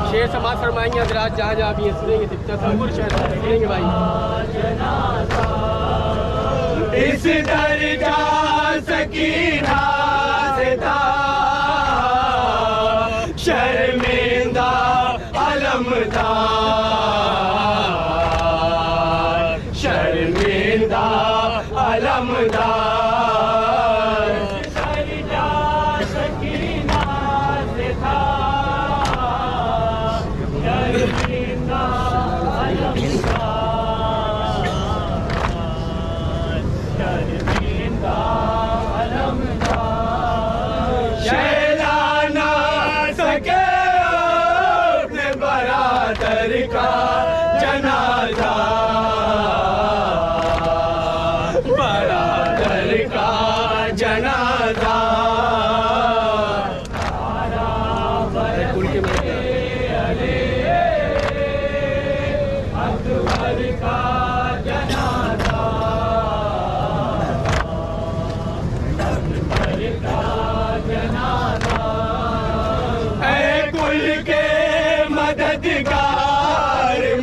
शेर समाज फरमाएंगे हजरात जहाँ जहाँ भी सुनेंगे सुनेंगे भाई। इस दरजा सकीना से था शर्मिंदा अलमदार, शर्मिंदा अलमदार। जनाजा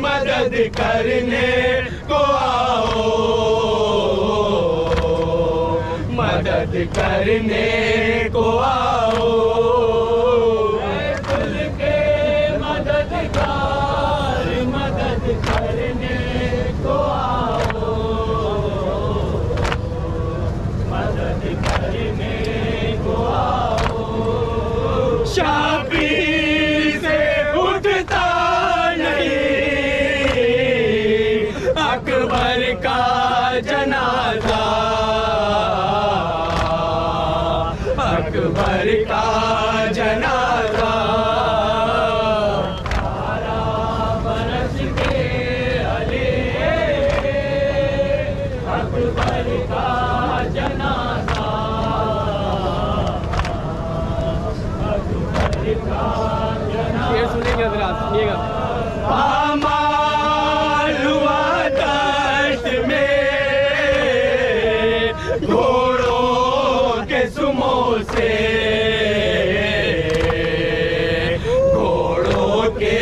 मदद करने को आओ, मदद करने को आओ, कुल के मददगार मदद करने को आओ, मदद करने को आओ। शाबीर से उठता अकबर का जनाजा, अकबर का जनाजा। 18 बरस के अली अकबर का जनाजा, अकबर का जनाजा। ये सुनेंगे हज़रात, सुनिएगा। घोड़ों के सुमों से, घोड़ों के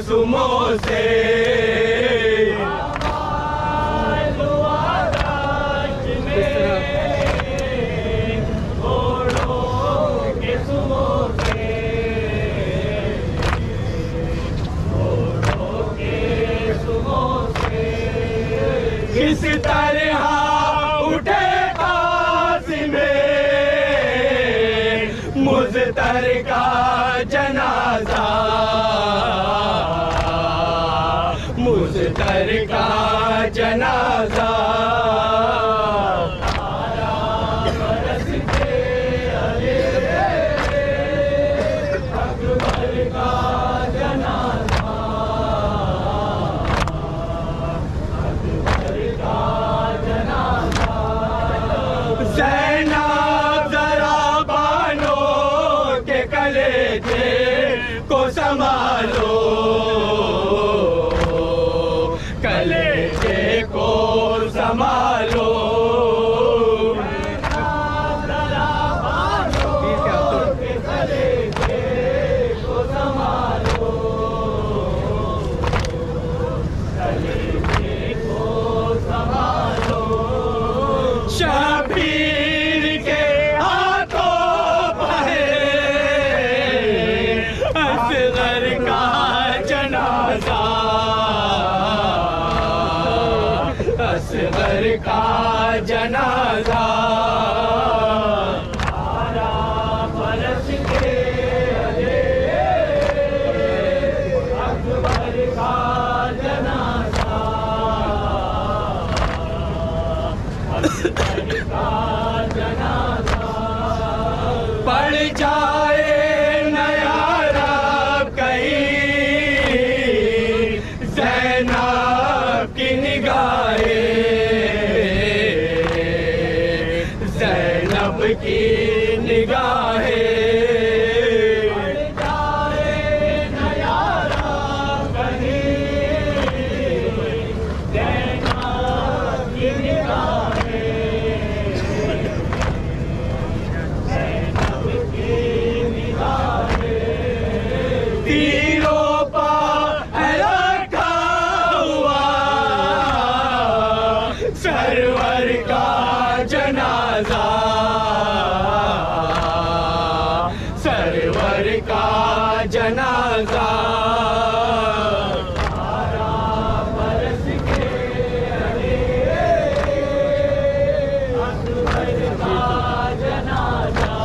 सुमों से किस तरह उठे काज़िमे मुज़्तर का जनाजा, मुज़्तर का जनाजा। 18 बरस के अली अकबर का जनाजा, ज़ैनब ज़रा बानो के कलेजे को संभालो, कलेजे को संभालो। ज़रा बानो के कलेजे को संभालो, कलेजे को संभालो। शबीर के हाथों पहरे असगर का जनाजा, असगर का जनाजा। 18 बरस के अली अकबर का जनाजा, पड़ जाए नया रब कहीं ज़ैनब की निगाहें, ज़ैनब की निगाहें। पड़ जाए नया रब कहीं ज़ैनब की निगाहें, तीरों पर रखा हुआ सरवर का जनाजा, सरवर का जनाजा। 18 बरस के अली अकबर का जनाजा,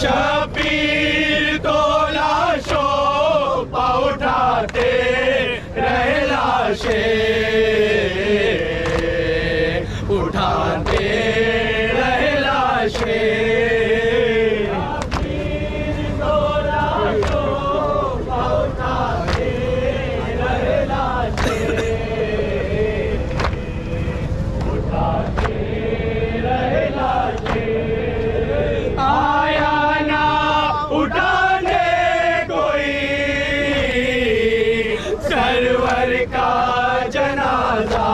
शबीर को लाशों पर उठाते रहे लाशें, उठाते रहे लाशें। शबीर को लाशों पर उठाते रहे लाशें, का जनाजा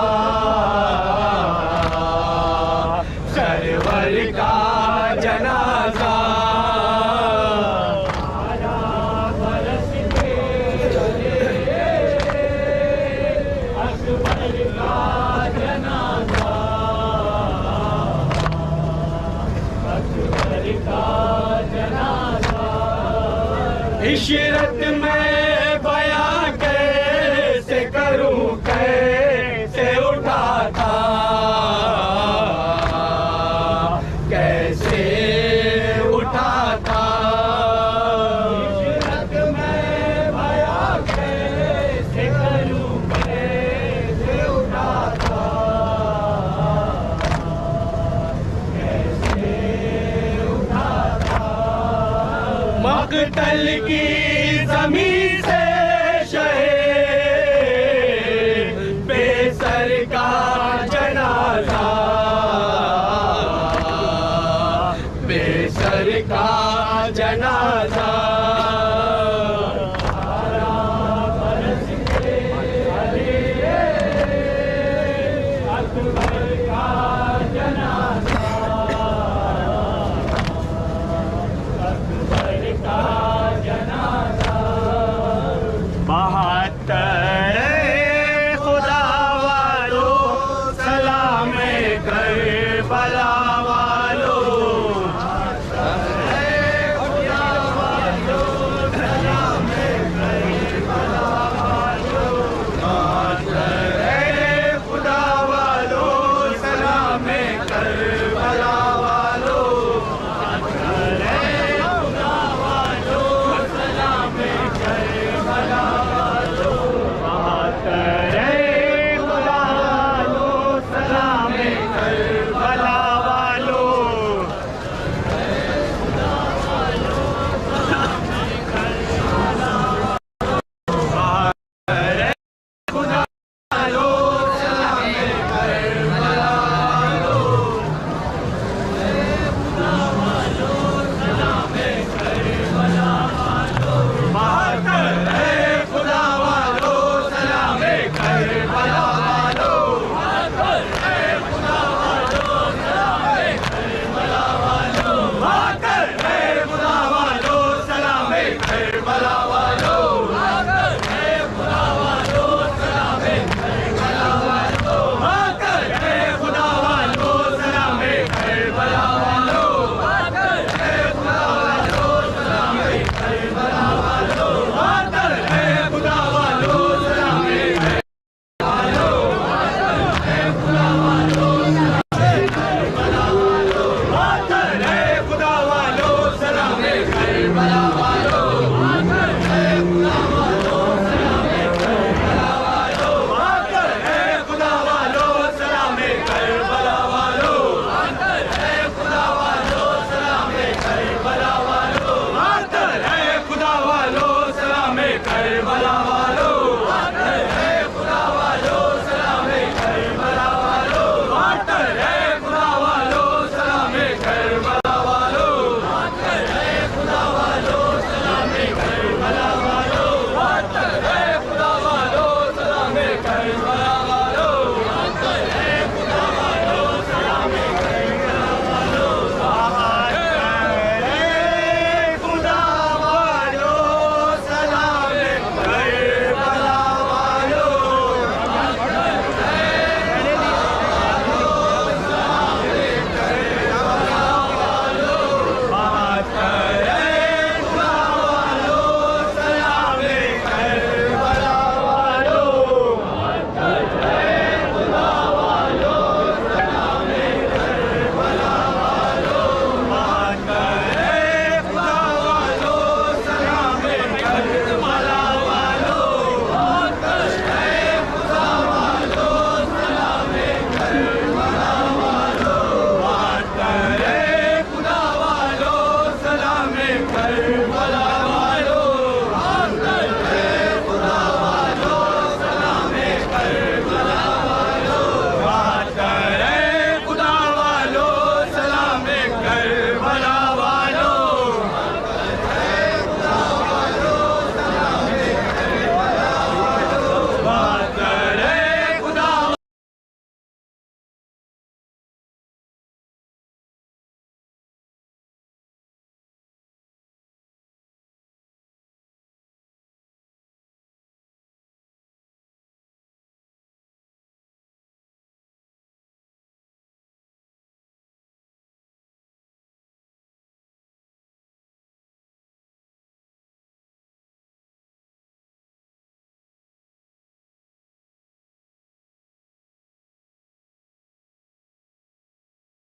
सरवर का जनाजा इशरत में बयां कैसे करूं कैसे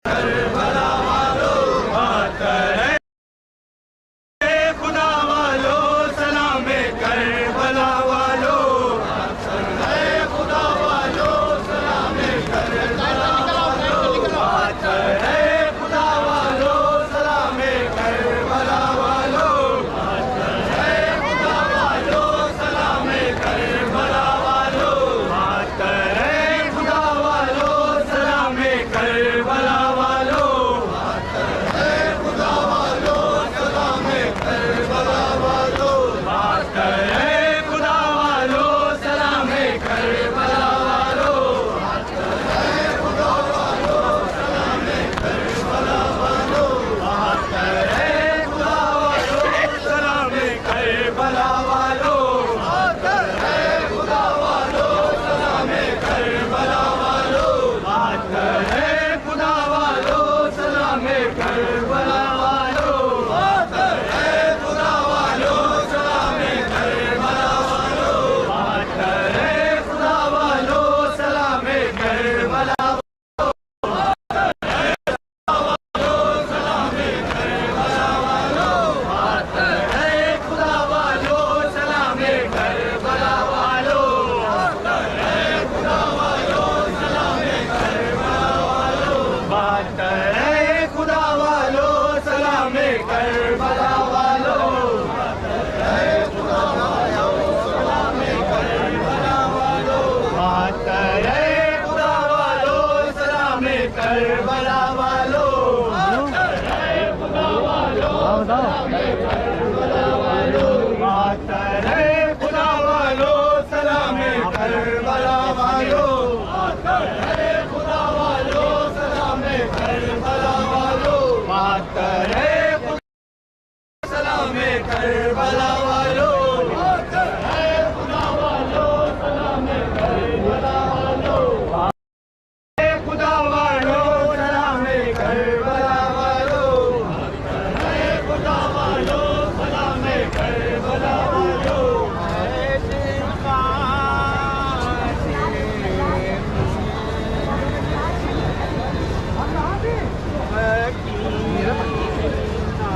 करबला वालों बात करे खुदा वालों सलाम करबला वालों खुदा वालों सलाम करबला वालों बात करे खुदा वालों सलाम करबला वालों बात करे खुदा वालों सलाम करबला वालों बात करे खुदा वालों सलाम करबला वालों बात करे खुदा वालों सलाम करबला वालों बात करे खुदा वालों सलाम करबला वालों बात करे खुदा वालों सलाम करबला वालों बात करे खुदा वालों सलाम करबला वालों बात करे खुदा वालों सलाम करबला वालों बात करे खुदा वालों सलाम करबला वालों बात करे खुदा वालों सलाम करबला वालों बात करे खुदा वालों सलाम करबला बात करे खुदा वालों सलाम करबला वालों बात करे खुदा वालों सलाम करबला वालों बात करे खुदा वालों सलाम करबला वालों बात करे खुदा वालों सलाम करबला वालों बात करे खुदा वालों सलाम करबला वालों बात करे खुदा वालों सलाम करबला वालों बात करे खुदा वालों सलाम करबला वालों बात करे खुदा वालों सलाम करबला वालों बात करे सलाम करबला वालों बात करे खुदा वालों सलाम करबला वालों बात करे खुदा वालों सलाम करबला वालों बात करे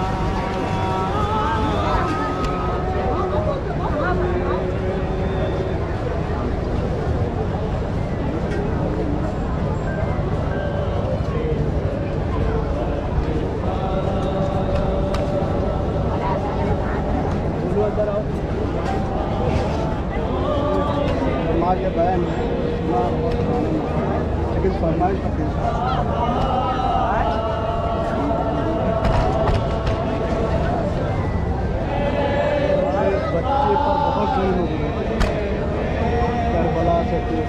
खुदा वालों सलाम करबला वालों हमारे बयान है लेकिन फरमाइश का पेश बच्चे पर बहुत जुल्म हो गए करबला से फिर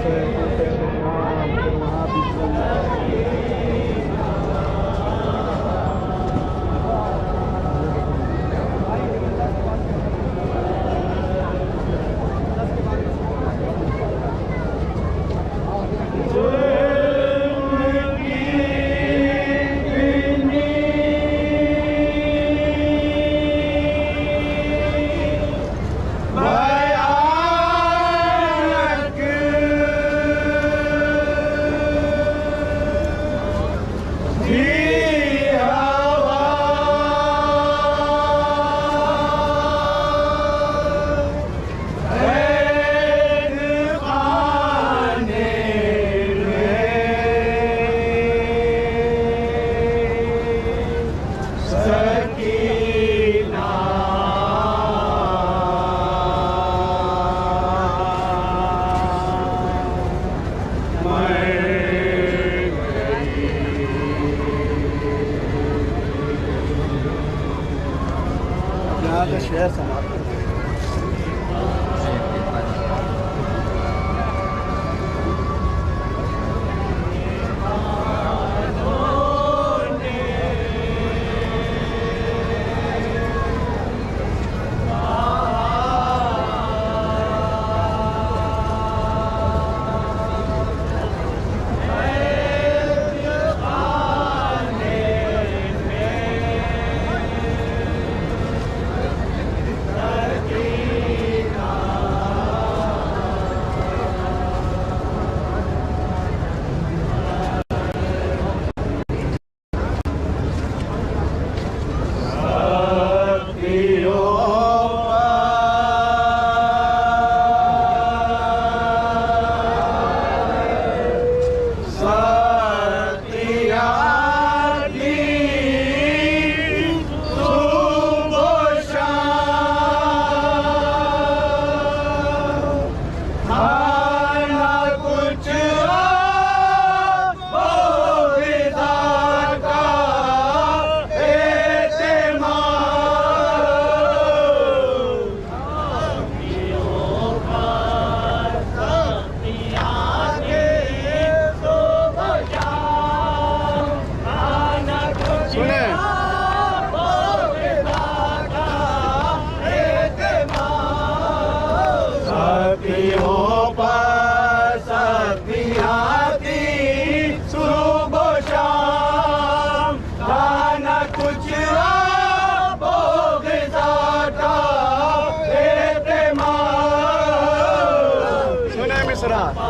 वहाँ भी शेयर समाप्त करते हैं। मिश्रा।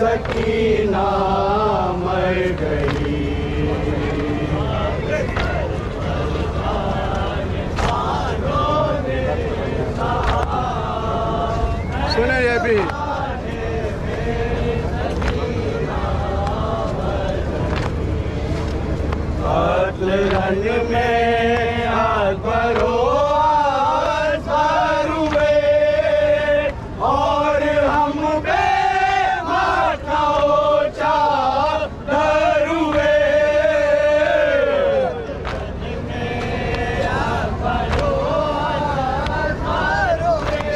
सकीना मर गई। सुने ये भी रन में अकबरो आज़ार हुए और हम पे माथा ऊंचा डर हुए।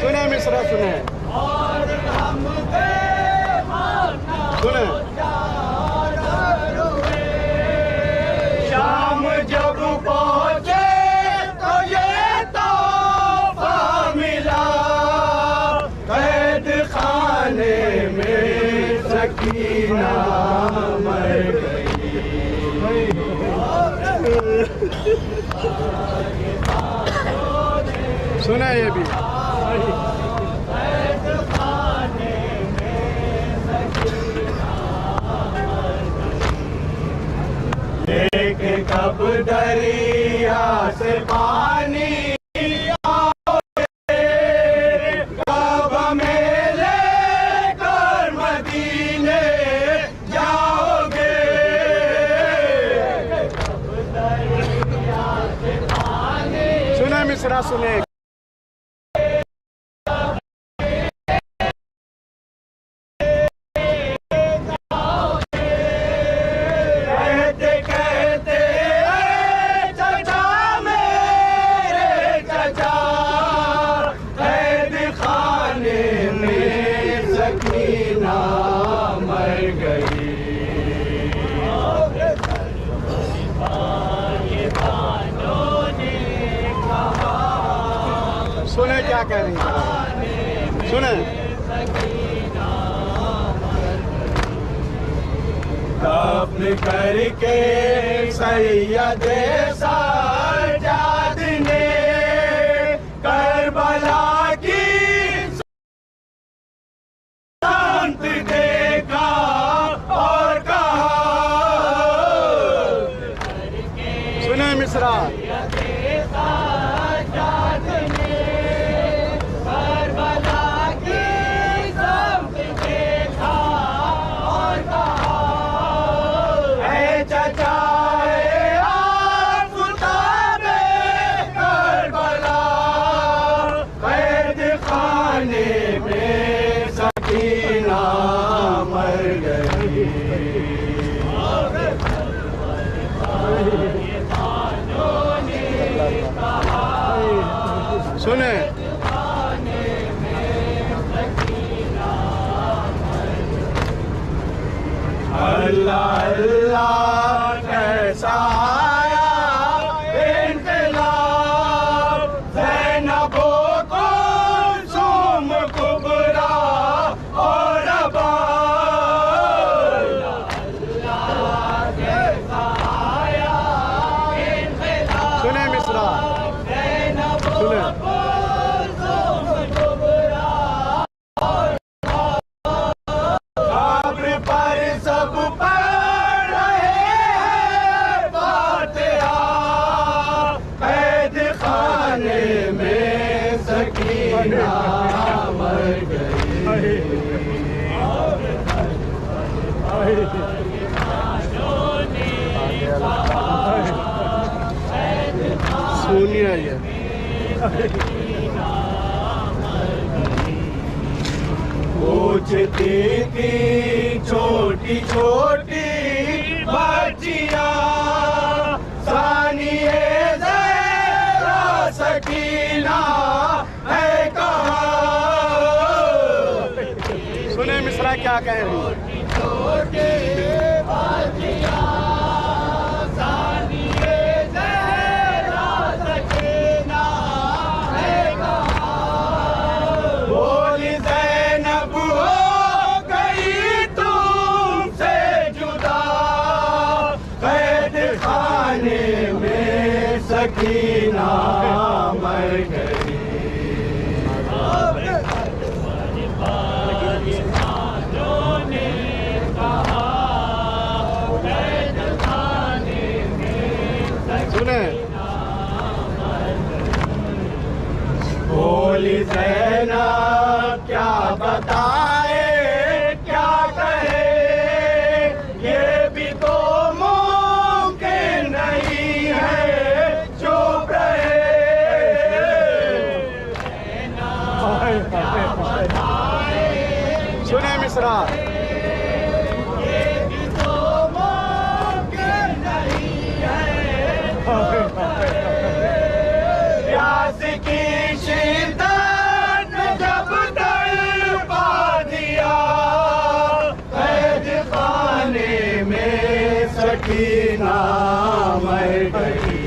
सुने मिश्रा सुने और हम पे माथा सुने शाम जब पहुंचे तो ये तोहफा मिला कैद खाने में सकीना मर गई। सुना ये भी एक कब दरिया से पानी आओगे, कब हमें लेकर मदीने जाओगे। सुने मिश्रा सुने सुने क्या कह रही है सुने दफन करके सैयद सज्जाद ने करबला की शांत देखा और कहा। सुने मिश्रा सुने अल्लाह अल्लाह कैसा आया इनकलाब ज़ैनबो को सुम कुबरा और सुने मिश्रा सुने सब पढ़ रहे हैं फातिहा कैद खाने में सकीना मर गई। सोनिया ये पूछती थी छोटी छोटी बच्चियां सानिए ज़हरा सकीना है कहाँ। सुने मिश्रा क्या कह रही छोटी बच्चियां सानिए सकीना मर गई। सुने बोली ज़ैनब क्या बताए क्या कहे, ये भी तो मुमकिन नहीं है चुप रहे। सुने मिश्रा प्यास की शिद्दत ने जब तड़पा दिया, कैद खाने में सकीना मर गई।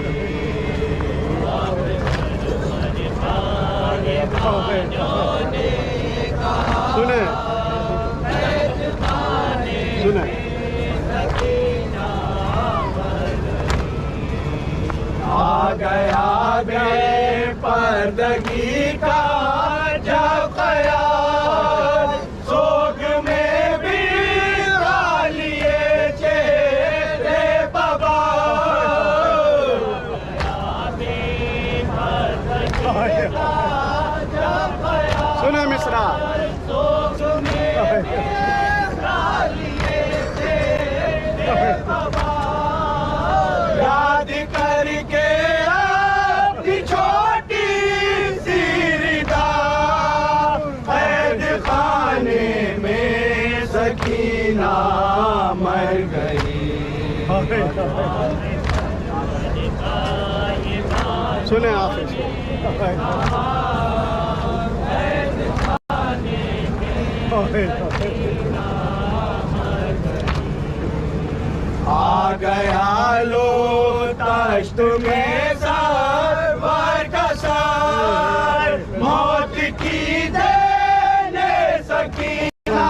सुने सुने आ गया बेपर्दगी का जब ख्याल, सोग में भी लिए चेहरे बाबा। सुने मिश्रा सोग में लिए चेहरे बाबा। याद करके अपनी छोटी सी रिदा, कैद खाने में सकीना मर गई। सुने आप आ गया लो तश्त में सरवर का सर, मौत की देने सकीना।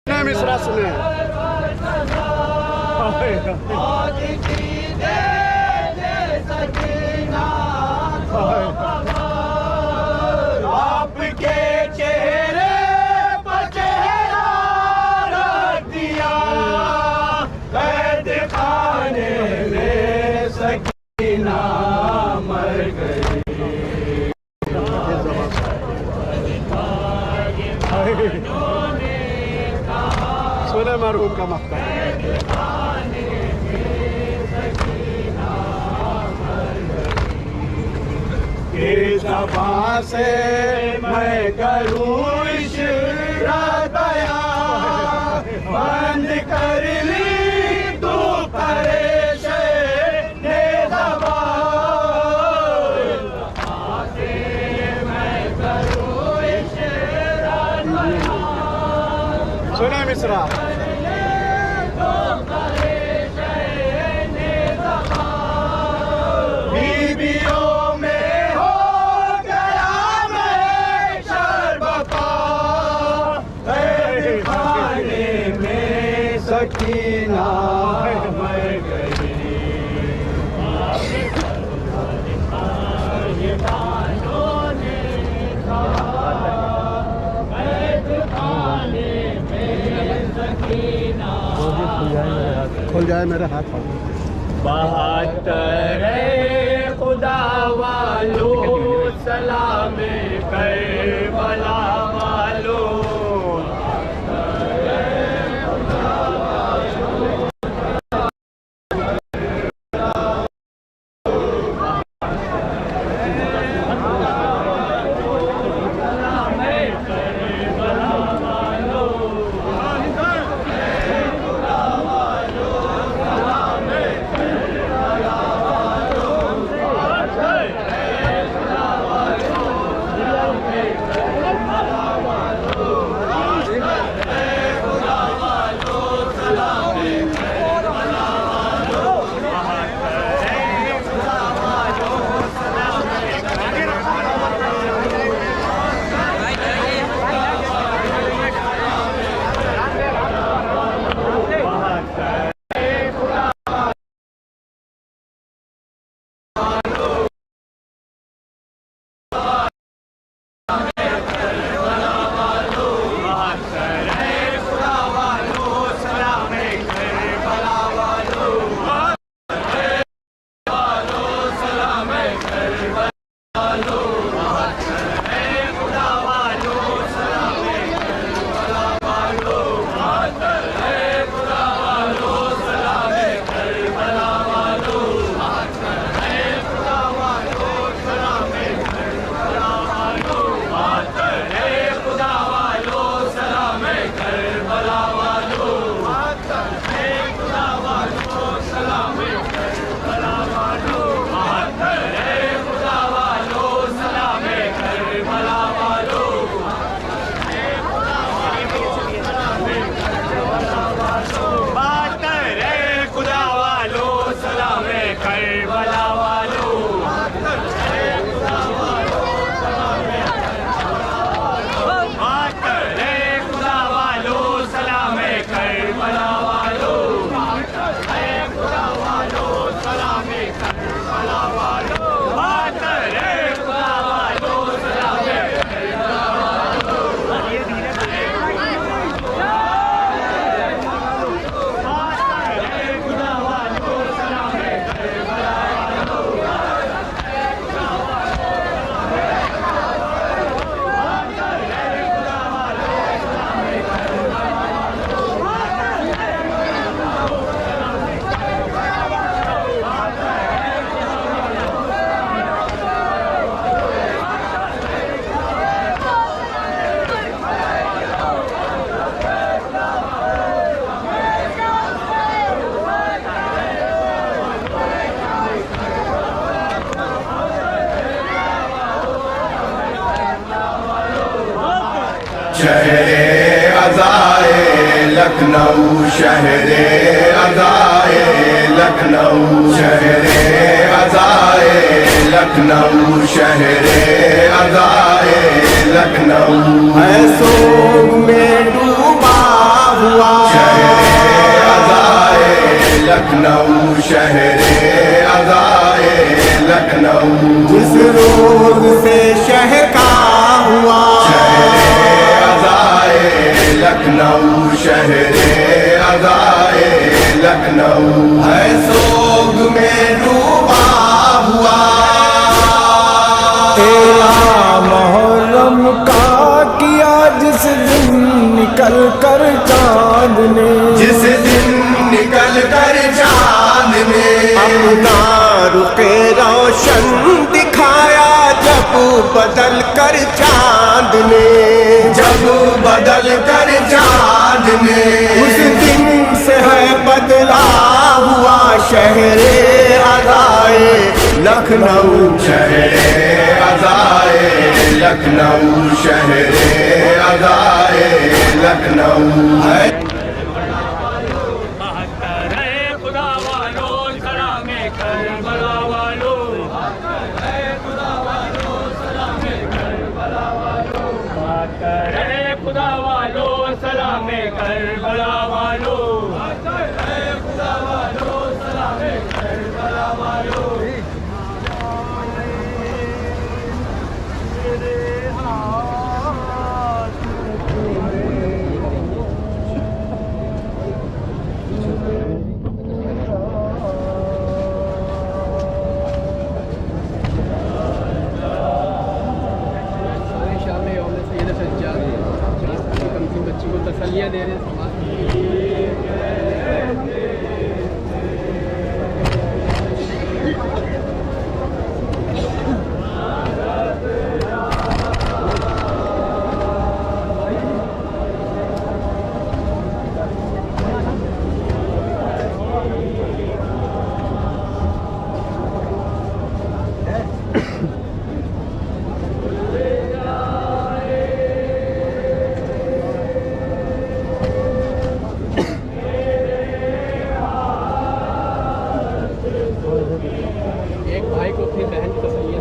सुने मिश्रा सुने मौत की देने सकीना। आपके चेहरे पर चेहरा रख दिया, कैद खाने में सकीना मर गई। सुने मरहूम का मक्ता इस दफा से मैं करूँ इशरात बयां, बंद कर ली तू परेशान ज़बान। मैं करूँ इशरात बयां, सुने मिश्रा बीबियों में हो गया मैं शर्बता, कैद खाने में सकीना मर गई। खुल जाए मेरे हाथ। 72 खुदा वालो सलाम करबला वालो। शहरे अज़ाए लखनऊ शहरे अज़ाए लखनऊ शहरे अज़ाए लखनऊ शहरे अज़ाए लखनऊ है सोग में डूबा हुआ शहरे अज़ाए लखनऊ शहरे अज़ाए लखनऊ जिस रोज से शहका हुआ शहरे अज़ाए लखनऊ शहरे अज़ाए लखनऊ है सोग में डूबा हुआ मोहर्रम का किया जिस दिन निकल कर चांद ने जिस दिन निकल कर चांद ने अपना रुके रोशन दिखाया जब बदल कर चांद ने जब बदल कर चांद ने उस दिन से है बदला हुआ शहरे अज़ाए लखनऊ शहरे अज़ाए लखनऊ शहरे अज़ाए लखनऊ है खुदा वालो सलामे करबला वालो खुदा वालो सलामे करबला वालो खुदा वालो सलामे करबला वालो खुदा वालो सलामे करबला वालो बच्ची को तसल्लियाँ दे रहे हैं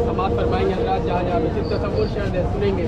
समाज फरमाएंगे हजरात जहाँ जहाँ भी जिस तसव्वुर शायद है सुनेंगे।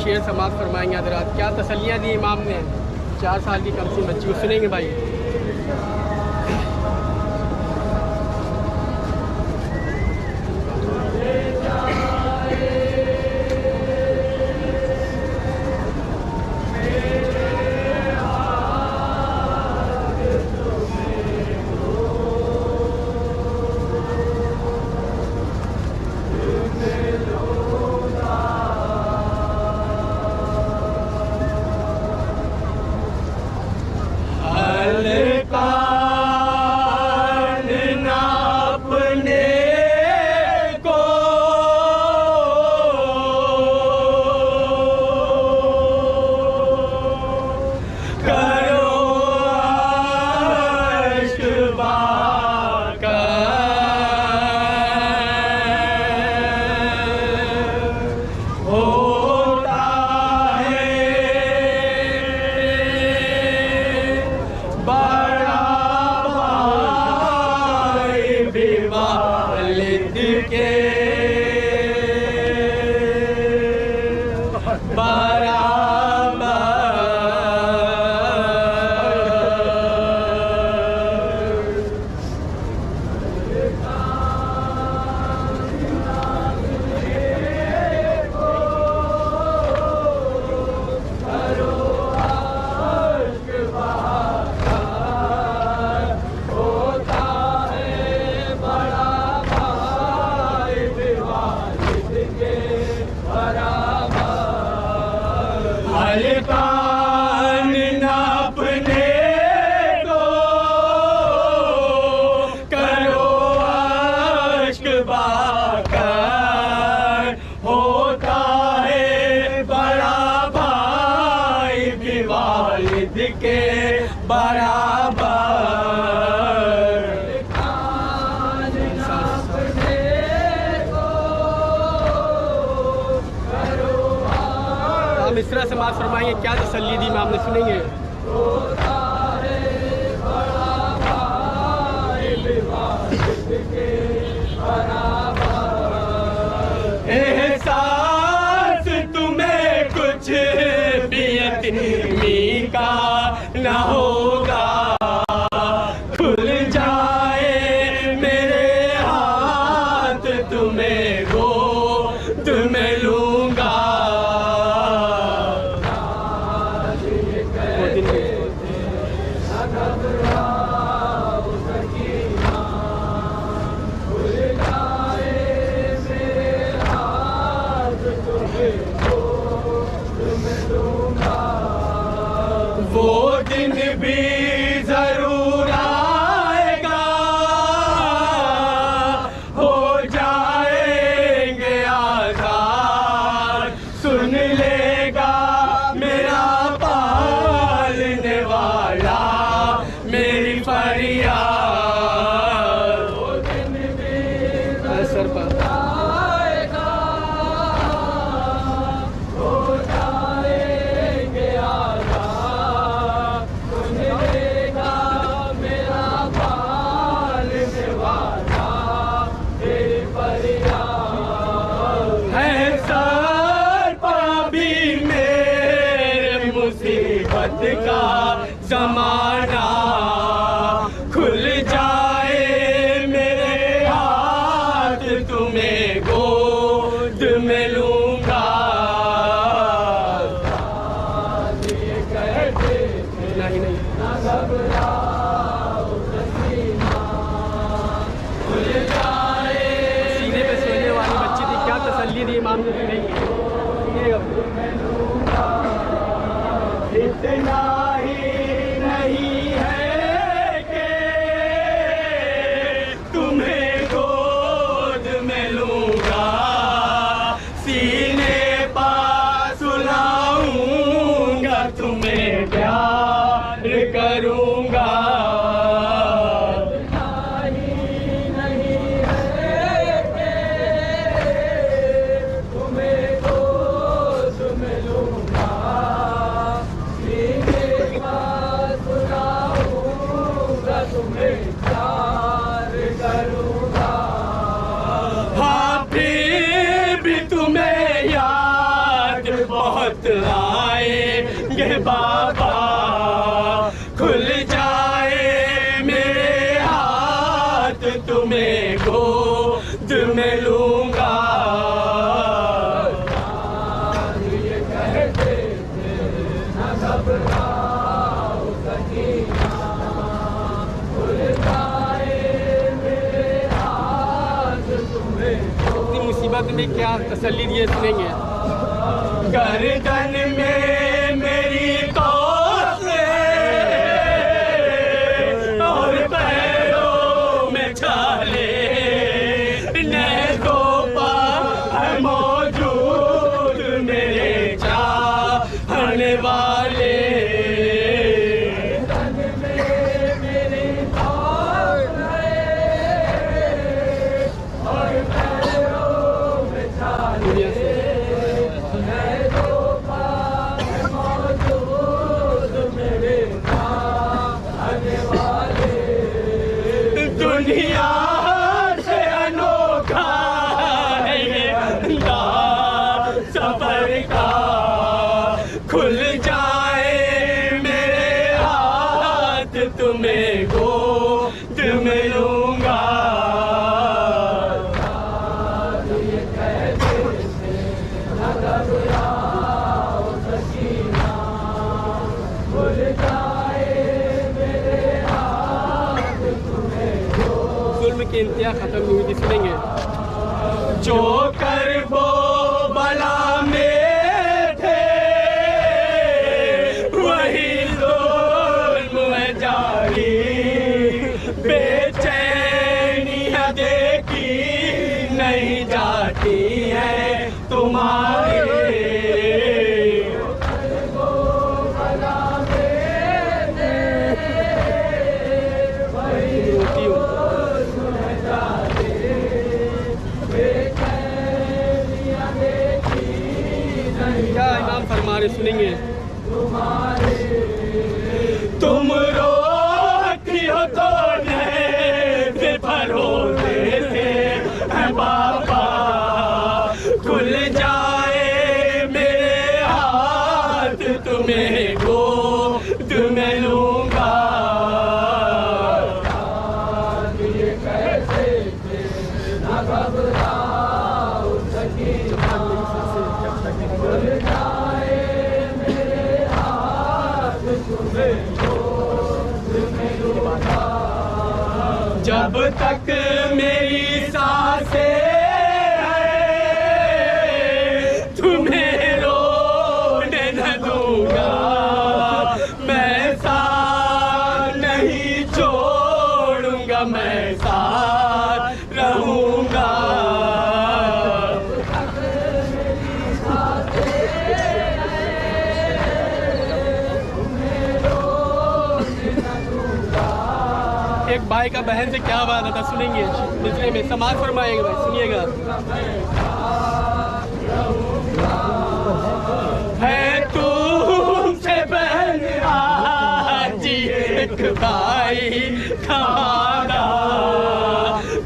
शेर समाप्त फरमाएंगे हज़रात। क्या तसल्लियाँ दी इमाम ने 4 साल की कमसी बच्ची को, सुनेंगे भाई। हल्का हम इस तरह से बात फरमाएंगे, क्या तसल्ली दी इमाम ने, सुनेंगे। एहसास तुम्हें कुछ भी यतीमी का न होगा, खुल जाए मेरे हाथ तुम्हें गोद में लूंगा। वो दिन भी जरूर आएगा, हो जाएंगे आजाद, सुन लेगा मेरा पालने वाला मेरी फरियाद। वो दिन भी जरूर आएगा, हो जाएंगे आजाद, सुन लेगा मेरा पालने वाला मेरी फरियाद। है सर पर भी मेरे मुसीबत का ज़माना, खुल जाए मेरे हाथ तुम्हें गोद में लूंगा। नहीं नहीं सीने पे सोने वाली बच्ची थी, क्या तसल्ली दी इमाम ने, सुनेंगे। इतना ही नहीं है कि तुम्हें गोद में लूंगा, सीने पास सुनाऊंगा, तुम्हें प्यार करूंगा। हाँ फिर भी तुम्हें याद बहुत आएंगे बाबा, खुल जाए मेरे हाथ तुम्हें गोद में लूंगा। अपनी मुसीबत में क्या तसल्ली दिए, सुनेंगे। गर्दन में मेरी कौसे और पैरों में छाले, नैज़ों पर है मौजूद मेरे चाहने वाले। दुनिया से खुल जाए मेरे हाथ तुम्हें गोद में लूंगा। जुल्म की इंतहा खत्म हुई थी, सुनेंगे। जो कर वो बला में थे वही जुल्म है जारी, बेचैनियां देखी नहीं जाती है तुम्हारी। क्या इमाम फरमा रहे, सुनेंगे। तुम रोती हो तो नहीं भरोसे थे बाबा, खुल जाए मेरे हाथ तुम्हें गोद में लूंगा। जब तक मेरी सांसें हैं तुम्हें रोने न दूंगा, मैं साथ नहीं छोड़ूंगा, मैं साथ रहूंगा। एक भाई का बहन से क्या बात था, सुनेंगे। मिसरे में समाज फरमाएंगे भाई, सुनिएगा। है तुमसे बहन आज एक भाई खाना,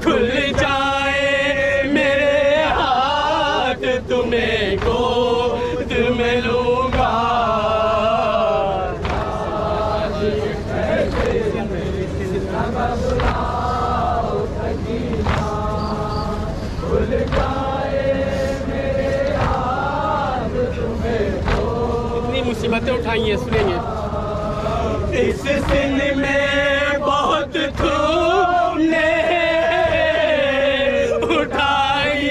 खुल जाए मेरे हाथ तुम्हें गोद में लूंगा। इतनी मुसीबतें उठाई हैं, सुनेंगे। इस सिन में बहुत तुमने उठाई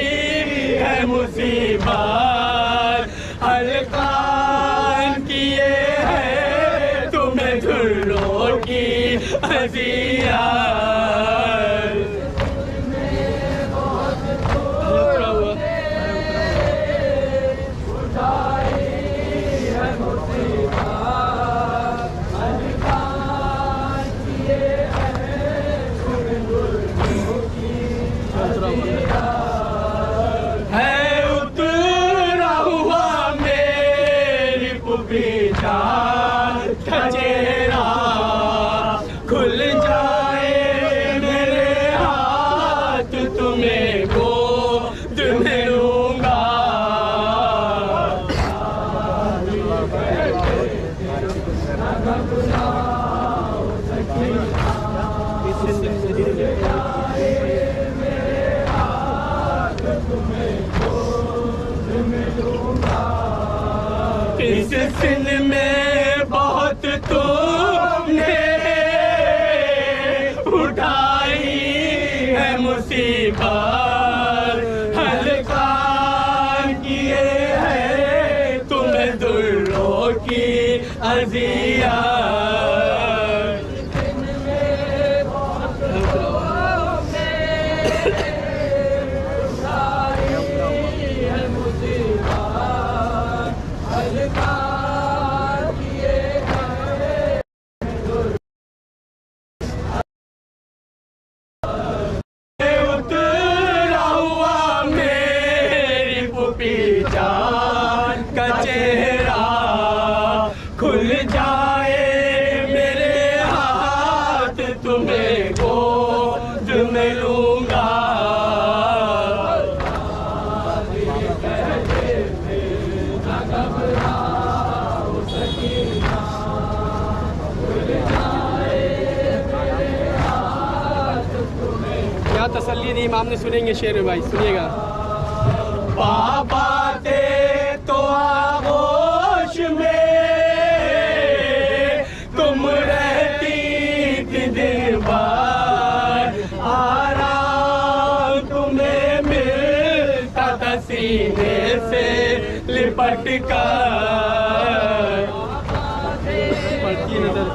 है मुसीबत, हल्कान किए हैं तुम्हें धुर्रों की अज़ियत। है उतरा हुआ मेरी पुपी जान का चेहरा, खुल जाए मेरे हाथ तुम्हें गोद में लूंगा। इस सिन में बहुत तुमने उठाई है मुसीबत, हल्कान किए हैं तुम्हें दुर्रों की अज़ियत। जान का चेहरा, खुल जाए मेरे हाथ तुम्हें गोद में लूंगा। तसल्ली दी इमाम ने, सुनेंगे शेर में भाई, सुनिएगा। बाबा ते तो आगोश में तुम रहती थी दिन भर, आराम तुम्हें मिलता था सीने से लिपट कर। पढ़ती नजर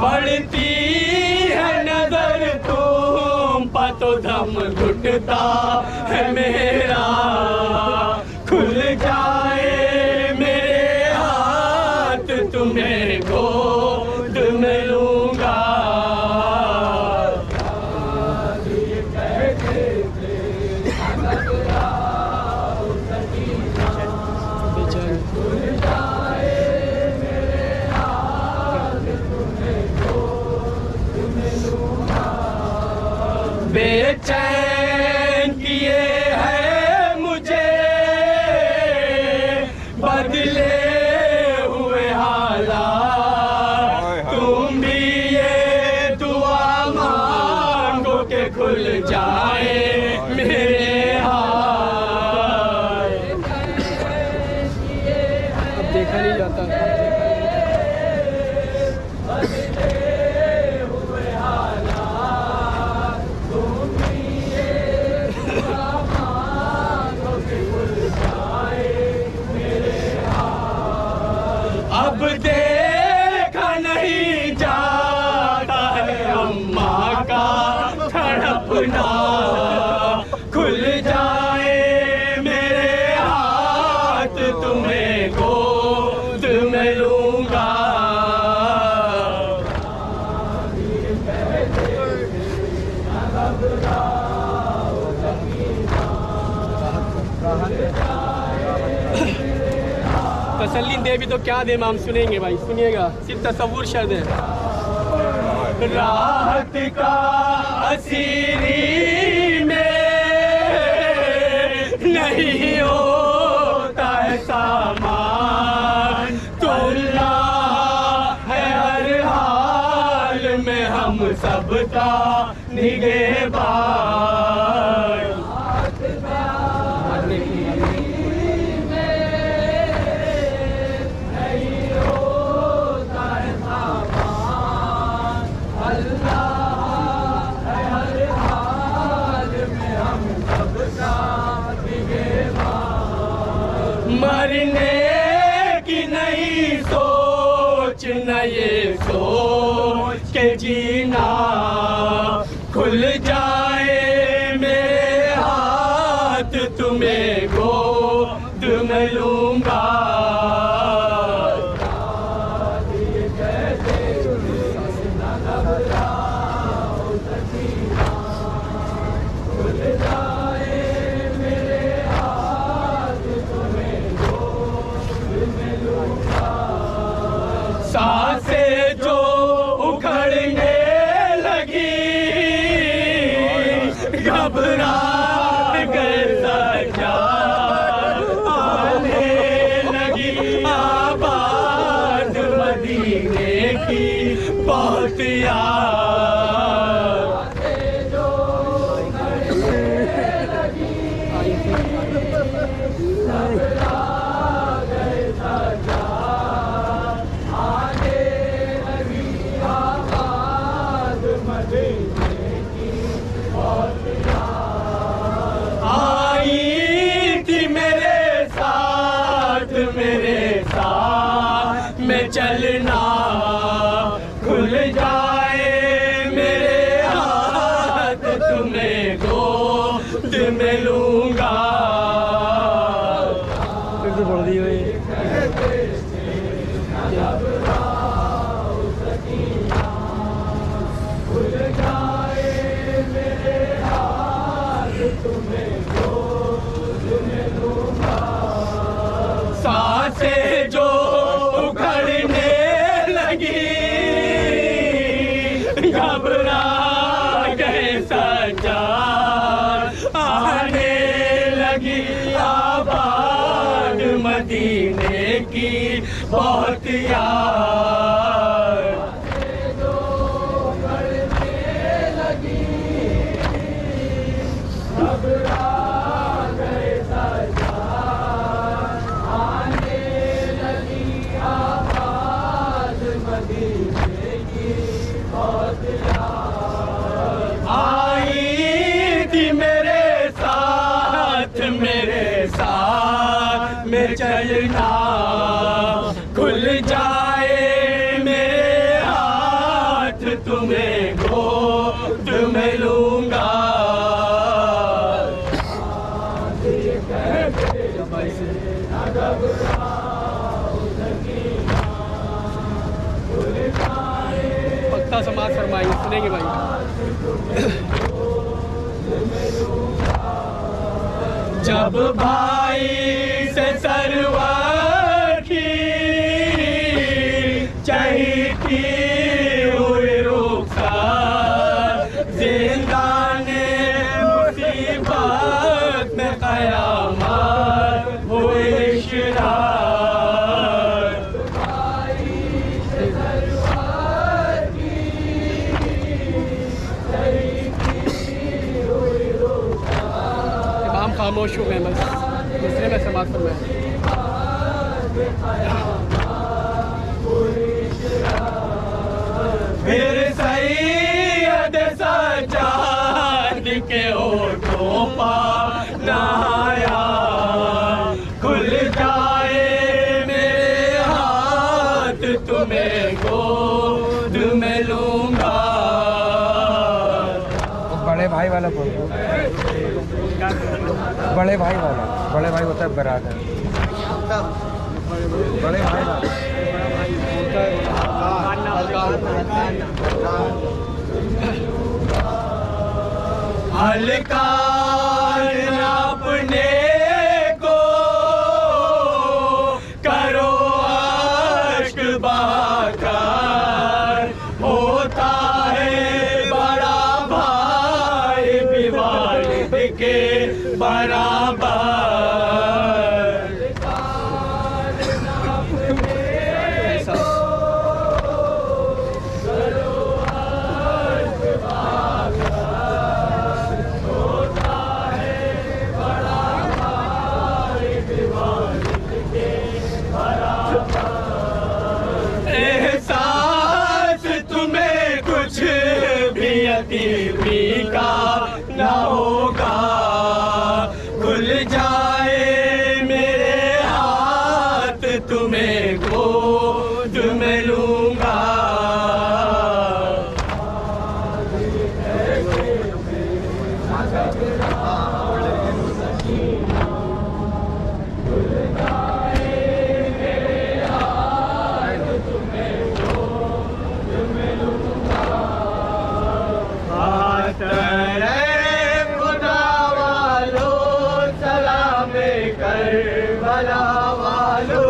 पड़ती है नजर तुम पर तो दम घुटता है मेरा, खुल जाए मेरे हाथ तुम्हें गोद में लूंगा। बेचैन किए हैं मुझे बदले हुए हालात, तुम भी ये दुआ मांगो के खुल जाए मेरे हाथ। अब देखा नहीं जाता। अब देखा नहीं जाता है अम्मा का तड़पना, खुल जाए मेरे हाथ तुम्हें गोद में लूंगा। तसल्ली दे भी तो क्या दे इमाम, सुनेंगे भाई, सुनिएगा। सिर्फ तसव्वुर शर्त है। राहत का असीरी में नहीं होता है सामान, तुल्ला है हर हाल में हम सबका निगहबान। मरने की नहीं सोच न ये सोच के जीना, खुल जाए मेरे हाथ तुम्हें गोद में लूंगा। सांसें जो उखड़ने लगी, घबरा गए सजा, आने लगी आबाद मदीने की बहुत याद। में चलना, खुल जाए मेरे हाथ तुम्हें गोद में लूंगा। बढ़ दी हुई सांसें जो उखड़ने लगी, घबरा गए मदीने की बहुत याद। जो बढ़ने लगी घबरा गए सरकार, आने लगी आवाज मदीने की बहुत याद। आई थी मेरे साथ में चलना, खुल जाए मेरे हाथ तुम्हें गोद में लूंगा। पक्का समाज फरमाएंगे, सुनेंगे भाई। जब भाई से सरवर की चहीती हुई रुखसार, जिंदाने मुसीबत में कयामत हुई शिरार। भाई से सरवर की चहीती हुई रुखसार। इमाम खामोश हो गए, बस दूसरे में समाज फरमाएं। फिर सैयद सज्जाद के होठों पर नहाया, खुल जाए मेरे हाथ तुम्हें गोद में लूंगा। बड़े भाई वाला बोल, बड़े भाई वाला, बड़े भाई होता है बराबर, बड़े भाई वाला हल्का अपने को करो अश्क बहाकर, होता है बड़ा भाई भी वालिद के बराबर। एहसास तुम्हें कुछ भी यतीमी का न होगा, खुल जाए मेरे हाथ तुम्हें गोद में लूंगा। खुदा वालो सलाम करबला वालो,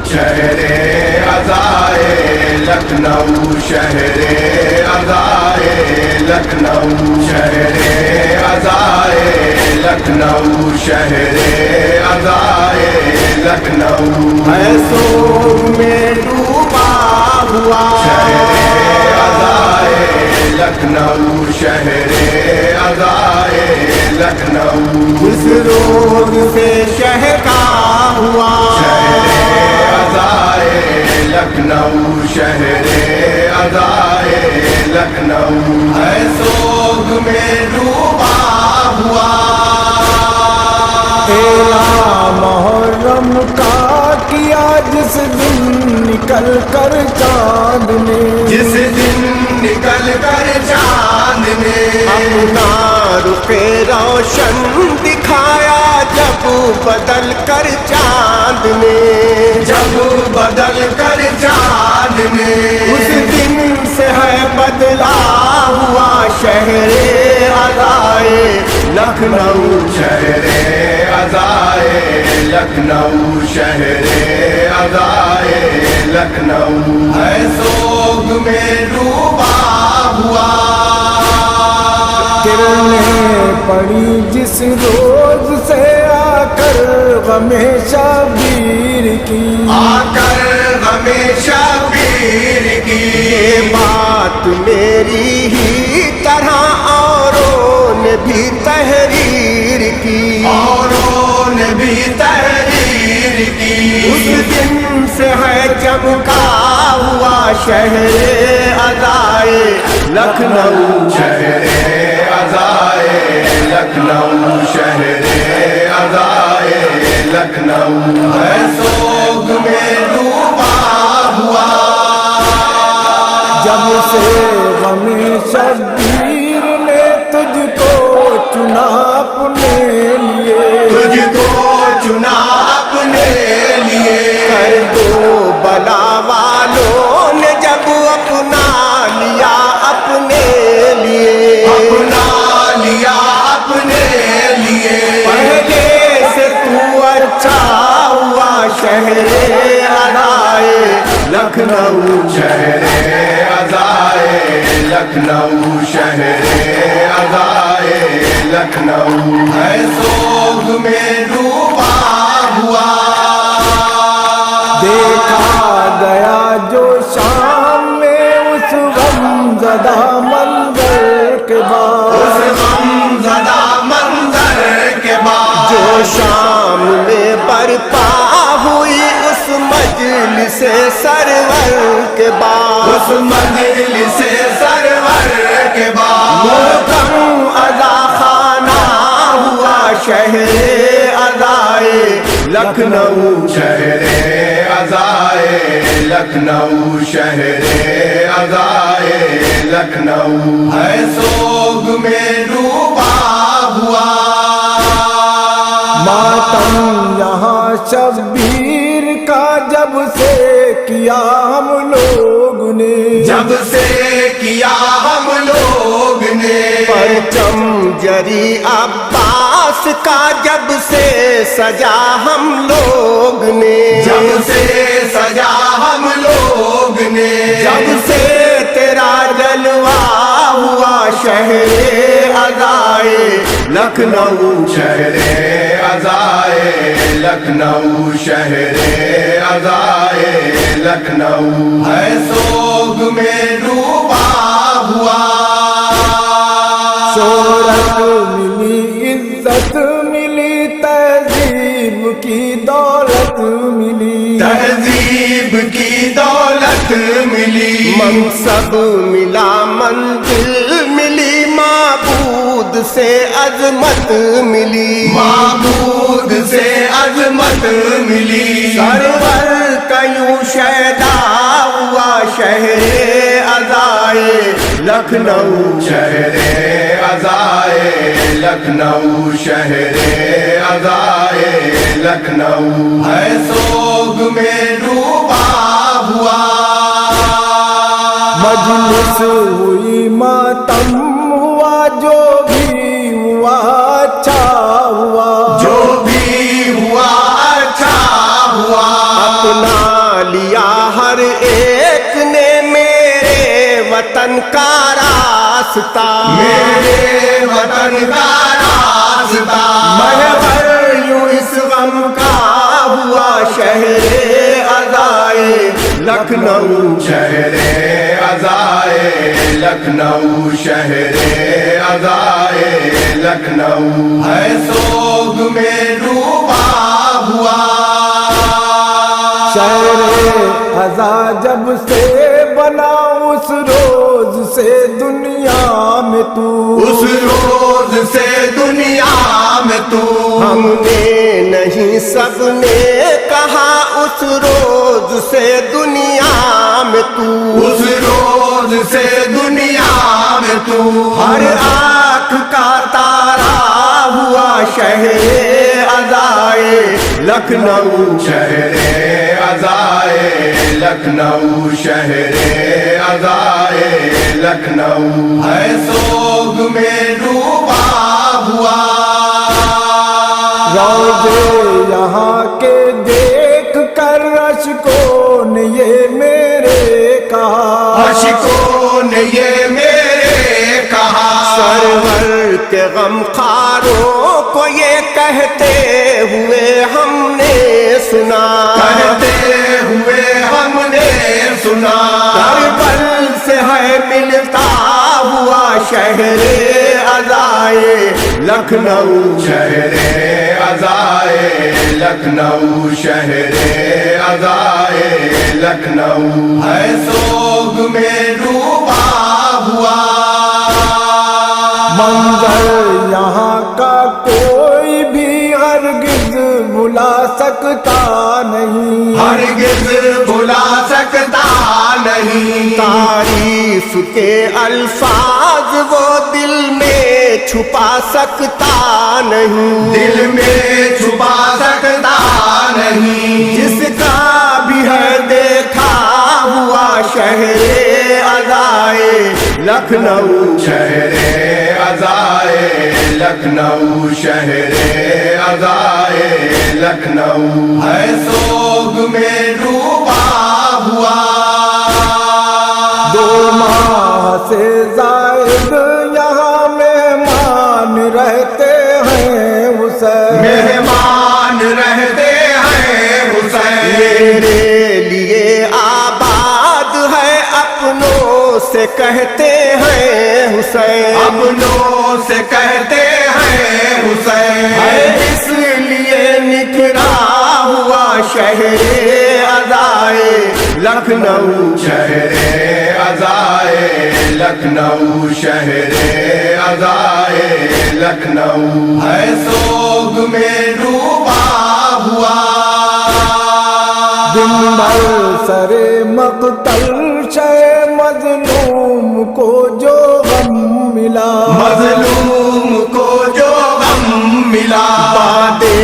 शहरे अज़ाए लखनऊ, शहरे अज़ाए लखनऊ, शहरे अज़ाए लखनऊ, शहरे अज़ाए लखनऊ। है सोग में डूबा हुआ शहरे अज़ाए लखनऊ शहरे अज़ाए लखनऊ। उस रोज से शहर का हुआ शहरे अज़ाए लखनऊ शहरे अज़ाए लखनऊ। है सोग में डूबा हुआ मुहर्रम का किया जिस दिन निकल कर चांद ने, जिस दिन निकल कर चांद ने अपना रुखे रोशन दिखाया जब बदल कर चांद ने, जब बदल कर चांद ने। उस दिन से है बदला हुआ शहरे अज़ाए लखनऊ। शहरे अज़ाए लखनऊ शहरे अज़ाए लखनऊ। है सोग में डूबा हुआ किरणें पड़ी जिस रोज से आकर गमे शबीर की, आकर हमेशा पीर की। ये बात मेरी ही तरह औरों ने भी तहरीर की, औरों ने भी तहरीर की। उस दिन से है चमका हुआ शहरे अज़ाए लखनऊ। शहरे अज़ाए लखनऊ शहरे अज़ाए लखनऊ। है सोग में डूबा हुआ जब से गमे शबीर ने तुझको चुना अपने लिए, तुझको चुना अपने लिए। कर दो बला वालों ने जब अपना लिया अपने लिए, अपना लिया अपने लिए। पहले से तू अच्छा हुआ शहरे अज़ाए लखनऊ। शहरे अज़ाए लखनऊ शहरे अज़ाए लखनऊ। है सोग में डूबा हुआ देखा गया जो शाम में उस गमज़दा मंजर के बाद, उस गमज़दा मंजर के बाद। जो शाम में बरपा हुई उस मजलिस सरवर के बाद, उस मजलिस सरवर के बाद। मोहतरम अज़ा खाना हुआ शहरे अज़ाए लखनऊ। शहरे अज़ाए लखनऊ शहरे अज़ाए लखनऊ। है सोग में डूबा हुआ मातम यहाँ शबीर का जब से किया हम लोग ने, जब से किया हम लोग ने। परचम जरी अब्बास का जब से सजा हम लोग ने, जब से सजा हम लोग ने। जब से तेरा जलवा हुआ शहरे अज़ाए लखनऊ। शहरे अज़ाए लखनऊ शहरे अज़ाए लखनऊ। है सोग में डूबा हुआ शोहरत मिली इज्जत मिली तहजीब की दौलत मिली, तहजीब की दौलत मिली। मनसब मिला मंजिल मिली माबूद से अजमत मिली, माबूद से अजमत मिली। सरवर कयूं शैदा हुआ शहरे अज़ाए लखनऊ। शहरे अज़ाए लखनऊ शहरे अज़ाए लखनऊ। है सोग में डूबा हुआ मजलिस हुई मातम हुआ जो भी हुआ अच्छा हुआ, जो भी हुआ अच्छा हुआ। अपना लिया हर एक ने मेरे वतन का रास्ता, मेरे वतन का रास्ता। महवर यूं इस गम का हुआ शहरे अज़ाए लखनऊ शहरे अज़ाए लखनऊ शहरे अज़ाए लखनऊ है सोग में डूबा हुआ। शहरे अज़ा जब से बना उस रोज से दुनिया में तू, उस रोज से दुनिया में तू। हमने नहीं सबने कहा उस रोज से दुनिया में तू, उस रोज से दुनिया में तू। हर आँख का तारा हुआ शहरे अज़ाए लखनऊ शहरे अज़ाए लखनऊ शहरे अज़ाए लखनऊ है सोग में डूबा हुआ। रोजे यहाँ के देख कर अशकों ने ये मेरे कहा, अशकों ने ये मेरे कहा। सरवर के गमखारों को ये कहते हुए हमने सुना, कहते हुए हमने सुना। करबल से है मिलता हुआ शहरे अज़ाए लखनऊ शहरे अज़ाए लखनऊ शहरे अज़ाए लखनऊ है सोग में डूबा हुआ। मंजर यहाँ का कोई भी हरगिज भुला सकता नहीं, हरगिज भुला सकता नहीं। तारीफ के अल्फाज वो दिल में छुपा सकता नहीं, दिल में छुपा सकता नहीं। जिसका भी है देखा हुआ शहरे अज़ाए लखनऊ शहरे अज़ाए लखनऊ शहरे अज़ाए लखनऊ है सोग में डूबा हुआ। दो माह से जायद यहाँ मेहमान रहते हैं हुसैन, मेहमान रहते हैं हुसैन। मेरे लिए आबाद है अपनों से कहते हैं हुसैन, अपनों से कहते हैं हुसैन। इसलिए निखरा हुआ शहरे अज़ाए लखनऊ शहरे अज़ाए लखनऊ शहरे अज़ाए लखनऊ है सोग में डूबा हुआ। दिन भर सरे मक़तल शे मजलूम को जो गम मिला, मजलूम को जो गम मिला। बादे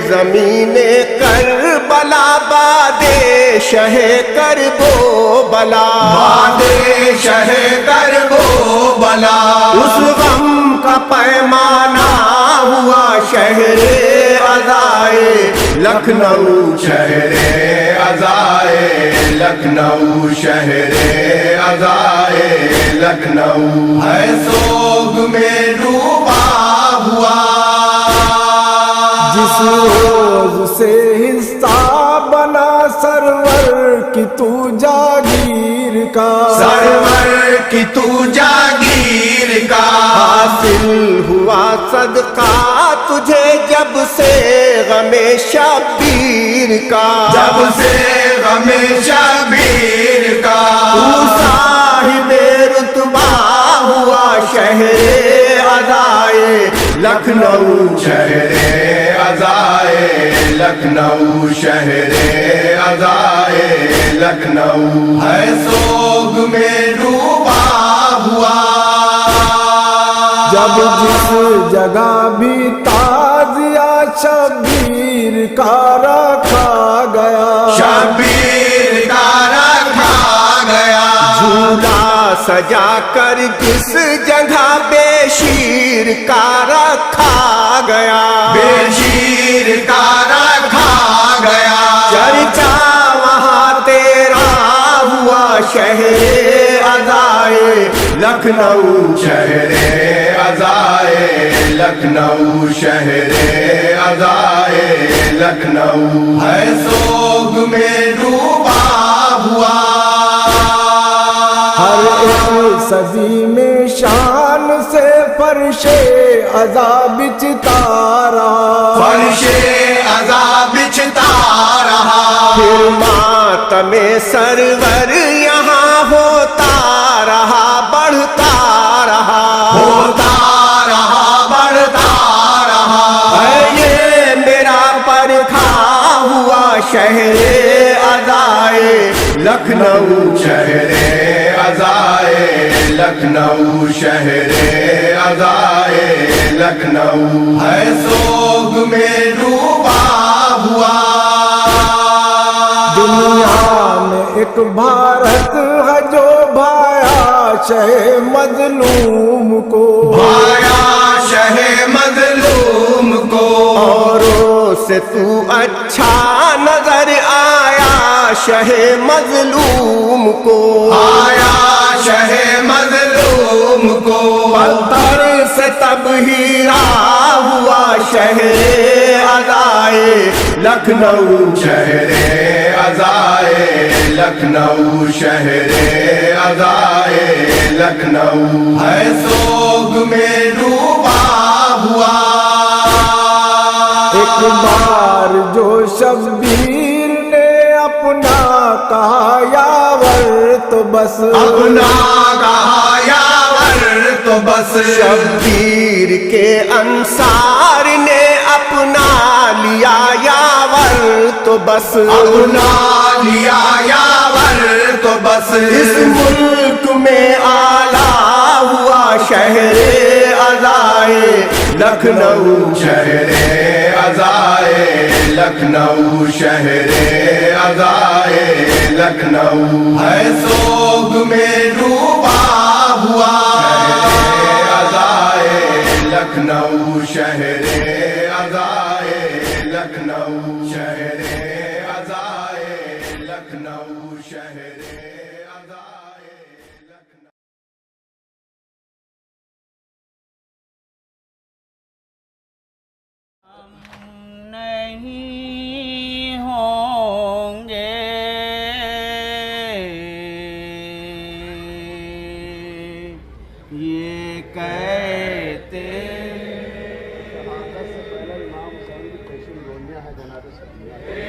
ज़मीने करबला बादे शहे कर बो बला, बादे शहे कर वो बला। उस गम का पैमाना हुआ शहरे अज़ाए लखनऊ शहरे अज़ाए लखनऊ शहरे अज़ाए लखनऊ है सोग में डूबा हुआ। जिस रोज से हिस्सा बना सरवर की तू जागीर का, सरवर की तू जागीर का। हासिल हुआ सदका तुझे जब से गमे शबीर का, जब से गमे शबीर का। तू साहिबे रुतबा हुआ शहरे अज़ाए लखनऊ शहरे अज़ाए लखनऊ शहरे अज़ाए लखनऊ है सोग में डूबा हुआ। जब जिस जगह भी ताजिया शबीर का रखा गया, शबीर का रखा गया। झूला सजा कर जिस जगह बेशीर का रखा गया, बेशीर का रखा गया। चर्चा वहाँ तेरा हुआ शहरे अज़ाए लखनऊ शहरे अज़ाए लखनऊ शहरे अज़ाए लखनऊ है सोग में डूबा हुआ। सदी में शान से फर्शे अज़ाब चितारा, फर्शे अज़ाब चितारा। फिर मातमे सरवर यहाँ होता रहा, बढ़ता रहा, होता रहा, बढ़ता रहा। ये मेरा परखा हुआ शहरे अज़ाए लखनऊ, शहरे अज़ाए लखनऊ, शहरे अज़ाए लखनऊ। है सोग में डूबा हुआ। दुनिया में एक भारत है जो भाया शहे मजलूम को, भाया शहे मजलूम को। औरों से तू अच्छा नजर आया शहे मजलूम को, आया शहे मजलूम को। पत्थर से तब हीरा हुआ शहरे अज़ाए लखनऊ, शहरे अज़ाए लखनऊ, शहरे अज़ाए लखनऊ। है सोग में डूबा हुआ। एक बार जो शब्बीर ने अपना कहा यावर तो बस, अपना कहा यावर तो बस। शब्बीर के अंसार ने अपना लिया यावर तो बस, अपना लिया यावर तो बस। इस मुल्क में आला हुआ शहरे अज़ाए लखनऊ, शहरे अज़ाए लखनऊ, शहरे अज़ाए लखनऊ। है सोग में डूबा हुआ। शहरे अज़ाए लखनऊ, शहरे अज़ाए लखनऊ, शहरे अज़ाए लखनऊ, शहरे अज़ाए लखनऊ। नहीं होंगे ये कहते। शहादत से पहले इमाम हुसैन की पेशी गोलियां है जनाब सल्लल्लाहु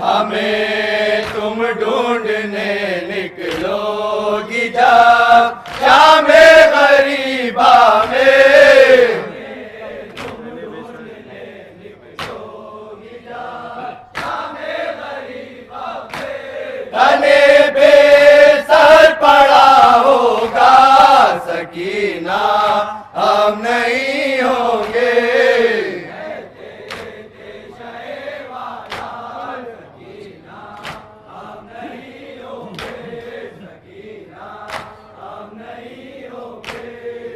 हमें तुम ढूंढने निकलोगी जब शामे गरीबा में। तने बेसर पड़ा होगा सकीना, हम नहीं होंगे।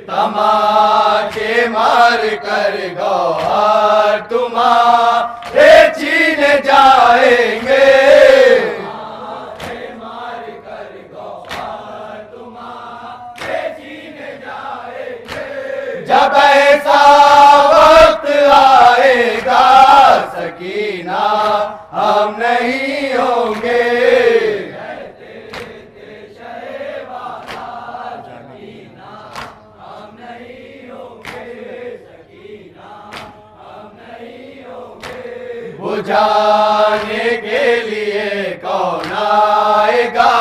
तमाचे मार कर गौहर तुम्हारे छीन जाएंगे। जब ऐसा वक्त आएगा सकीना, हम नहीं होंगे। बुझाने के लिए कौन आएगा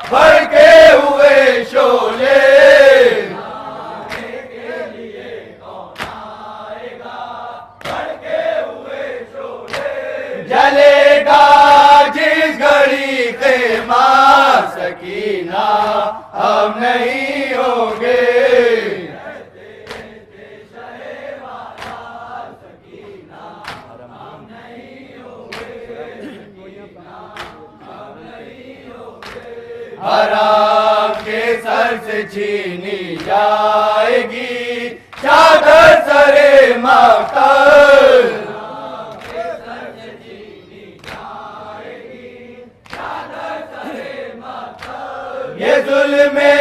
भड़के हुए शोले। जलेगा जिस घड़ी ख़ेमा सकीना, हम नहीं होंगे। हराम के सर से छीनी जाएगी चादर सरे मातल। ये जुल्मे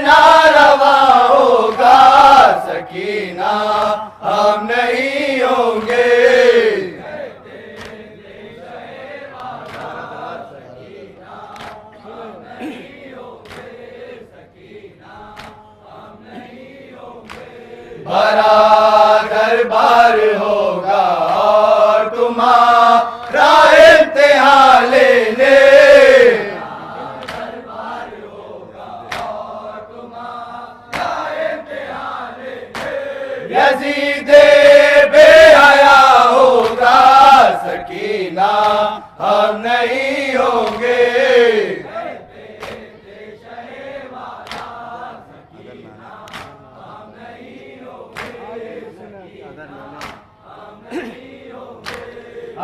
नारवा होगा सकीना, हम नहीं होंगे। बड़ा दरबार होगा और तुम्हारा इम्तिहान लेने। यज़ीदे बेहया होगा सकीना, हम नहीं होंगे।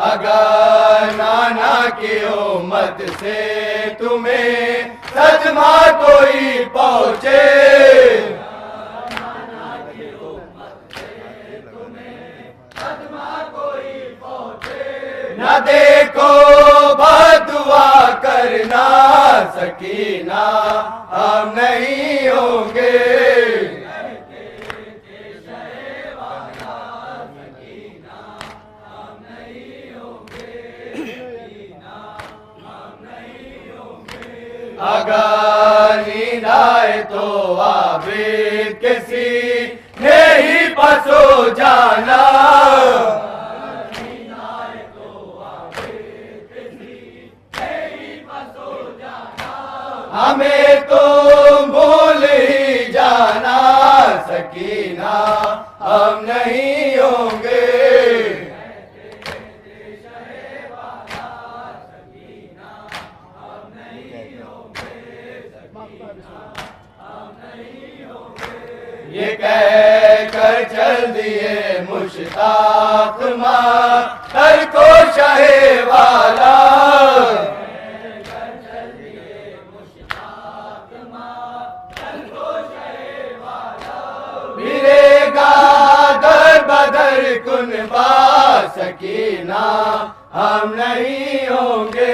अगर नाना की उम्मत से तुम्हें सदमा कोई पहुँचे, न देखो बदुआ करना सकीना, हम नहीं होंगे। अगर नींद आए तो आबिद किसी नहीं पसो जाना। हमें तो भूल ही जाना सकीना, हम नहीं होंगे। ये कह कर चल दिए मुश्ताक माँ कर को शाहे वाला। मिलेगा दर बदर कुनबा सकीना, हम नहीं होंगे।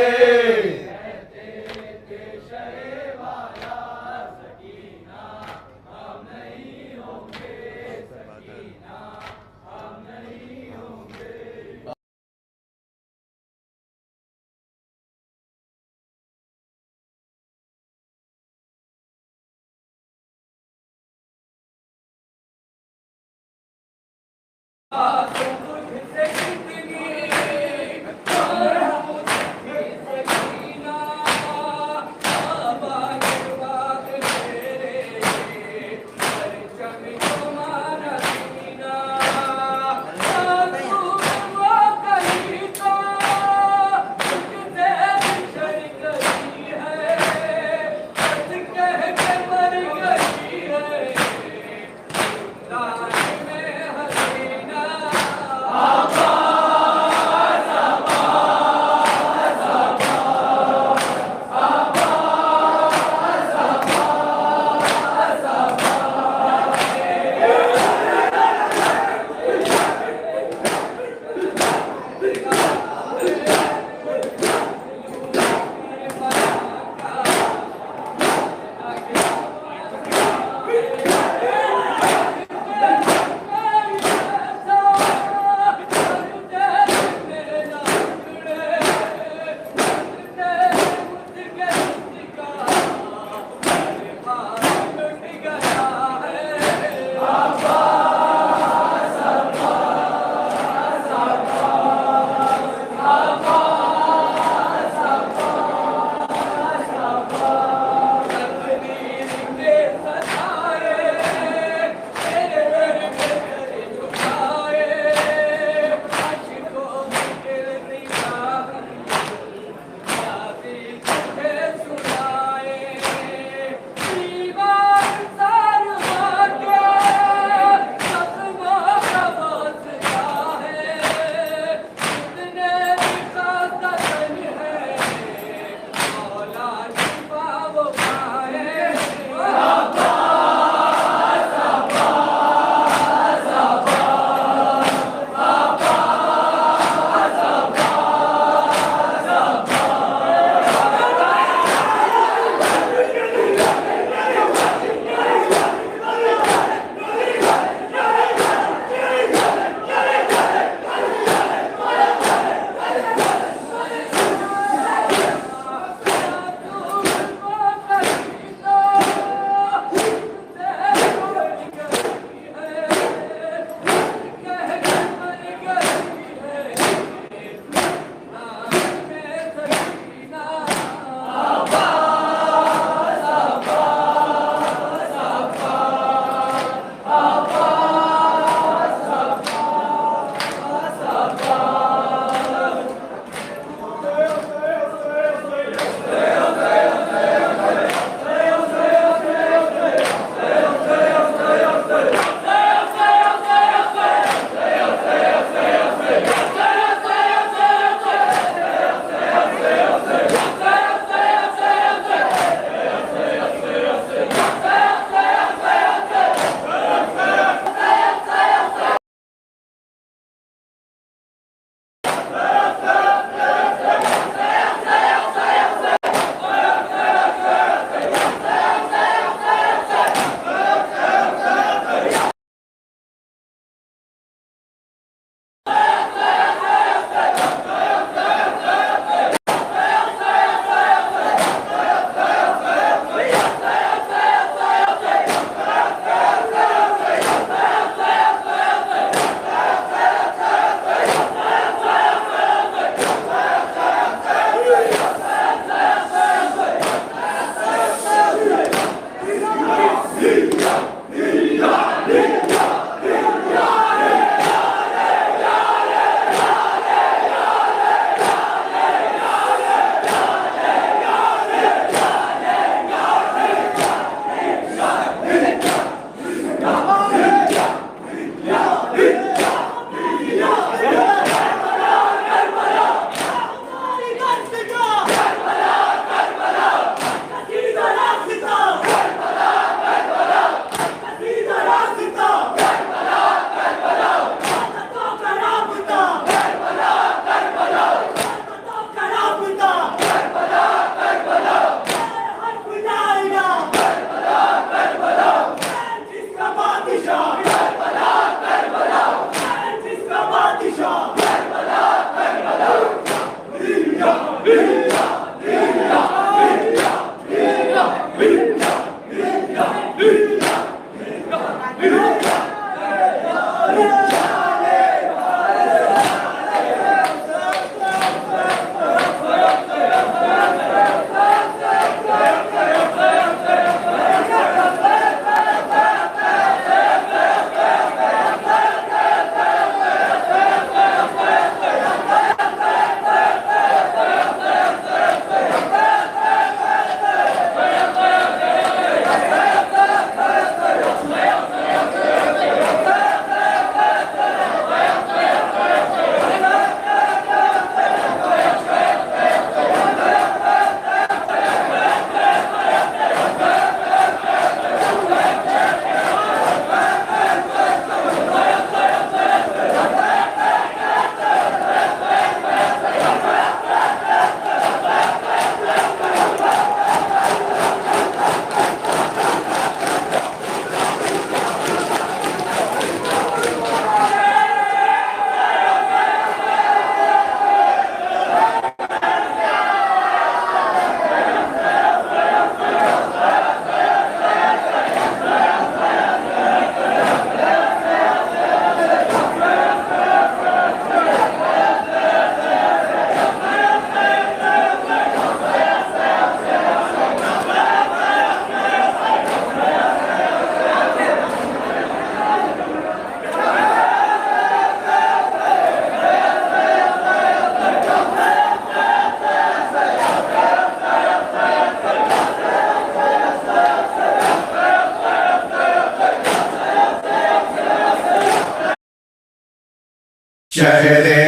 शहरे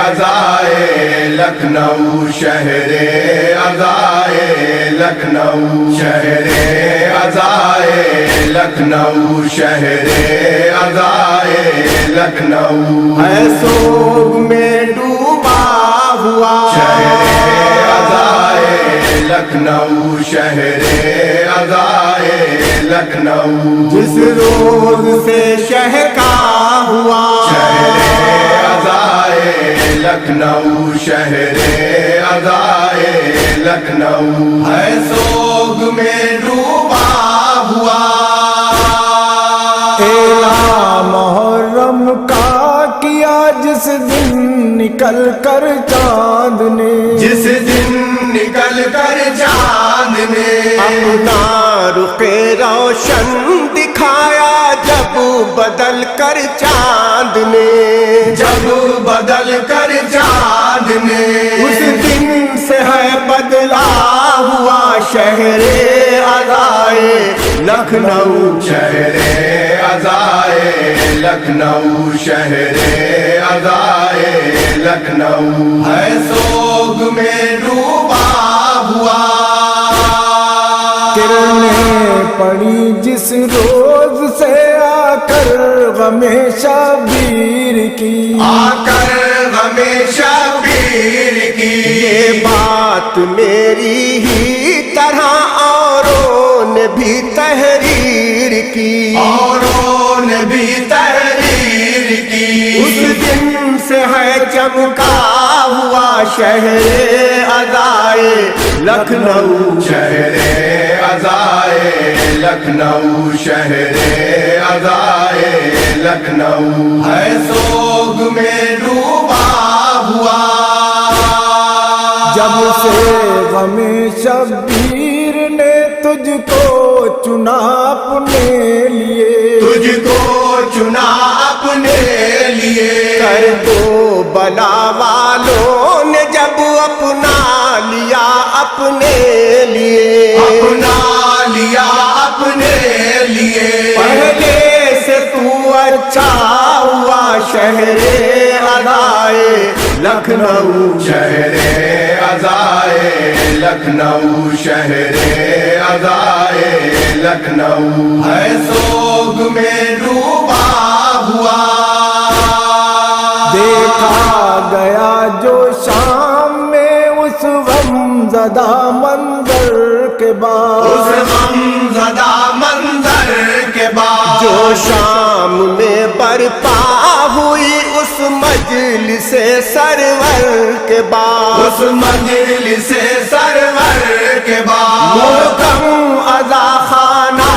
अज़ाए लखनऊ, शहरे अज़ाए लखनऊ, शहरे अज़ाए लखनऊ, शहरे अज़ाए लखनऊ है सोग में डूबा हुआ शहरे अज़ाए लखनऊ, शहरे अज़ाए लखनऊ जिस रोज से शहका हुआ शहरे अज़ाए लखनऊ, शहरे अज़ाए लखनऊ है सोग में डूबा हुआ। एला मुहर्रम का किया जिस दिन निकल कर चांद ने, जिस दिन निकल कर चांद ने अपना रुखे रोशन दिखाया जब बदल कर चांद ने, जब बदल कर चांद ने उस दिन से है बदला हुआ शहरे अज़ाए लखनऊ, शहरे अज़ाए लखनऊ, शहरे अज़ाए लखनऊ है सोग में डूबा हुआ। किरणें पड़ी जिस रोज से आकर गमे शबीर की, आकर हमेशा पीर की ये बात मेरी ही तरह औरों ने भी तहरीर की, औरों ने भी तहरीर की उस दिन से है चमका हुआ शहरे अज़ाए लखनऊ, शहरे अज़ाए लखनऊ, शहरे अज़ाए लखनऊ है सोग में डूबा हुआ। जब से गमे शबीर ने तुझको चुना अपने लिए, तुझको चुना अपने लिए कर दो बला वालों ने जब अपना लिया अपने लिए, अपना लिया अपने लिए पहले से तू अच्छा हुआ शहरे अज़ाए लखनऊ, शहरे अज़ाए लखनऊ, शहरे अज़ाए लखनऊ है सोग में डूबा हुआ। देखा गया जो शाम में उस गमज़दा मंजर के बाद, उस गमज़दा मंजर के बाद जो शाम में बरपा हुई उस मजलिस सरवर के बाद, उस मजलिस सरवर के बाद मोहकम अज़ा खाना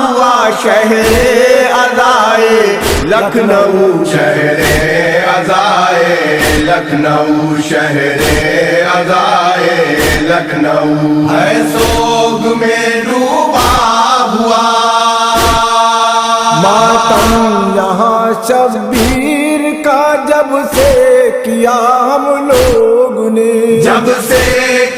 हुआ शहरे अज़ाए लखनऊ, शहरे अज़ाए लखनऊ, शहरे अज़ाए लखनऊ है सोग में डूबा हुआ। मातम यहाँ शबीर का जब से किया हम लोग ने, जब से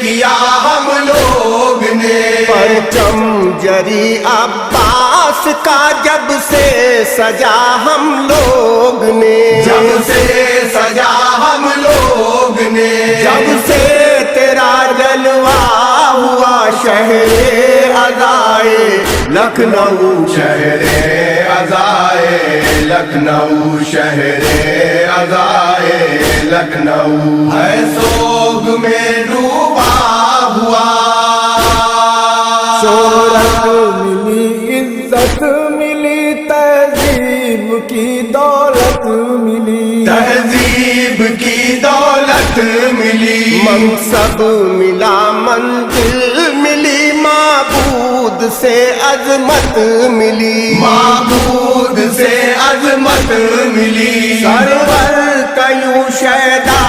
किया हम लोग ने परचम जरी अब्बास का जब से सजा हम लोग ने, जब से सजा हम लोग ने जब से तेरा जलवा हुआ शहरे अज़ाए लखनऊ, शहरे अज़ाए लखनऊ, शहरे अज़ाए लखनऊ है सोग में डूबा हुआ। शोहरत मिली इज्जत मिली तहजीब की दौलत मिली, तहजीब की दौलत मिली मनसब मिला मंजिल मिली माबूद से अजमत मिली, माबूद से अजमत मिली सरवर कयूं शैदा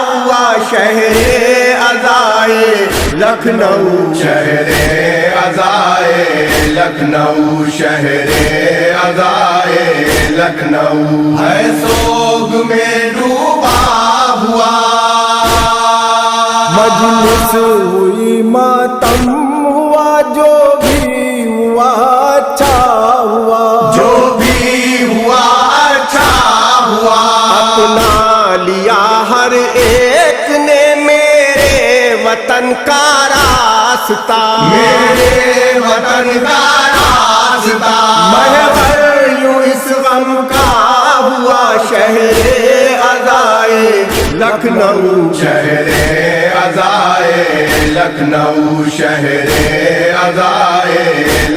हुआ शहरे अज़ाए लखनऊ, शहरे अज़ाए लखनऊ, शहरे अज़ाए लखनऊ है सोग में डूबा हुआ। मजलिस हुई मातम हुआ जो भी हुआ अच्छा हुआ, जो भी हुआ अच्छा हुआ अपना रास्ता, मेरे वतन का रास्ता। महवर यूं इस गम का हुआ शहरे अज़ाए लखनऊ, शहरे अज़ाए लखनऊ, शहरे अज़ाए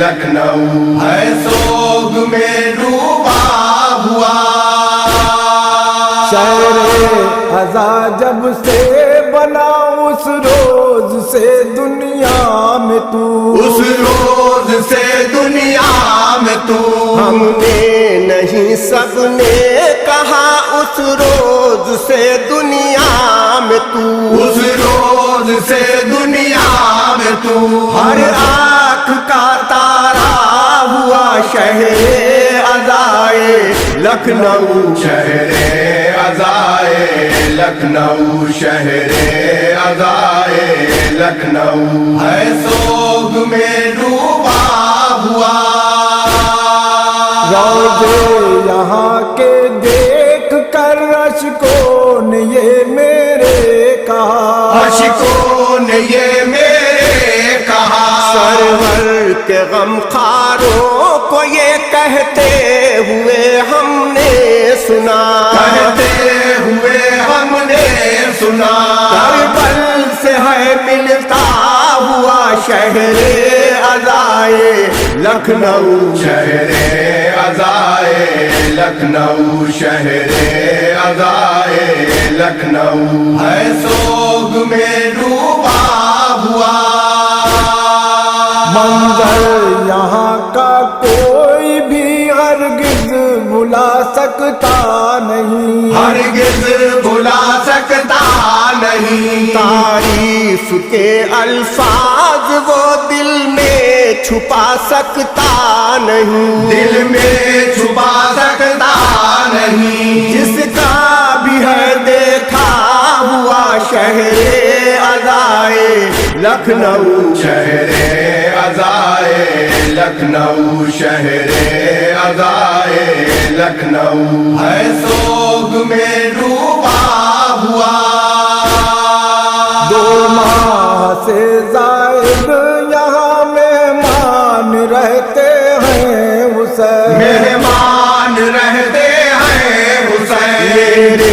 लखनऊ। है सोग में डूबा हुआ शहरे अज़ा जब से बना उस रोज से दुनिया में तू, उस रोज से दुनिया में तू। हमने नहीं सबने कहा उस रोज से दुनिया में तू, उस रोज से दुनिया में तू। हर आँख का तारा हुआ शहरे अज़ाए लखनऊ, शहरे अज़ाए लखनऊ, शहरे अज़ाए लखनऊ। है सोग में डूबा हुआ रोजे यहाँ के देख कर अशकों ने ये मेरे कहा, अशिकों ने ये मेरे कहा। सरवर के गमखारों को ये कहते हुए हमने सुना, कहते हुए हमने सुना। करबल से है मिलता हुआ शहरे अज़ाए लखनऊ, शहरे अज़ाए लखनऊ, शहरे अज़ाए लखनऊ। है सोग में डूबा हुआ मंजर यहाँ का कोई भी हरगिज भुला सकता नहीं, हरगिज भुला सकता नहीं। तारीफ के अल्फाज वो दिल में छुपा सकता नहीं, दिल में छुपा सकता नहीं। जिसका भी है देखा हुआ शहरे अज़ाए लखनऊ, शहरे अज़ाए लखनऊ, शहरे अज़ाए लखनऊ। है सोग में डूबा हुआ 2 माह से जायद यहाँ मेहमान रहते हैं हुसैन, मेहमान रहते हैं हुसैन। मेरे